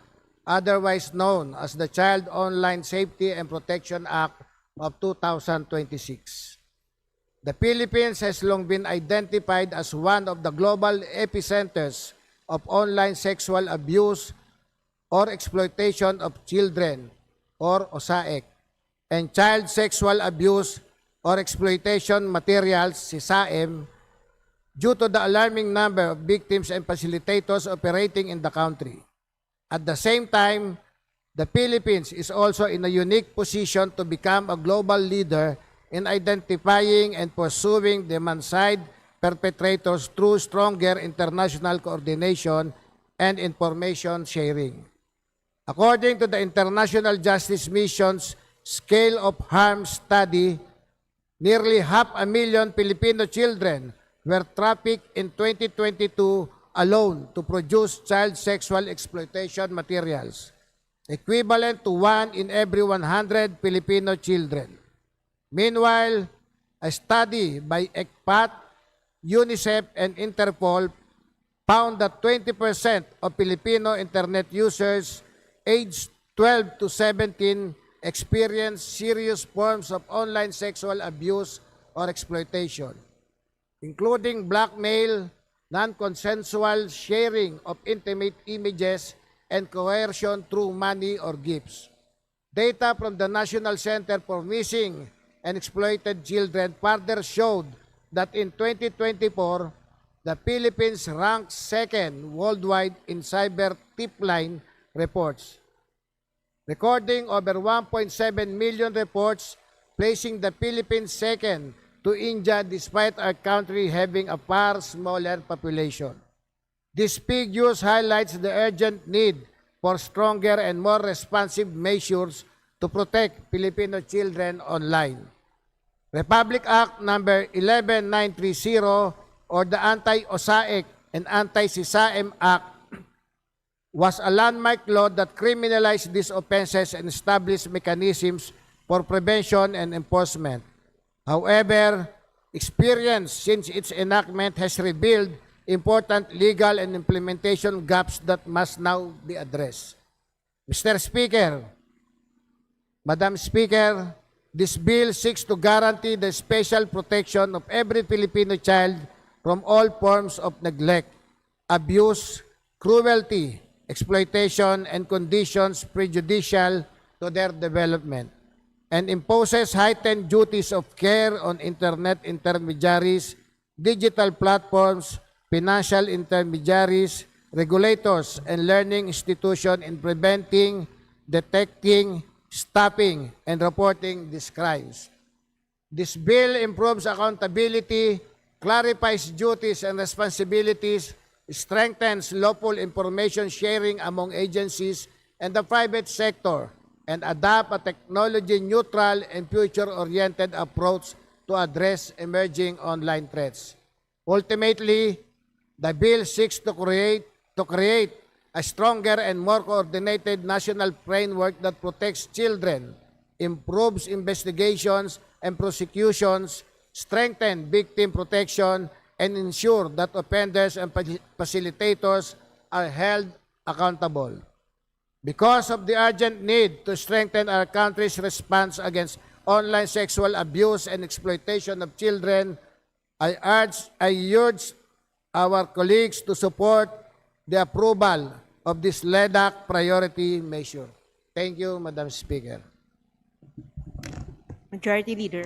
otherwise known as the Child Online Safety and Protection Act of 2026. The Philippines has long been identified as one of the global epicenters of online sexual abuse or exploitation of children, or OSAEC, and child sexual abuse or exploitation materials, CSAM, due to the alarming number of victims and facilitators operating in the country. At the same time, the Philippines is also in a unique position to become a global leader in identifying and pursuing demand-side perpetrators through stronger international coordination and information sharing. According to the International Justice Mission's Scale of Harm study, nearly 500,000 Filipino children were trafficked in 2022 alone to produce child sexual exploitation materials, equivalent to 1 in every 100 Filipino children. Meanwhile, a study by ECPAT, UNICEF, and Interpol found that 20% of Filipino internet users aged 12 to 17 experience serious forms of online sexual abuse or exploitation, including blackmail, non-consensual sharing of intimate images, and coercion through money or gifts. Data from the National Center for Missing and Exploited Children further showed that in 2024, the Philippines ranked second worldwide in cyber tip line reports. recording over 1.7 million reports, placing the Philippines second to India despite our country having a far smaller population. This figures highlights the urgent need for stronger and more responsive measures to protect Filipino children online. Republic Act number 11930 or the Anti-OSAIC and Anti-SISAM Act was a landmark law that criminalized these offenses and established mechanisms for prevention and enforcement. However, experience since its enactment has revealed important legal and implementation gaps that must now be addressed. Mr. Speaker, Madam Speaker, this bill seeks to guarantee the special protection of every Filipino child from all forms of neglect, abuse, cruelty, exploitation, and conditions prejudicial to their development, and imposes heightened duties of care on internet intermediaries, digital platforms, financial intermediaries, regulators, and learning institutions in preventing, detecting, stopping, and reporting these crimes. This bill improves accountability, clarifies duties and responsibilities, strengthens lawful information sharing among agencies and the private sector, and adopt a technology-neutral and future-oriented approach to address emerging online threats. Ultimately, the bill seeks to create a stronger and more coordinated national framework that protects children, improves investigations and prosecutions, strengthens victim protection, and ensure that offenders and facilitators are held accountable. Because of the urgent need to strengthen our country's response against online sexual abuse and exploitation of children, I urge our colleagues to support the approval of this LEDAC priority measure. Thank you, Madam Speaker. Majority Leader.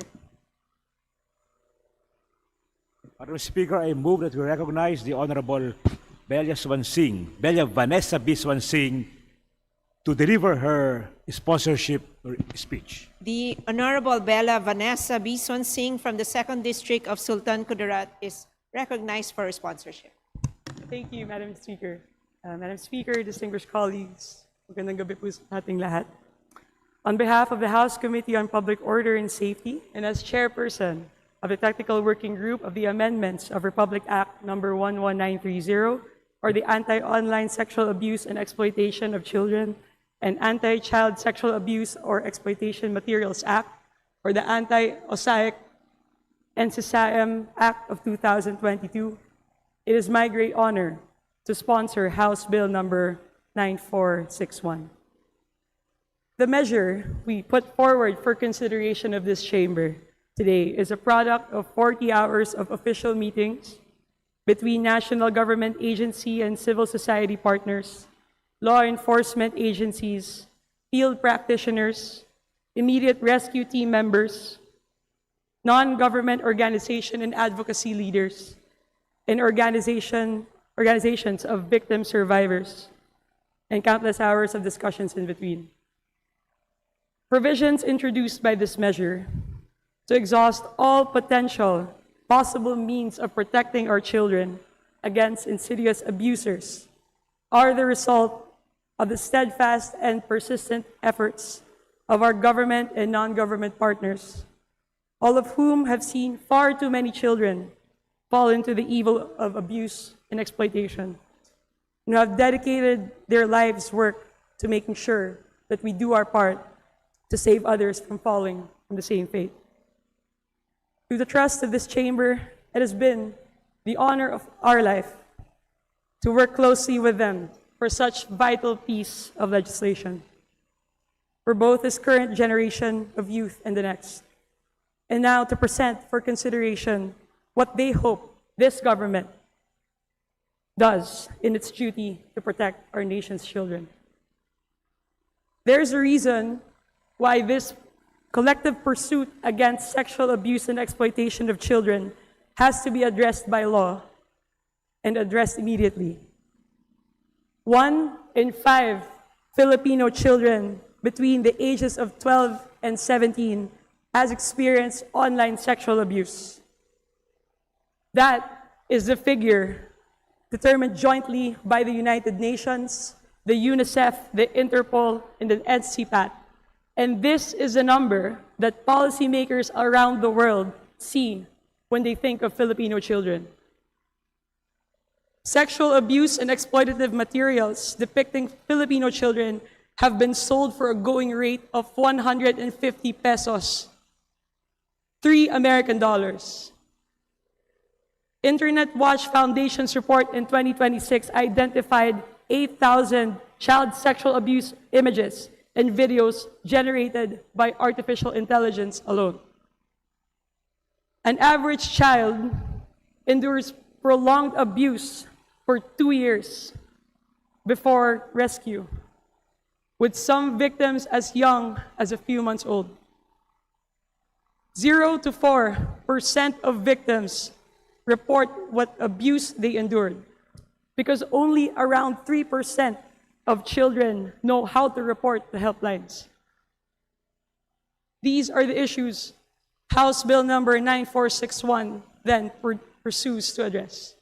Madam Speaker, I move that we recognize the Honorable Belia Vanessa B. Swansing to deliver her sponsorship speech. The Honorable Bella Vanessa B. Swansing from the 2nd District of Sultan Kudarat is recognized for her sponsorship. Thank you, Madam Speaker. Madam Speaker, distinguished colleagues, magandang gabi po sa ating lahat. On behalf of the House Committee on Public Order and Safety, and as chairperson of the Technical Working Group of the Amendments of Republic Act number 11930, or the Anti-Online Sexual Abuse and Exploitation of Children, and Anti-Child Sexual Abuse or Exploitation Materials Act, or the Anti-OSAIC and SISAM Act of 2022, it is my great honor to sponsor House Bill number 9461. The measure we put forward for consideration of this chamber today is a product of 40 hours of official meetings between national government agency and civil society partners, law enforcement agencies, field practitioners, immediate rescue team members, non-government organization and advocacy leaders, and organizations of victim survivors, and countless hours of discussions in between. Provisions introduced by this measure to exhaust all potential possible means of protecting our children against insidious abusers are the result of the steadfast and persistent efforts of our government and non-government partners, all of whom have seen far too many children fall into the evil of abuse and exploitation, and have dedicated their lives' work to making sure that we do our part to save others from falling from the same fate. Through the trust of this chamber, it has been the honor of our life to work closely with them for such vital piece of legislation for both this current generation of youth and the next, and now to present for consideration what they hope this government does in its duty to protect our nation's children. There's a reason why this collective pursuit against sexual abuse and exploitation of children has to be addressed by law and addressed immediately. 1 in 5 Filipino children between the ages of 12 and 17 has experienced online sexual abuse. That is the figure determined jointly by the United Nations, the UNICEF, the Interpol, and the NCPAT. And this is a number that policymakers around the world see when they think of Filipino children. Sexual abuse and exploitative materials depicting Filipino children have been sold for a going rate of 150 pesos, $3 American. Internet Watch Foundation's report in 2026 identified 8,000 child sexual abuse images and videos generated by artificial intelligence alone. An average child endures prolonged abuse for 2 years before rescue, with some victims as young as a few months old. 0 to 4% of victims report what abuse they endured, because only around 3% of children know how to report the helplines. These are the issues House Bill number 9461 then pursues to address.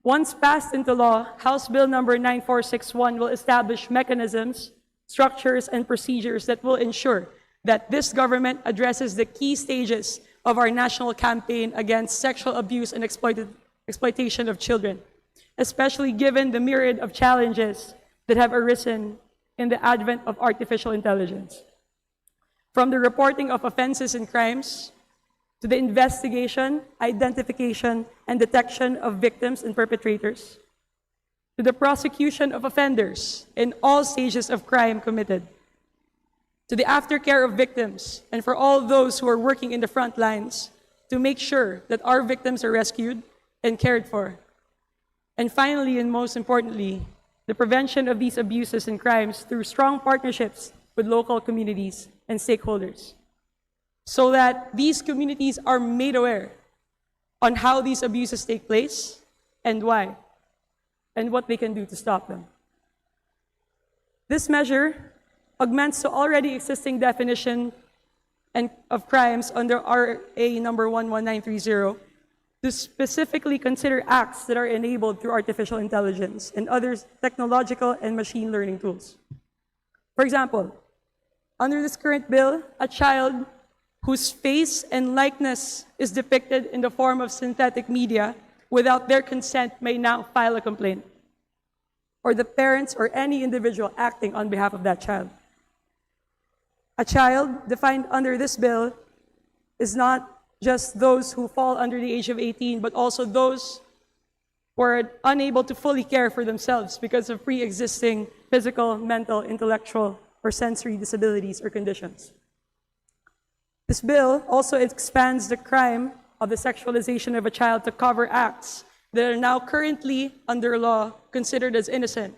Once passed into law, House Bill number 9461 will establish mechanisms, structures, and procedures that will ensure that this government addresses the key stages of our national campaign against sexual abuse and exploitation of children, especially given the myriad of challenges that have arisen in the advent of artificial intelligence. From the reporting of offenses and crimes, to the investigation, identification, and detection of victims and perpetrators, to the prosecution of offenders in all stages of crime committed, to the aftercare of victims, and for all those who are working in the front lines to make sure that our victims are rescued and cared for. And finally, and most importantly, the prevention of these abuses and crimes through strong partnerships with local communities and stakeholders, so that these communities are made aware on how these abuses take place and why, and what they can do to stop them. This measure augments the already existing definition of crimes under RA number 11930 to specifically consider acts that are enabled through artificial intelligence and other technological and machine learning tools. For example, under this current bill, a child whose face and likeness is depicted in the form of synthetic media without their consent may now file a complaint, or the parents or any individual acting on behalf of that child. A child defined under this bill is not just those who fall under the age of 18, but also those who are unable to fully care for themselves because of pre-existing physical, mental, intellectual, or sensory disabilities or conditions. This bill also expands the crime of the sexualization of a child to cover acts that are now currently under law considered as innocent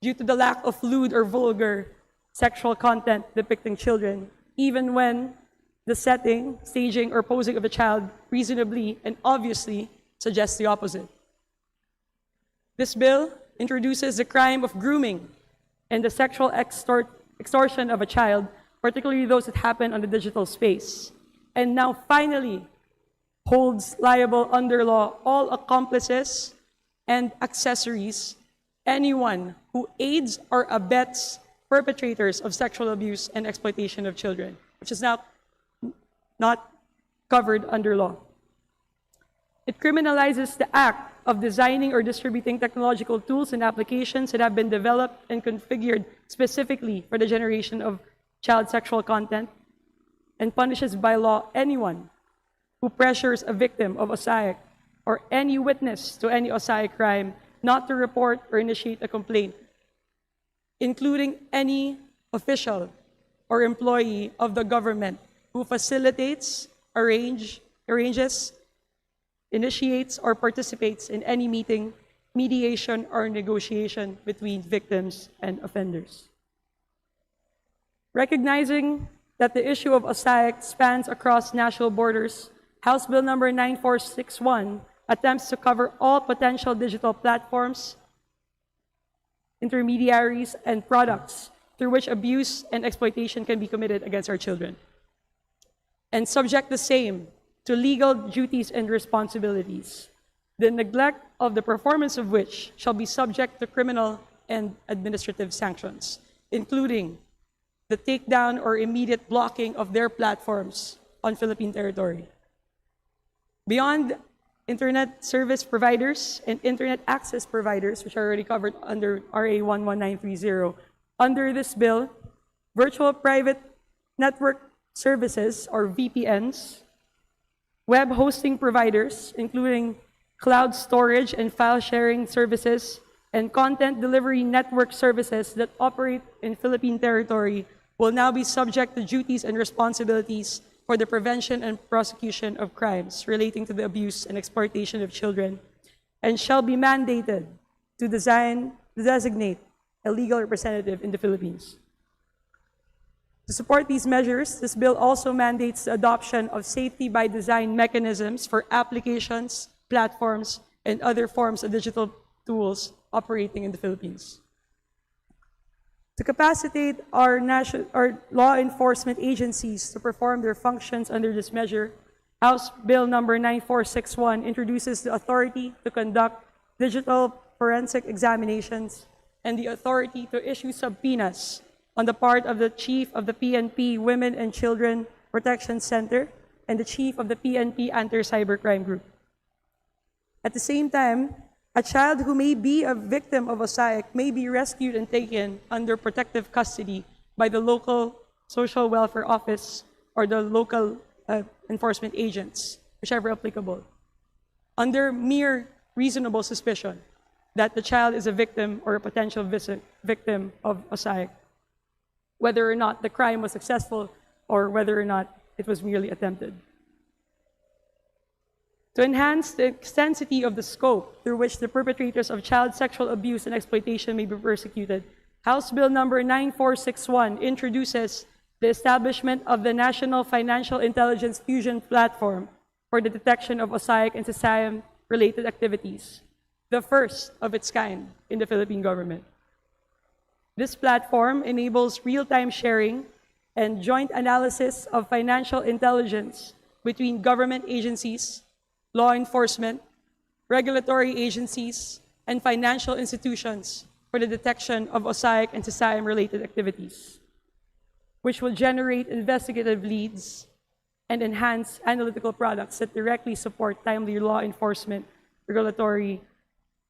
due to the lack of lewd or vulgar sexual content depicting children, even when the setting, staging, or posing of a child reasonably and obviously suggests the opposite. This bill introduces the crime of grooming and the sexual extortion of a child, particularly those that happen on the digital space, and now finally holds liable under law all accomplices and accessories, anyone who aids or abets perpetrators of sexual abuse and exploitation of children, which is now not covered under law. It criminalizes the act of designing or distributing technological tools and applications that have been developed and configured specifically for the generation of child sexual content, and punishes by law anyone who pressures a victim of OSAIC or any witness to any OSAIC crime not to report or initiate a complaint, including any official or employee of the government who facilitates, arranges, initiates, or participates in any meeting, mediation, or negotiation between victims and offenders. Recognizing that the issue of OSAIC spans across national borders, House Bill number 9461 attempts to cover all potential digital platforms, intermediaries, and products through which abuse and exploitation can be committed against our children, and subject the same to legal duties and responsibilities, the neglect of the performance of which shall be subject to criminal and administrative sanctions, including the takedown or immediate blocking of their platforms on Philippine territory. Beyond internet service providers and internet access providers, which are already covered under RA 11930, under this bill, virtual private network services, or VPNs, web hosting providers, including cloud storage and file sharing services, and content delivery network services that operate in Philippine territory will now be subject to duties and responsibilities for the prevention and prosecution of crimes relating to the abuse and exploitation of children, and shall be mandated to designate a legal representative in the Philippines. To support these measures, this bill also mandates the adoption of safety by design mechanisms for applications, platforms, and other forms of digital tools operating in the Philippines. To capacitate our law enforcement agencies to perform their functions under this measure, House Bill number 9461 introduces the authority to conduct digital forensic examinations and the authority to issue subpoenas on the part of the Chief of the PNP Women and Children Protection Center and the Chief of the PNP Anti-Cybercrime Group. At the same time, a child who may be a victim of OSAIC may be rescued and taken under protective custody by the local social welfare office or the local enforcement agents, whichever applicable, under mere reasonable suspicion that the child is a victim or a potential victim of OSAIC, whether or not the crime was successful or whether or not it was merely attempted. To enhance the extensity of the scope through which the perpetrators of child sexual abuse and exploitation may be persecuted, House Bill number 9461 introduces the establishment of the National Financial Intelligence Fusion Platform for the detection of OSAIC and SISAIM-related activities, the first of its kind in the Philippine government. This platform enables real-time sharing and joint analysis of financial intelligence between government agencies, law enforcement, regulatory agencies, and financial institutions for the detection of OSAIC and SISAIM-related activities, which will generate investigative leads and enhance analytical products that directly support timely law enforcement, regulatory,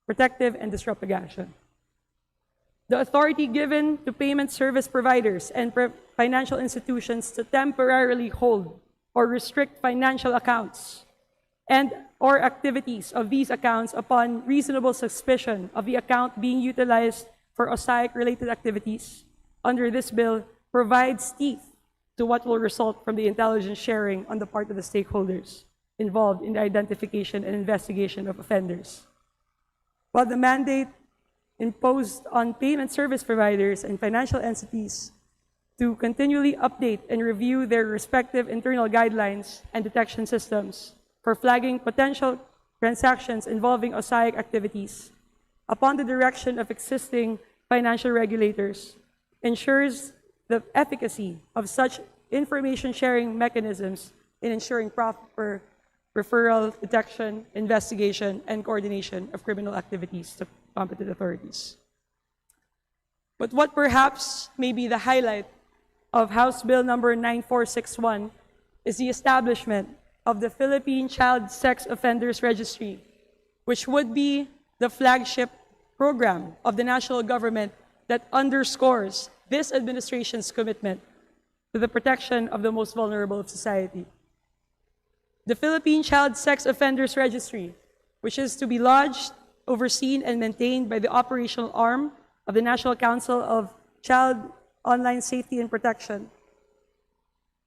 protective, and disruptive action. The authority given to payment service providers and financial institutions to temporarily hold or restrict financial accounts and or activities of these accounts upon reasonable suspicion of the account being utilized for OSAIC-related activities under this bill provides teeth to what will result from the intelligence sharing on the part of the stakeholders involved in the identification and investigation of offenders. While the mandate imposed on payment service providers and financial entities to continually update and review their respective internal guidelines and detection systems for flagging potential transactions involving OSAIC activities, upon the direction of existing financial regulators, ensures the efficacy of such information sharing mechanisms in ensuring proper referral, detection, investigation, and coordination of criminal activities to competent authorities. But what perhaps may be the highlight of House Bill number 9461 is the establishment of the Philippine Child Sex Offenders Registry, which would be the flagship program of the national government that underscores this administration's commitment to the protection of the most vulnerable of society. The Philippine Child Sex Offenders Registry, which is to be lodged, overseen, and maintained by the operational arm of the National Council of Child Online Safety and Protection,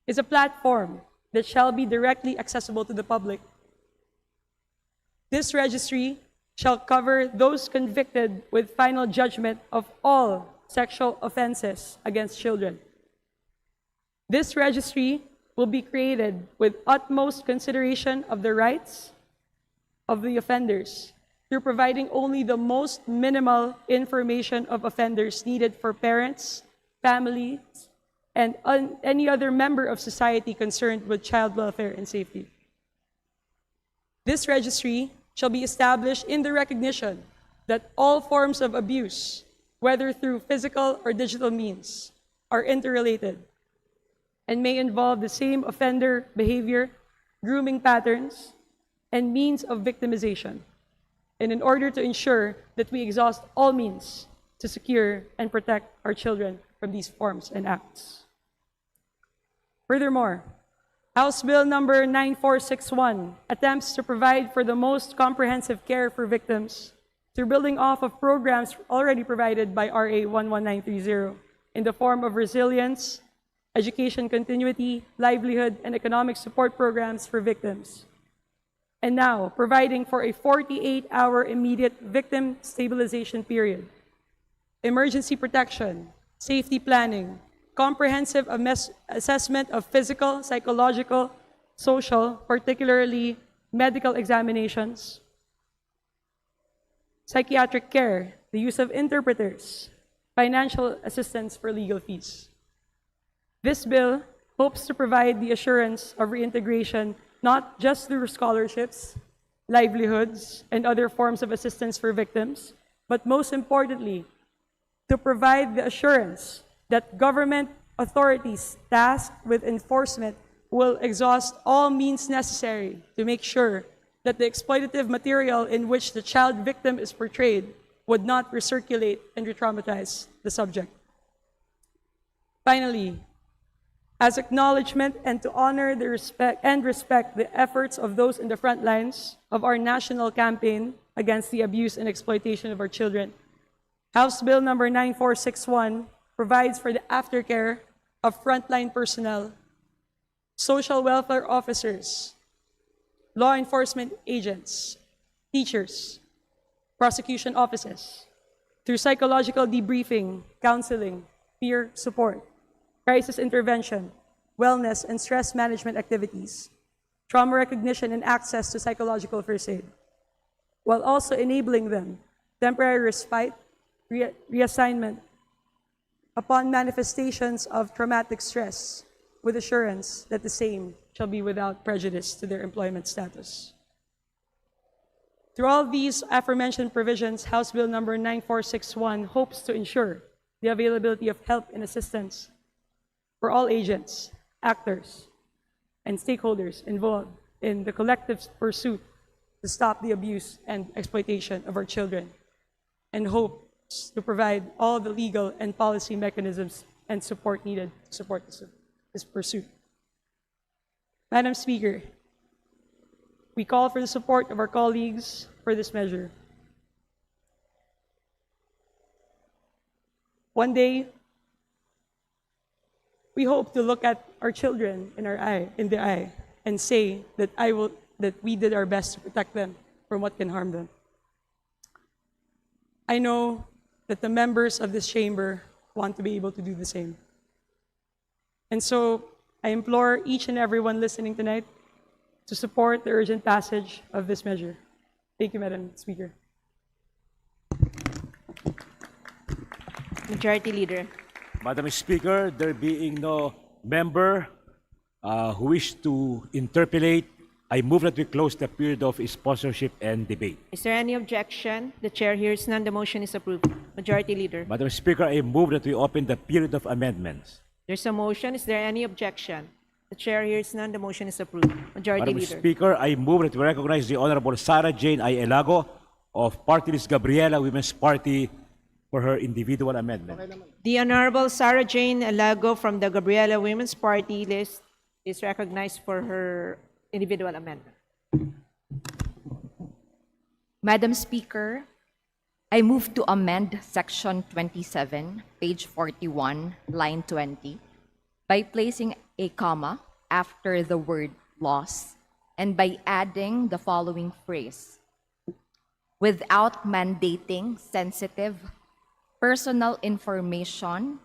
is a platform that shall be directly accessible to the public. This registry shall cover those convicted with final judgment of all sexual offenses against children. This registry will be created with utmost consideration of the rights of the offenders through providing only the most minimal information of offenders needed for parents, families, and any other member of society concerned with child welfare and safety. This registry shall be established in the recognition that all forms of abuse, whether through physical or digital means, are interrelated and may involve the same offender behavior, grooming patterns, and means of victimization. And in order to ensure that we exhaust all means to secure and protect our children from these forms and acts. Furthermore, House Bill number 9461 attempts to provide for the most comprehensive care for victims through building off of programs already provided by RA 11930 in the form of resilience, education continuity, livelihood, and economic support programs for victims. And now, providing for a 48-hour immediate victim stabilization period, emergency protection, safety planning, comprehensive assessment of physical, psychological, social, particularly medical examinations, psychiatric care, the use of interpreters, financial assistance for legal fees. This bill hopes to provide the assurance of reintegration not just through scholarships, livelihoods, and other forms of assistance for victims, but most importantly, to provide the assurance that government authorities tasked with enforcement will exhaust all means necessary to make sure that the exploitative material in which the child victim is portrayed would not recirculate and re-traumatize the subject. Finally, as acknowledgement and to honor the respect the efforts of those in the front lines of our national campaign against the abuse and exploitation of our children, House Bill number 9461 provides for the aftercare of frontline personnel, social welfare officers, law enforcement agents, teachers, prosecution offices, through psychological debriefing, counseling, peer support, crisis intervention, wellness and stress management activities, trauma recognition and access to psychological first aid, while also enabling them temporary respite, reassignment upon manifestations of traumatic stress, with assurance that the same shall be without prejudice to their employment status. Through all these aforementioned provisions, House Bill number 9461 hopes to ensure the availability of help and assistance for all agents, actors, and stakeholders involved in the collective pursuit to stop the abuse and exploitation of our children, and hopes to provide all the legal and policy mechanisms and support needed to support this pursuit. Madam Speaker, we call for the support of our colleagues for this measure. One day, we hope to look at our children in the eye and say that we did our best to protect them from what can harm them. I know that the members of this chamber want to be able to do the same. And so I implore each and everyone listening tonight to support the urgent passage of this measure. Thank you, Madam Speaker. Majority Leader. Madam Speaker, there being no member who wish to interpellate, I move that we close the period of sponsorship and debate. Is there any objection? The chair hears none. The motion is approved. Majority Leader. Madam Speaker, I move that we open the period of amendments. There's a motion. Is there any objection? The chair hears none. The motion is approved. Majority Madam Leader. Speaker, I move that we recognize the Honorable Sarah Jane I. Elago of Party List Gabriela Women's Party for her individual amendment. The Honorable Sarah Jane Alago from the Gabriela Women's Party list is recognized for her individual amendment. Madam Speaker, I move to amend Section 27, page 41, line 20, by placing a comma after the word loss and by adding the following phrase: without mandating sensitive personal information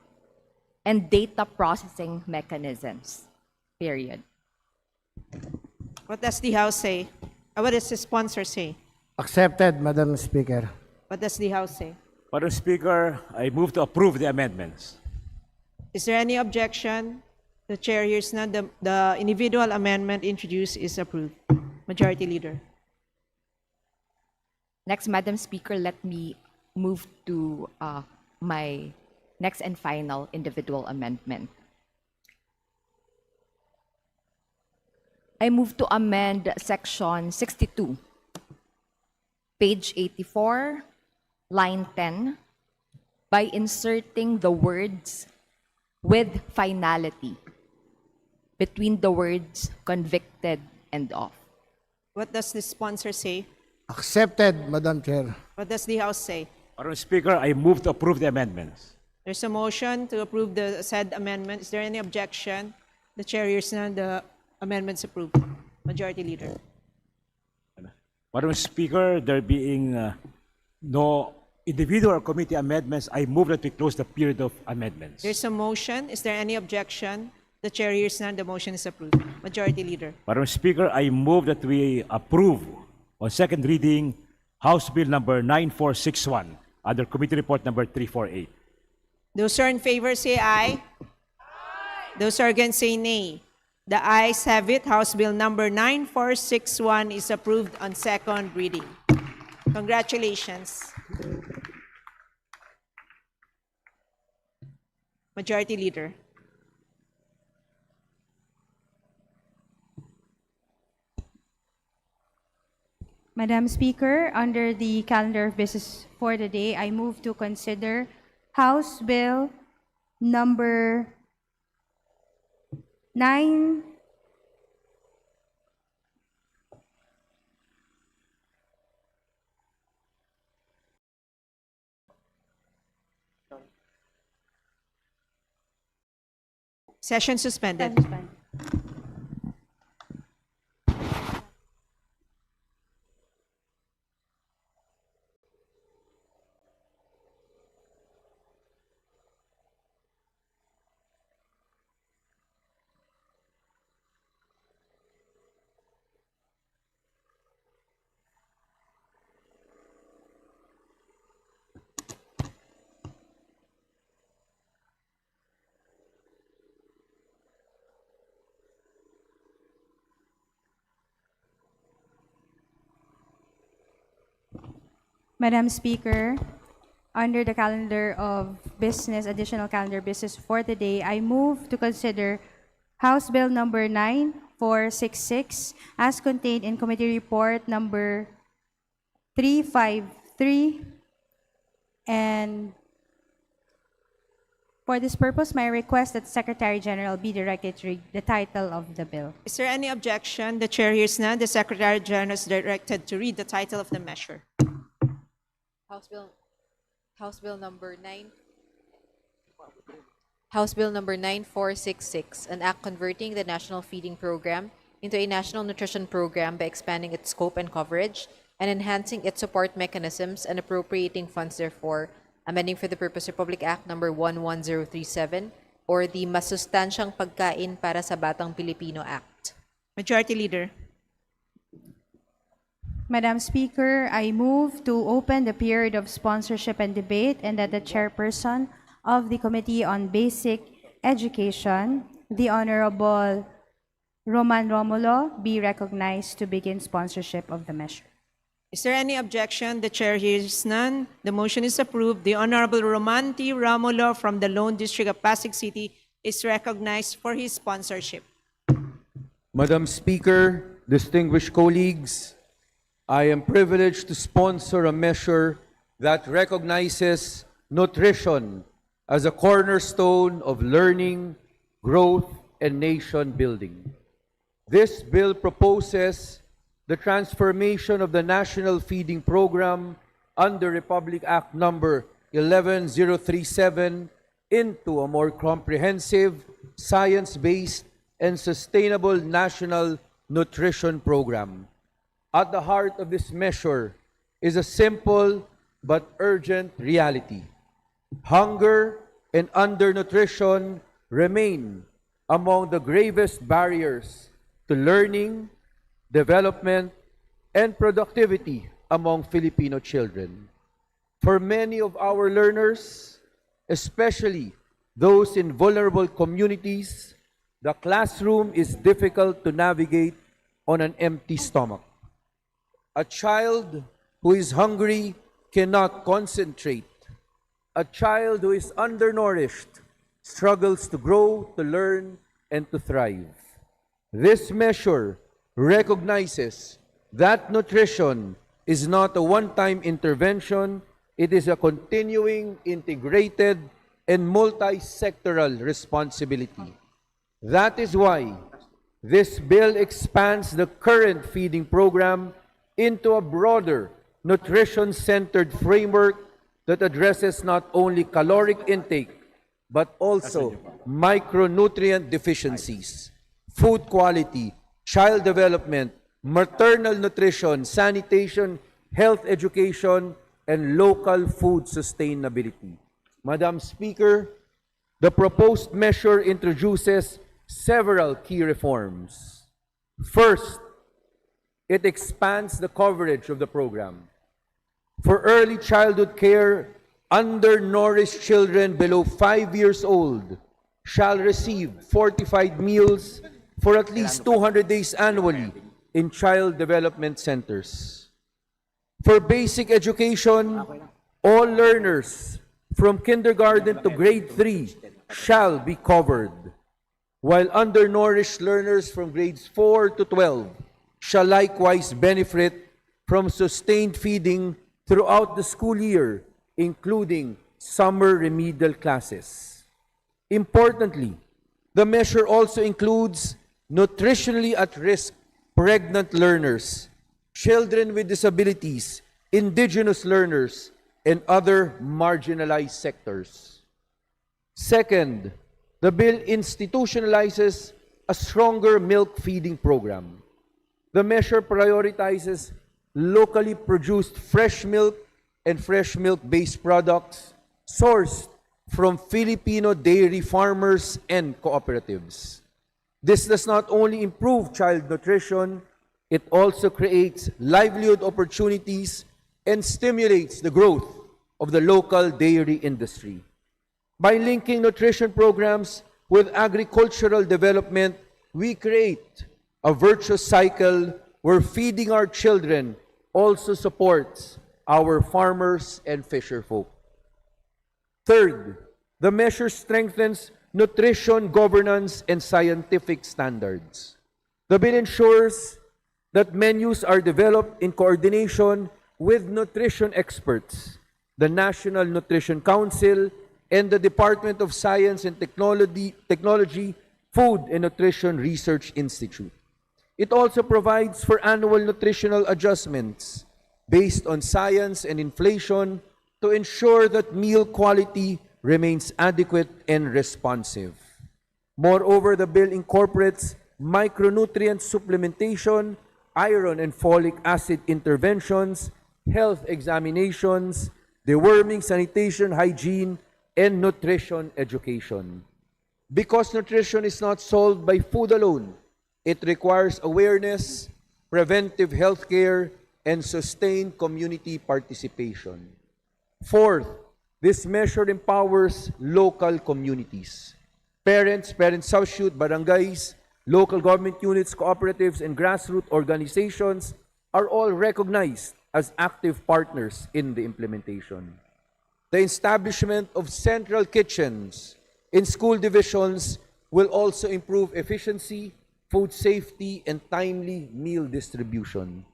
and data processing mechanisms, period. What does the House say? What does the sponsor say? Accepted, Madam Speaker. What does the House say? Madam Speaker, I move to approve the amendments. Is there any objection? The chair hears none. The individual amendment introduced is approved. Majority Leader. Next, Madam Speaker, let me move to my next and final individual amendment. I move to amend Section 62, page 84, line 10, by inserting the words "with finality" between the words "convicted" and "of." What does the sponsor say? Accepted, Madam Chair. What does the House say? Madam Speaker, I move to approve the amendments. There's a motion to approve the said amendment. Is there any objection? The chair hears none. The amendment's approved. Majority Leader. Madam Speaker, there being no individual or committee amendments, I move that we close the period of amendments. There's a motion. Is there any objection? The chair hears none. The motion is approved. Majority Leader. Madam Speaker, I move that we approve on second reading House Bill number 9461 under Committee Report number 348. Those who are in favor say aye. Those who are against say nay. The ayes have it. House Bill number 9461 is approved on second reading. Congratulations. Majority Leader. Madam Speaker, under the calendar of business for the day, I move to consider House Bill number 9. Session suspended. Madam Speaker, under the calendar of business, additional calendar business for the day, I move to consider House Bill number 9466 as contained in Committee Report number 353. And for this purpose, my request that Secretary General be directed to read the title of the bill. Is there any objection? The chair hears none. The Secretary General is directed to read the title of the measure. House Bill number 9466, an act converting the National Feeding Program into a National Nutrition Program by expanding its scope and coverage and enhancing its support mechanisms and appropriating funds therefore, amending for the purpose Republic Act number 11037 or the Masustansyang Pagkain para sa Batang Pilipino Act. Majority Leader. Madam Speaker, I move to open the period of sponsorship and debate and that the chairperson of the Committee on Basic Education, the Honorable Roman Romulo, be recognized to begin sponsorship of the measure. Is there any objection? The chair hears none. The motion is approved. The Honorable Roman T. Romulo from the Lone District of Pasig City is recognized for his sponsorship. Madam Speaker, distinguished colleagues, I am privileged to sponsor a measure that recognizes nutrition as a cornerstone of learning, growth, and nation building. This bill proposes the transformation of the National Feeding Program under Republic Act number 11037 into a more comprehensive, science-based, and sustainable national nutrition program. At the heart of this measure is a simple but urgent reality. Hunger and undernutrition remain among the gravest barriers to learning, development, and productivity among Filipino children. For many of our learners, especially those in vulnerable communities, the classroom is difficult to navigate on an empty stomach. A child who is hungry cannot concentrate. A child who is undernourished struggles to grow, to learn, and to thrive. This measure recognizes that nutrition is not a one-time intervention, it is a continuing, integrated, and multi-sectoral responsibility. That is why this bill expands the current feeding program into a broader, nutrition-centered framework that addresses not only caloric intake, but also micronutrient deficiencies, food quality, child development, maternal nutrition, sanitation, health education, and local food sustainability. Madam Speaker, the proposed measure introduces several key reforms. First, it expands the coverage of the program. For early childhood care, undernourished children below 5 years old shall receive fortified meals for at least 200 days annually in child development centers. For basic education, all learners from kindergarten to grade 3 shall be covered, while undernourished learners from grades 4 to 12 shall likewise benefit from sustained feeding throughout the school year, including summer remedial classes. Importantly, the measure also includes nutritionally at-risk pregnant learners, children with disabilities, indigenous learners, and other marginalized sectors. Second, the bill institutionalizes a stronger milk feeding program. The measure prioritizes locally produced fresh milk and fresh milk-based products sourced from Filipino dairy farmers and cooperatives. This does not only improve child nutrition, it also creates livelihood opportunities and stimulates the growth of the local dairy industry. By linking nutrition programs with agricultural development, we create a virtuous cycle where feeding our children also supports our farmers and fisherfolk. Third, the measure strengthens nutrition governance and scientific standards. The bill ensures that menus are developed in coordination with nutrition experts, the National Nutrition Council, and the Department of Science and Technology Food and Nutrition Research Institute. It also provides for annual nutritional adjustments based on science and inflation to ensure that meal quality remains adequate and responsive. Moreover, the bill incorporates micronutrient supplementation, iron and folic acid interventions, health examinations, deworming, sanitation, hygiene, and nutrition education. Because nutrition is not solved by food alone, it requires awareness, preventive health care, and sustained community participation. Fourth, this measure empowers local communities. Parents substitute, barangays, local government units, cooperatives, and grassroots organizations are all recognized as active partners in the implementation. The establishment of central kitchens in school divisions will also improve efficiency, food safety, and timely meal distribution.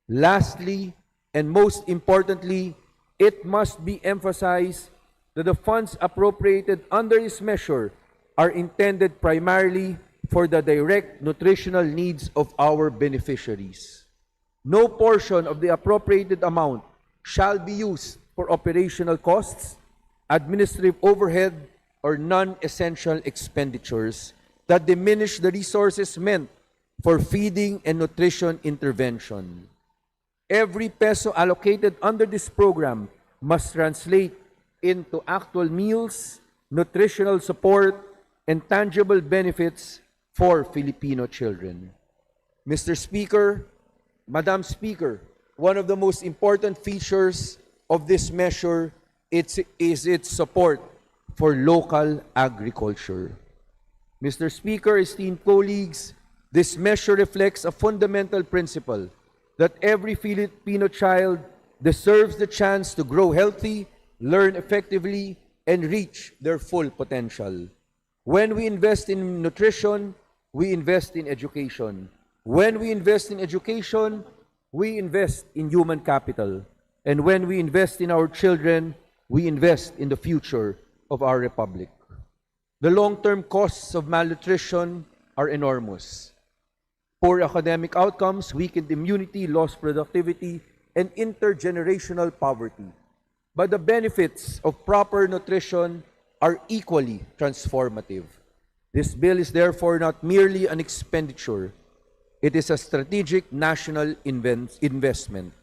Lastly, and most importantly, it must be emphasized that the funds appropriated under this measure are intended primarily for the direct nutritional needs of our beneficiaries. No portion of the appropriated amount shall be used for operational costs, administrative overhead, or non-essential expenditures that diminish the resources meant for feeding and nutrition intervention. Every peso allocated under this program must translate into actual meals, nutritional support, and tangible benefits for Filipino children. Mr. Speaker, Madam Speaker, one of the most important features of this measure is its support for local agriculture. Mr. Speaker, esteemed colleagues, this measure reflects a fundamental principle that every Filipino child deserves the chance to grow healthy, learn effectively, and reach their full potential. When we invest in nutrition, we invest in education. When we invest in education, we invest in human capital. And when we invest in our children, we invest in the future of our republic. The long-term costs of malnutrition are enormous. Poor academic outcomes, weakened immunity, lost productivity, and intergenerational poverty. But the benefits of proper nutrition are equally transformative. This bill is therefore not merely an expenditure. It is a strategic national investment,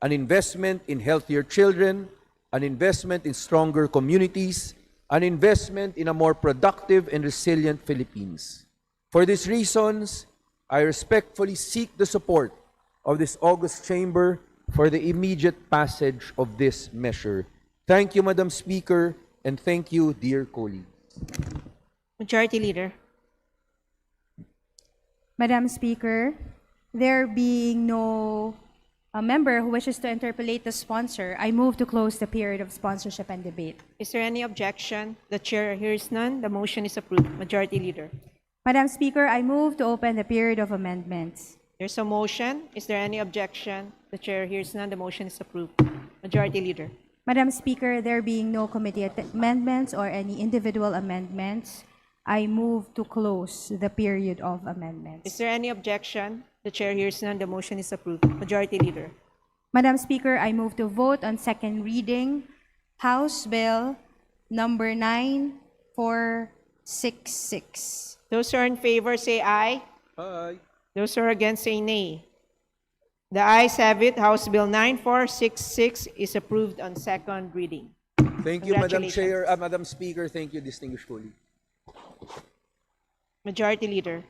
an investment in healthier children, an investment in stronger communities, an investment in a more productive and resilient Philippines. For these reasons, I respectfully seek the support of this august chamber for the immediate passage of this measure. Thank you, Madam Speaker, and thank you, dear colleagues. Majority Leader. Madam Speaker, there being no member who wishes to interpolate the sponsor, I move to close the period of sponsorship and debate. Is there any objection? The chair hears none. The motion is approved. Majority Leader. Madam Speaker, I move to open the period of amendments. There's a motion. Is there any objection? The chair hears none. The motion is approved. Majority Leader. Madam Speaker, there being no committee amendments or any individual amendments, I move to close the period of amendments. Is there any objection? The chair hears none. The motion is approved. Majority Leader. Madam Speaker, I move to vote on second reading House Bill number 9466. Those who are in favor say aye. Aye. Those who are against say nay. The ayes have it. House Bill 9466 is approved on second reading. Thank you, Madam Congratulations. Madam Speaker. Thank you, distinguished colleagues. Majority Leader.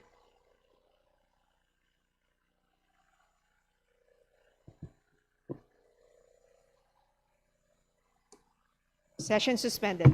Session suspended.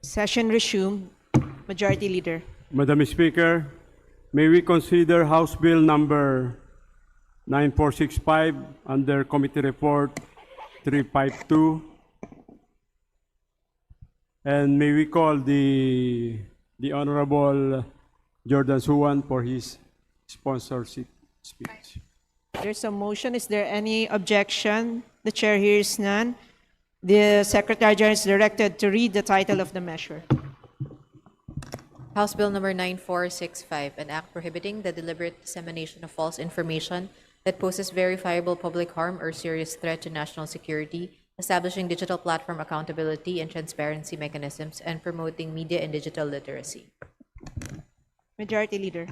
Session resumed. Majority Leader. Madam Speaker, may we consider House Bill number 9465 under Committee Report 352? And may we call the Honorable Jordan Suwan for his sponsorship speech. There's a motion. Is there any objection? The chair hears none. The Secretary General is directed to read the title of the measure. House Bill number 9465, an act prohibiting the deliberate dissemination of false information that poses verifiable public harm or serious threat to national security, establishing digital platform accountability and transparency mechanisms, and promoting media and digital literacy. Majority Leader.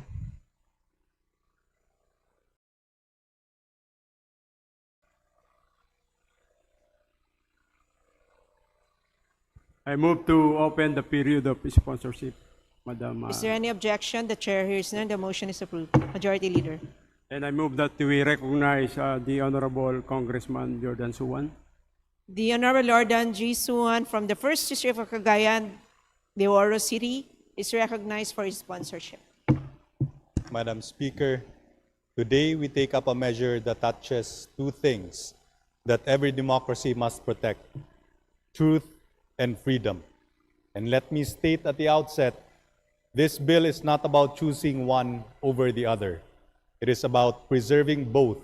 I move to open the period of sponsorship, Madam. Is there any objection? The chair hears none. The motion is approved. Majority Leader. And I move that we recognize the Honorable Congressman Jordan Suwan. The Honorable Lordan G. Suwan from the 1st District of Cagayan de Oro City is recognized for his sponsorship. Madam Speaker, today we take up a measure that touches two things that every democracy must protect: truth and freedom. And let me state at the outset, this bill is not about choosing one over the other. It is about preserving both.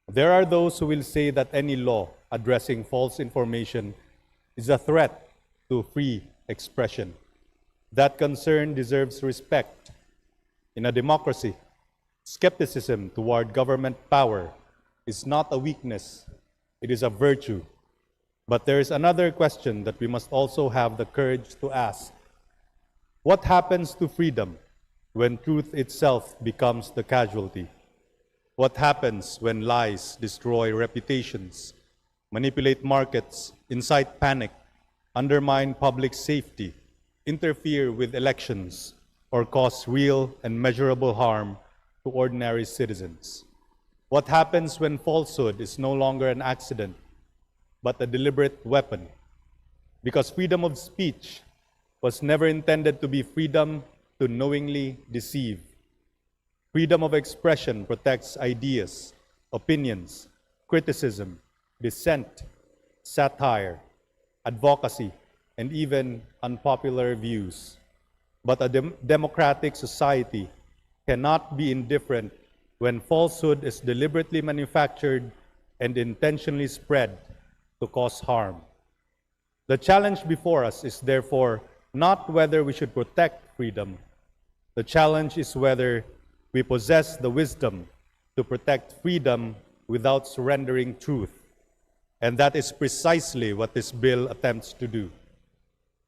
There are those who will say that any law addressing false information is a threat to free expression. That concern deserves respect. In a democracy, skepticism toward government power is not a weakness, it is a virtue. But there is another question that we must also have the courage to ask. What happens to freedom when truth itself becomes the casualty? What happens when lies destroy reputations, manipulate markets, incite panic, undermine public safety, interfere with elections, or cause real and measurable harm to ordinary citizens? What happens when falsehood is no longer an accident, but a deliberate weapon? Because freedom of speech was never intended to be freedom to knowingly deceive. Freedom of expression protects ideas, opinions, criticism, dissent, satire, advocacy, and even unpopular views. But a democratic society cannot be indifferent when falsehood is deliberately manufactured and intentionally spread to cause harm. The challenge before us is therefore not whether we should protect freedom. The challenge is whether we possess the wisdom to protect freedom without surrendering truth. And that is precisely what this bill attempts to do.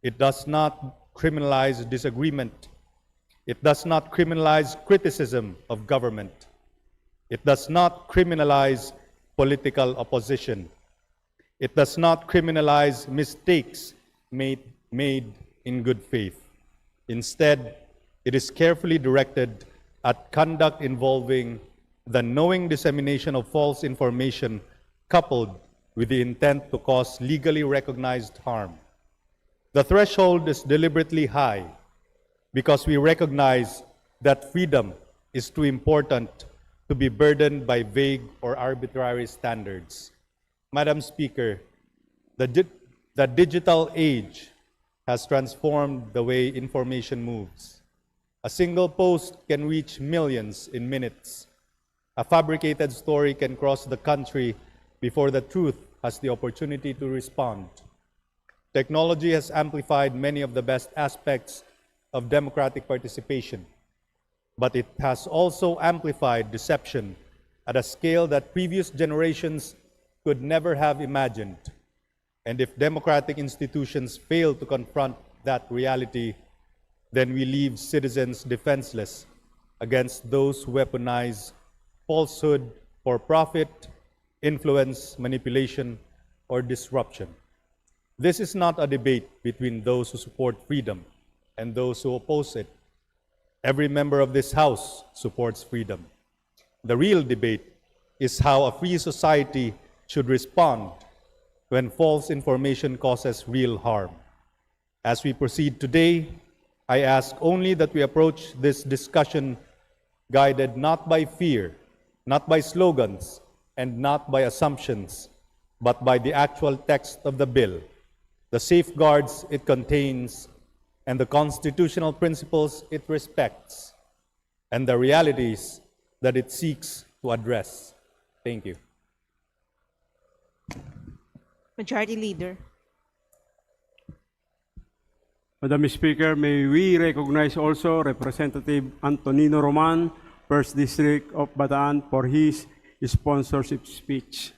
It does not criminalize disagreement. It does not criminalize criticism of government. It does not criminalize political opposition. It does not criminalize mistakes made in good faith. Instead, it is carefully directed at conduct involving the knowing dissemination of false information coupled with the intent to cause legally recognized harm. The threshold is deliberately high because we recognize that freedom is too important to be burdened by vague or arbitrary standards. Madam Speaker, the digital age has transformed the way information moves. A single post can reach millions in minutes. A fabricated story can cross the country before the truth has the opportunity to respond. Technology has amplified many of the best aspects of democratic participation, but it has also amplified deception at a scale that previous generations could never have imagined. And if democratic institutions fail to confront that reality, then we leave citizens defenseless against those who weaponize falsehood for profit, influence, manipulation, or disruption. This is not a debate between those who support freedom and those who oppose it. Every member of this House supports freedom. The real debate is how a free society should respond when false information causes real harm. As we proceed today, I ask only that we approach this discussion guided not by fear, not by slogans, and not by assumptions, but by the actual text of the bill, the safeguards it contains, and the constitutional principles it respects, and the realities that it seeks to address. Thank you. Majority Leader. Madam Speaker, may we recognize also Representative Antonino Roman, 1st District of Bataan, for his sponsorship speech.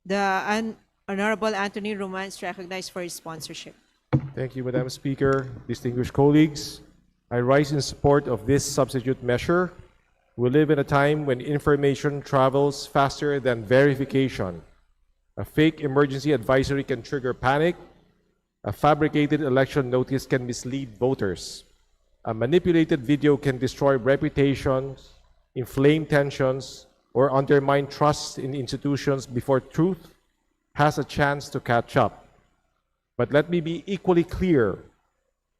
The Honorable Anthony Roman is recognized for his sponsorship. Thank you, Madam Speaker. Distinguished colleagues, I rise in support of this substitute measure. We live in a time when information travels faster than verification. A fake emergency advisory can trigger panic. A fabricated election notice can mislead voters. A manipulated video can destroy reputations, inflame tensions, or undermine trust in institutions before truth has a chance to catch up. But let me be equally clear.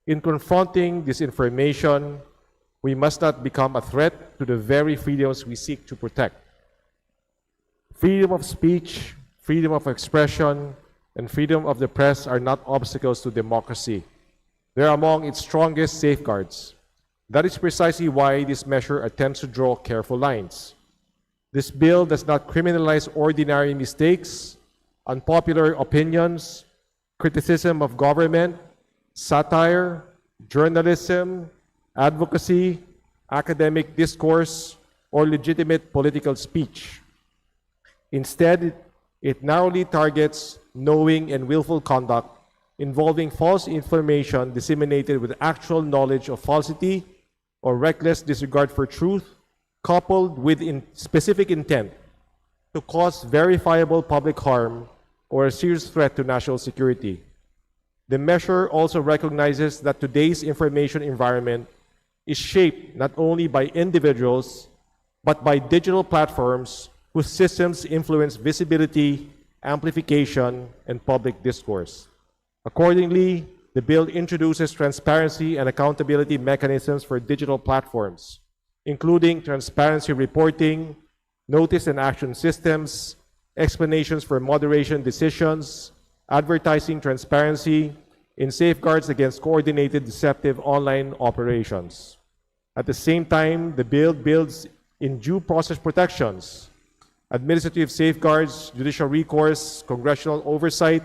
In confronting disinformation, we must not become a threat to the very freedoms we seek to protect. Freedom of speech, freedom of expression, and freedom of the press are not obstacles to democracy. They're among its strongest safeguards. That is precisely why this measure attempts to draw careful lines. This bill does not criminalize ordinary mistakes, unpopular opinions, criticism of government, satire, journalism, advocacy, academic discourse, or legitimate political speech. Instead, it narrowly targets knowing and willful conduct involving false information disseminated with actual knowledge of falsity or reckless disregard for truth, coupled with specific intent to cause verifiable public harm or a serious threat to national security. The measure also recognizes that today's information environment is shaped not only by individuals, but by digital platforms whose systems influence visibility, amplification, and public discourse. Accordingly, the bill introduces transparency and accountability mechanisms for digital platforms, including transparency reporting, notice and action systems, explanations for moderation decisions, advertising transparency, and safeguards against coordinated deceptive online operations. At the same time, the bill builds in due process protections, administrative safeguards, judicial recourse, congressional oversight,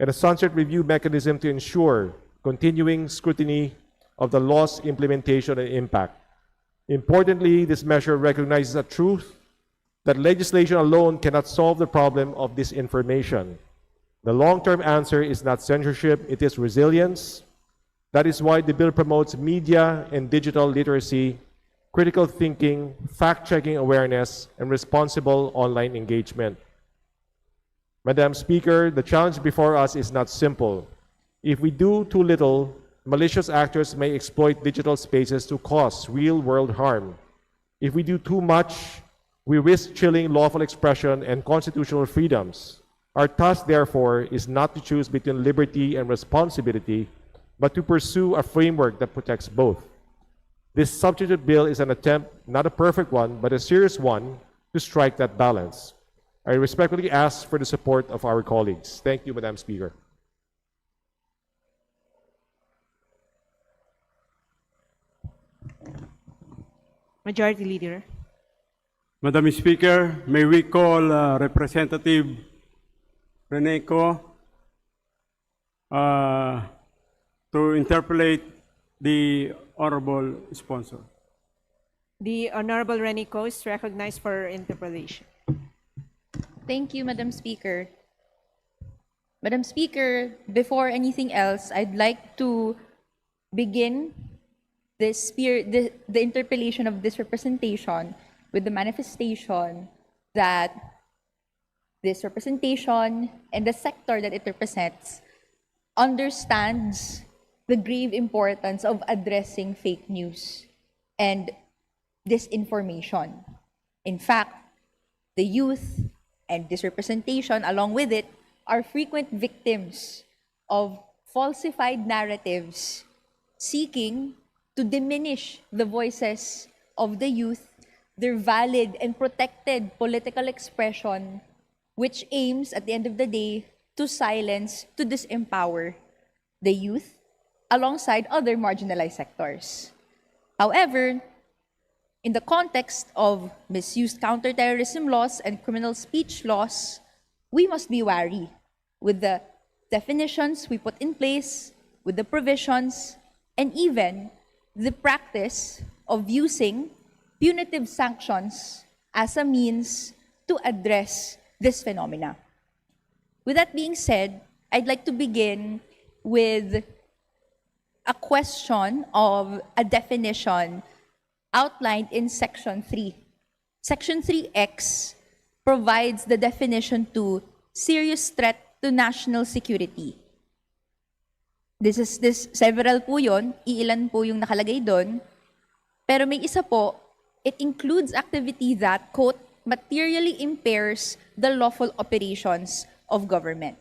and a sunset review mechanism to ensure continuing scrutiny of the law's implementation and impact. Importantly, this measure recognizes a truth that legislation alone cannot solve the problem of disinformation. The long-term answer is not censorship, it is resilience. That is why the bill promotes media and digital literacy, critical thinking, fact-checking awareness, and responsible online engagement. Madam Speaker, the challenge before us is not simple. If we do too little, malicious actors may exploit digital spaces to cause real-world harm. If we do too much, we risk chilling lawful expression and constitutional freedoms. Our task, therefore, is not to choose between liberty and responsibility, but to pursue a framework that protects both. This substitute bill is an attempt, not a perfect one, but a serious one, to strike that balance. I respectfully ask for the support of our colleagues. Thank you, Madam Speaker. Majority Leader. Madam Speaker, may we call Representative Reneco to interpolate the honorable sponsor. The Honorable Renico is recognized for interpolation. Thank you, Madam Speaker. Madam Speaker, before anything else, I'd like to begin the interpellation of this representation with the manifestation that this representation and the sector that it represents understands the grave importance of addressing fake news and disinformation. In fact, the youth and this representation, along with it, are frequent victims of falsified narratives seeking to diminish the voices of the youth, their valid and protected political expression, which aims, at the end of the day, to silence, to disempower the youth alongside other marginalized sectors. However, in the context of misused counterterrorism laws and criminal speech laws, we must be wary with the definitions we put in place, with the provisions, and even the practice of using punitive sanctions as a means to address this phenomena. With that being said, I'd like to begin with a question of a definition outlined in Section 3. Section 3X provides the definition to serious threat to national security. This several po yun, iilan po yung nakalagay doon. Pero may isa po, it includes activity that, quote, materially impairs the lawful operations of government.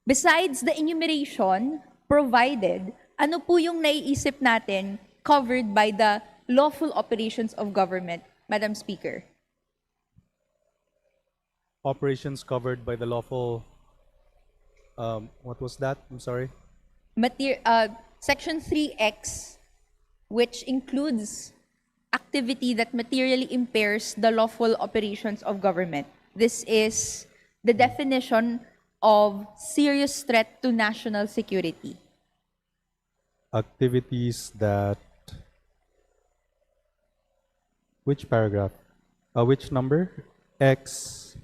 Besides the enumeration provided, ano po yung naiisip natin covered by the lawful operations of government, Madam Speaker? Operations covered by the lawful, what was that? I'm sorry. Section 3X, which includes activity that materially impairs the lawful operations of government. This is the definition of serious threat to national security. Activities that, which paragraph? Which number? X.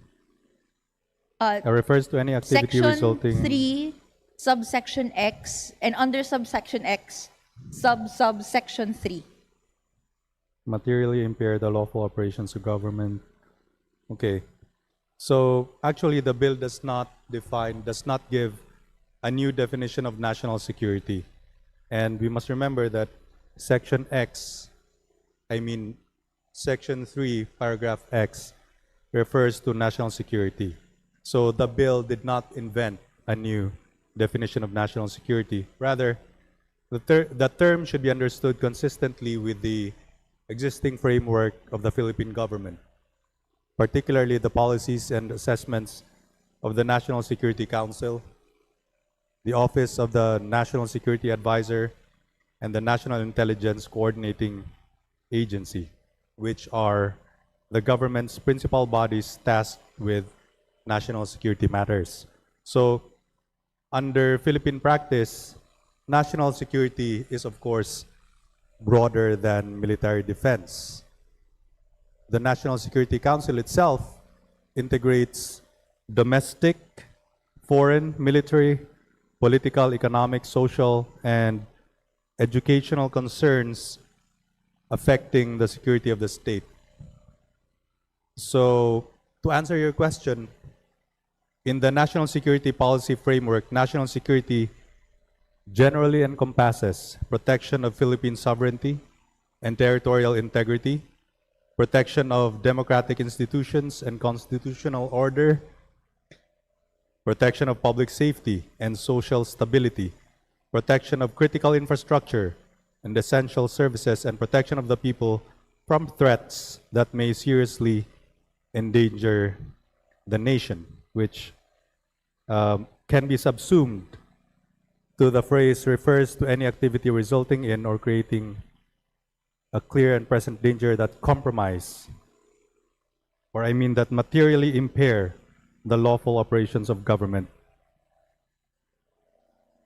Refers to any activity Section resulting. 3, subsection X, and under subsection X, subsection 3. Materially impair the lawful operations of government. Okay. So actually the bill does not give a new definition of national security. And we must remember that section X, section 3, paragraph X, refers to national security. So the bill did not invent a new definition of national security. Rather, the term should be understood consistently with the existing framework of the Philippine government, particularly the policies and assessments of the National Security Council, the Office of the National Security Advisor, and the National Intelligence Coordinating Agency, which are the government's principal bodies tasked with national security matters. So, under Philippine practice, national security is, of course, broader than military defense. The National Security Council itself integrates domestic, foreign, military, political, economic, social, and educational concerns affecting the security of the state. So, to answer your question, in the national security policy framework, national security generally encompasses protection of Philippine sovereignty and territorial integrity, protection of democratic institutions and constitutional order, protection of public safety and social stability, protection of critical infrastructure and essential services, and protection of the people from threats that may seriously endanger the nation, which can be subsumed to the phrase refers to any activity resulting in or creating a clear and present danger that compromise, or that materially impair the lawful operations of government.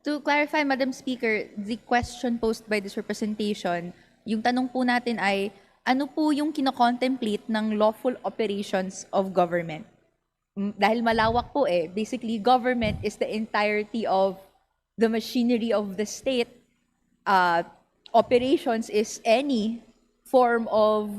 To clarify, Madam Speaker, the question posed by this representation, yung tanong po natin ay, ano po yung kino-contemplate ng lawful operations of government? Dahil malawak po basically government is the entirety of the machinery of the state. Operations is any form of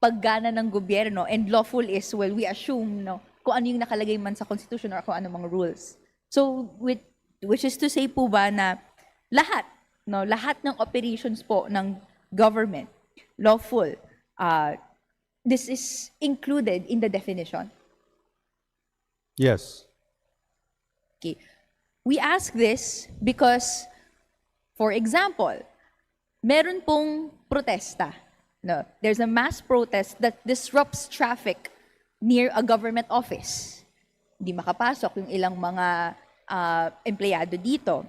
paggana ng gobyerno, and lawful is, well, we assume, kung ano yung nakalagay man sa constitution or kung ano mga rules. So, which is to say po ba na lahat ng operations po ng government, lawful, this is included in the definition? Yes. Okay. We ask this because, for example, meron pong protesta. There's a mass protest that disrupts traffic near a government office. Hindi makapasok yung ilang mga empleyado dito.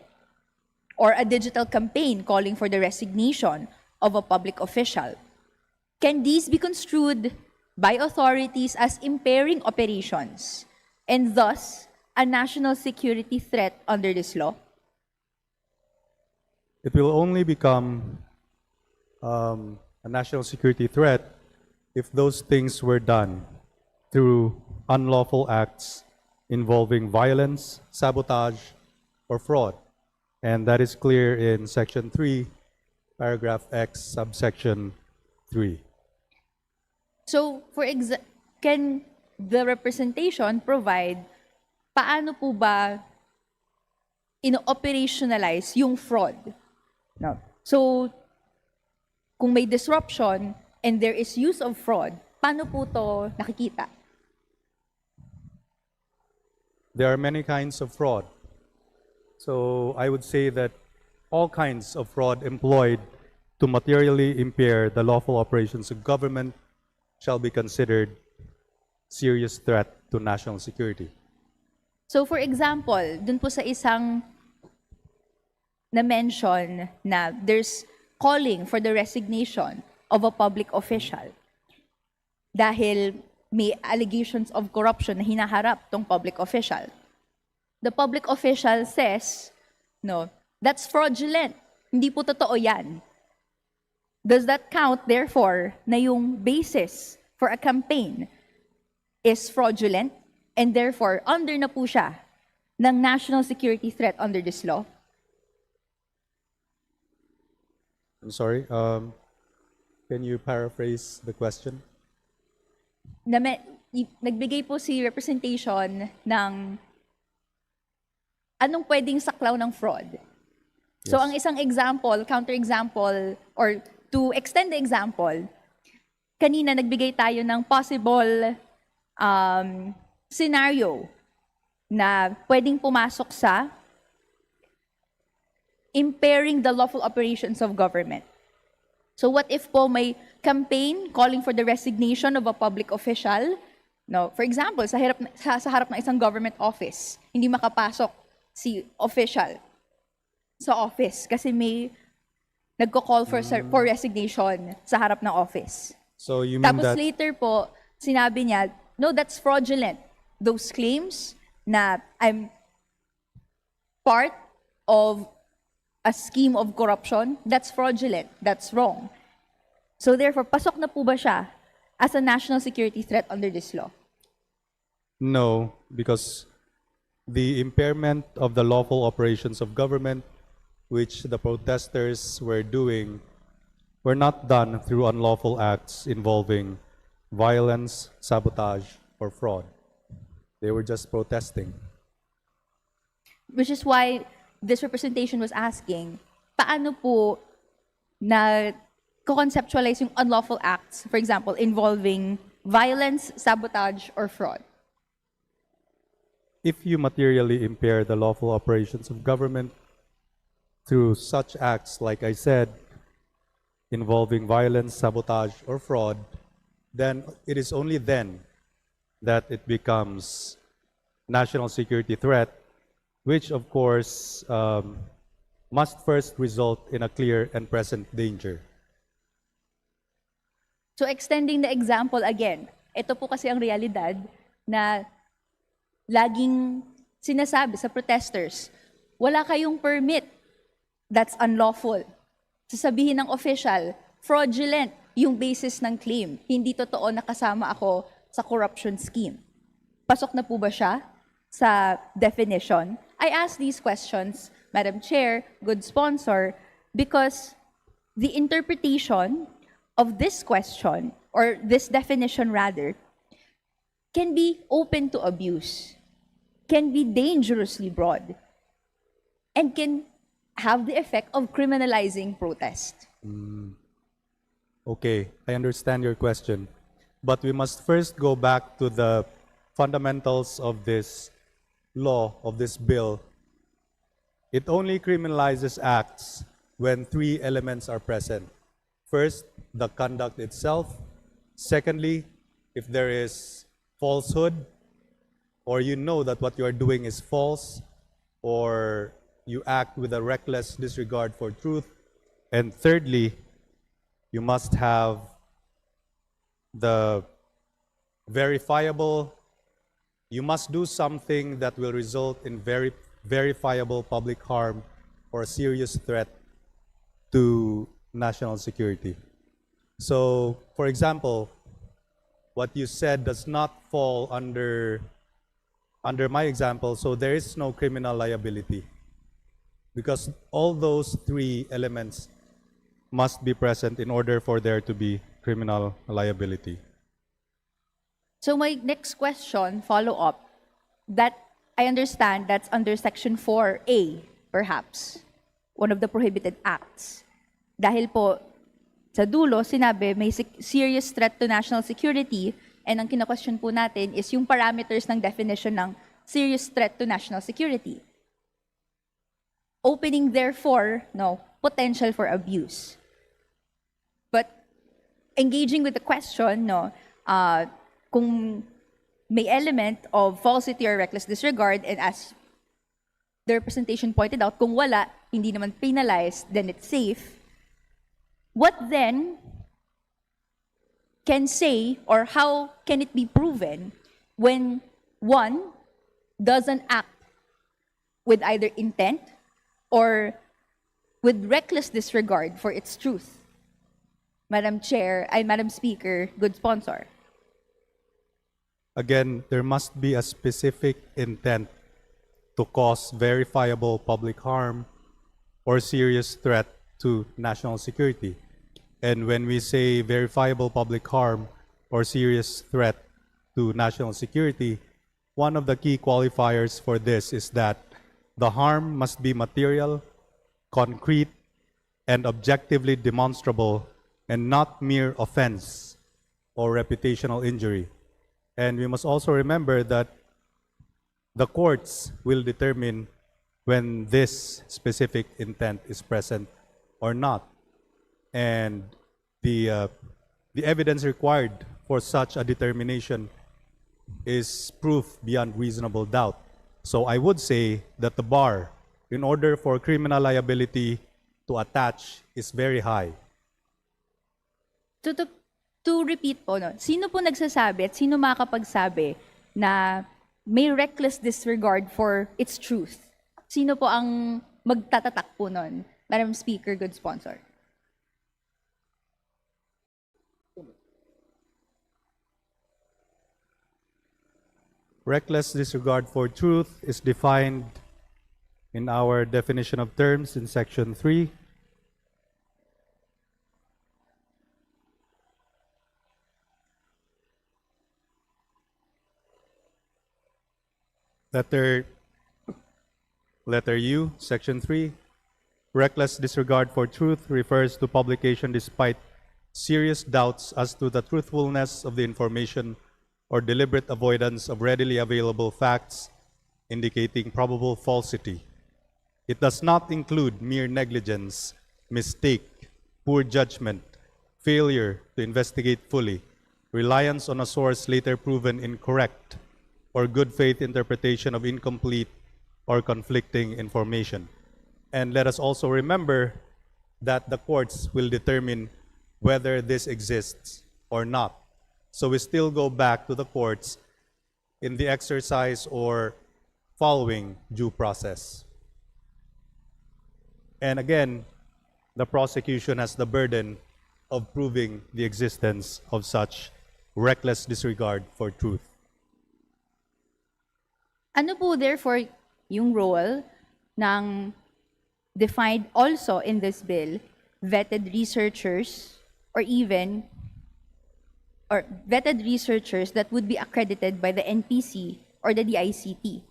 Or a digital campaign calling for the resignation of a public official. Can these be construed by authorities as impairing operations and thus a national security threat under this law? It will only become a national security threat if those things were done through unlawful acts involving violence, sabotage, or fraud. And that is clear in Section 3, paragraph X, subsection 3. So, can the representation provide paano po ba ino-operationalize yung fraud. No? So, kung may disruption and there is use of fraud, paano po to nakikita? There are many kinds of fraud. So I would say that all kinds of fraud employed to materially impair the lawful operations of government shall be considered serious threat to national security. So for example, dun po sa isang na-mention na there's calling for the resignation of a public official dahil may allegations of corruption na hinaharap tong public official. The public official says, no, that's fraudulent. Hindi po totoo yan. Does that count, therefore, na yung basis for a campaign is fraudulent and therefore under na po siya ng national security threat under this law? I'm sorry, can you paraphrase the question? Nagbigay po si representation ng anong pwedeng saklaw ng fraud. So ang isang example, counter-example, or to extend the example, kanina nagbigay tayo ng possible scenario na pwedeng pumasok sa impairing the lawful operations of government. So what if po may campaign calling for the resignation of a public official? No, for example, sa harap ng isang government office, hindi makapasok si official sa office kasi may nagko-call for resignation sa harap ng office. So you mean Tapos that later po, sinabi niya, no, that's fraudulent. Those claims na I'm part of a scheme of corruption, that's fraudulent, that's wrong. So therefore, pasok na po ba siya as a national security threat under this law? no, because the impairment of the lawful operations of government, which the protesters were doing, were not done through unlawful acts involving violence, sabotage, or fraud. They were just protesting. Which is why this representation was asking, paano po na conceptualize yung unlawful acts, for example, involving violence, sabotage, or fraud? If you materially impair the lawful operations of government through such acts, like I said, involving violence, sabotage, or fraud, then it is only then that it becomes national security threat, which of course must first result in a clear and present danger. So extending the example again, ito po kasi ang realidad na laging sinasabi sa protesters, wala kayong permit, that's unlawful. Sasabihin ng official, fraudulent yung basis ng claim. Hindi totoo na kasama ako sa corruption scheme. Pasok na po ba siya sa definition? I ask these questions, Madam Chair, good sponsor, because the interpretation of this question, or this definition rather, can be open to abuse, can be dangerously broad, and can have the effect of criminalizing protest. Okay, I understand your question. But we must first go back to the fundamentals of this law, of this bill. It only criminalizes acts when three elements are present. First, the conduct itself. Secondly, if there is falsehood, or you know that what you are doing is false, or you act with a reckless disregard for truth. And thirdly, you must have the verifiable, you must do something that will result in verifiable public harm or a serious threat to national security. So, for example, what you said does not fall under my example, so there is no criminal liability, because all those three elements must be present in order for there to be criminal liability. So my next question, follow-up, that I understand that's under Section 4A perhaps, one of the prohibited acts. Dahil po, sa dulo, sinabi may serious threat to national security, and ang kina-question po natin is yung parameters ng definition ng serious threat to national security. Opening, therefore, potential for abuse. But engaging with the question, kung may element of falsity or reckless disregard, and as the representation pointed out, kung wala, hindi naman penalized, then it's safe. What then can say, or how can it be proven when one doesn't act with either intent or with reckless disregard for its truth? Madam Speaker, good sponsor. Again, there must be a specific intent to cause verifiable public harm or serious threat to national security. And when we say verifiable public harm or serious threat to national security, one of the key qualifiers for this is that the harm must be material, concrete, and objectively demonstrable, and not mere offense or reputational injury. And we must also remember that the courts will determine when this specific intent is present or not. And the evidence required for such a determination is proof beyond reasonable doubt. So I would say that the bar, in order for criminal liability to attach, is very high. To repeat po, sino po nagsasabi at sino makakapagsabi na may reckless disregard for its truth? Sino po ang magtatatak po nun? Madam Speaker, good sponsor. Reckless disregard for truth is defined in our definition of terms in Section 3. Letter U, Section 3. Reckless disregard for truth refers to publication despite serious doubts as to the truthfulness of the information or deliberate avoidance of readily available facts indicating probable falsity. It does not include mere negligence, mistake, poor judgment, failure to investigate fully, reliance on a source later proven incorrect, or good faith interpretation of incomplete or conflicting information. And let us also remember that the courts will determine whether this exists or not. So we still go back to the courts in the exercise or following due process. And again, the prosecution has the burden of proving the existence of such reckless disregard for truth. Ano po therefore yung role ng defined also in this bill, vetted researchers or vetted researchers that would be accredited by the NPC or the DICT?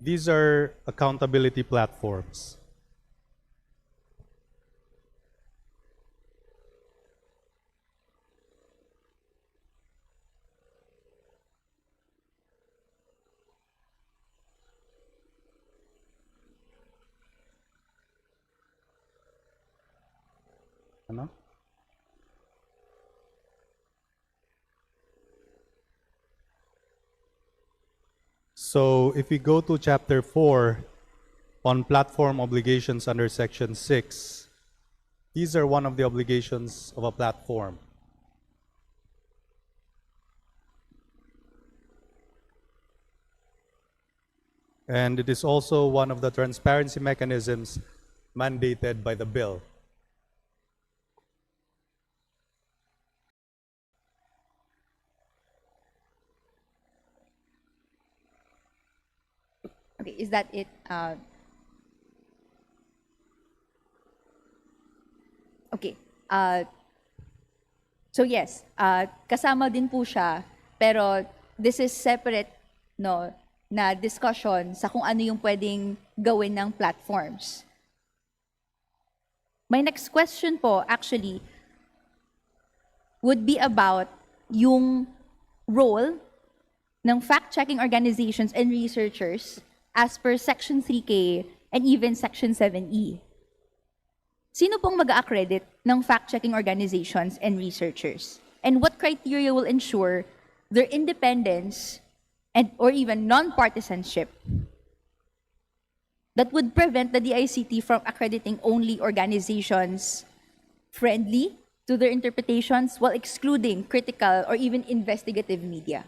These are accountability platforms. Ano? So if we go to Chapter 4 on platform obligations under Section 6, these are one of the obligations of a platform. And it is also one of the transparency mechanisms mandated by the bill. Okay, is that it? Okay. So yes, kasama din po siya, pero this is separate na discussion sa kung ano yung pwedeng gawin ng platforms. My next question po actually would be about yung role ng fact-checking organizations and researchers as per Section 3K and even Section 7E. Sino pong mag-accredit ng fact-checking organizations and researchers? And what criteria will ensure their independence and or even non-partisanship that would prevent the DICT from accrediting only organizations friendly to their interpretations while excluding critical or even investigative media?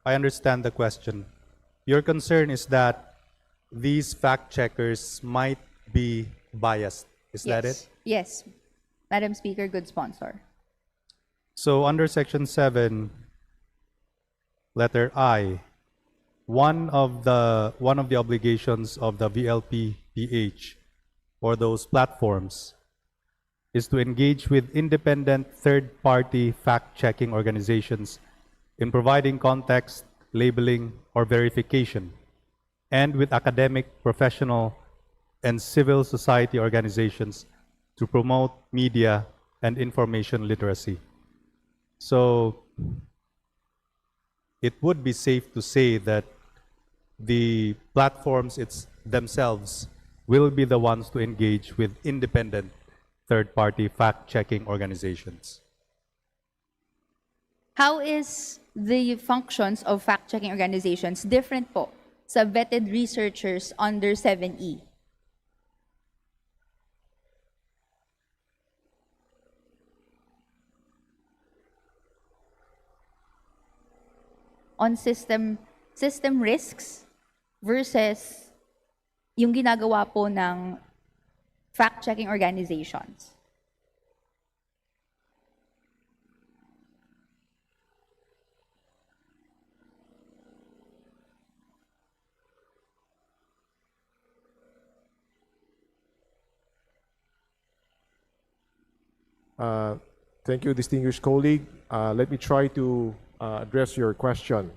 I understand the question. Your concern is that these fact checkers might be biased. Is that it? Yes. Madam Speaker, good sponsor. So under Section 7, letter I, one of the obligations of the VLP-PH or those platforms is to engage with independent third-party fact-checking organizations in providing context, labeling, or verification, and with academic, professional, and civil society organizations to promote media and information literacy. So it would be safe to say that the platforms themselves will be the ones to engage with independent third-party fact-checking organizations. How is the functions of fact-checking organizations different po sa vetted researchers under 7E? On system risks versus yung ginagawa po ng fact-checking organizations. Thank you, distinguished colleague. Let me try to address your question.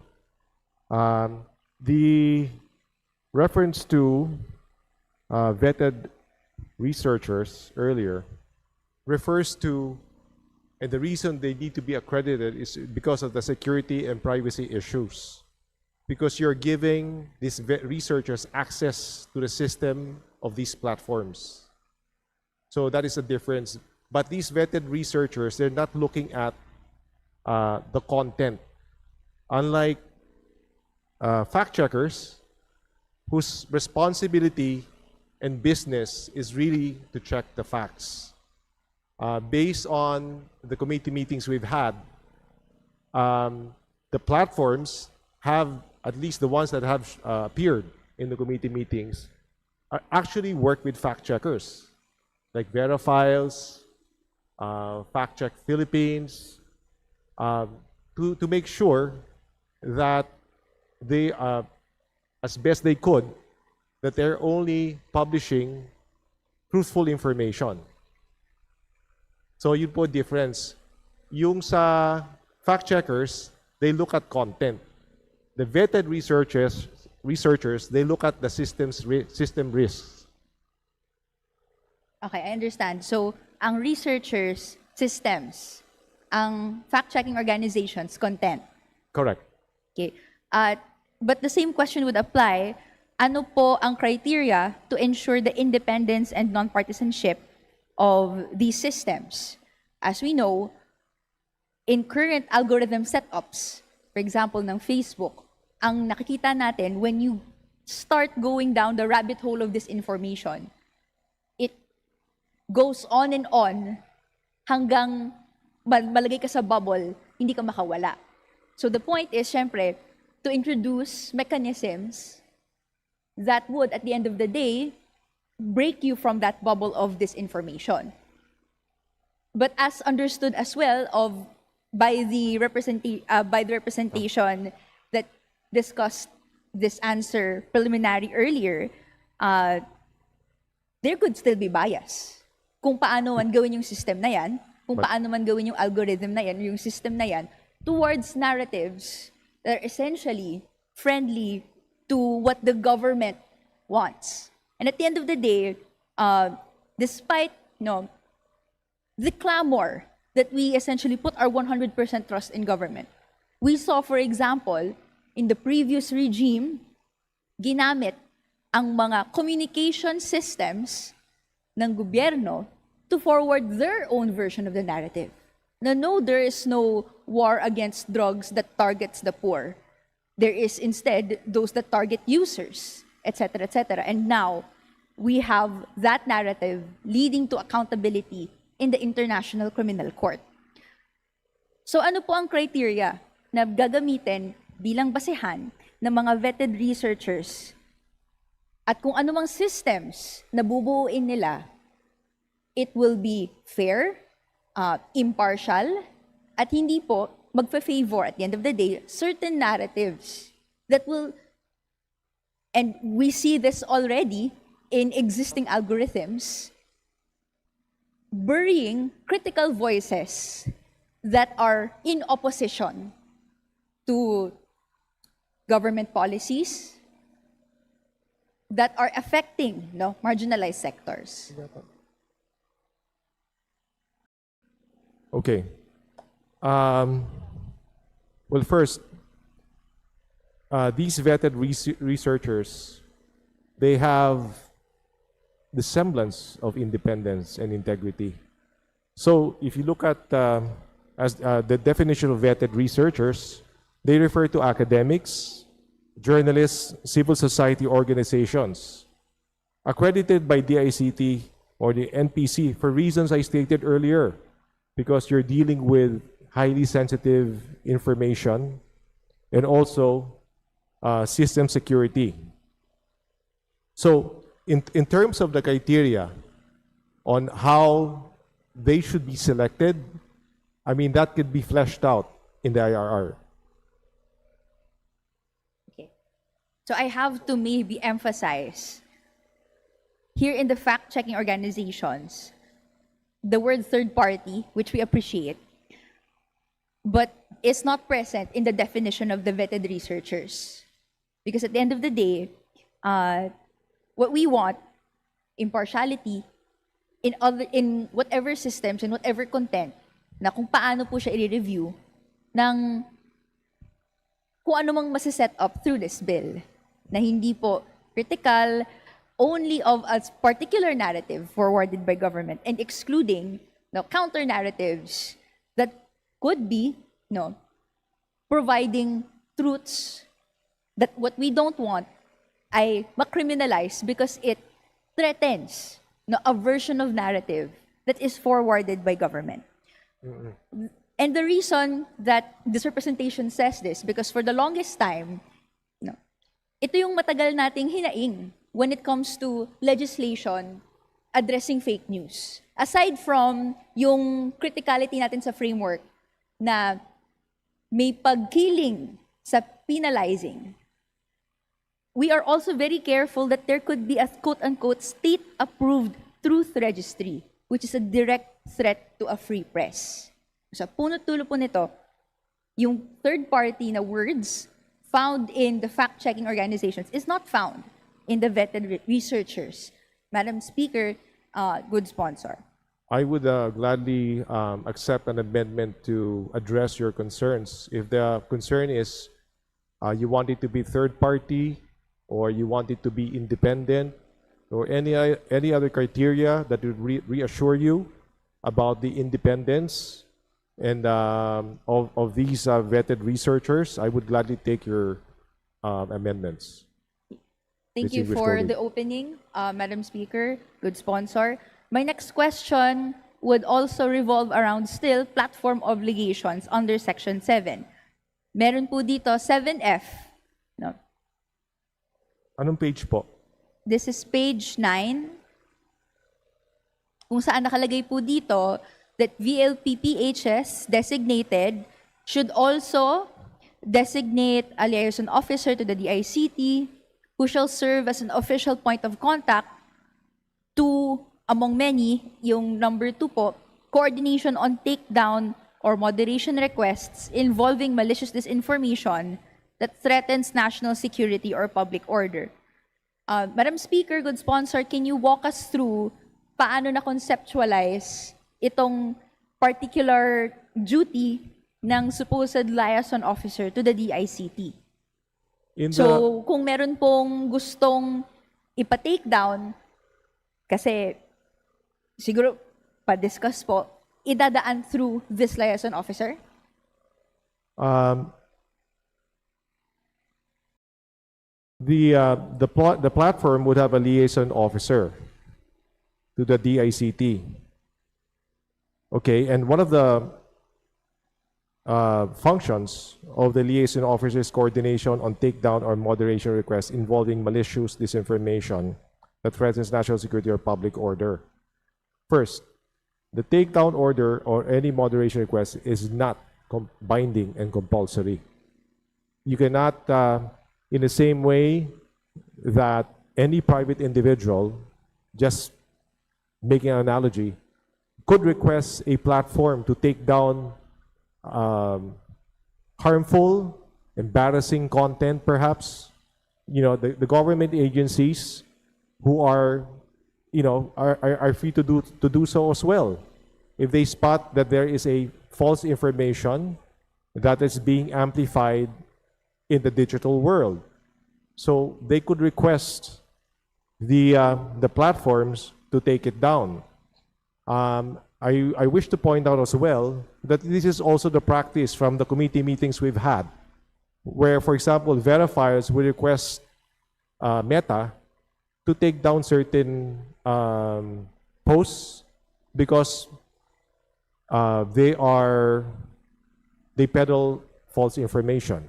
The reference to vetted researchers earlier refers to, and the reason they need to be accredited is because of the security and privacy issues. Because you're giving these researchers access to the system of these platforms. So that is a difference. But these vetted researchers, they're not looking at the content. Unlike fact checkers, whose responsibility and business is really to check the facts. Based on the committee meetings we've had, the platforms have, at least the ones that have appeared in the committee meetings, actually work with fact checkers, like Verifiles, Fact Check Philippines, to make sure that they, as best they could, that they're only publishing truthful information. So yun po difference. Yung sa fact checkers, they look at content. The vetted researchers, they look at the system risks. Okay, I understand. So ang researchers, systems, ang fact-checking organizations, content. Correct. Okay. But the same question would apply. Ano po ang criteria to ensure the independence and non-partisanship of these systems? As we know, in current algorithm setups, for example, ng Facebook, ang nakikita natin when you start going down the rabbit hole of this information, it goes on and on hanggang malagay ka sa bubble, hindi ka makawala. So the point is, syempre, to introduce mechanisms that would, at the end of the day, break you from that bubble of disinformation. But as understood as well by the representation that discussed this answer preliminary earlier, there could still be bias. Kung paano man gawin yung system na yan, kung paano man gawin yung algorithm na yan, yung system na yan, towards narratives that are essentially friendly to what the government wants. And at the end of the day, despite the clamor that we essentially put our 100% trust in government, we saw, for example, in the previous regime, ginamit ang mga communication systems ng gobyerno to forward their own version of the narrative. Now, no, there is no war against drugs that targets the poor. There is instead those that target users, etc., etc. And now, we have that narrative leading to accountability in the International Criminal Court. So ano po ang criteria na gagamitin bilang basehan ng mga vetted researchers at kung anumang systems na bubuuin nila, it will be fair, impartial, at hindi po magfa-favor at the end of the day certain narratives that will, and we see this already in existing algorithms, burying critical voices that are in opposition to government policies that are affecting marginalized sectors. Okay. Well, first, these vetted researchers, they have the semblance of independence and integrity. So, if you look at the definition of vetted researchers, they refer to academics, journalists, civil society organizations, accredited by DICT or the NPC for reasons I stated earlier, because you're dealing with highly sensitive information and also system security. So, in terms of the criteria on how they should be selected, I mean, that could be fleshed out in the IRR. Okay. So I have to maybe emphasize here in the fact-checking organizations, the word third party, which we appreciate, but is not present in the definition of the vetted researchers. Because at the end of the day, what we want, impartiality, in whatever systems, in whatever content, na kung paano po siya i-review ng kung ano mang masiset up through this bill, na hindi po critical only of a particular narrative forwarded by government and excluding counter narratives that could be providing truths that what we don't want ay macriminalize because it threatens a version of narrative that is forwarded by government. And the reason that this representation says this, because for the longest time, ito yung matagal nating hinaing when it comes to legislation addressing fake news. Aside from yung criticality natin sa framework na may pagkiling sa penalizing, we are also very careful that there could be a quote-unquote state-approved truth registry, which is a direct threat to a free press. Sa punot dulo po nito, yung third-party na words found in the fact-checking organizations is not found in the vetted researchers. Madam Speaker, good sponsor. I would gladly accept an amendment to address your concerns. If the concern is you want it to be third party, or you want it to be independent, or any other criteria that would reassure you about the independence and of these vetted researchers, I would gladly take your amendments. Thank you for the opening, Madam Speaker, good sponsor. My next question would also revolve around still platform obligations under Section 7. Meron po dito 7F. No? Anong page po? This is page 9. Kung saan nakalagay po dito that VLPPHs designated should also designate a liaison officer to the DICT who shall serve as an official point of contact to, among many, yung number 2 po, coordination on takedown or moderation requests involving malicious disinformation that threatens national security or public order. Madam Speaker, good sponsor, can you walk us through paano na-conceptualize itong particular duty ng supposed liaison officer to the DICT? So, kung meron pong gustong ipa-take down, kasi siguro pa-discuss po, idadaan through this liaison officer? The platform would have a liaison officer to the DICT. Okay, and one of the functions of the liaison officer is coordination on takedown or moderation requests involving malicious disinformation that threatens national security or public order. First, the takedown order or any moderation request is not binding and compulsory. You cannot, in the same way that any private individual, just making an analogy, could request a platform to take down harmful, embarrassing content, perhaps. You know, the government agencies who are, you know, are free to do so as well. If they spot that there is a false information that is being amplified in the digital world, so they could request the platforms to take it down. I wish to point out as well that this is also the practice from the committee meetings we've had, where, for example, verifiers will request Meta to take down certain posts because they peddle false information.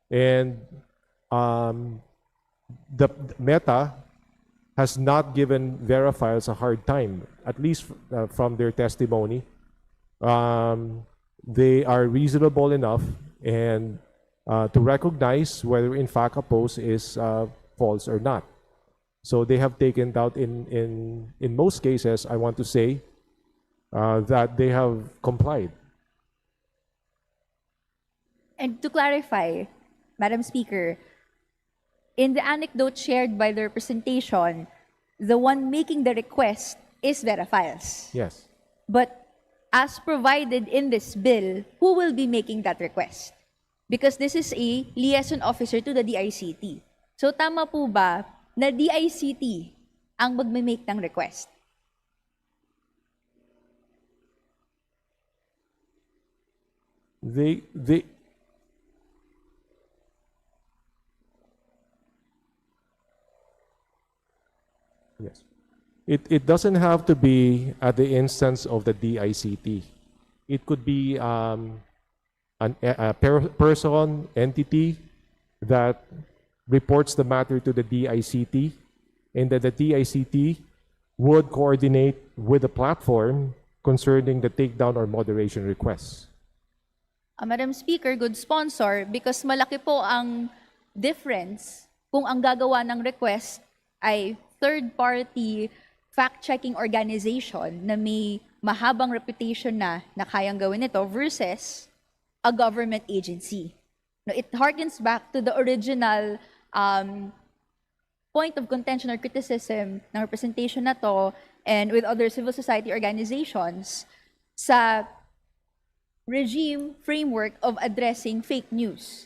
And the Meta has not given verifiers a hard time, at least from their testimony. They are reasonable enough and to recognize whether in fact a post is false or not. So they have taken out in most cases, I want to say, that they have complied. And to clarify, Madam Speaker, in the anecdote shared by the representation, the one making the request is verifiers. Yes. But as provided in this bill, who will be making that request? Because this is a liaison officer to the DICT. So tama po ba na DICT ang magme-make ng request? Yes. It doesn't have to be at the instance of the DICT. It could be a person, entity that reports the matter to the DICT, and that the DICT would coordinate with the platform concerning the takedown or moderation requests. Madam Speaker, good sponsor, because malaki po ang difference kung ang gagawa ng request ay third-party fact-checking organization na may mahabang reputation na kayang gawin ito versus a government agency. No, it harkens back to the original point of contention or criticism ng representation na to and with other civil society organizations sa regime framework of addressing fake news.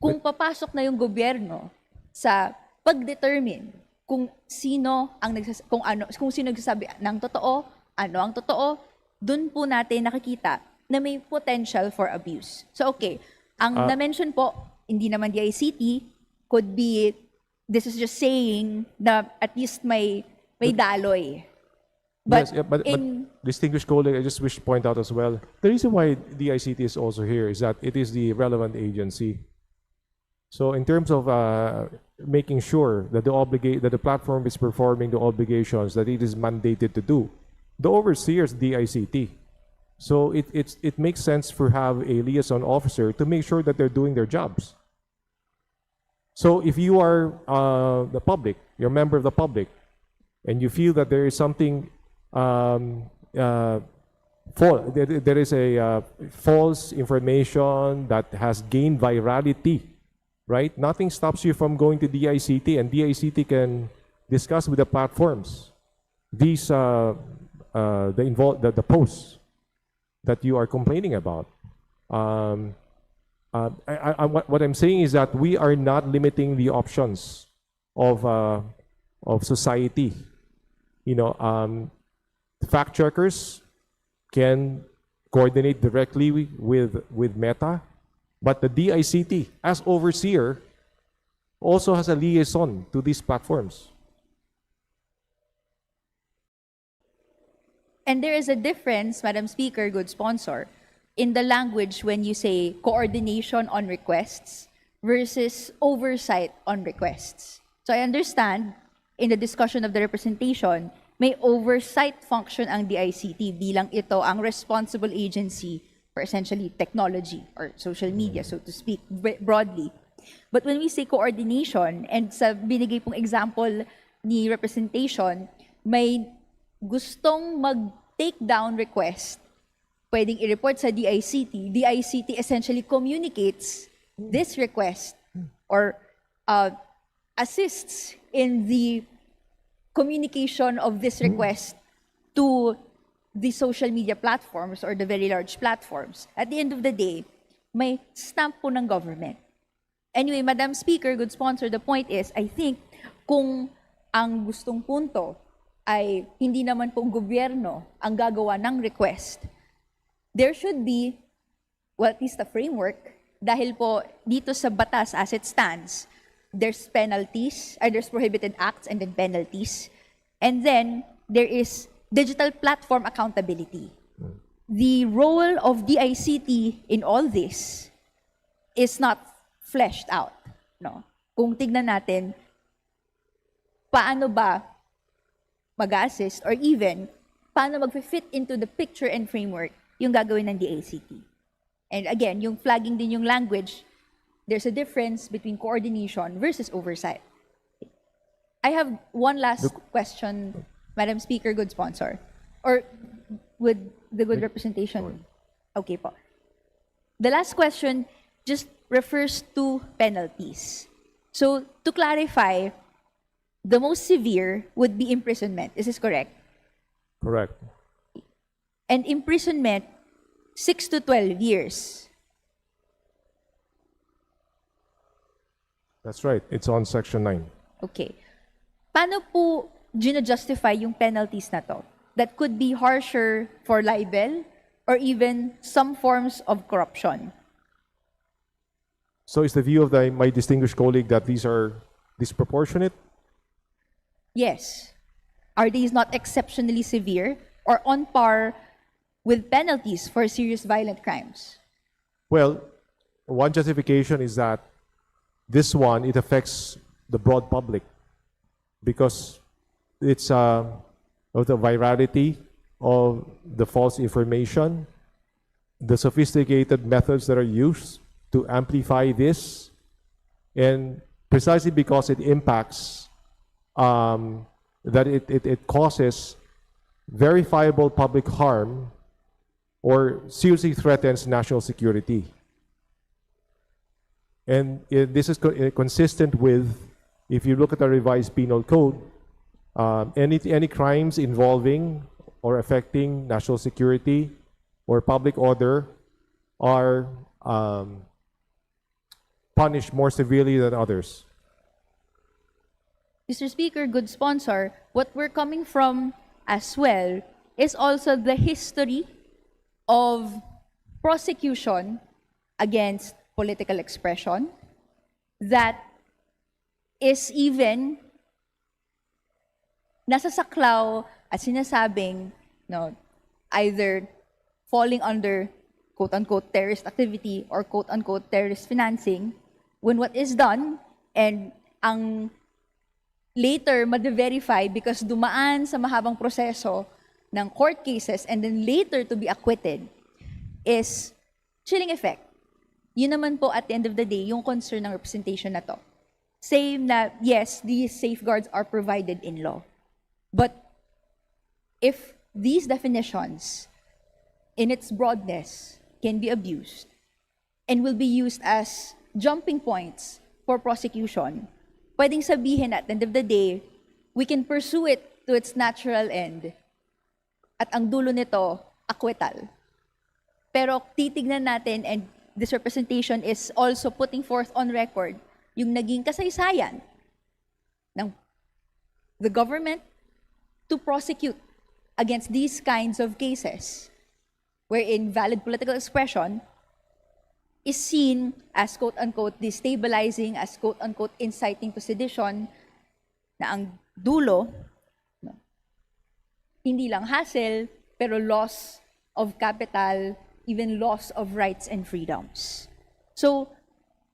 Kung papasok na yung gobyerno sa pag-determine kung sino nagsasabi ng totoo, ano ang totoo, dun po natin nakikita na may potential for abuse. So okay, ang na-mention po, hindi naman DICT, could be, this is just saying na at least may daloy. But, yes, yeah, but distinguished colleague, I just wish to point out as well, the reason why DICT is also here is that it is the relevant agency. So in terms of making sure that the platform is performing the obligations that it is mandated to do, the overseer is DICT. So it makes sense for have a liaison officer to make sure that they're doing their jobs. So if you are the public, you're a member of the public, and you feel that there is something there is a false information that has gained virality, right? Nothing stops you from going to DICT, and DICT can discuss with the platforms these the posts that you are complaining about. What I'm saying is that we are not limiting the options of society. You know, fact checkers can coordinate directly with Meta, but the DICT, as overseer, also has a liaison to these platforms. And there is a difference, Madam Speaker, good sponsor, in the language when you say coordination on requests versus oversight on requests. So I understand in the discussion of the representation, may oversight function ang DICT bilang ito ang responsible agency for essentially technology or social media, so to speak, broadly. But when we say coordination, and sa binigay pong example ni representation, may gustong mag-take down request, pwedeng i-report sa DICT. DICT essentially communicates this request or assists in the communication of this request to the social media platforms or the very large platforms. At the end of the day, may stamp po ng government. Anyway, Madam Speaker, good sponsor, the point is, I think, kung ang gustong punto ay hindi naman pong gobyerno ang gagawa ng request, there should be, well, at least a framework, dahil po dito sa batas as it stands, there's penalties, there's prohibited acts and then penalties, and then there is digital platform accountability. The role of DICT in all this is not fleshed out. No? Kung tignan natin, paano ba mag-assist or even paano mag-fit into the picture and framework yung gagawin ng DICT. And again, yung flagging din yung language, there's a difference between coordination versus oversight. I have one last question, Madam Speaker, good sponsor. Or with the good representation. Okay po. The last question just refers to penalties. So to clarify, the most severe would be imprisonment. Is this correct? Correct. And imprisonment, 6 to 12 years. That's right. It's on Section 9. Okay. Paano po gina-justify yung penalties na to? That could be harsher for libel or even some forms of corruption. So is the view of my distinguished colleague that these are disproportionate? Yes. Are these not exceptionally severe or on par with penalties for serious violent crimes? Well, one justification is that this one, it affects the broad public because it's of the virality of the false information, the sophisticated methods that are used to amplify this, and precisely because it impacts, that it causes verifiable public harm or seriously threatens national security. And this is consistent with if you look at the revised penal code, any crimes involving or affecting national security or public order are punished more severely than others. Mr. Speaker, good sponsor, what we're coming from as well is also the history of prosecution against political expression that is even nasa saklaw at sinasabing either falling under quote-unquote terrorist activity or quote-unquote terrorist financing when what is done and ang later ma-verify because dumaan sa mahabang proseso ng court cases and then later to be acquitted is chilling effect. Yun naman po at the end of the day yung concern ng representation na to. Same na, yes, these safeguards are provided in law. But if these definitions in its broadness can be abused and will be used as jumping points for prosecution, pwedeng sabihin at the end of the day, we can pursue it to its natural end. At ang dulo nito, acquittal. Pero titignan natin, and this representation is also putting forth on record yung naging kasaysayan ng the government to prosecute against these kinds of cases wherein valid political expression is seen as quote-unquote destabilizing, as quote-unquote inciting to sedition, na ang dulo, hindi lang hassle, pero loss of capital, even loss of rights and freedoms. So,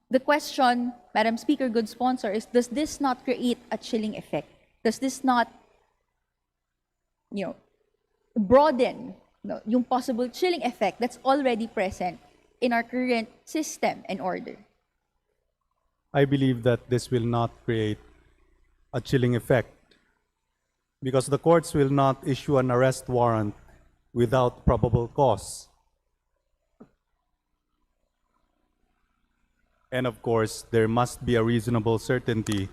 the question, Madam Speaker, good sponsor, is does this not create a chilling effect? Does this not, broaden yung possible chilling effect that's already present in our current system and order? I believe that this will not create a chilling effect because the courts will not issue an arrest warrant without probable cause. And of course, there must be a reasonable certainty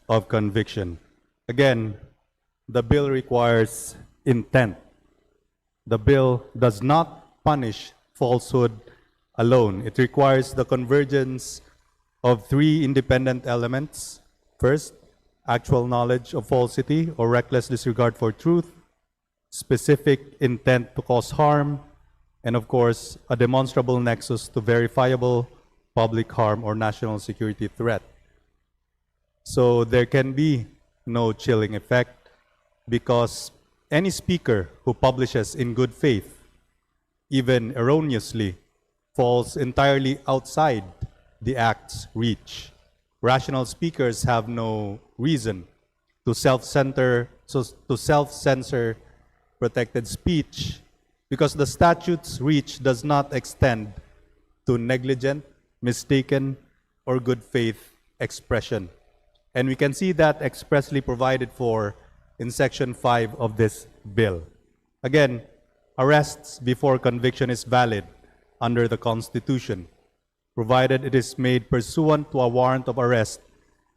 of conviction. Again, the bill requires intent. The bill does not punish falsehood alone. It requires the convergence of three independent elements. First, actual knowledge of falsity or reckless disregard for truth, specific intent to cause harm, and of course, a demonstrable nexus to verifiable public harm or national security threat. So there can be no chilling effect because any speaker who publishes in good faith, even erroneously, falls entirely outside the Act's reach. Rational speakers have no reason to self-censor protected speech because the statute's reach does not extend to negligent, mistaken, or good faith expression. And we can see that expressly provided for in Section 5 of this bill. Again, arrests before conviction is valid under the Constitution, provided it is made pursuant to a warrant of arrest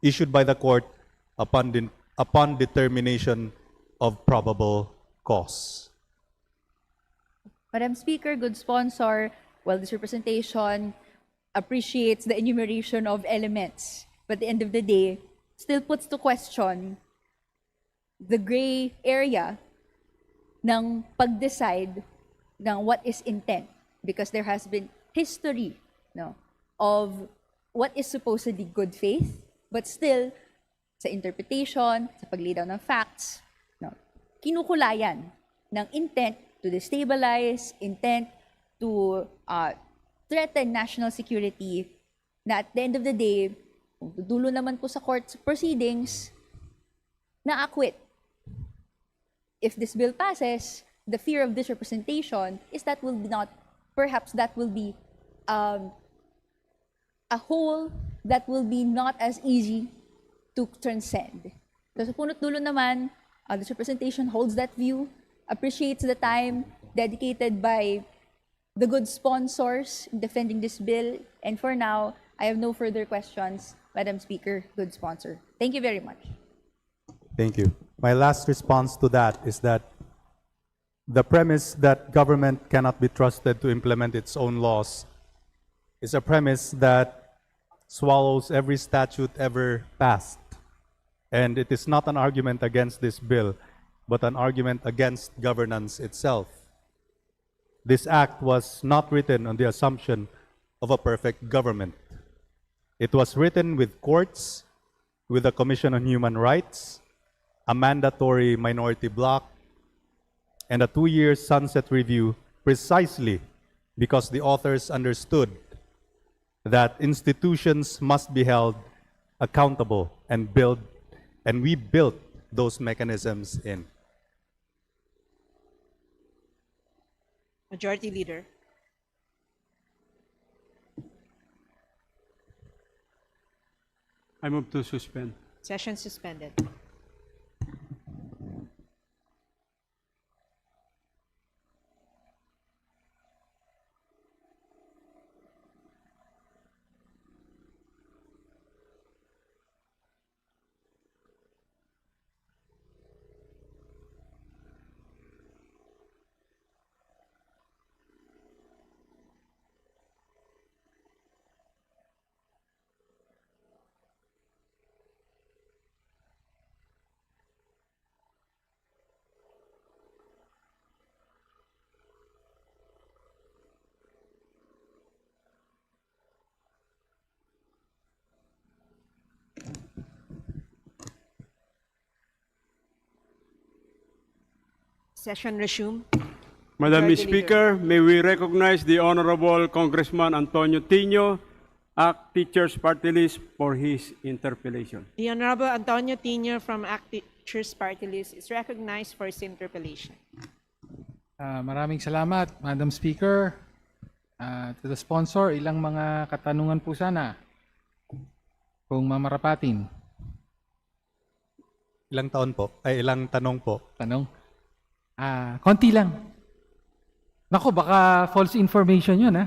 issued by the court upon determination of probable cause. Madam Speaker, good sponsor, well, this representation appreciates the enumeration of elements, but at the end of the day, still puts to question the gray area ng pag-decide ng what is intent, because there has been history of what is supposedly good faith, but still, sa interpretation, sa paglay down ng facts, kinukulayan ng intent to destabilize, intent to threaten national security, na at the end of the day, kung dulo naman po sa court proceedings, na-acquit. If this bill passes, the fear of this representation is that will not, perhaps that will be a hole that will be not as easy to transcend. So sa punot dulo naman, this representation holds that view, appreciates the time dedicated by the good sponsors in defending this bill, and for now, I have no further questions. Madam Speaker, good sponsor. Thank you very much. Thank you. My last response to that is that the premise that government cannot be trusted to implement its own laws is a premise that swallows every statute ever passed. And it is not an argument against this bill, but an argument against governance itself. This act was not written on the assumption of a perfect government. It was written with courts, with the Commission on Human Rights, a mandatory minority block, and a 2-year sunset review precisely because the authors understood that institutions must be held accountable and we built those mechanisms in. Majority Leader. I move to suspend. Session suspended. Session resumed. Madam Majority Speaker, may we recognize the Honorable Congressman Antonio Tino, ACT Teachers Party List, for his interpellation. The Honorable Antonio Tino from ACT Teachers Party List is recognized for his interpellation. Maraming salamat, Madam Speaker. To the sponsor, ilang mga katanungan po sana kung mamarapatin. Ilang taon po? Ay, ilang tanong po? Tanong? Konti lang. Nako, baka false information yun, ha?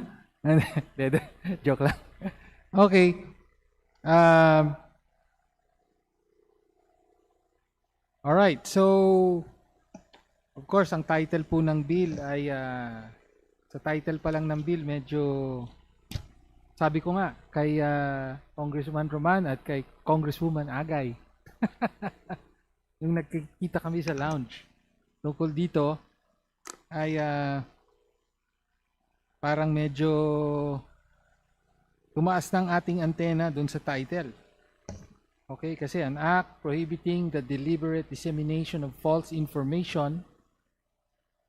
Joke lang. Okay. Alright, so, of course, ang title po ng bill ay, sa title pa lang ng bill, medyo, sabi ko nga, kay Congressman Roman at kay Congresswoman Agay. Yung nagkikita kami sa lounge. Tungkol dito ay parang medyo tumaas ng ating antena dun sa title. Okay, kasi an act prohibiting the deliberate dissemination of false information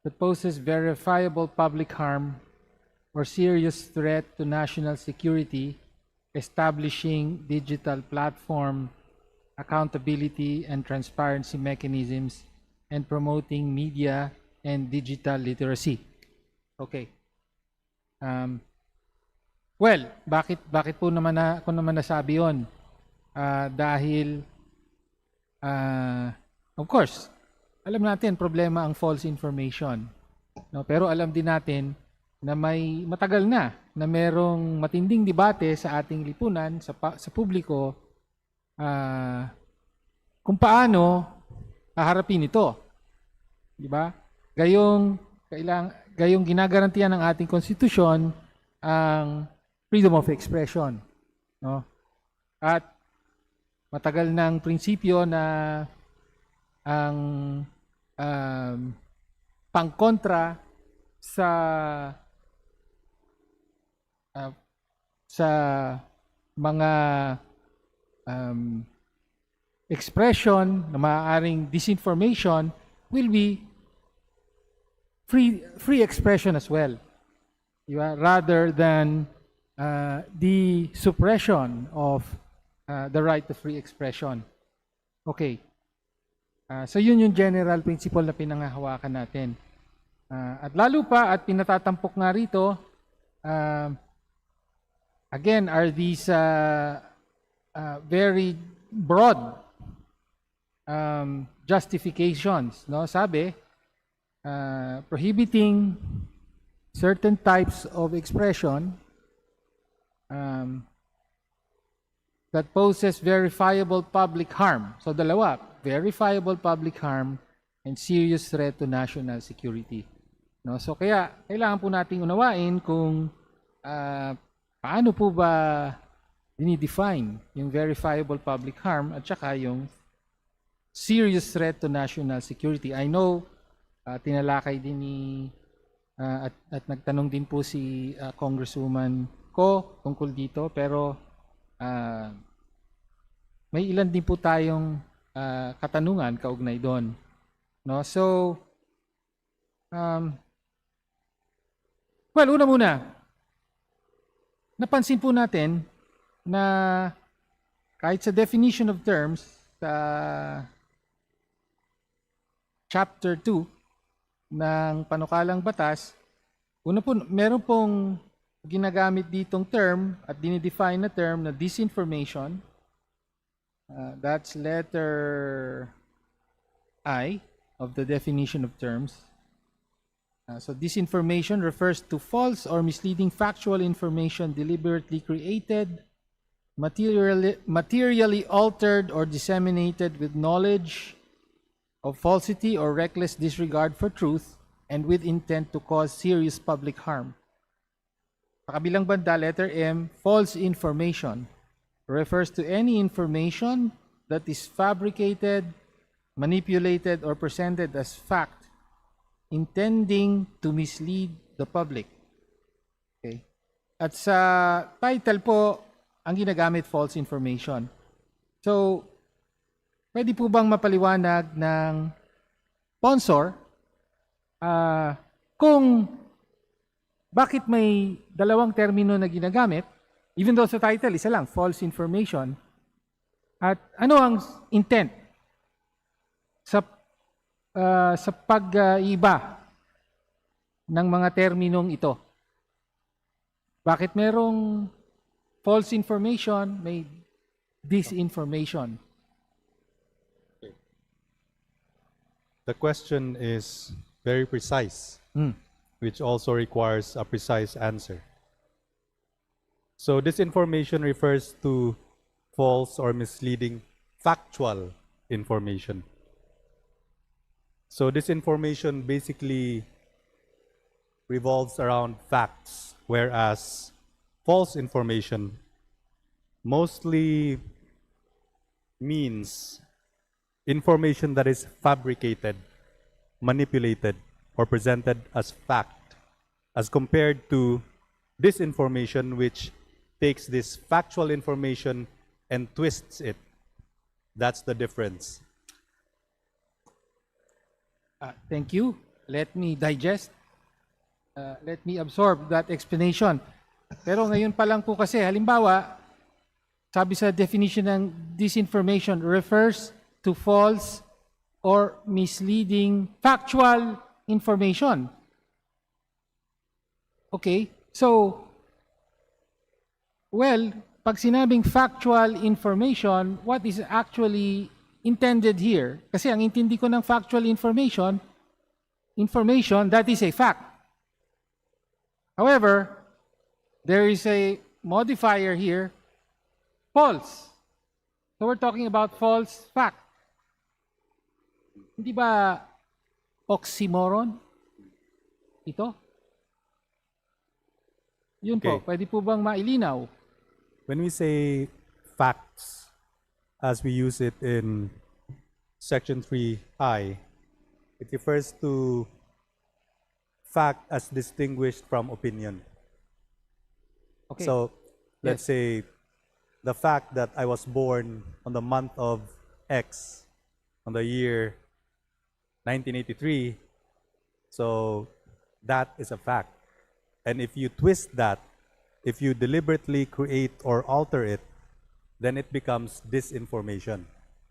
that poses verifiable public harm or serious threat to national security, establishing digital platform accountability and transparency mechanisms, and promoting media and digital literacy. Okay. Well, bakit po naman ako naman nasabi 'yon? Dahil of course, alam natin problema ang false information. No, pero alam din natin na may matagal na merong matinding debate sa ating lipunan, sa publiko, kung paano haharapin ito. Di ba? Gayong ginagarantiyan ng ating konstitusyon ang freedom of expression, no? At matagal ng prinsipyo na ang pangkontra sa mga expression na maaaring disinformation will be free expression as well, diba? Rather than the suppression of the right to free expression. Okay. So yun yung general principle na pinangahawakan natin. At lalo pa at pinatatampok nga rito, again, are these very broad justifications, no? Sabi, prohibiting certain types of expression that poses verifiable public harm. So dalawa, verifiable public harm and serious threat to national security. No? So kaya kailangan po nating unawain kung paano po ba dinidefine yung verifiable public harm at saka yung serious threat to national security. I know tinalakay din ni at nagtanong din po si Congresswoman Ko tungkol dito, pero may ilan din po tayong katanungan kaugnay doon. No? So, well, una muna, napansin po natin na kahit sa definition of terms sa Chapter 2 ng panukalang batas, una po, meron pong ginagamit ditong term at dinidefine na term na disinformation. That's letter I of the definition of terms. So disinformation refers to false or misleading factual information deliberately created, materially altered or disseminated with knowledge of falsity or reckless disregard for truth and with intent to cause serious public harm. Sa kabilang banda, letter M, false information refers to any information that is fabricated, manipulated, or presented as fact, intending to mislead the public. Okay. At sa title po, ang ginagamit false information. So, pwede po bang mapaliwanag ng sponsor kung bakit may dalawang termino na ginagamit, even though sa title, isa lang, false information, at ano ang intent sa pag-iba ng mga terminong ito? Bakit merong false information, may disinformation? The question is very precise, which also requires a precise answer. So disinformation refers to false or misleading factual information. So disinformation basically revolves around facts, whereas false information mostly means information that is fabricated, manipulated, or presented as fact, as compared to disinformation, which takes this factual information and twists it. That's the difference. Thank you. Let me digest. Let me absorb that explanation. Pero ngayon pa lang po kasi, halimbawa, sabi sa definition ng disinformation refers to false or misleading factual information. Okay? So, well, pag sinabing factual information, what is actually intended here? Kasi ang intindi ko ng factual information, that is a fact. However, there is a modifier here, false. So we're talking about false fact. Hindi ba oxymoron ito? Yun po, pwede po bang mailinaw? When we say facts, as we use it in Section 3I, it refers to fact as distinguished from opinion. Okay. So, let's say the fact that I was born on the month of X, on the year 1983, so that is a fact. And if you twist that, if you deliberately create or alter it, then it becomes disinformation.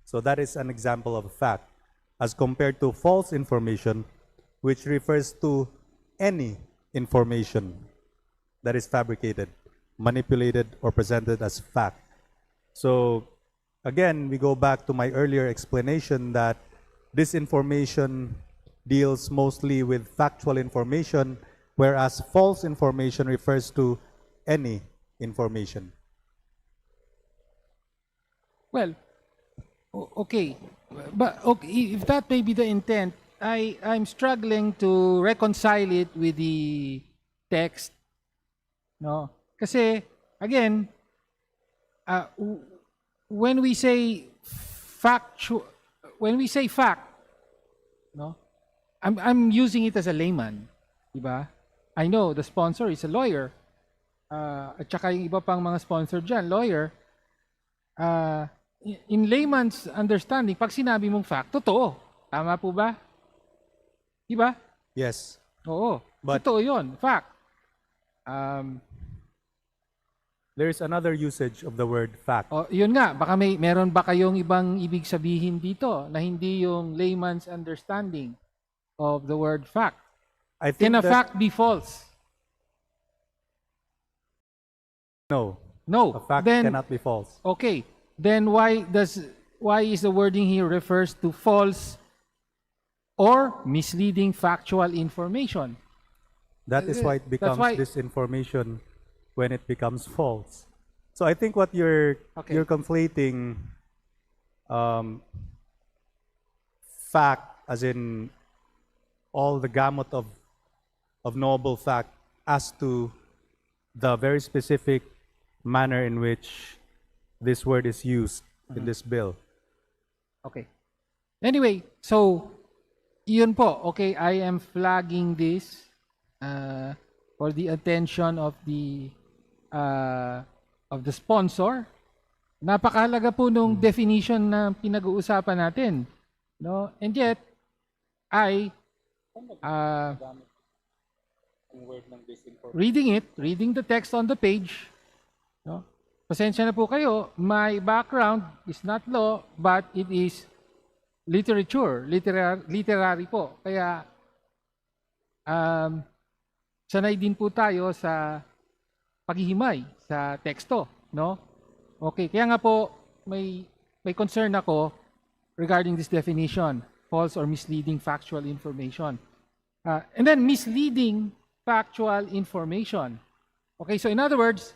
So that is an example of a fact, as compared to false information, which refers to any information that is fabricated, manipulated, or presented as fact. So again, we go back to my earlier explanation that disinformation deals mostly with factual information, whereas false information refers to any information. Well, okay. But okay, if that may be the intent, I'm struggling to reconcile it with the text. No? Kasi, again, when we say fact, no? I'm using it as a layman, di ba? I know the sponsor is a lawyer. At saka yung iba pang mga sponsor dyan, lawyer. In layman's understanding, pag sinabi mong fact, totoo. Tama po ba? Di ba? Yes. Oo. But- Totoo yun. Fact. There is another usage of the word fact. Yun nga, baka meron ba kayong ibang ibig sabihin dito na hindi yung layman's understanding of the word fact? I think Can a that- fact be false? No. No. A fact Then- cannot be false. Okay. Then why is the wording here refers to false or misleading factual information? That is why it becomes why- disinformation when it becomes false. So I think what you're conflating fact as in all the gamut of knowable fact as to the very specific manner in which this word is used in this bill. Okay. Anyway, so yun po. Okay, I am flagging this for the attention of the sponsor. Napakahalaga po nung definition na pinag-uusapan natin, no? And yet reading the text on the page, no? Pasensya na po kayo, my background is not law, but it is literature, literary po. Kaya sanay din po tayo sa paghihimay sa teksto, no? Okay, kaya nga po may concern ako regarding this definition, false or misleading factual information. And then misleading factual information. Okay, so in other words,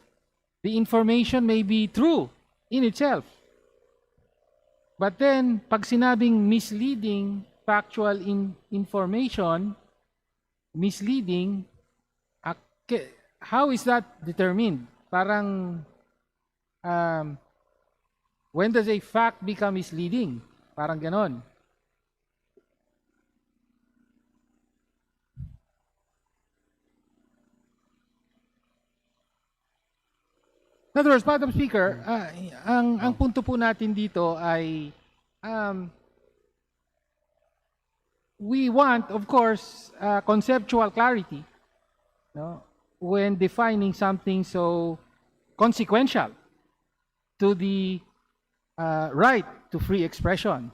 the information may be true in itself. But then, pag sinabing misleading factual information, misleading, how is that determined? Parang, when does a fact become misleading? Parang ganon. In other words, Madam Speaker, ang punto po natin dito ay we want, of course, conceptual clarity, no? When defining something so consequential to the right to free expression.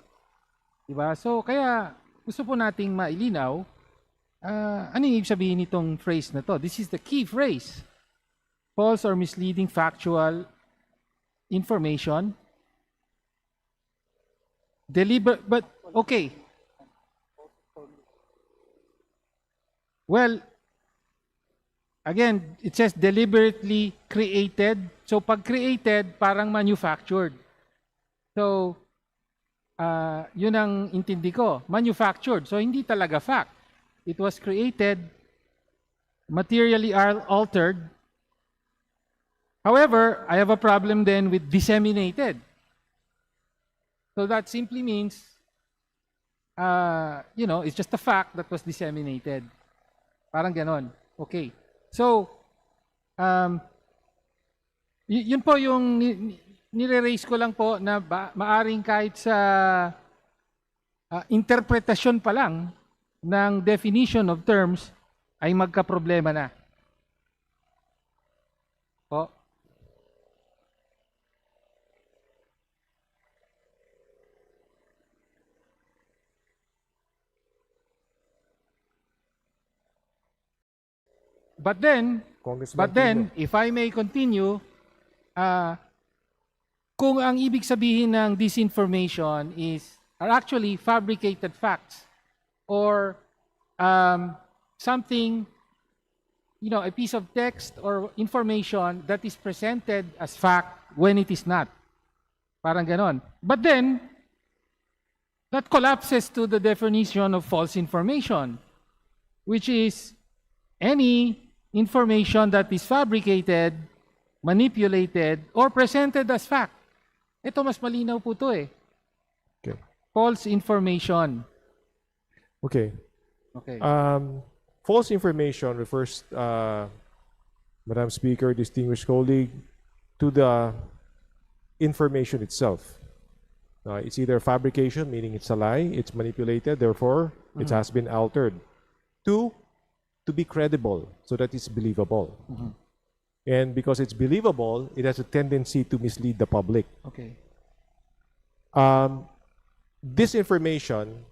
Diba? So, kaya gusto po nating mailinaw ano yung ibig sabihin nitong phrase na to. This is the key phrase. False or misleading factual information. But okay. Well, again, it says deliberately created. So pag created, parang manufactured. So, yun ang intindi ko. Manufactured. So hindi talaga fact. It was created, materially altered. However, I have a problem then with disseminated. So that simply means, it's just a fact that was disseminated. Parang ganon. Okay. So, yun po yung nire-raise ko lang po na maaring kahit sa interpretasyon pa lang ng definition of terms ay magka-problema na. Po. But then, if I may continue, kung ang ibig sabihin ng disinformation are actually fabricated facts or something, a piece of text or information that is presented as fact when it is not. Parang ganon. But then, that collapses to the definition of false information, which is any information that is fabricated, manipulated, or presented as fact. Ito mas malinaw po to eh. Okay. False information. Okay. Okay. False information refers, Madam Speaker, distinguished colleague, to the information itself. It's either fabrication, meaning it's a lie, it's manipulated, therefore it has been altered. Two, to be credible, so that it's believable. And because it's believable, it has a tendency to mislead the public. Okay. This information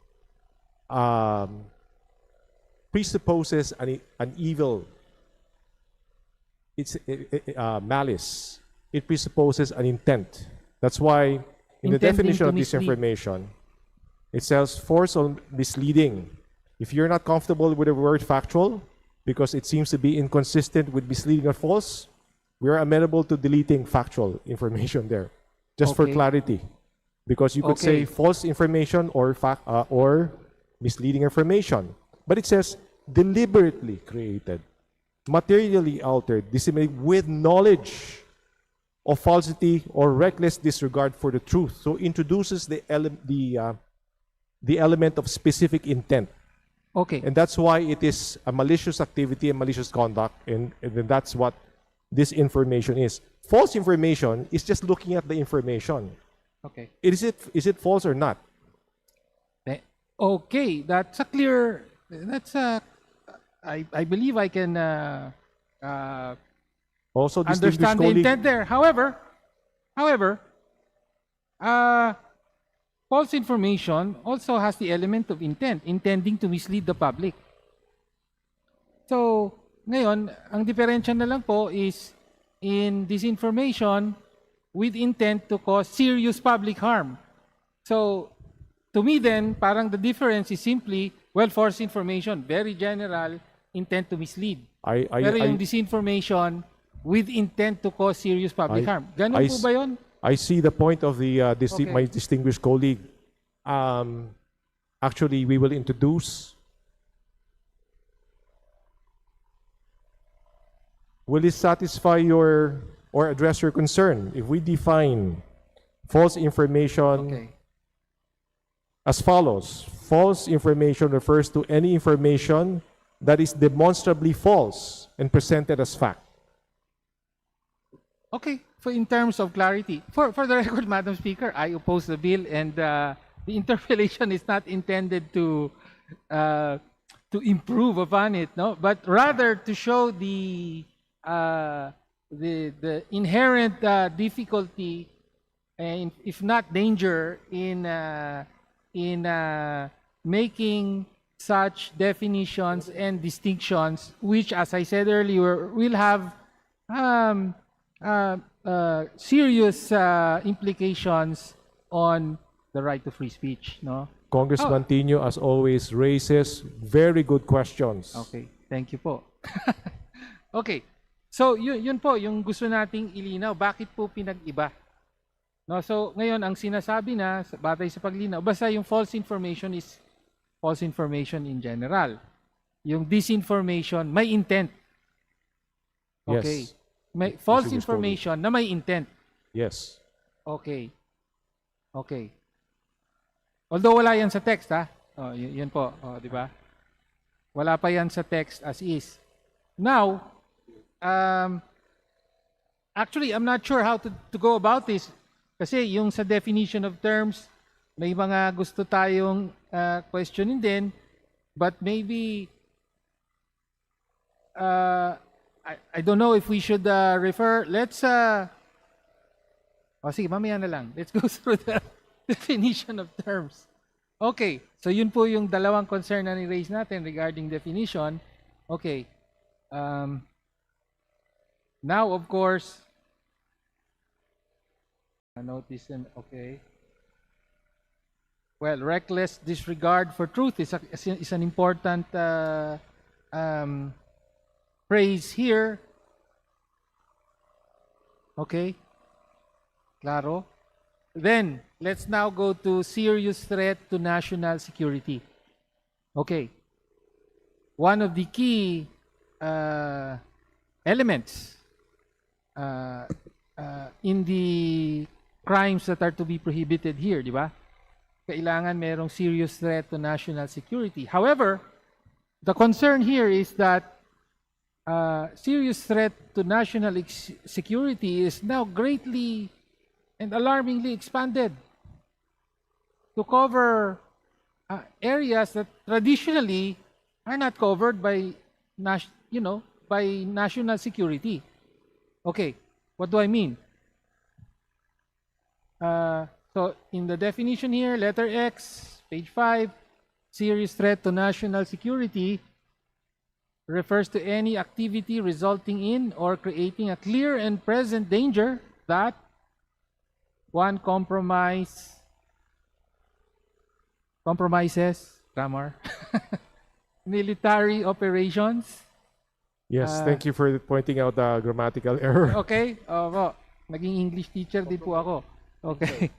presupposes an evil. It's malice. It presupposes an intent. That's why in the Intending definition to of this mislead. information, it says force on misleading. If you're not comfortable with the word factual, because it seems to be inconsistent with misleading or false, we are amenable to deleting factual information there, just for Okay. clarity. Because you could say Okay. false information or misleading information. But it says deliberately created, materially altered, disseminated with knowledge of falsity or reckless disregard for the truth. So introduces the element of specific intent. Okay. And that's why it is a malicious activity and malicious conduct, and then that's what this information is. False information is just looking at the information. Okay. Is it false or not? Okay, that's a clear, I believe I can Also, distinguished understand the colleague, intent there. However, false information also has the element of intent, intending to mislead the public. So, ngayon, ang diferensya na lang po is in disinformation with intent to cause serious public harm. So, to me then, parang the difference is simply, well, false information, very general, intent to mislead. Pero yung disinformation with intent to cause serious public harm. Ganun po ba yun? I see the point of the Okay. my distinguished colleague. Actually, we will introduce. Will this satisfy your or address your concern if we define false information as follows? False information refers to any information that is demonstrably false and presented as fact. Okay, for in terms of clarity, for the record, Madam Speaker, I oppose the bill, and the interpellation is not intended to improve upon it, no, but rather to show the inherent difficulty, and if not danger, in making such definitions and distinctions, which, as I said earlier, will have serious implications on the right to free speech, no? Congressman Tino, as always, raises very good questions. Okay, thank you po. Okay, so yun po yung gusto nating ilinaw. Bakit po pinag-iba? No, so ngayon ang sinasabi na batay sa paglinaw, basta yung false information is false information in general. Yung disinformation may intent. Okay. Yes. May false Distinguished information na may intent. Yes. Okay. Okay. Although wala yan sa text, ha? Oh, yun po, oh, di ba? Wala pa yan sa text as is. Now, actually, I'm not sure how to go about this. Kasi yung sa definition of terms, may mga gusto tayong questionin din, but maybe I don't know if we should refer. Let's sige, mamaya na lang. Let's go through the definition of terms. Okay, so yun po yung dalawang concern na ni-raise natin regarding definition. Okay. Now, of course, notice and okay. Well, reckless disregard for truth is an important phrase here. Okay? Claro? Then, let's now go to serious threat to national security. Okay. One of the key elements in the crimes that are to be prohibited here, di ba? Kailangan merong serious threat to national security. However, the concern here is that serious threat to national security is now greatly and alarmingly expanded to cover areas that traditionally are not covered by, by national security. Okay, what do I mean? So in the definition here, letter X, page 5, serious threat to national security refers to any activity resulting in or creating a clear and present danger that one compromises, grammar, military operations. Yes, thank you for pointing out the grammatical error. Okay, naging English teacher din po ako. Okay.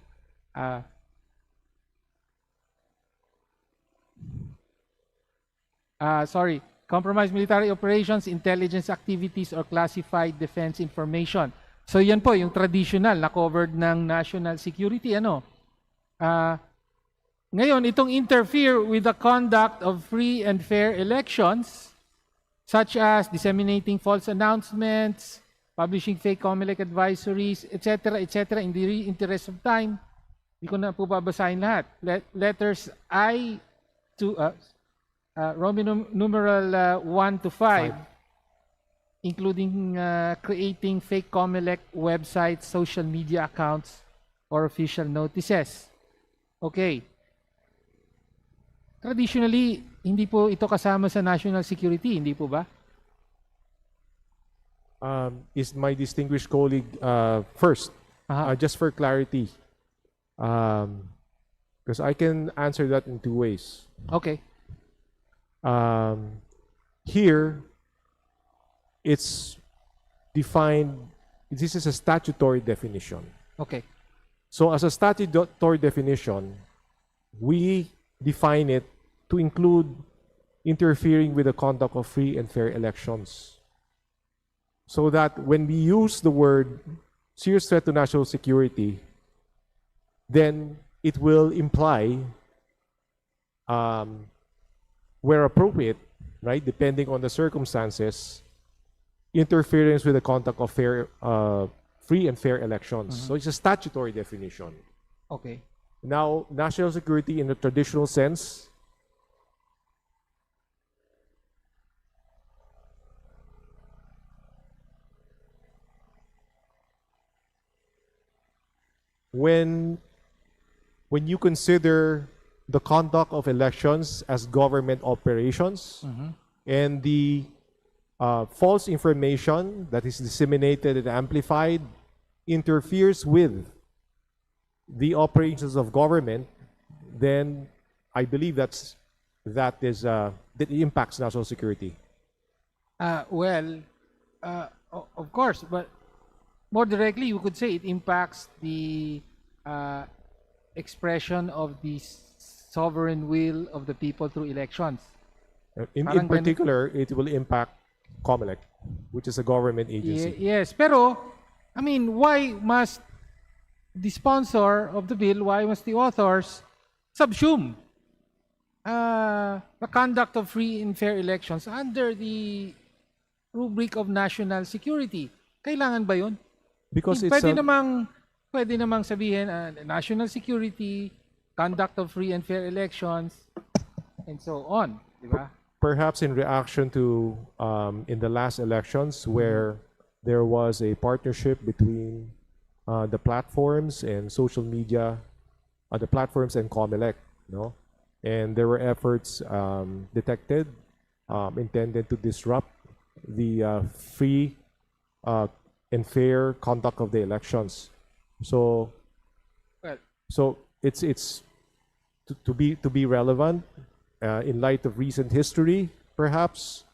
Sorry. Compromise military operations, intelligence activities, or classified defense information. So yan po, yung traditional na covered ng national security. Ngayon, itong interfere with the conduct of free and fair elections, such as disseminating false announcements, publishing fake COMELEC advisories, etc., in the interest of time. Hindi ko na po babasahin lahat. Letters I to Roman numeral 1 to 5, including creating fake COMELEC websites, social media accounts, or official notices. Okay. Traditionally, hindi po ito kasama sa national security, hindi po ba? Is my distinguished colleague first, just for clarity, because I can answer that in two ways. Okay. Here, it's defined, this is a statutory definition. Okay. So as a statutory definition, we define it to include interfering with the conduct of free and fair elections. So that when we use the word serious threat to national security, then it will imply, where appropriate, right, depending on the circumstances, interference with the conduct of free and fair elections. So it's a statutory definition. Okay. Now, national security in the traditional sense, when you consider the conduct of elections as government operations and the false information that is disseminated and amplified interferes with the operations of government, then I believe that impacts national security. Well, of course, but more directly, you could say it impacts the expression of the sovereign will of the people through elections. In particular, it will impact COMELEC, which is a government agency. Yes, pero, I mean, why must the sponsor of the bill, why must the authors subsume the conduct of free and fair elections under the rubric of national security? Kailangan ba yun? Because it's pwede namang sabihin national security, conduct of free and fair elections, and so on, di ba? Perhaps in reaction to in the last elections where there was a partnership between the platforms and social media, the platforms and COMELEC, no? And there were efforts detected intended to disrupt the free and fair conduct of the elections. So, it's to be relevant in light of recent history, perhaps,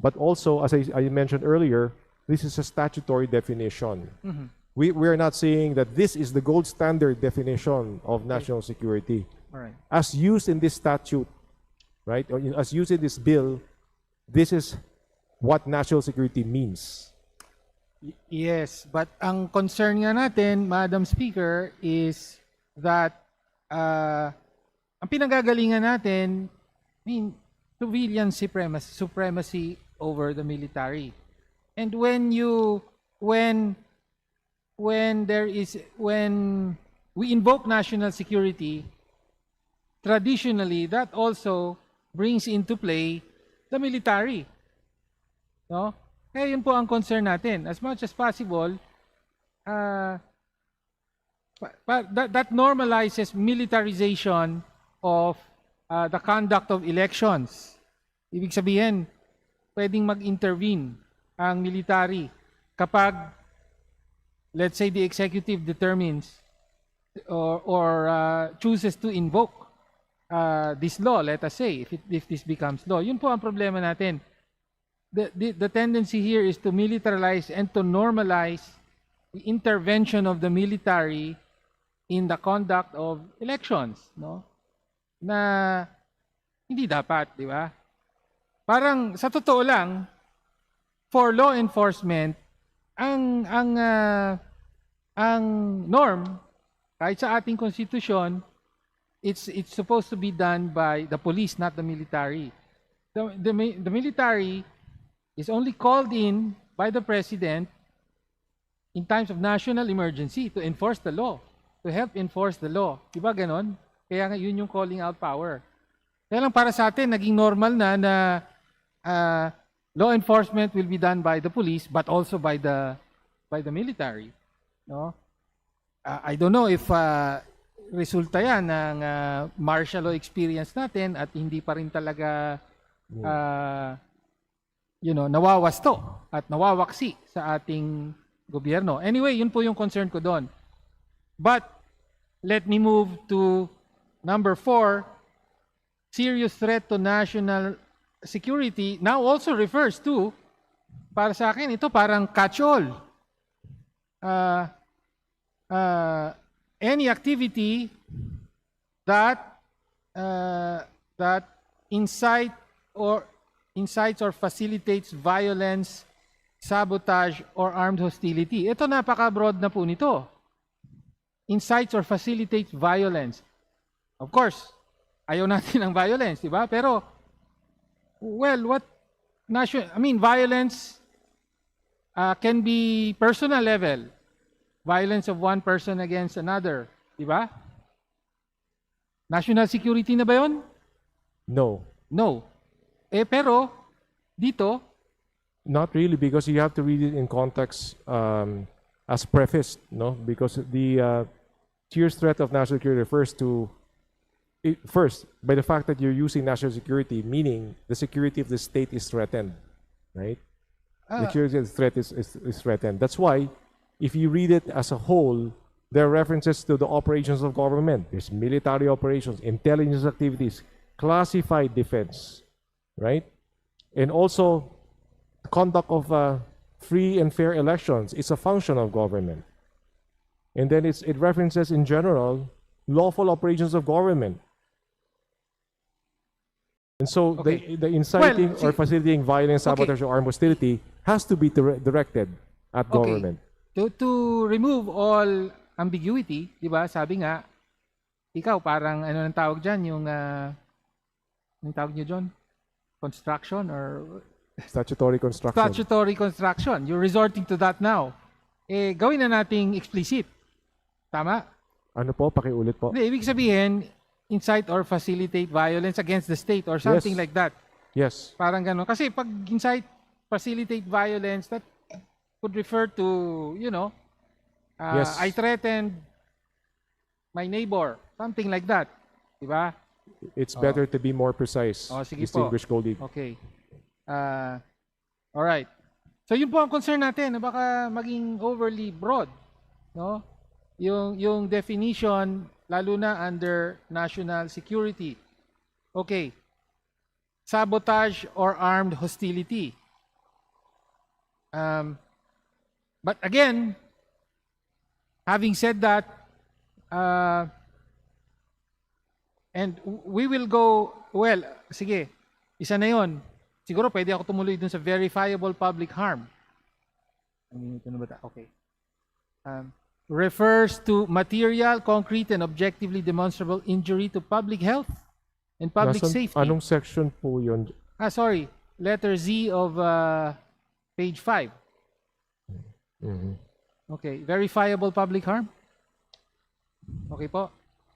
but also, as I mentioned earlier, this is a statutory definition. we're not saying that this is the gold standard definition of national security. All right. As used in this statute, right, or as used in this bill, this is what national security means. Yes, but ang concern nga natin, Madam Speaker, is that ang pinanggagalingan natin, I mean, civilian supremacy over the military. And when we invoke national security, traditionally that also brings into play the military. No? Kaya yun po ang concern natin. As much as possible, that normalizes militarization of the conduct of elections. Ibig sabihin, pwedeng mag-intervene ang military kapag, let's say, the executive determines or chooses to invoke this law, let us say, if this becomes law. Yun po ang problema natin. The tendency here is to militarize and to normalize the intervention of the military in the conduct of elections, no? Na hindi dapat, di ba? Parang sa totoo lang, for law enforcement, ang norm kahit sa ating konstitusyon, it's supposed to be done by the police, not the military. The military is only called in by the president in times of national emergency to enforce the law, to help enforce the law. Diba ganon? Kaya nga yun yung calling out power. Kaya lang para sa atin, naging normal na law enforcement will be done by the police but also by the military. No? I don't know if resulta yan ng martial law experience natin at hindi pa rin talaga nawawasto at nawawaksi sa ating gobyerno. Anyway, yun po yung concern ko doon. But let me move to number 4, serious threat to national security now also refers to, para sa akin, ito parang catch-all. Any activity that incites or facilitates violence, sabotage, or armed hostility. Ito napaka-broad na po nito. Incites or facilitates violence. Of course, ayaw natin ng violence, di ba? Pero, violence can be personal level. Violence of one person against another, di ba? National security na ba yun? No. No. Pero, dito, not really, because you have to read it in context as prefaced, no? Because the serious threat of national security refers to, first, by the fact that you're using national security, meaning the security of the state is threatened, right? The security of the threat is threatened. That's why, if you read it as a whole, there are references to the operations of government. There's military operations, intelligence activities, classified defense, right? And also, the conduct of free and fair elections is a function of government. And then it references in general lawful operations of government. And so the inciting or facilitating violence, sabotage, or armed hostility has to be directed at government. To remove all ambiguity, di ba? Sabi nga, ikaw parang ano nang tawag dyan, yung tawag niyo dyan? Construction or statutory construction. Statutory construction. You're resorting to that now. Gawin na nating explicit. Tama? Ano po? Pakiulit po. Hindi, ibig sabihin, incite or facilitate violence against the state or something like that. Yes. Parang gano'n. Kasi pag incite, facilitate violence, that could refer to, Yes. I threatened my neighbor. Something like that. Diba? It's better to be more precise, sige distinguished colleague. Okay. All right. So yun po ang concern natin, na baka maging overly broad, no? Yung definition lalo na under national security. Okay. Sabotage or armed hostility. But again, Having said that, and we will go, well, sige, isa na yun. Siguro pwede ako tumuloy dun sa verifiable public harm. Okay. Refers to material, concrete, and objectively demonstrable injury to public health and public safety. Anong section po yun? Sorry. Letter Z of page 5. Okay. Verifiable public harm? Okay po.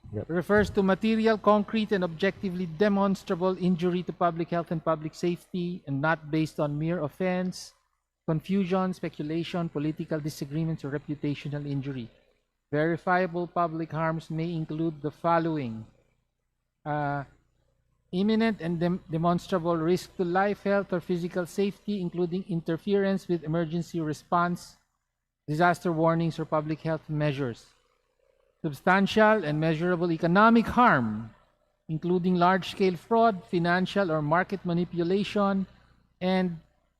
Yep. Refers to material, concrete, and objectively demonstrable injury to public health and public safety and not based on mere offense, confusion, speculation, political disagreements, or reputational injury. Verifiable public harms may include the following. Imminent and demonstrable risk to life, health, or physical safety, including interference with emergency response, disaster warnings, or public health measures. Substantial and measurable economic harm, including large-scale fraud, financial or market manipulation, and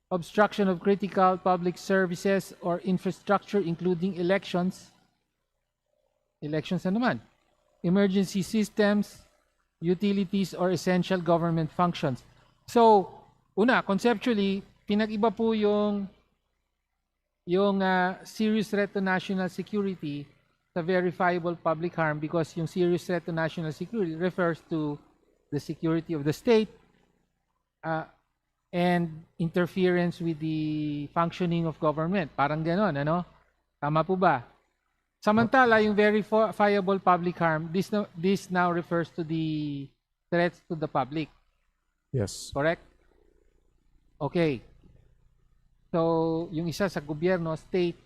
obstruction of critical public services or infrastructure, including elections. Elections na naman. Emergency systems, utilities, or essential government functions. So, una, conceptually, pinag-iba po yung serious threat to national security sa verifiable public harm because yung serious threat to national security refers to the security of the state and interference with the functioning of government. Parang ganon, ano? Tama po ba? Samantala, yung verifiable public harm, this now refers to the threats to the public. Yes. Correct? Okay. So, yung isa sa gobyerno, state,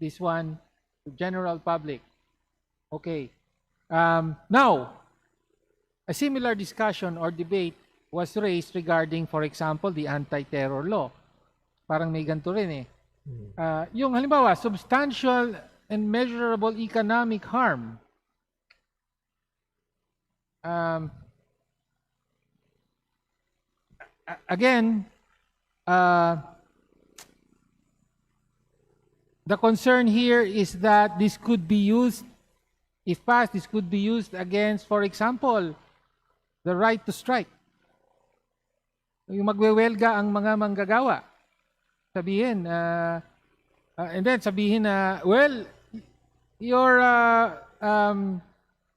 this one, to general public. Okay. Now, a similar discussion or debate was raised regarding, for example, the anti-terror law. Parang may ganito rin eh. Yung halimbawa, substantial and measurable economic harm. Again, the concern here is that this could be used, if passed, this could be used against, for example, the right to strike. Yung magwewelga ang mga manggagawa. Sabihin, and then sabihin na, well, you're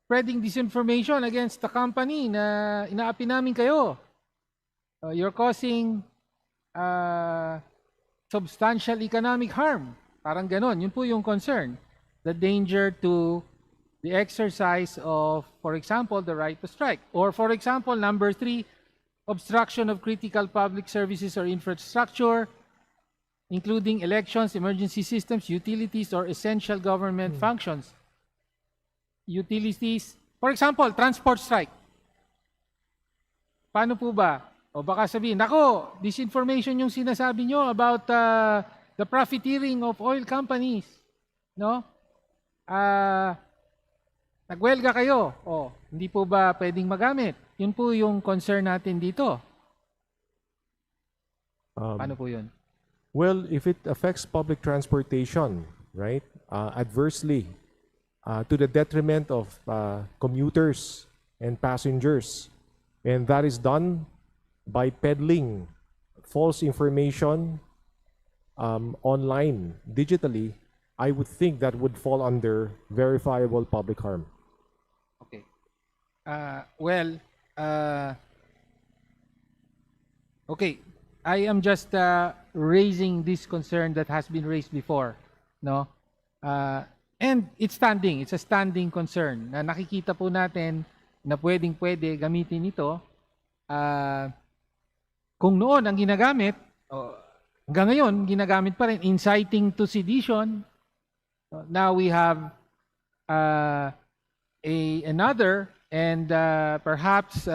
spreading disinformation against the company na inaapi namin kayo. You're causing substantial economic harm. Parang ganon. Yun po yung concern. The danger to the exercise of, for example, the right to strike. Or for example, number 3, obstruction of critical public services or infrastructure, including elections, emergency systems, utilities, or essential government functions. Utilities, for example, transport strike. Paano po ba? O baka sabihin, nako, disinformation yung sinasabi nyo about the profiteering of oil companies. No? Nagwelga kayo. O, hindi po ba pwedeng magamit? Yun po yung concern natin dito. Paano po yun? Well, if it affects public transportation, right, adversely to the detriment of commuters and passengers, and that is done by peddling false information online, digitally, I would think that would fall under verifiable public harm. Okay. Okay. I am just raising this concern that has been raised before, no? And it's standing. It's a standing concern na nakikita po natin na pwedeng-pwede gamitin ito. Kung noon ang ginagamit, hanggang ngayon, ginagamit pa rin, inciting to sedition. Now we have another and perhaps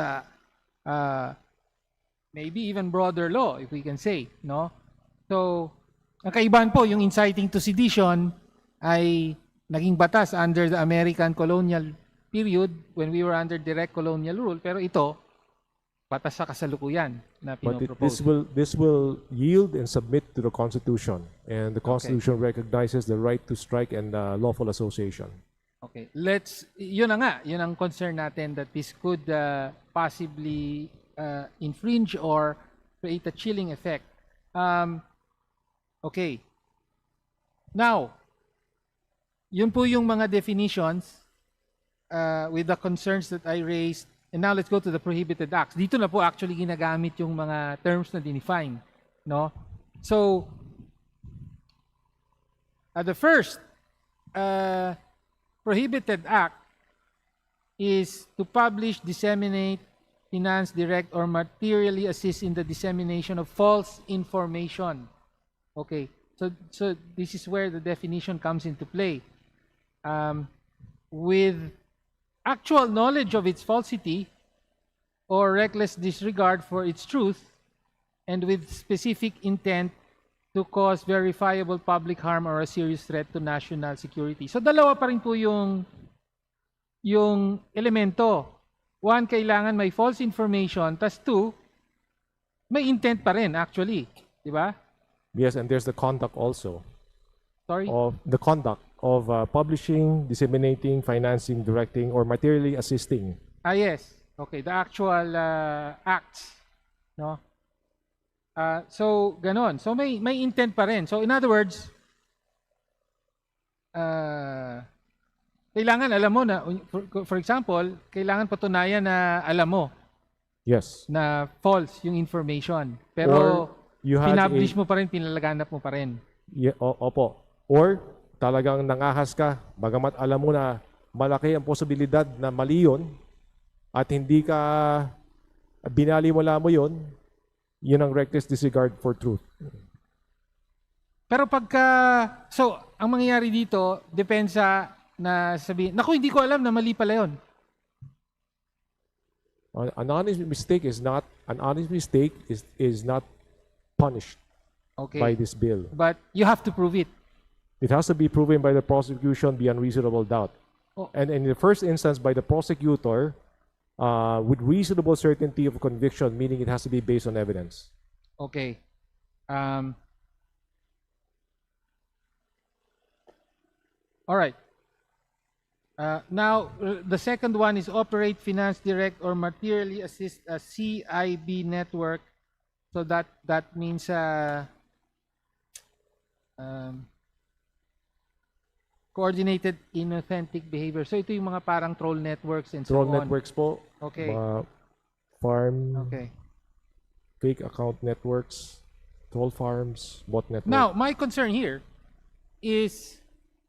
maybe even broader law, if we can say, no? So, ang kaibahan po, yung inciting to sedition ay naging batas under the American colonial period when we were under direct colonial rule. Pero ito, batas sa kasalukuyan na But pinopropose. this will yield and submit to the Constitution, and the Constitution recognizes the right to strike and lawful association. Okay, yun na nga, yun ang concern natin, that this could possibly infringe or create a chilling effect. Okay. Now, yun po yung mga definitions with the concerns that I raised. And now let's go to the prohibited acts. Dito na po actually ginagamit yung mga terms na dinefine, no? So, the first prohibited act is to publish, disseminate, finance, direct, or materially assist in the dissemination of false information. Okay, so this is where the definition comes into play. With actual knowledge of its falsity or reckless disregard for its truth, and with specific intent to cause verifiable public harm or a serious threat to national security. So dalawa pa rin po yung elemento. One, kailangan may false information. Tas two, may intent pa rin actually. Di ba? Yes, and there's the conduct also. Sorry? Of the conduct of publishing, disseminating, financing, directing, or materially assisting. Yes. Okay, the actual acts, no? So ganon. So may intent pa rin. So in other words, kailangan alam mo na, for example, kailangan patunayan na alam mo. Yes. Na false yung information. Pero pinablish mo pa rin, pinalaganap mo pa rin. Opo. Or talagang nangahas ka, bagamat alam mo na malaki ang posibilidad na mali yun, at hindi ka binaliwala mo yun, yun ang reckless disregard for truth. Pero so, ang mangyayari dito, depensa na sabihin, naku, hindi ko alam na mali pala yun. An honest mistake is not punished by this bill. But you have to prove it. It has to be proven by the prosecution beyond reasonable doubt. And in the first instance, by the prosecutor, with reasonable certainty of conviction, meaning it has to be based on evidence. Okay. All right. Now, the second one is operate, finance, direct, or materially assist a CIB network. So that means coordinated inauthentic behavior. So ito yung mga parang troll networks and so on. Troll networks po. Okay. Farm. Okay. Fake account networks, troll farms, bot networks. Now, my concern here is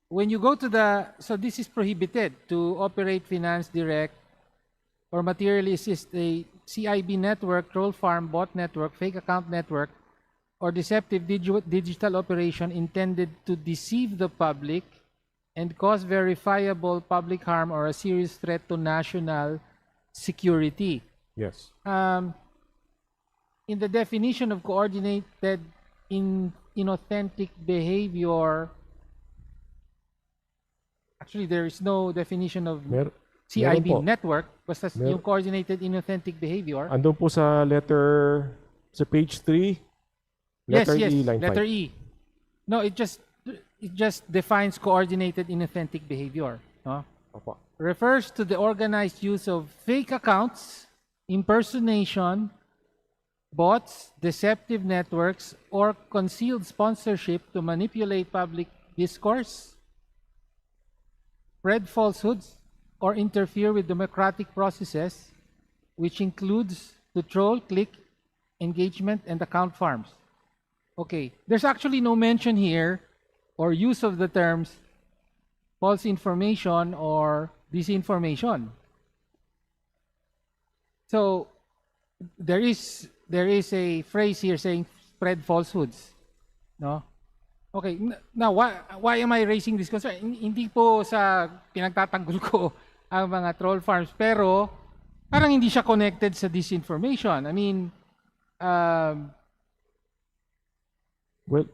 when you go to so this is prohibited to operate, finance, direct, or materially assist a CIB network, troll farm, bot network, fake account network, or deceptive digital operation intended to deceive the public and cause verifiable public harm or a serious threat to national security. Yes. In the definition of coordinated inauthentic behavior, actually there is no definition of CIB network, basta yung coordinated inauthentic behavior. Andun po sa sa page 3, letter E, line 5. Letter E. No, it just defines coordinated inauthentic behavior. No? Opo. Refers to the organized use of fake accounts, impersonation, bots, deceptive networks, or concealed sponsorship to manipulate public discourse, spread falsehoods, or interfere with democratic processes, which includes to troll, click, engagement, and account farms. Okay, there's actually no mention here or use of the terms false information or disinformation. So there is a phrase here saying spread falsehoods, no? Okay, now why am I raising this concern? Hindi po sa pinagtatanggol ko ang mga troll farms, pero parang hindi siya connected sa disinformation. I mean, well,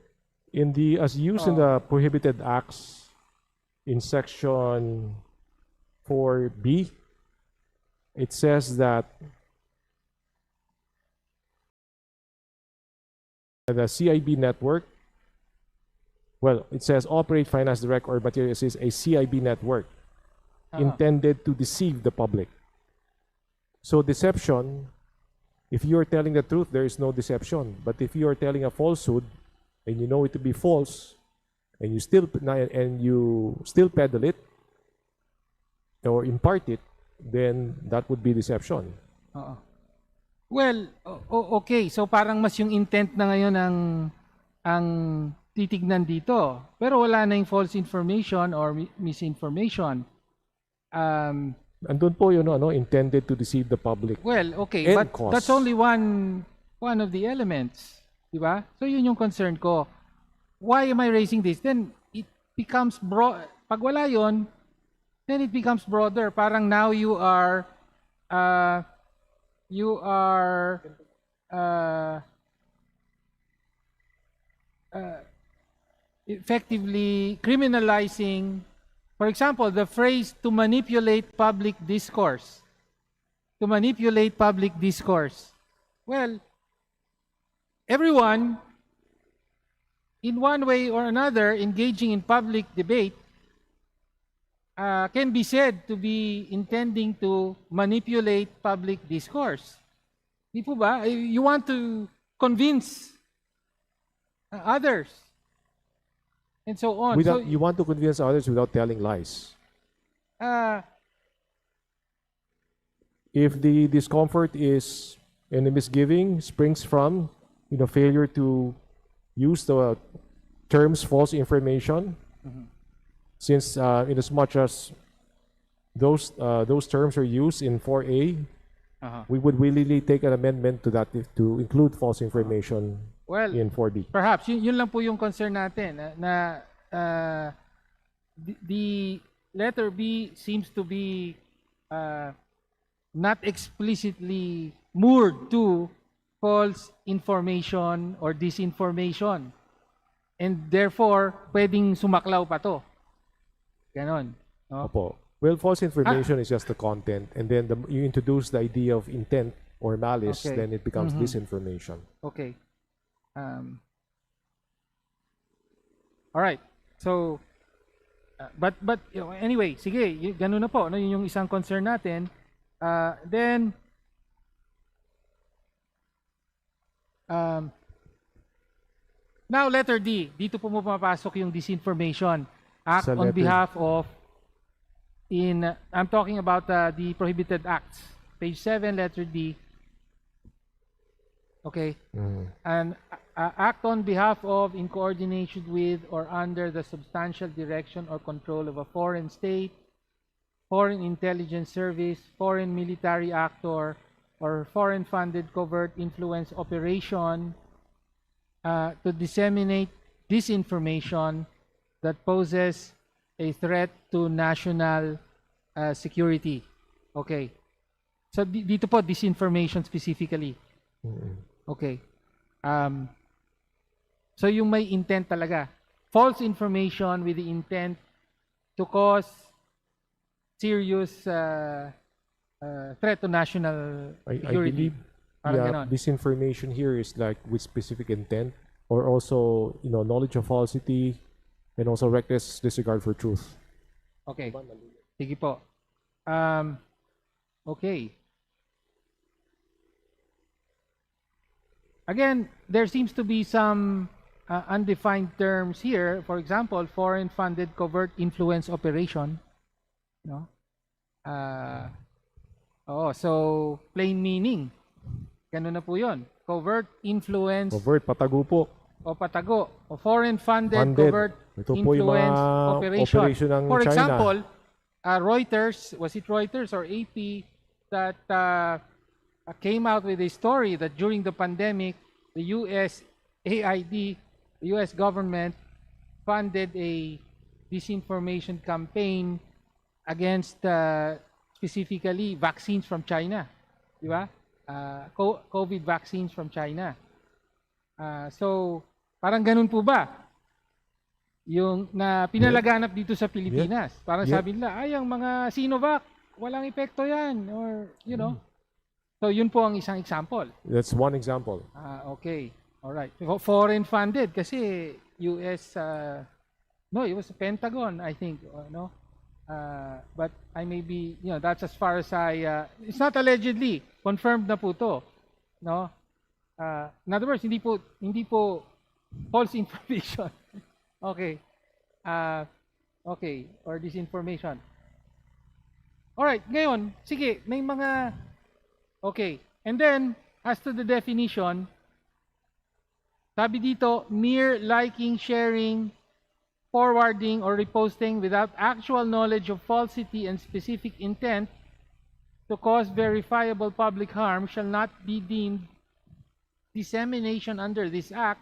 as used in the prohibited acts in section 4B, it says that The CIB network, well, it says operate, finance, direct, or materially assist a CIB network intended to deceive the public. So deception, if you are telling the truth, there is no deception. But if you are telling a falsehood and you know it to be false, and you still peddle it or impart it, then that would be deception. Oo. Well, okay. So parang mas yung intent na ngayon ang titignan dito. Pero wala na yung false information or misinformation. Andun po yun, intended to deceive the public. Well, okay. And But cause. that's only one of the elements. Diba? So yun yung concern ko. Why am I raising this? Then it becomes broad. Pag wala yun, then it becomes broader. Parang now you are effectively criminalizing, for example, the phrase to manipulate public discourse. To manipulate public discourse. Well, everyone, in one way or another, engaging in public debate can be said to be intending to manipulate public discourse. Di po ba? You want to convince others and so on. You want to convince others without telling lies. If the discomfort is and the misgiving springs from failure to use the terms false information, since in as much as those terms are used in 4A, we would willingly take an amendment to that to include false information in 4B. Perhaps yun lang po yung concern natin na the letter B seems to be not explicitly moored to false information or disinformation. And therefore, pwedeng sumaklaw pa to. Ganon. No? Opo. Well, false information is just the content, and then you introduce the idea of intent or malice, Okay. then it becomes disinformation. Okay. All right. So, but anyway, sige, ganun na po. No, yun yung isang concern natin. Then, now letter D. Dito po pumapasok yung disinformation. Act Sa on letter- behalf of, I'm talking about the prohibited acts. Page 7, letter D. Okay. And act on behalf of, in coordination with, or under the substantial direction or control of a foreign state, foreign intelligence service, foreign military actor, or foreign-funded covert influence operation to disseminate disinformation that poses a threat to national security. Okay. So dito po, disinformation specifically. Okay. So yung may intent talaga. False information with the intent to cause serious threat to national I security. believe Parang ganon. disinformation here is like with specific intent, or also knowledge of falsity, and also reckless disregard for truth. Okay. Sige po. Okay. Again, there seems to be some undefined terms here. For example, foreign-funded covert influence operation. No? So plain meaning. Ganun na po yun. Covert influence Covert, patago po. o patago. O foreign-funded Funded. covert Ito po yung influence mga operation. operation ng For China. example, Reuters, was it Reuters or AP that came out with a story that during the pandemic, the USAID, the US government, funded a disinformation campaign against specifically vaccines from China. Di ba? COVID vaccines from China. So, parang ganun po ba? Yung na pinalaganap dito sa Pilipinas. Parang sabi nila, ay, ang mga Sinovac, walang epekto yan. Or, So, yun po ang isang example. That's one example. Okay. Alright. Foreign funded kasi US, no, it was the Pentagon, I think, no? But I may be, that's as far as it's not allegedly, confirmed na po to, no? In other words, hindi po false information. Okay. Okay, or disinformation. Alright, ngayon, sige, may mga, okay. And then, as to the definition, sabi dito, mere liking, sharing, forwarding, or reposting without actual knowledge of falsity and specific intent to cause verifiable public harm shall not be deemed dissemination under this act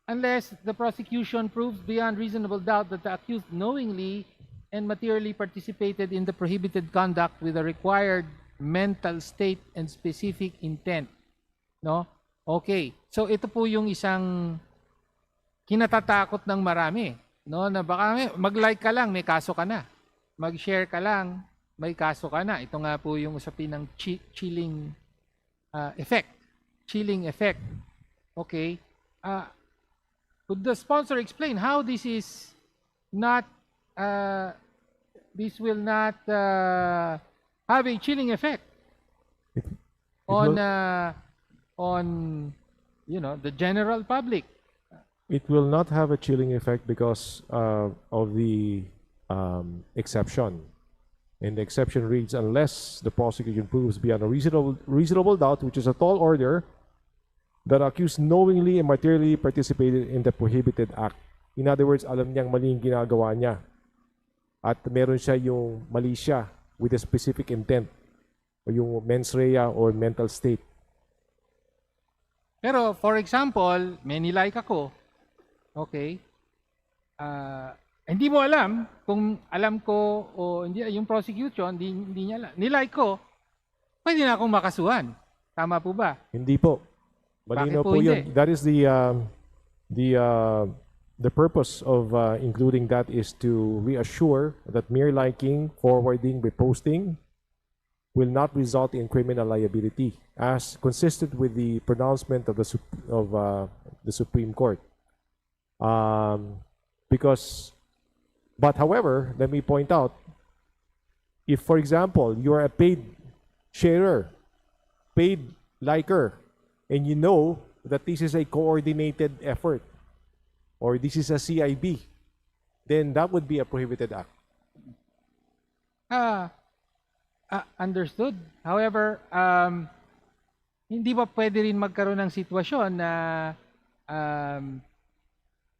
unless the prosecution proves beyond reasonable doubt that the accused knowingly and materially participated in the prohibited conduct with the required mental state and specific intent. No? Okay. So ito po yung isang kinatatakot ng marami, no? Na baka mag-like ka lang, may kaso ka na. Mag-share ka lang, may kaso ka na. Ito nga po yung usapin ng chilling effect. Chilling effect. Okay. Could the sponsor explain how this is not this will not have a chilling effect on the general public? It will not have a chilling effect because of the exception. And the exception reads, unless the prosecution proves beyond a reasonable doubt, which is a tall order, that accused knowingly and materially participated in the prohibited act. In other words, alam niyang mali yung ginagawa niya. At meron siya yung mali siya with a specific intent o yung mens rea or mental state. Pero for example, may nilike ako. Okay? Hindi mo alam kung alam ko o hindi yung prosecution, hindi niya alam. Nilike ko, pwede na akong makasuhan. Tama po ba? Hindi po. Malinaw Bakit po po hindi? yun. That is the purpose of including that is to reassure that mere liking, forwarding, reposting will not result in criminal liability, as consistent with the pronouncement of the Supreme Court. But however, let me point out, if for example you are a paid sharer, paid liker, and you know that this is a coordinated effort or this is a CIB, then that would be a prohibited act. Understood. However, hindi ba pwede rin magkaroon ng sitwasyon na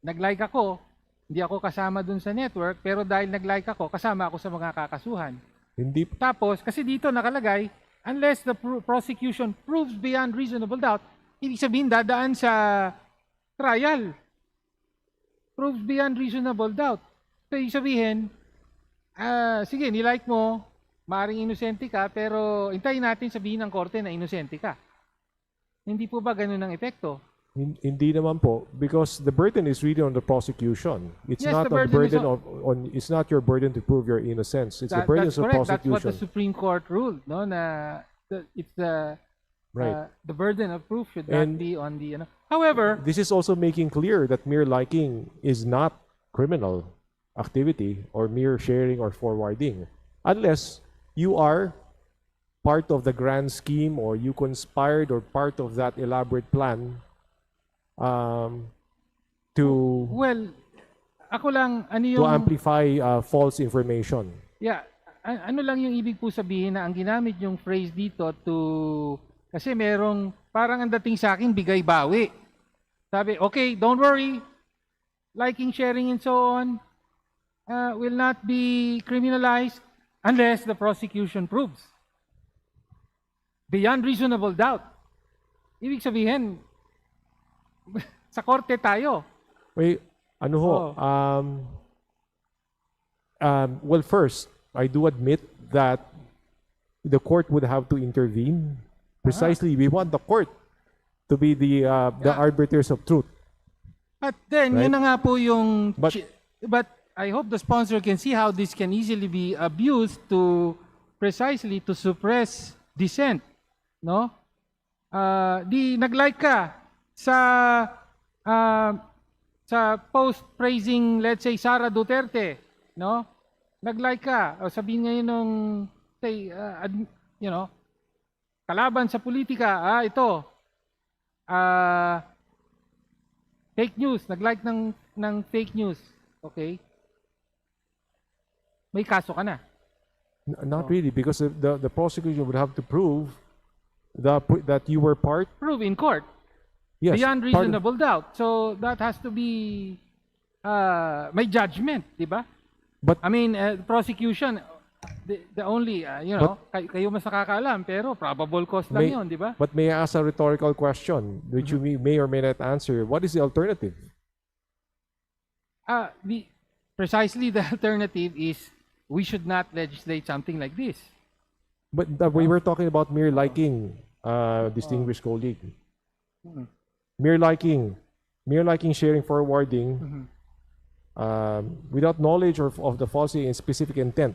nag-like ako, hindi ako kasama dun sa network, pero dahil nag-like ako, kasama ako sa mga kakasuhan. Hindi. Tapos, kasi dito nakalagay, unless the prosecution proves beyond reasonable doubt, ibig sabihin dadaan sa trial. Proves beyond reasonable doubt. So, ibig sabihin, sige, nilike mo, maaaring inosente ka, pero hintayin natin sabihin ng korte na inosente ka. Hindi po ba ganun ang epekto? Hindi naman po, because the burden is really on the prosecution. It's Yes, not the on the burden is burden it's not your burden to prove your innocence. It's the burden That's of correct. prosecution. That's what the Supreme Court ruled, no? Na it's the Right. The burden of proof should And not be on the However, this is also making clear that mere liking is not criminal activity or mere sharing or forwarding, unless you are part of the grand scheme or you conspired or part of that elaborate plan to ako lang, ano to yung... amplify false information. Yeah, ano lang yung ibig po sabihin na ang ginamit yung phrase dito to... Kasi merong, parang ang dating sa akin, bigay-bawi. Sabi, okay, don't worry, liking, sharing, and so on will not be criminalized unless the prosecution proves beyond reasonable doubt. Ibig sabihin, sa korte tayo. Wait, ano ho? Well, first, I do admit that the court would have to intervene. Precisely, we want the court to be the arbiters of truth. But then, Right? yun na nga po yung... But I hope the sponsor can see how this can easily be abused to precisely to suppress dissent. No? di nag-like ka sa post praising, let's say, Sara Duterte, no? Nag-like ka, o sabihin ngayon nung, say, kalaban sa politika, ito, fake news, nag-like ng fake news, okay? May kaso ka na. Not really, because the prosecution would have to prove that you were part. Prove in court. Yes, Beyond part of- reasonable doubt. So that has to be may judgment, di ba? But I mean, prosecution, the only, kayo mas nakakaalam, pero probable cause lang yun, di ba? But may I ask a rhetorical question, which you may or may not answer? What is the alternative? Precisely the alternative is we should not legislate something like this. But we were talking about mere liking, distinguished colleague. Mere liking, sharing, forwarding, without knowledge of the falsity and specific intent.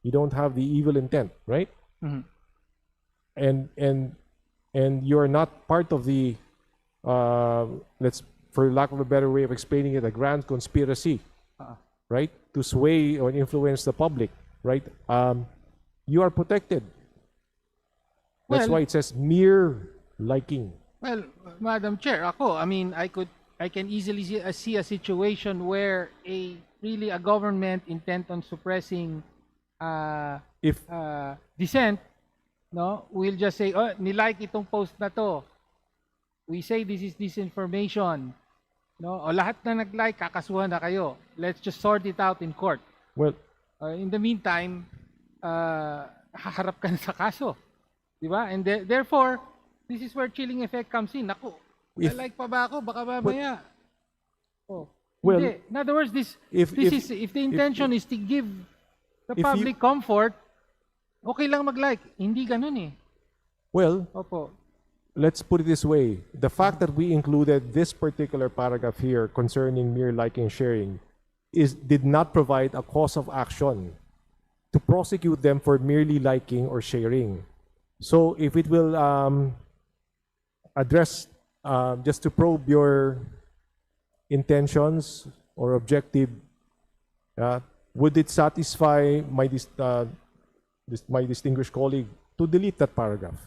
You don't have the evil intent, right? And you're not part of the, for lack of a better way of explaining it, a grand conspiracy, right? To sway or influence the public, right? You are protected. That's Well- why it says mere liking. Well, Madam Chair, I mean, I can easily see a situation where really a government intent on suppressing dissent, no, will just say, oh, nilike itong post na to. We say this is disinformation. No, o lahat na nag-like, kakasuhan na kayo. Let's just sort it out in court. Well, in the meantime, haharap ka na sa kaso. Di ba? And therefore, this is where chilling effect comes in. Naku, like pa ba ako? Baka mamaya. Well, hindi. In other words, if the intention is to give the if public comfort, okay lang mag-like. Hindi ganun eh. well, Opo. let's put it this way. The fact that we included this particular paragraph here concerning mere liking and sharing did not provide a cause of action to prosecute them for merely liking or sharing. So if it will address, just to probe your intentions or objective, would it satisfy my distinguished colleague to delete that paragraph?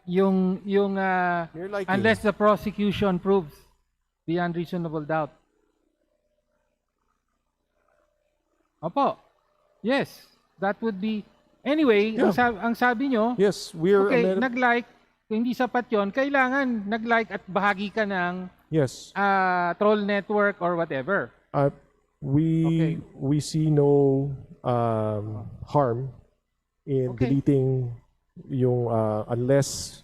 Yung liking. unless the prosecution proves beyond reasonable doubt. Opo. Yes, that would be. Anyway, ang sabi nyo, yes, we're okay, nag-like, kung hindi sapat yon, kailangan nag-like at bahagi ka ng yes, troll network or whatever. we see no harm in deleting yung unless,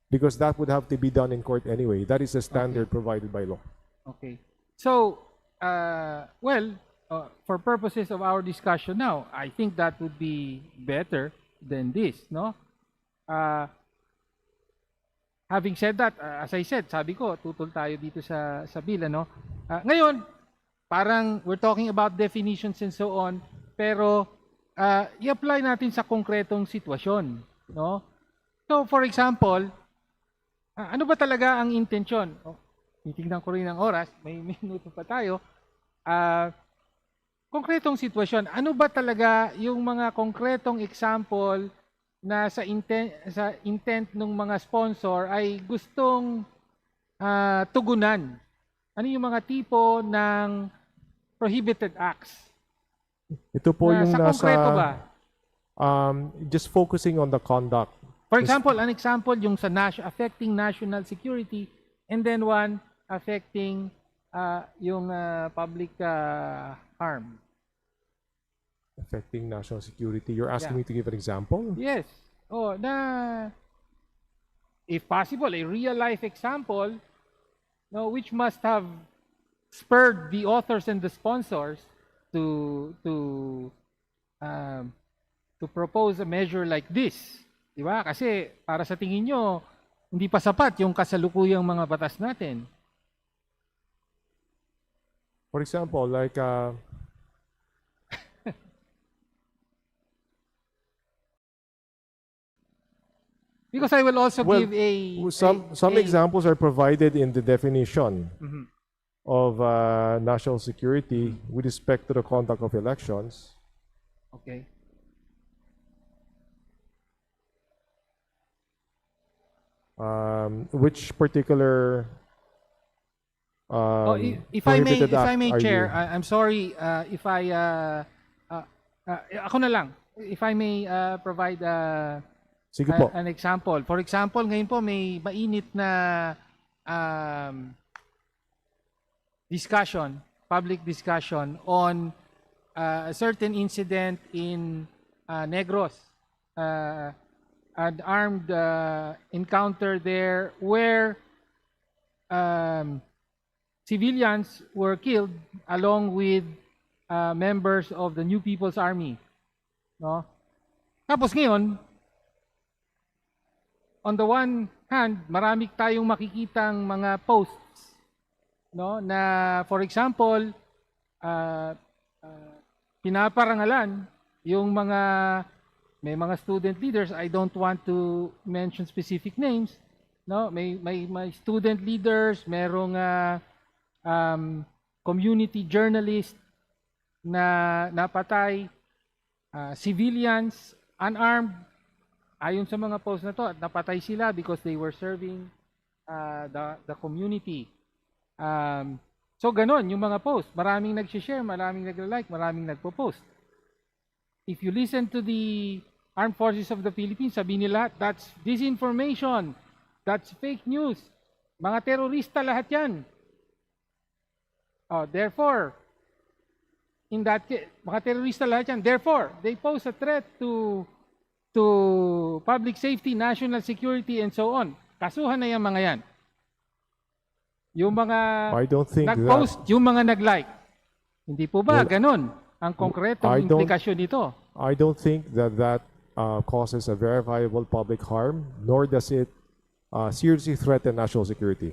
because that would have to be done in court anyway. That is the standard provided by law. Okay. So, for purposes of our discussion now, I think that would be better than this, no? Having said that, as I said, sabi ko, tutol tayo dito sa bill, ano? Ngayon, parang we're talking about definitions and so on, pero i-apply natin sa konkretong sitwasyon, no? So, for example, ano ba talaga ang intensyon? Titignan ko rin ang oras, may minuto pa tayo. Konkretong sitwasyon, ano ba talaga yung mga konkretong example na sa intent ng mga sponsor ay gustong tugunan? Ano yung mga tipo ng prohibited acts? Ito po yung sa konkreto ba? Just focusing on the conduct. For example, an example yung sa affecting national security, and then one affecting yung public harm. Affecting national security. You're asking me to give an example? Yes. If possible, a real-life example, no, which must have spurred the authors and the sponsors to propose a measure like this. Di ba? Kasi para sa tingin nyo, hindi pa sapat yung kasalukuyang mga batas natin. For example, like Because I will also Well, give a... some examples are provided in the definition Mhm. of national security with respect to the conduct of elections. Okay. Which particular If I may, prohibited act are Chair, you- I'm sorry if I ako na lang. If I may provide Sige po. an example. For example, ngayon po may mainit na discussion, public discussion on a certain incident in Negros. An armed encounter there where civilians were killed along with members of the New People's Army. No? Tapos ngayon, on the one hand, marami tayong makikitang mga posts, no, na for example, pinaparangalan yung may mga student leaders. I don't want to mention specific names, no, may student leaders, merong community journalist na napatay, civilians, unarmed, ayon sa mga posts na to, at napatay sila because they were serving the community. So ganon yung mga posts. Maraming nag-share, maraming nag-like, maraming nagpo-post. If you listen to the Armed Forces of the Philippines, sabi nila, that's disinformation, that's fake news. Mga terorista lahat yan. Therefore, in that case, mga terorista lahat yan. Therefore, they pose a threat to public safety, national security, and so on. Kasuhan na yung mga yan. Yung mga I don't think nag-post, yung mga nag-like. Hindi po ba ganon ang konkretong implikasyon nito? I don't think that causes a verifiable public harm, nor does it seriously threaten national security.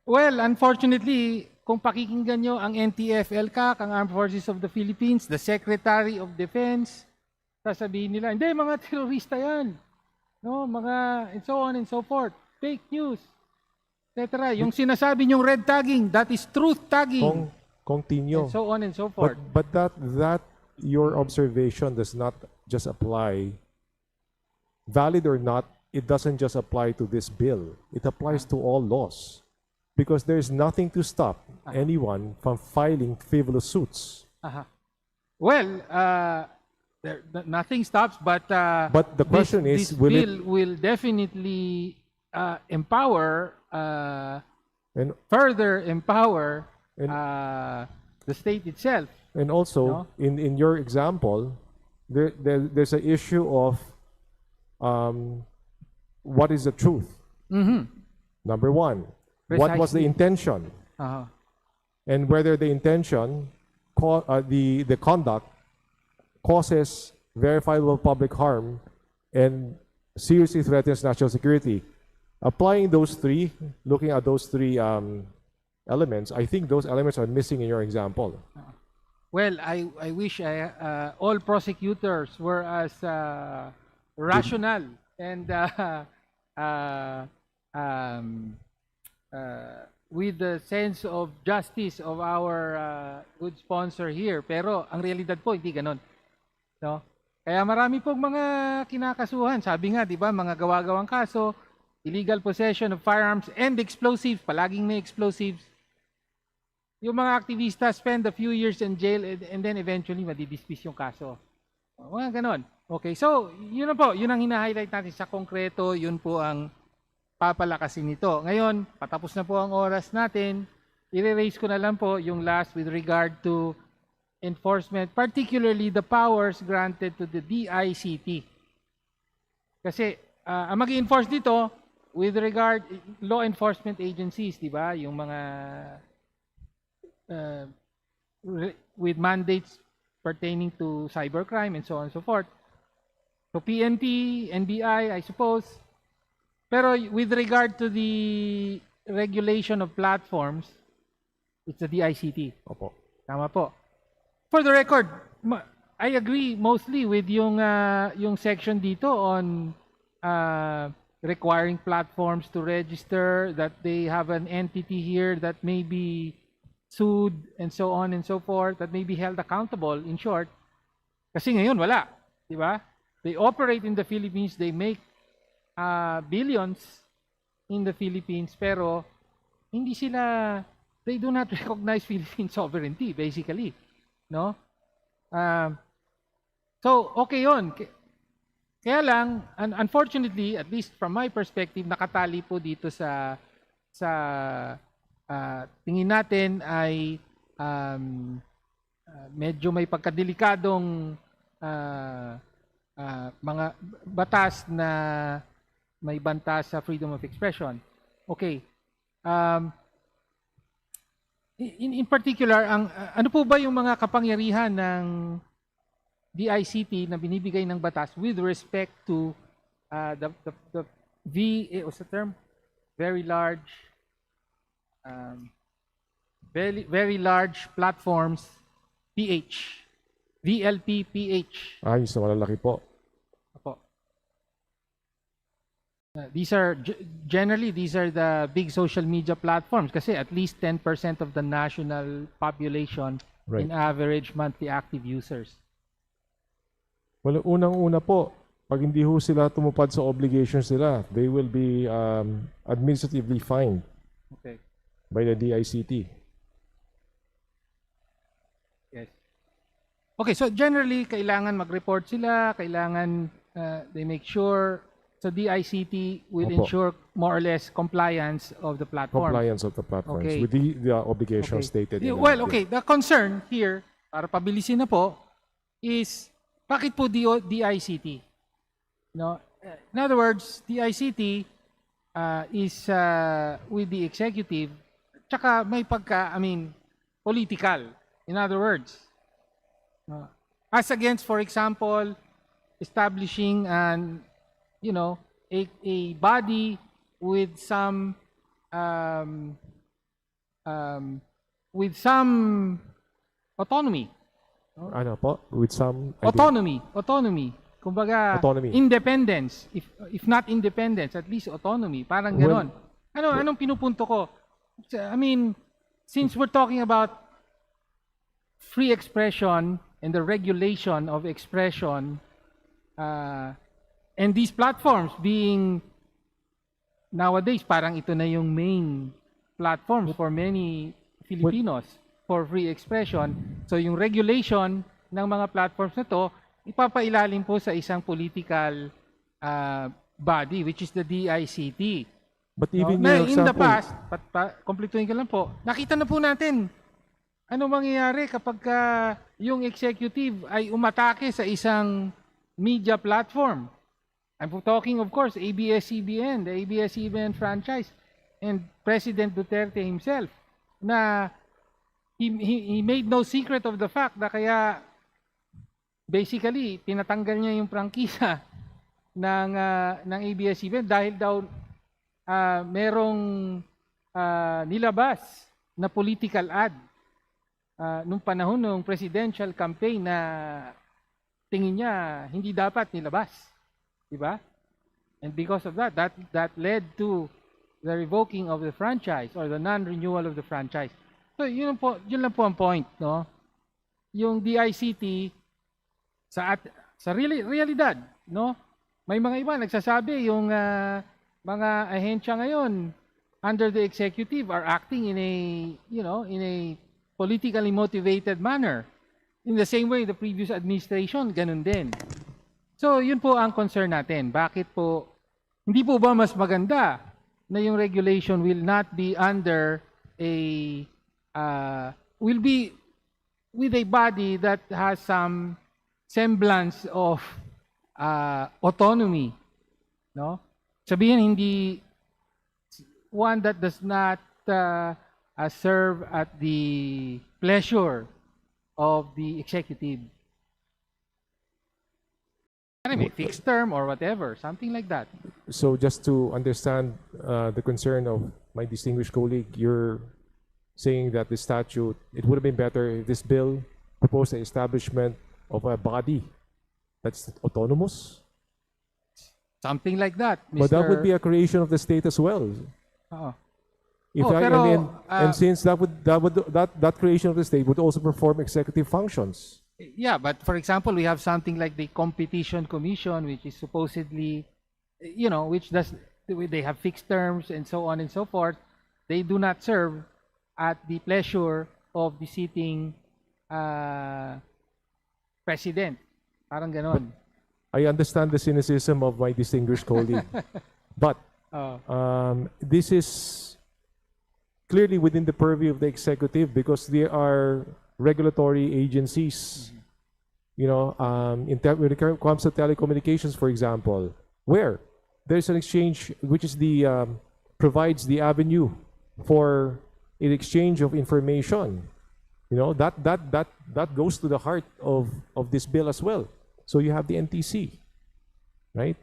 Well, unfortunately, kung pakikinggan nyo ang NTF-ELCAC, ang Armed Forces of the Philippines, the Secretary of Defense, sasabihin nila, hindi, mga terorista yan. No, mga, and so on and so forth. Fake news, etc. Yung sinasabi nyong red tagging, that is truth tagging. Continue. And so on and so forth. But that your observation does not just apply, valid or not, it doesn't just apply to this bill. It applies to all laws. Because there is nothing to stop anyone from filing frivolous suits. Well, nothing stops, but the question is, this will bill will definitely empower, further empower the state itself. And also, in your example, there's an issue of what is the truth? Number one, what was the Precisely. intention? And whether the intention, the conduct, causes verifiable public harm and seriously threatens national security. Applying those three, looking at those three elements, I think those elements are missing in your example. Well, I wish all prosecutors were as rational and with the sense of justice of our good sponsor here. Pero ang realidad po, hindi ganon. No? Kaya marami pong mga kinakasuhan. Sabi nga, di ba, mga gawa-gawang kaso, illegal possession of firearms and explosives, palaging may explosives. Yung mga aktivista spend a few years in jail and then eventually madidismiss yung kaso. Mga ganon. Okay, so yun na po, yun ang hina-highlight natin sa konkreto, yun po ang papalakasin nito. Ngayon, patapos na po ang oras natin, i-raise ko na lang po yung last with regard to enforcement, particularly the powers granted to the DICT. Kasi ang mag-enforce dito with regard law enforcement agencies, di ba? Yung mga with mandates pertaining to cybercrime and so on and so forth. So PNP, NBI, I suppose. Pero with regard to the regulation of platforms, it's the DICT. Opo. Tama po. For the record, I agree mostly with yung section dito on requiring platforms to register, that they have an entity here that may be sued, and so on and so forth, that may be held accountable, in short. Kasi ngayon, wala. Di ba? They operate in the Philippines, they make billions in the Philippines, pero hindi sila, they do not recognize Philippine sovereignty, basically. No? So, okay yun. Kaya lang, unfortunately, at least from my perspective, nakatali po dito sa tingin natin ay medyo may pagkadelikadong mga batas na may banta sa freedom of expression. Okay. In particular, ano po ba yung mga kapangyarihan ng DICT na binibigay ng batas with respect to the what's the term? Very large platforms, PH. VLP PH. Yung sa malalaki po. Opo. These are generally the big social media platforms kasi at least 10% of the national population in average monthly active users. Well, unang-una po, pag hindi ho sila tumupad sa obligations nila, they will be administratively fined by the DICT. Yes. Okay, so generally, kailangan mag-report sila, kailangan they make sure, so DICT will ensure more or less compliance of the platform. Compliance of the platforms with the obligations stated. Well, okay, the concern here, para pabilisin na po, is bakit po DICT? No? In other words, DICT is with the executive, tsaka may political. In other words, as against, for example, establishing a body with some autonomy. Ano po? With some autonomy. Kumbaga, independence. If not independence, at least autonomy. Parang ganon. Anong pinupunto ko? I mean, since we're talking about free expression and the regulation of expression, and these platforms being nowadays, parang ito na yung main platforms for many Filipinos for free expression. So yung regulation ng mga platforms na to, ipapailalim po sa isang political body, which is the DICT. But even in the past, kompletuhin ko lang po, nakita na po natin ano mangyayari kapag yung executive ay umatake sa isang media platform. I'm talking, of course, ABS-CBN, the ABS-CBN franchise, and President Duterte himself, na he made no secret of the fact na kaya basically tinatanggal niya yung prangkisa ng ABS-CBN dahil daw merong nilabas na political ad nung panahon ng presidential campaign na tingin niya hindi dapat nilabas. Diba? And because of that led to the revoking of the franchise or the non-renewal of the franchise. So yun lang po ang point, no? Yung DICT sa realidad, no? May mga iba nagsasabi yung mga ahensya ngayon under the executive are acting in a politically motivated manner. In the same way the previous administration ganun din. So yun po ang concern natin. Bakit po hindi po ba mas maganda na yung regulation will not be under will be with a body that has some semblance of autonomy, no? Sabihin hindi one that does not serve at the pleasure of the executive. May fixed term or whatever, something like that. So just to understand the concern of my distinguished colleague, you're saying that the statute, it would have been better if this bill proposed the establishment of a body that's autonomous? Something like that, Mr. But that would be a creation of the state as well. Oo. If Oh, I pero, mean, and since that creation of the state would also perform executive functions. Yeah, but for example, we have something like the Competition Commission, which is supposedly, which does, they have fixed terms and so on and so forth. They do not serve at the pleasure of the sitting president. Parang ganon. I understand the cynicism of my distinguished colleague, but this is clearly within the purview of the executive because they are regulatory agencies. When it comes to telecommunications, for example, where there's an exchange which is provides the avenue for an exchange of information. That goes to the heart of this bill as well. So you have the NTC, right?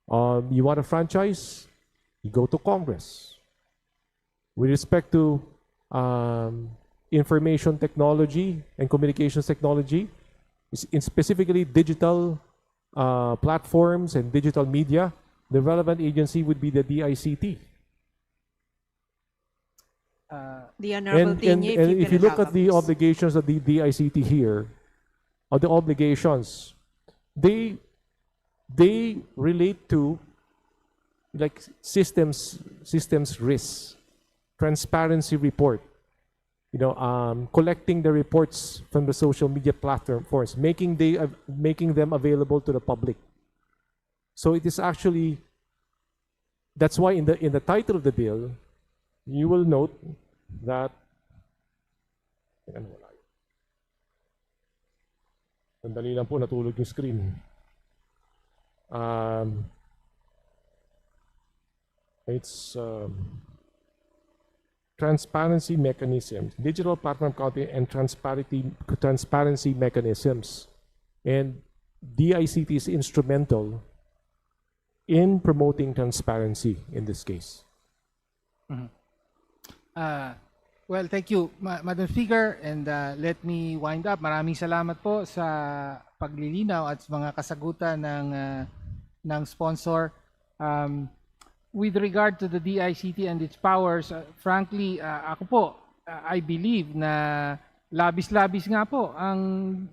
You want a franchise? You go to Congress. With respect to information technology and communications technology, specifically digital platforms and digital media, the relevant agency would be the DICT. The Honorable Digne, If you look at the obligations of the DICT here, the obligations, they relate to like systems risks, transparency report, collecting the reports from the social media platforms, making them available to the public. So it is actually, that's why in the title of the bill, you will note that sandali lang po, natulog yung screen. It's transparency mechanisms, digital platform counting and transparency mechanisms. And DICT is instrumental in promoting transparency in this case. Well, thank you, Madam Speaker, and let me wind up. Maraming salamat po sa paglilinaw at mga kasagutan ng sponsor. With regard to the DICT and its powers, frankly, ako po, I believe na labis-labis nga po ang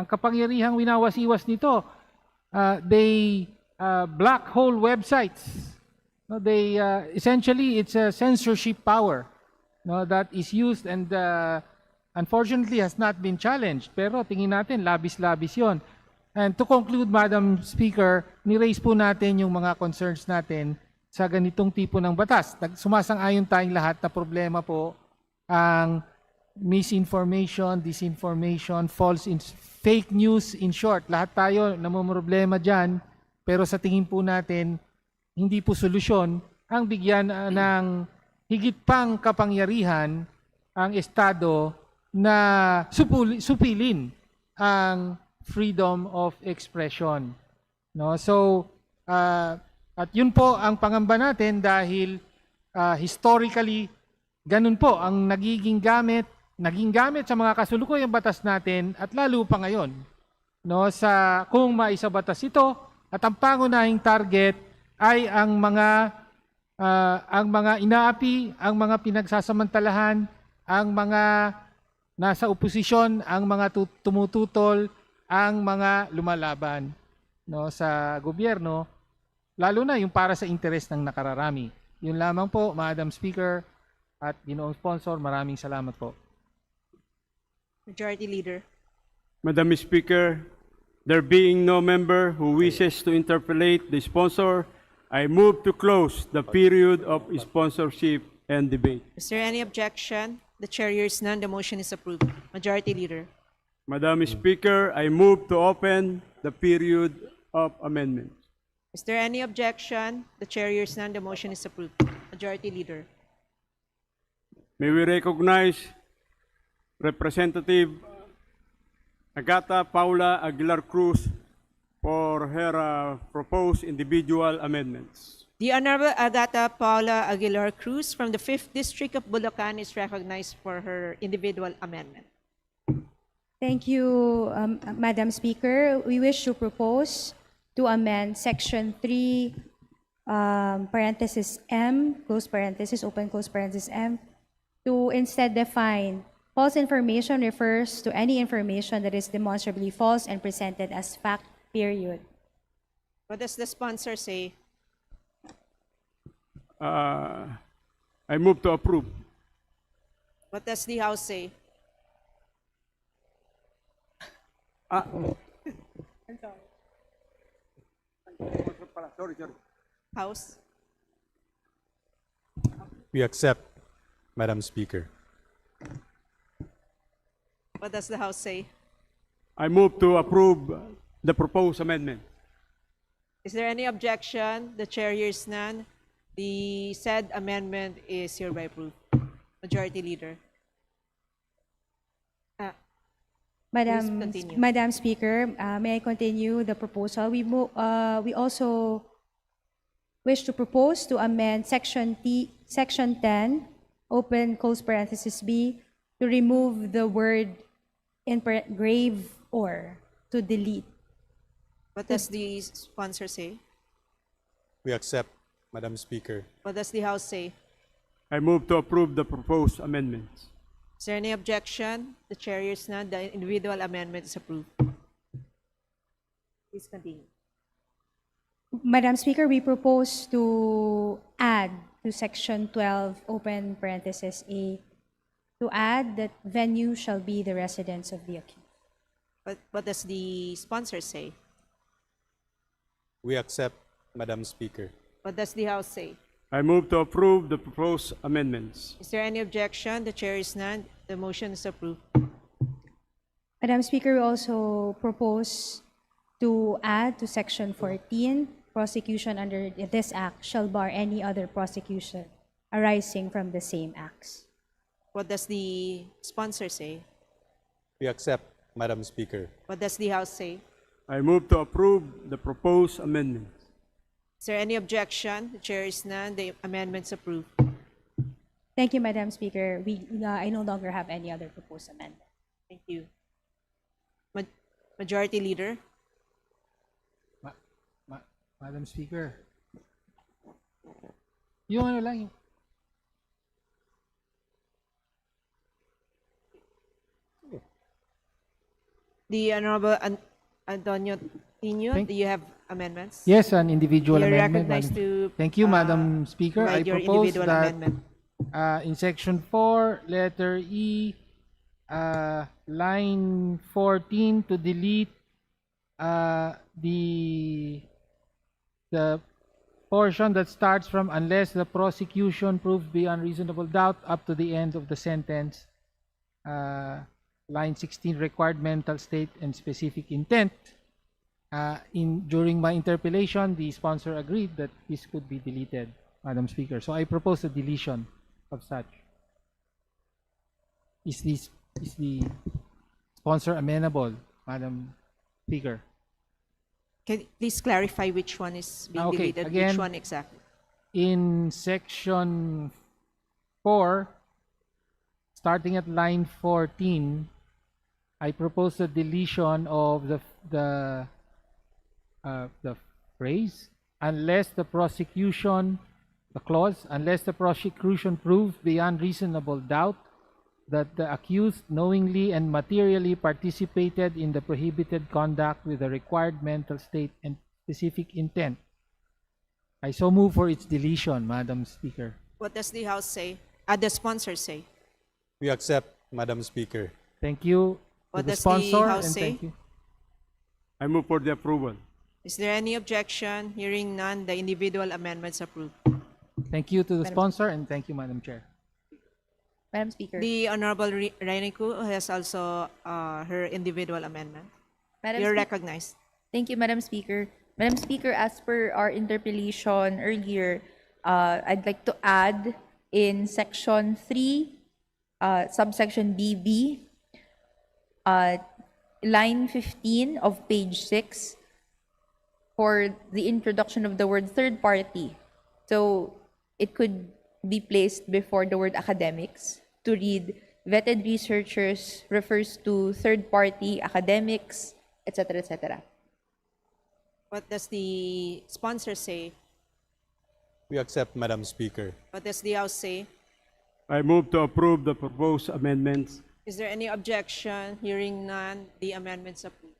kapangyarihang winawasiwas nito. They black hole websites. No, they essentially it's a censorship power, that is used and unfortunately has not been challenged. Pero tingin natin labis-labis 'yon. And to conclude, Madam Speaker, ni-raise po natin yung mga concerns natin sa ganitong tipo ng batas. Sumasang-ayon tayong lahat na problema po ang misinformation, disinformation, fake news, in short. Lahat tayo namumroblema dyan, pero sa tingin po natin, hindi po solusyon ang bigyan ng higit pang kapangyarihan ang Estado na supilin ang freedom of expression. So, at yun po ang pangamba natin dahil historically, ganun po ang naging gamit sa mga kasulukuyang batas natin at lalo pa ngayon. Kung maisabatas ito at ang pangunahing target ay ang mga inaapi, ang mga pinagsasamantalahan, ang mga nasa oposisyon, ang mga tumututol, ang mga lumalaban sa gobyerno, lalo na yung para sa interes ng nakararami. Yun lamang po, Madam Speaker at Ginoong Sponsor, maraming salamat po. Majority Leader. Madam Speaker, there being no member who wishes to interpolate the sponsor, I move to close the period of sponsorship and debate. Is there any objection? The chair hears none. The motion is approved. Majority Leader. Madam Speaker, I move to open the period of amendment. Is there any objection? The chair hears none. The motion is approved. Majority Leader. May we recognize Representative Agata Paula Aguilar Cruz for her proposed individual amendments. The Honorable Agata Paula Aguilar Cruz from the 5th District of Bulacan is recognized for her individual amendment. Thank you, Madam Speaker. We wish to propose to amend Section 3, parenthesis M, close parenthesis, open close parenthesis M, to instead define false information refers to any information that is demonstrably false and presented as fact, period. What does the sponsor say? I move to approve. What does the House say? House? We accept, Madam Speaker. What does the House say? I move to approve the proposed amendment. Is there any objection? The chair hears none. The said amendment is hereby approved. Majority Leader. Please continue. Madam Speaker, may I continue the proposal? We also wish to propose to amend Section 10, open close parenthesis B, to remove the word grave or to delete. What does the sponsor say? We accept, Madam Speaker. What does the House say? I move to approve the proposed amendments. Is there any objection? The chair hears none. The individual amendment is approved. Please continue. Madam Speaker, we propose to add to Section 12, open parenthesis A, to add that venue shall be the residence of the accused. What does the sponsor say? We accept, Madam Speaker. What does the House say? I move to approve the proposed amendments. Is there any objection? The chair is none. The motion is approved. Madam Speaker, we also propose to add to Section 14, prosecution under this act shall bar any other prosecution arising from the same acts. What does the sponsor say? We accept, Madam Speaker. What does the House say? I move to approve the proposed amendments. Is there any objection? The chair is none. The amendment's approved. Thank you, Madam Speaker. I no longer have any other proposed amendment. Thank you. Majority Leader. Madam Speaker. Yung ano lang, The Honorable Antonio Tino, do you have amendments? yes, an individual You're amendment. recognized Madam. to, Thank you, Madam Speaker. I provide your propose individual that amendment. in Section 4, letter E, line 14 to delete the portion that starts from unless the prosecution proves beyond reasonable doubt up to the end of the sentence. Line 16, required mental state and specific intent. During my interpellation, the sponsor agreed that this could be deleted, Madam Speaker. So I propose a deletion of such. Is the sponsor amenable, Madam Speaker? Can you please clarify which one is being Okay, deleted? again, Which one exactly? In Section 4, starting at line 14, I propose the deletion of the phrase, unless the prosecution, the clause, unless the prosecution proves beyond reasonable doubt that the accused knowingly and materially participated in the prohibited conduct with the required mental state and specific intent. I so move for its deletion, Madam Speaker. What does the House say? The sponsor say? We accept, Madam Speaker. Thank you to What the does the sponsor House and say? thank you. I move for the approval. Is there any objection? Hearing none, the individual amendments approved. Thank you to the sponsor and thank you, Madam Chair. Madam Speaker. The Honorable Reinicu has also her individual amendment. Madam You're Speaker. recognized. Thank you, Madam Speaker. Madam Speaker, as per our interpellation earlier, I'd like to add in Section 3, subsection BB, line 15 of page 6, for the introduction of the word third party. So it could be placed before the word academics to read vetted researchers refers to third party academics, etc., etc. What does the sponsor say? We accept, Madam Speaker. What does the House say? I move to approve the proposed amendments. Is there any objection? Hearing none, the amendments approved.